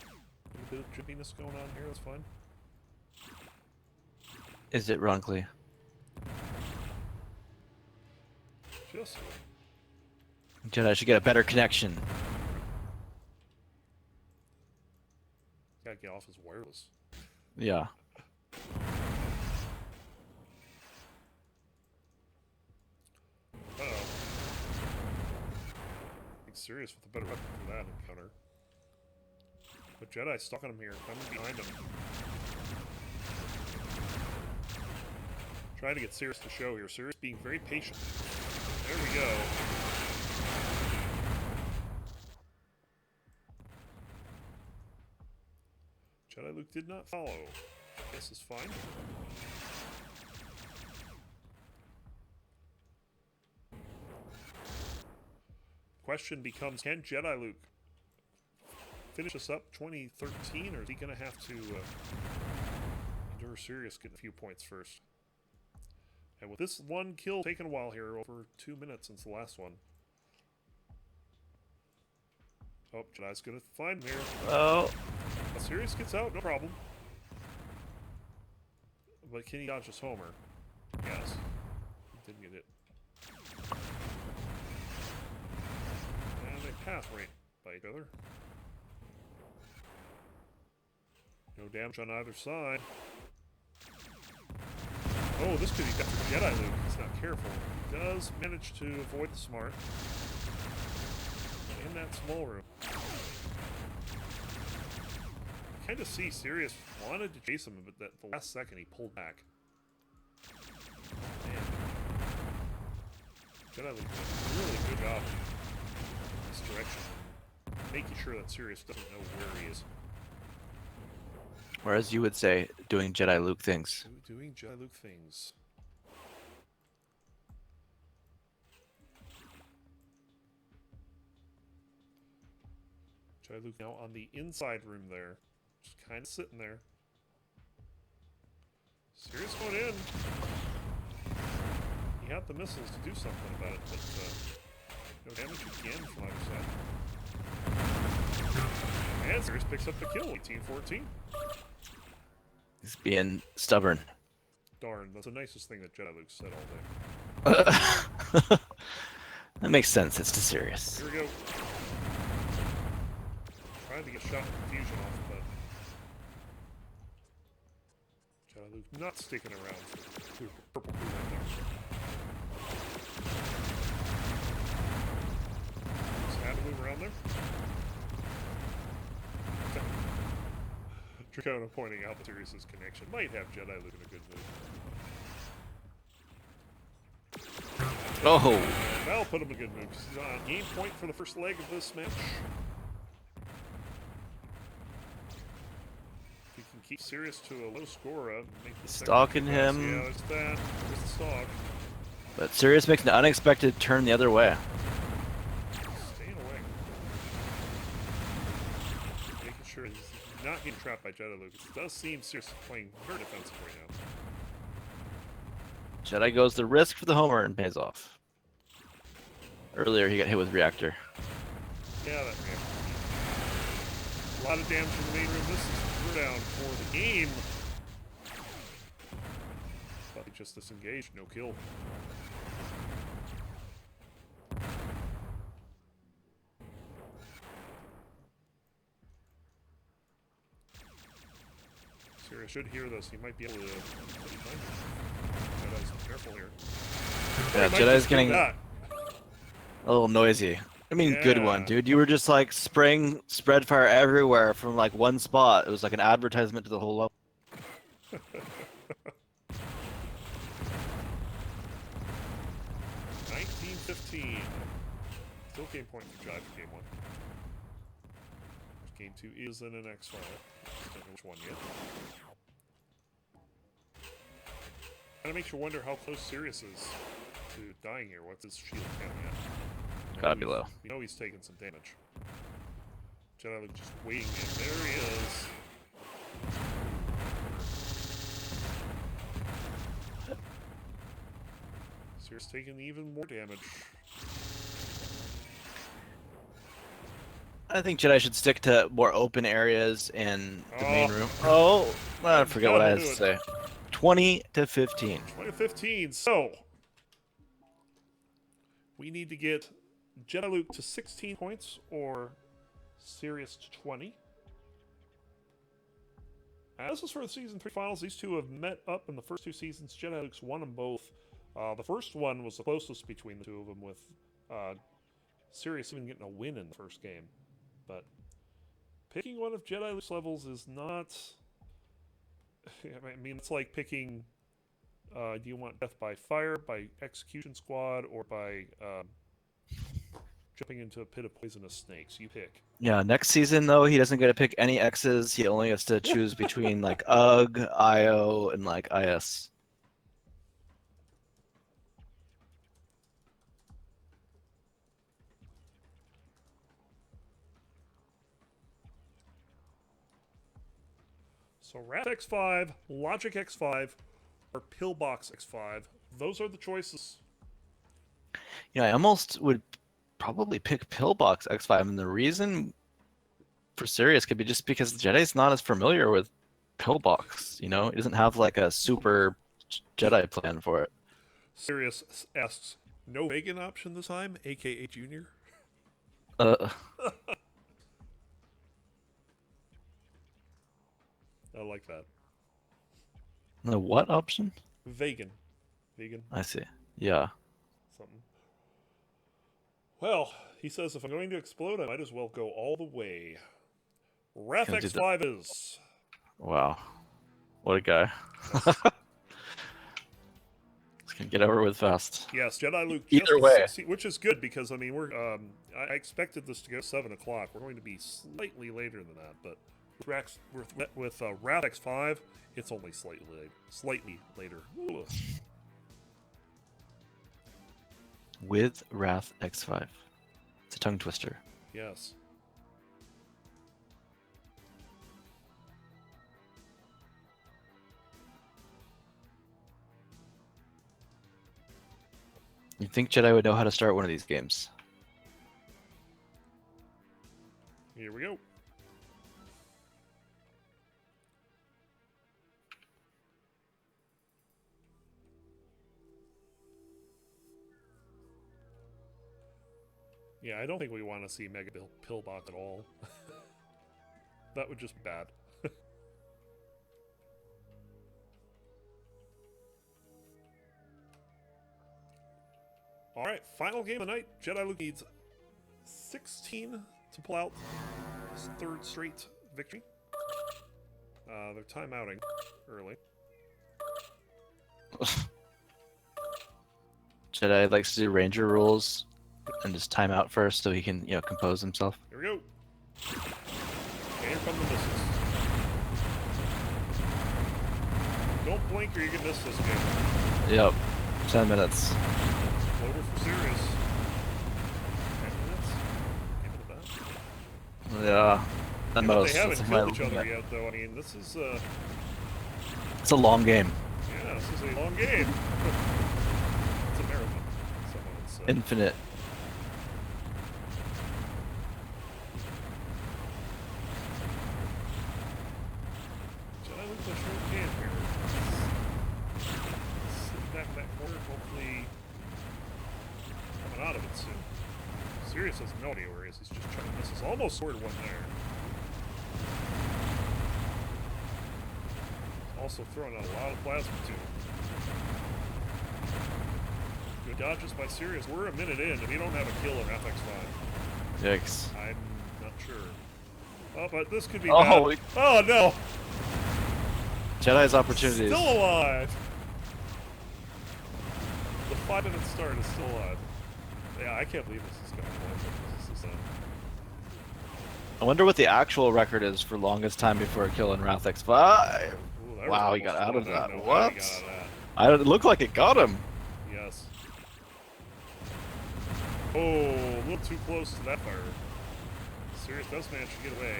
A bit of drippiness going on here, that's fine. Is it Ronckley? Just Jedi should get a better connection. Gotta get off his wireless. Yeah. Uh-oh. Being serious with a better weapon for that encounter. But Jedi's stalking him here. I'm behind him. Trying to get Sirius to show here. Sirius being very patient. There we go. Jediluke did not follow. This is fine. Question becomes, can Jediluke finish us up 2013, or is he going to have to endure Sirius getting a few points first? And with this one kill taking a while here, over 2 minutes since the last one. Oh, Jedi's going to find him here. Oh. Sirius gets out, no problem. But can he dodge his Homer? Yes. He didn't get it. And they pass right by each other. No damage on either side. Oh, this could be bad for Jediluke. He's not careful. He does manage to avoid the smart. In that small room. Kind of see Sirius wanted to chase him, but at the last second he pulled back. Man. Jediluke did a really good job in this direction, making sure that Sirius doesn't know where he is. Or as you would say, doing Jediluke things. Doing Jediluke things. Jediluke now on the inside room there. Just kind of sitting there. Sirius going in. He had the missiles to do something about it, but no damage again from either side. And Sirius picks up the kill, 18-14. He's being stubborn. Darn, that's the nicest thing that Jediluke said all day. That makes sense. It's too serious. Here we go. Trying to get shot with confusion off, but Jediluke not sticking around for purple blue right there. Just had to move around there. Dracona pointing out that Sirius's connection might have Jediluke in a good mood. Oh! That'll put him in a good mood because he's on game point for the first leg of this match. If he can keep Sirius to a low score and make the Stalking him. Yeah, there's that. There's the stalk. But Sirius makes an unexpected turn the other way. Staying away. Making sure he's not getting trapped by Jediluke. It does seem Sirius is playing very defensive right now. Jedi goes the risk for the homer and pays off. Earlier he got hit with reactor. Yeah, that reactor. A lot of damage in the main room. This is the down for the game. But he just disengaged, no kill. Sirius should hear this. He might be able to. Jedi's careful here. Yeah, Jedi's getting a little noisy. I mean, good one, dude. You were just like spraying spread fire everywhere from like one spot. It was like an advertisement to the whole level. 19-15. Still game point for Jedi for game one. Game two is in the next one. Don't know which one yet. Kind of makes you wonder how close Sirius is to dying here. What's his shield count at? Gotta be low. We know he's taking some damage. Jediluke just waiting in. There he is. Sirius taking even more damage. I think Jedi should stick to more open areas in the main room. Oh, I forgot what I had to say. 20-15. 20-15. So we need to get Jediluke to 16 points or Sirius to 20. As is for the Season 3 finals, these two have met up in the first two seasons. Jediluke's won them both. The first one was the closest between the two of them, with Sirius even getting a win in the first game. But picking one of Jediluke's levels is not... I mean, it's like picking... do you want Death by Fire, by Execution Squad, or by jumping into a pit of poisonous snakes? You pick. Yeah, next season though, he doesn't get to pick any X's. He only has to choose between like UG, IO, and like IS. So Wrath X5, Logic X5, or Pillbox X5. Those are the choices. Yeah, I almost would probably pick Pillbox X5, and the reason for Sirius could be just because the Jedi's not as familiar with Pillbox. You know, he doesn't have like a super Jedi plan for it. Sirius asks, no vegan option this time, aka Junior? Uh, I like that. the what option? Vegan. Vegan. I see. Yeah. Something. Well, he says if I'm going to explode, I might as well go all the way. Wrath Gonna do X5 is. Wow. What a guy. Yes. It's gonna get over with fast. Yes, Jediluke. Either way. Which is good because, I mean, we're. I expected this to go 7 o'clock. We're going to be slightly later than that, but with Wrath X5, it's only slightly later. Ooh. With Wrath X5. It's a tongue twister. Yes. You'd think Jedi would know how to start one of these games. Here we go. Yeah, I don't think we want to see Mega Pillbot at all. That would just be bad. Alright, final game of the night. Jediluke needs 16 to pull out his third straight victory. They're timeouting early. Jedi likes to do Ranger rules and just time out first so he can, you know, compose himself. Here we go. And here come the misses. Don't blink or you can miss this game. Yep. 10 minutes. Floater for Sirius. 10 minutes? Give it a bet. Yeah. At most. They haven't That's killed my each other limit. yet, though. I mean, this is, It's a long game. yeah, this is a long game. It's a marathon. Someone would say. Infinite. Jediluke's a short game here. Sit back in that corner, hopefully coming out of it soon. Sirius has no idea where he is. He's just trying to miss us. Almost scored one there. Also throwing out a lot of plasma, too. Good dodges by Sirius. We're a minute in, and we don't have a kill in FX5. Yikes. I'm not sure. Oh, but this could be Oh, bad. Oh, no! Jedi's opportunities. Still alive! The 5-minute start is still alive. Yeah, I can't believe this is going on. This is, I wonder what the actual record is for longest time before a kill in Wrath X5. ooh, that was Wow, he almost got out of fun. I that. don't know how What? he got out of that. It looked like it got him. Yes. Oh, a little too close to that fire. Sirius does manage to get away.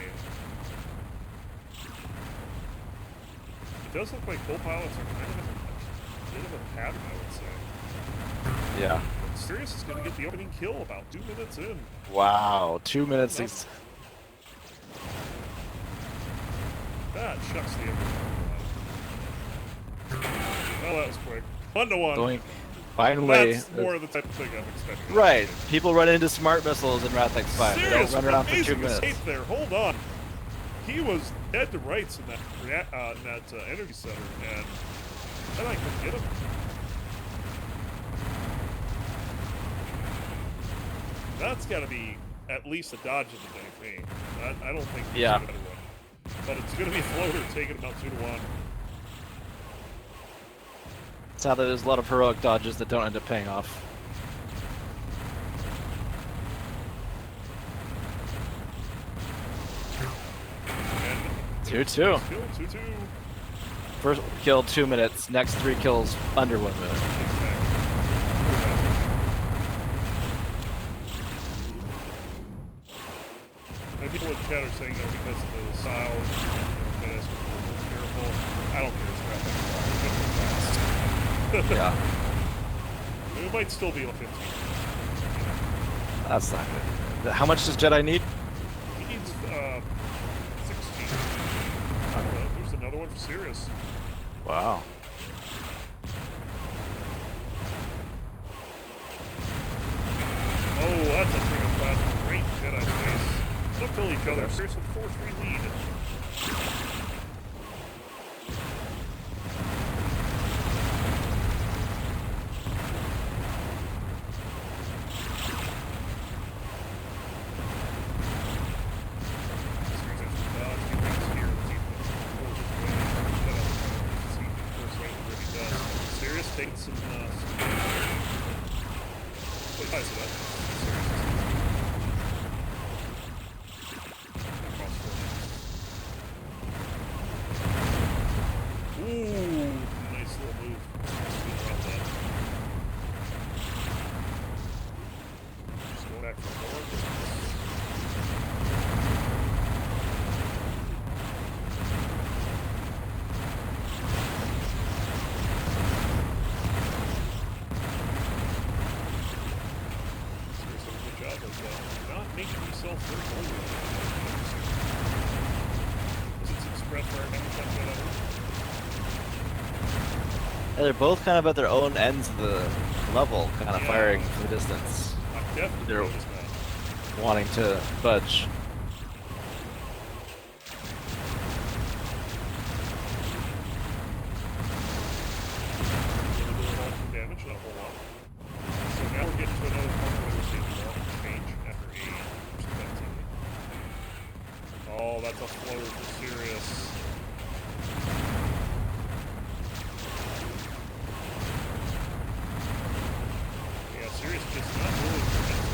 It does look like co-pilots are kind of in a bit of a pattern, I would say. Yeah. But Sirius is going to get the opening kill about 2 minutes in. Wow. 2 minutes. That shucks the opening. Well, that was quick. 1-1. Doink. Finally. That's more of the type of thing I'm expecting. Right. People run into smart missiles in Wrath X5. They don't run around for 2 amazing minutes. escape there. Hold on. He was dead to rights in that energy center, and then I could get him. That's got to be at least a dodge of the day for me. I don't think there's a better one. But it's going to be a floater taking him out 2-1. Sadly, there's a lot of heroic dodges that don't end up paying off. And 2-2. 2-2. First kill 2 minutes. Next 3 kills under 1 minute. And people in chat are saying that because of the style, that is careful. I don't care. It's fast. Yeah. It might still be like 15. That's not good. How much does Jedi need? He needs 16. There's another one for Sirius. Wow. Oh, that's a big fast great Jedi space. Don't kill each other. Sirius with 4-3 lead. Taking some ooh, nice little move. Just going back for more. Not making yourself very vulnerable. Is it some spread for our Yeah, they're both kind of at their own ends of the level, kind of firing from the distance. I've definitely They're noticed that. wanting to budge. Damage, not a whole lot. So now we're getting to another point where we're seeing the change after 8%. Oh, that's a floater for Sirius. Yeah, Sirius just not really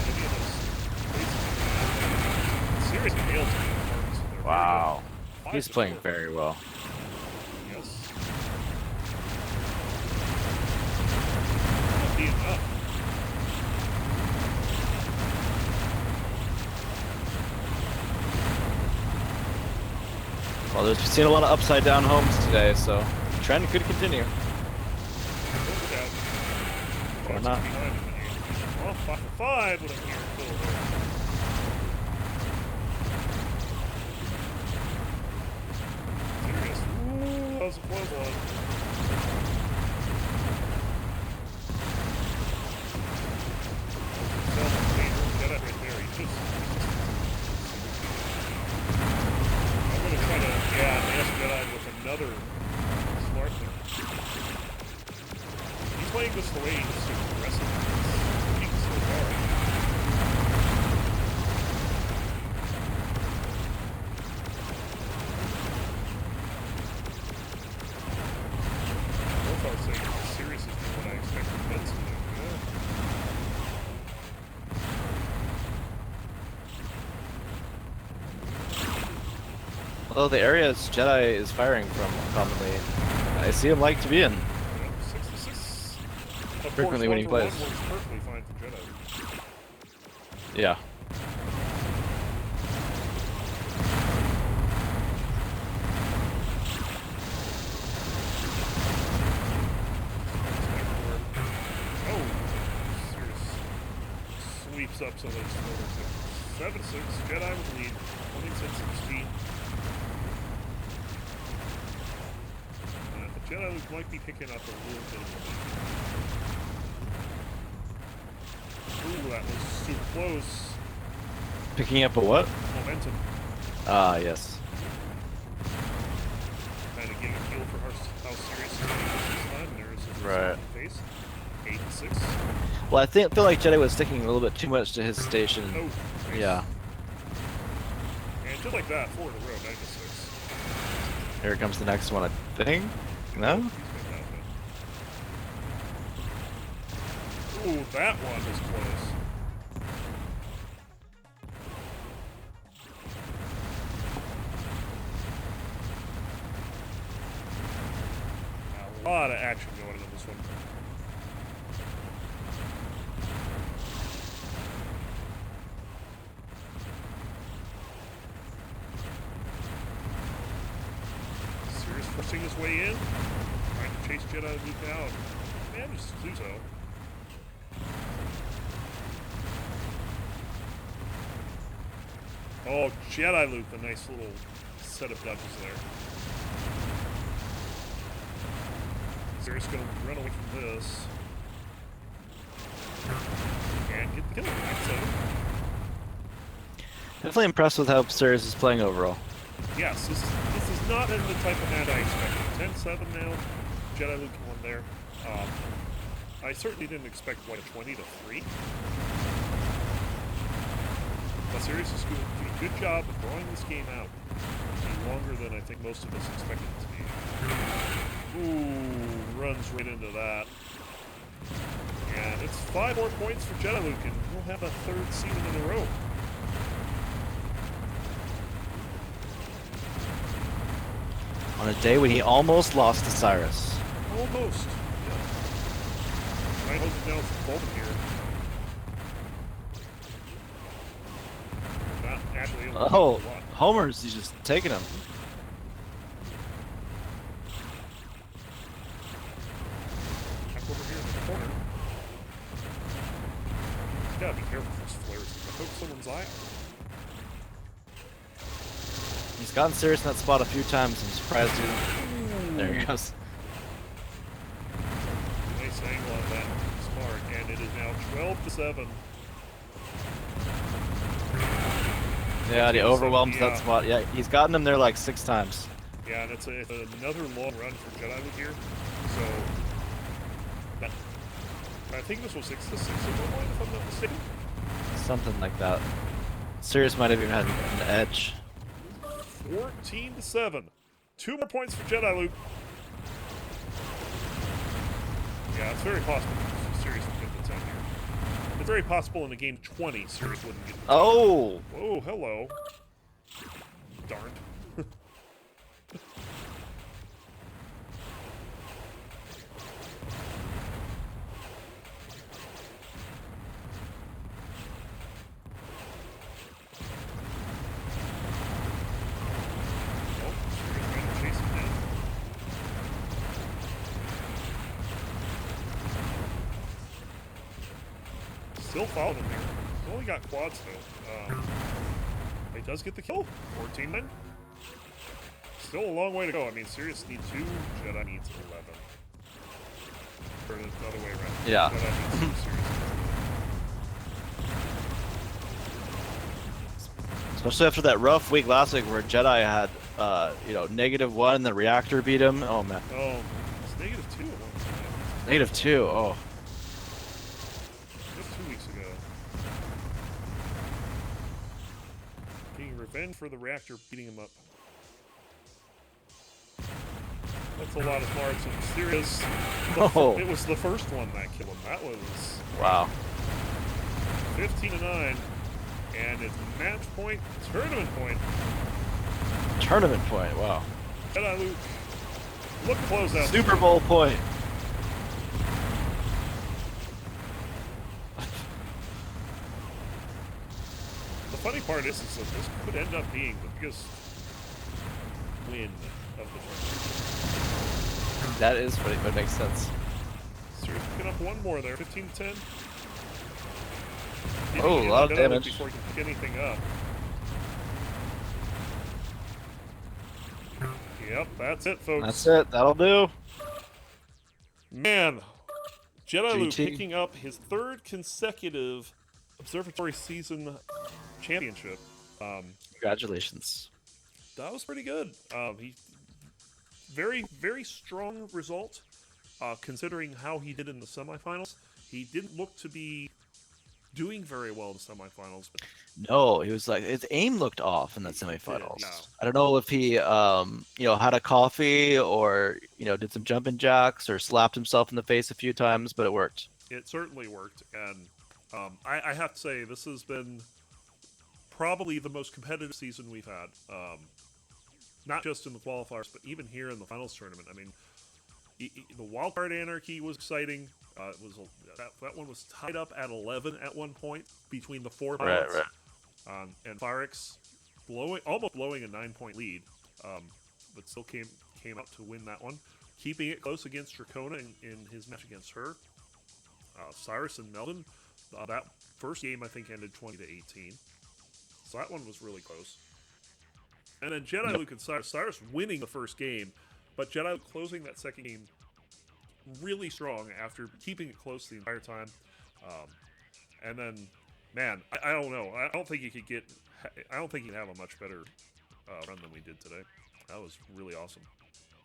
any of those places. Sirius nails it. Wow. He's playing very well. Yes. Be enough. Well, we've seen a lot of upside down homes today, so the trend could continue. Or not. Well, 5 for 5 with a here. Serious. Ooh, that was a close one. Get it right there. He just I'm gonna try to nail Jedi with another smart thing. He's playing this the way he's aggressive. He's so hard. Both are saying serious is what I expected Vince to do. Although the areas Jedi is firing from commonly, I see him like to be in. 6-6. Frequently when he plays. Works perfectly fine for Jedi. Yeah. Oh, serious. Sweeps up some of those photos. 7-6. Jedi with lead. 26-16. Jediluke might be picking up a little bit of Ooh, that was super close. Picking up a what? Momentum. Ah, yes. Kind of getting a feel for how serious this time. There's a Right. face. 8 and 6. Well, I feel like Jedi was sticking a little bit too much to his station. Oh, nice. Yeah. And just like that, 4 in a row, 9 to 6. Here comes the next one, I think. No? He's got that, ooh, that one was close. A lot of action going into this one. Sirius forcing his way in, trying to chase Jediluke out. Manages to do so. Oh, Jediluke, a nice little set of dodges there. Sirius gonna run away from this. And get the kill. So, Definitely impressed with how Sirius is playing overall. yes, this is not in the type of hand I expected. 10-7 now. Jediluke won there. I certainly didn't expect, what, a 20 to 3? But Sirius is doing a good job of drawing this game out. It's longer than I think most of us expected it to be. Ooh, runs right into that. And it's 5 more points for Jediluke, and he'll have a 3rd season in a row. On a day when he almost lost to Cyrus. Almost. Yeah. Ryan holds it down for Bolton here. Not actually able to do a Oh, lot. Homer's, he's just taking him. Back over here in the corner. He's gotta be careful for his flares. He's gonna poke someone's eye out. He's gotten Sirius in that spot a few times. I'm surprised he... There he goes. Nice angle on that. Smart. And it is now 12-7. Yeah, he overwhelms Yeah. that spot. Yeah, he's gotten him there like 6 times. Yeah, and it's another long run for Jediluke here. So, that, I think this was 6-6 at one point, if I'm not mistaken. Something like that. Sirius might have even had an edge. 14-7. 2 more points for Jediluke. Yeah, it's very possible Sirius would get the 10 here. It's very possible in a game 20, Sirius wouldn't get the 10. Oh! Whoa, hello. Darned. Still following him here. He's only got quads though. He does get the kill. 14-9. Still a long way to go. I mean, Sirius needs 2, Jedi needs 11. Or the other way around. Yeah. Jedi needs 2, Sirius. Especially after that rough week last week where Jedi had, -1 and the reactor beat him. Oh, man. Oh, it's -2 at one time. -2, oh. Just 2 weeks ago. Getting revenge for the reactor beating him up. That's a lot of smarts and Sirius. Oh. It was the first one that killed him. That was Wow. 15-9. And it's match point, tournament point. Tournament point, wow. Jediluke. Look close out. Super Bowl point. The funny part is that this could end up being the biggest win of the tournament. That is funny, but it makes sense. Sirius picking up one more there, 15-10. Oh, a lot of damage. Before he can pick anything up. Yep, that's it, folks. That's it, that'll do. Man, Jediluke GT. picking up his third consecutive Observatory season championship. Congratulations. That was pretty good. He very, very strong result, considering how he did in the semifinals. He didn't look to be doing very well in the semifinals. But No, he was like his aim looked off in the He did, semifinals. yeah. I don't know if he had a coffee or did some jumping jacks or slapped himself in the face a few times, but it worked. It certainly worked, and I have to say this has been probably the most competitive season we've had. Not just in the qualifiers, but even here in the finals tournament. I mean, the wildcard anarchy was exciting. That one was tied up at 11 at one point between the four pilots. Right. And Firex almost blowing a 9-point lead, but still came out to win that one, keeping it close against Dracona in his match against her. Cyrus and Melvin, that first game I think ended 20-18, so that one was really close. And then Jediluke and Cyrus winning the first game, but Jediluke closing that second game really strong after keeping it close the entire time. And then, man, I don't know. I don't think he could have a much better run than we did today. That was really awesome.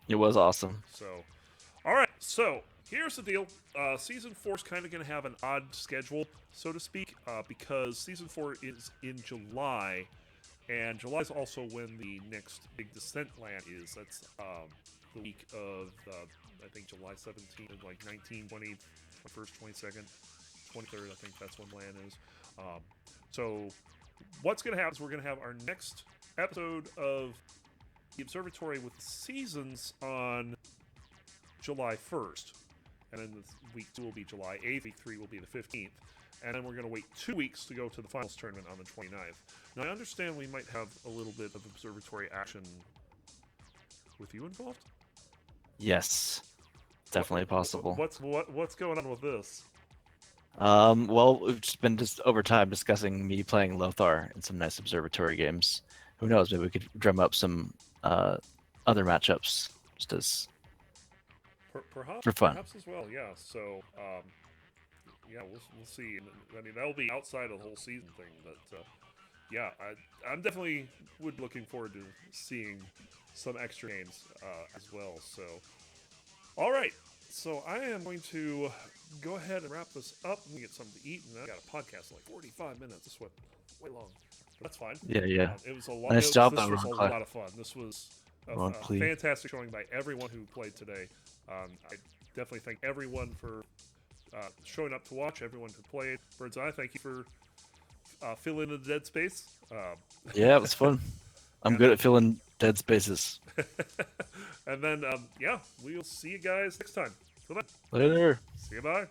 It was awesome. So, all right. So here's the deal. Season 4 is kind of going to have an odd schedule, so to speak, because Season 4 is in July, and July is also when the next big descent land is. That's the week of, I think, July 17th, like 19, 20, 21st, 22nd, 23rd, I think that's when land is. So what's going to happen is we're going to have our next episode of the Observatory with the seasons on July 1st. And then week 2 will be July 8th, week 3 will be the 15th. And then we're going to wait 2 weeks to go to the finals tournament on the 29th. Now, I understand we might have a little bit of Observatory action with you involved. Yes, definitely possible. What's going on with this? Well, we've just been over time discussing me playing Lothar in some nice Observatory games. Who knows? Maybe we could drum up some other matchups just as Perhaps, for fun. Perhaps as well, yeah. So, yeah, we'll see. I mean, that'll be outside of the whole season thing, but yeah, I'm definitely looking forward to seeing some extra games as well. So, all right. So I am going to go ahead and wrap this up and get something to eat. And I got a podcast in like 45 minutes. This went way long, but that's fine. Yeah. It was a lot. Nice job, This though, was a Ron. lot of fun. This was a Ron, please. fantastic showing by everyone who played today. I definitely thank everyone for showing up to watch. Everyone who played. Bird's Eye, thank you for filling in the dead space. Yeah, it was fun. I'm good at filling dead spaces. And then, yeah, we'll see you guys next time. Till then, Later. see you, bye.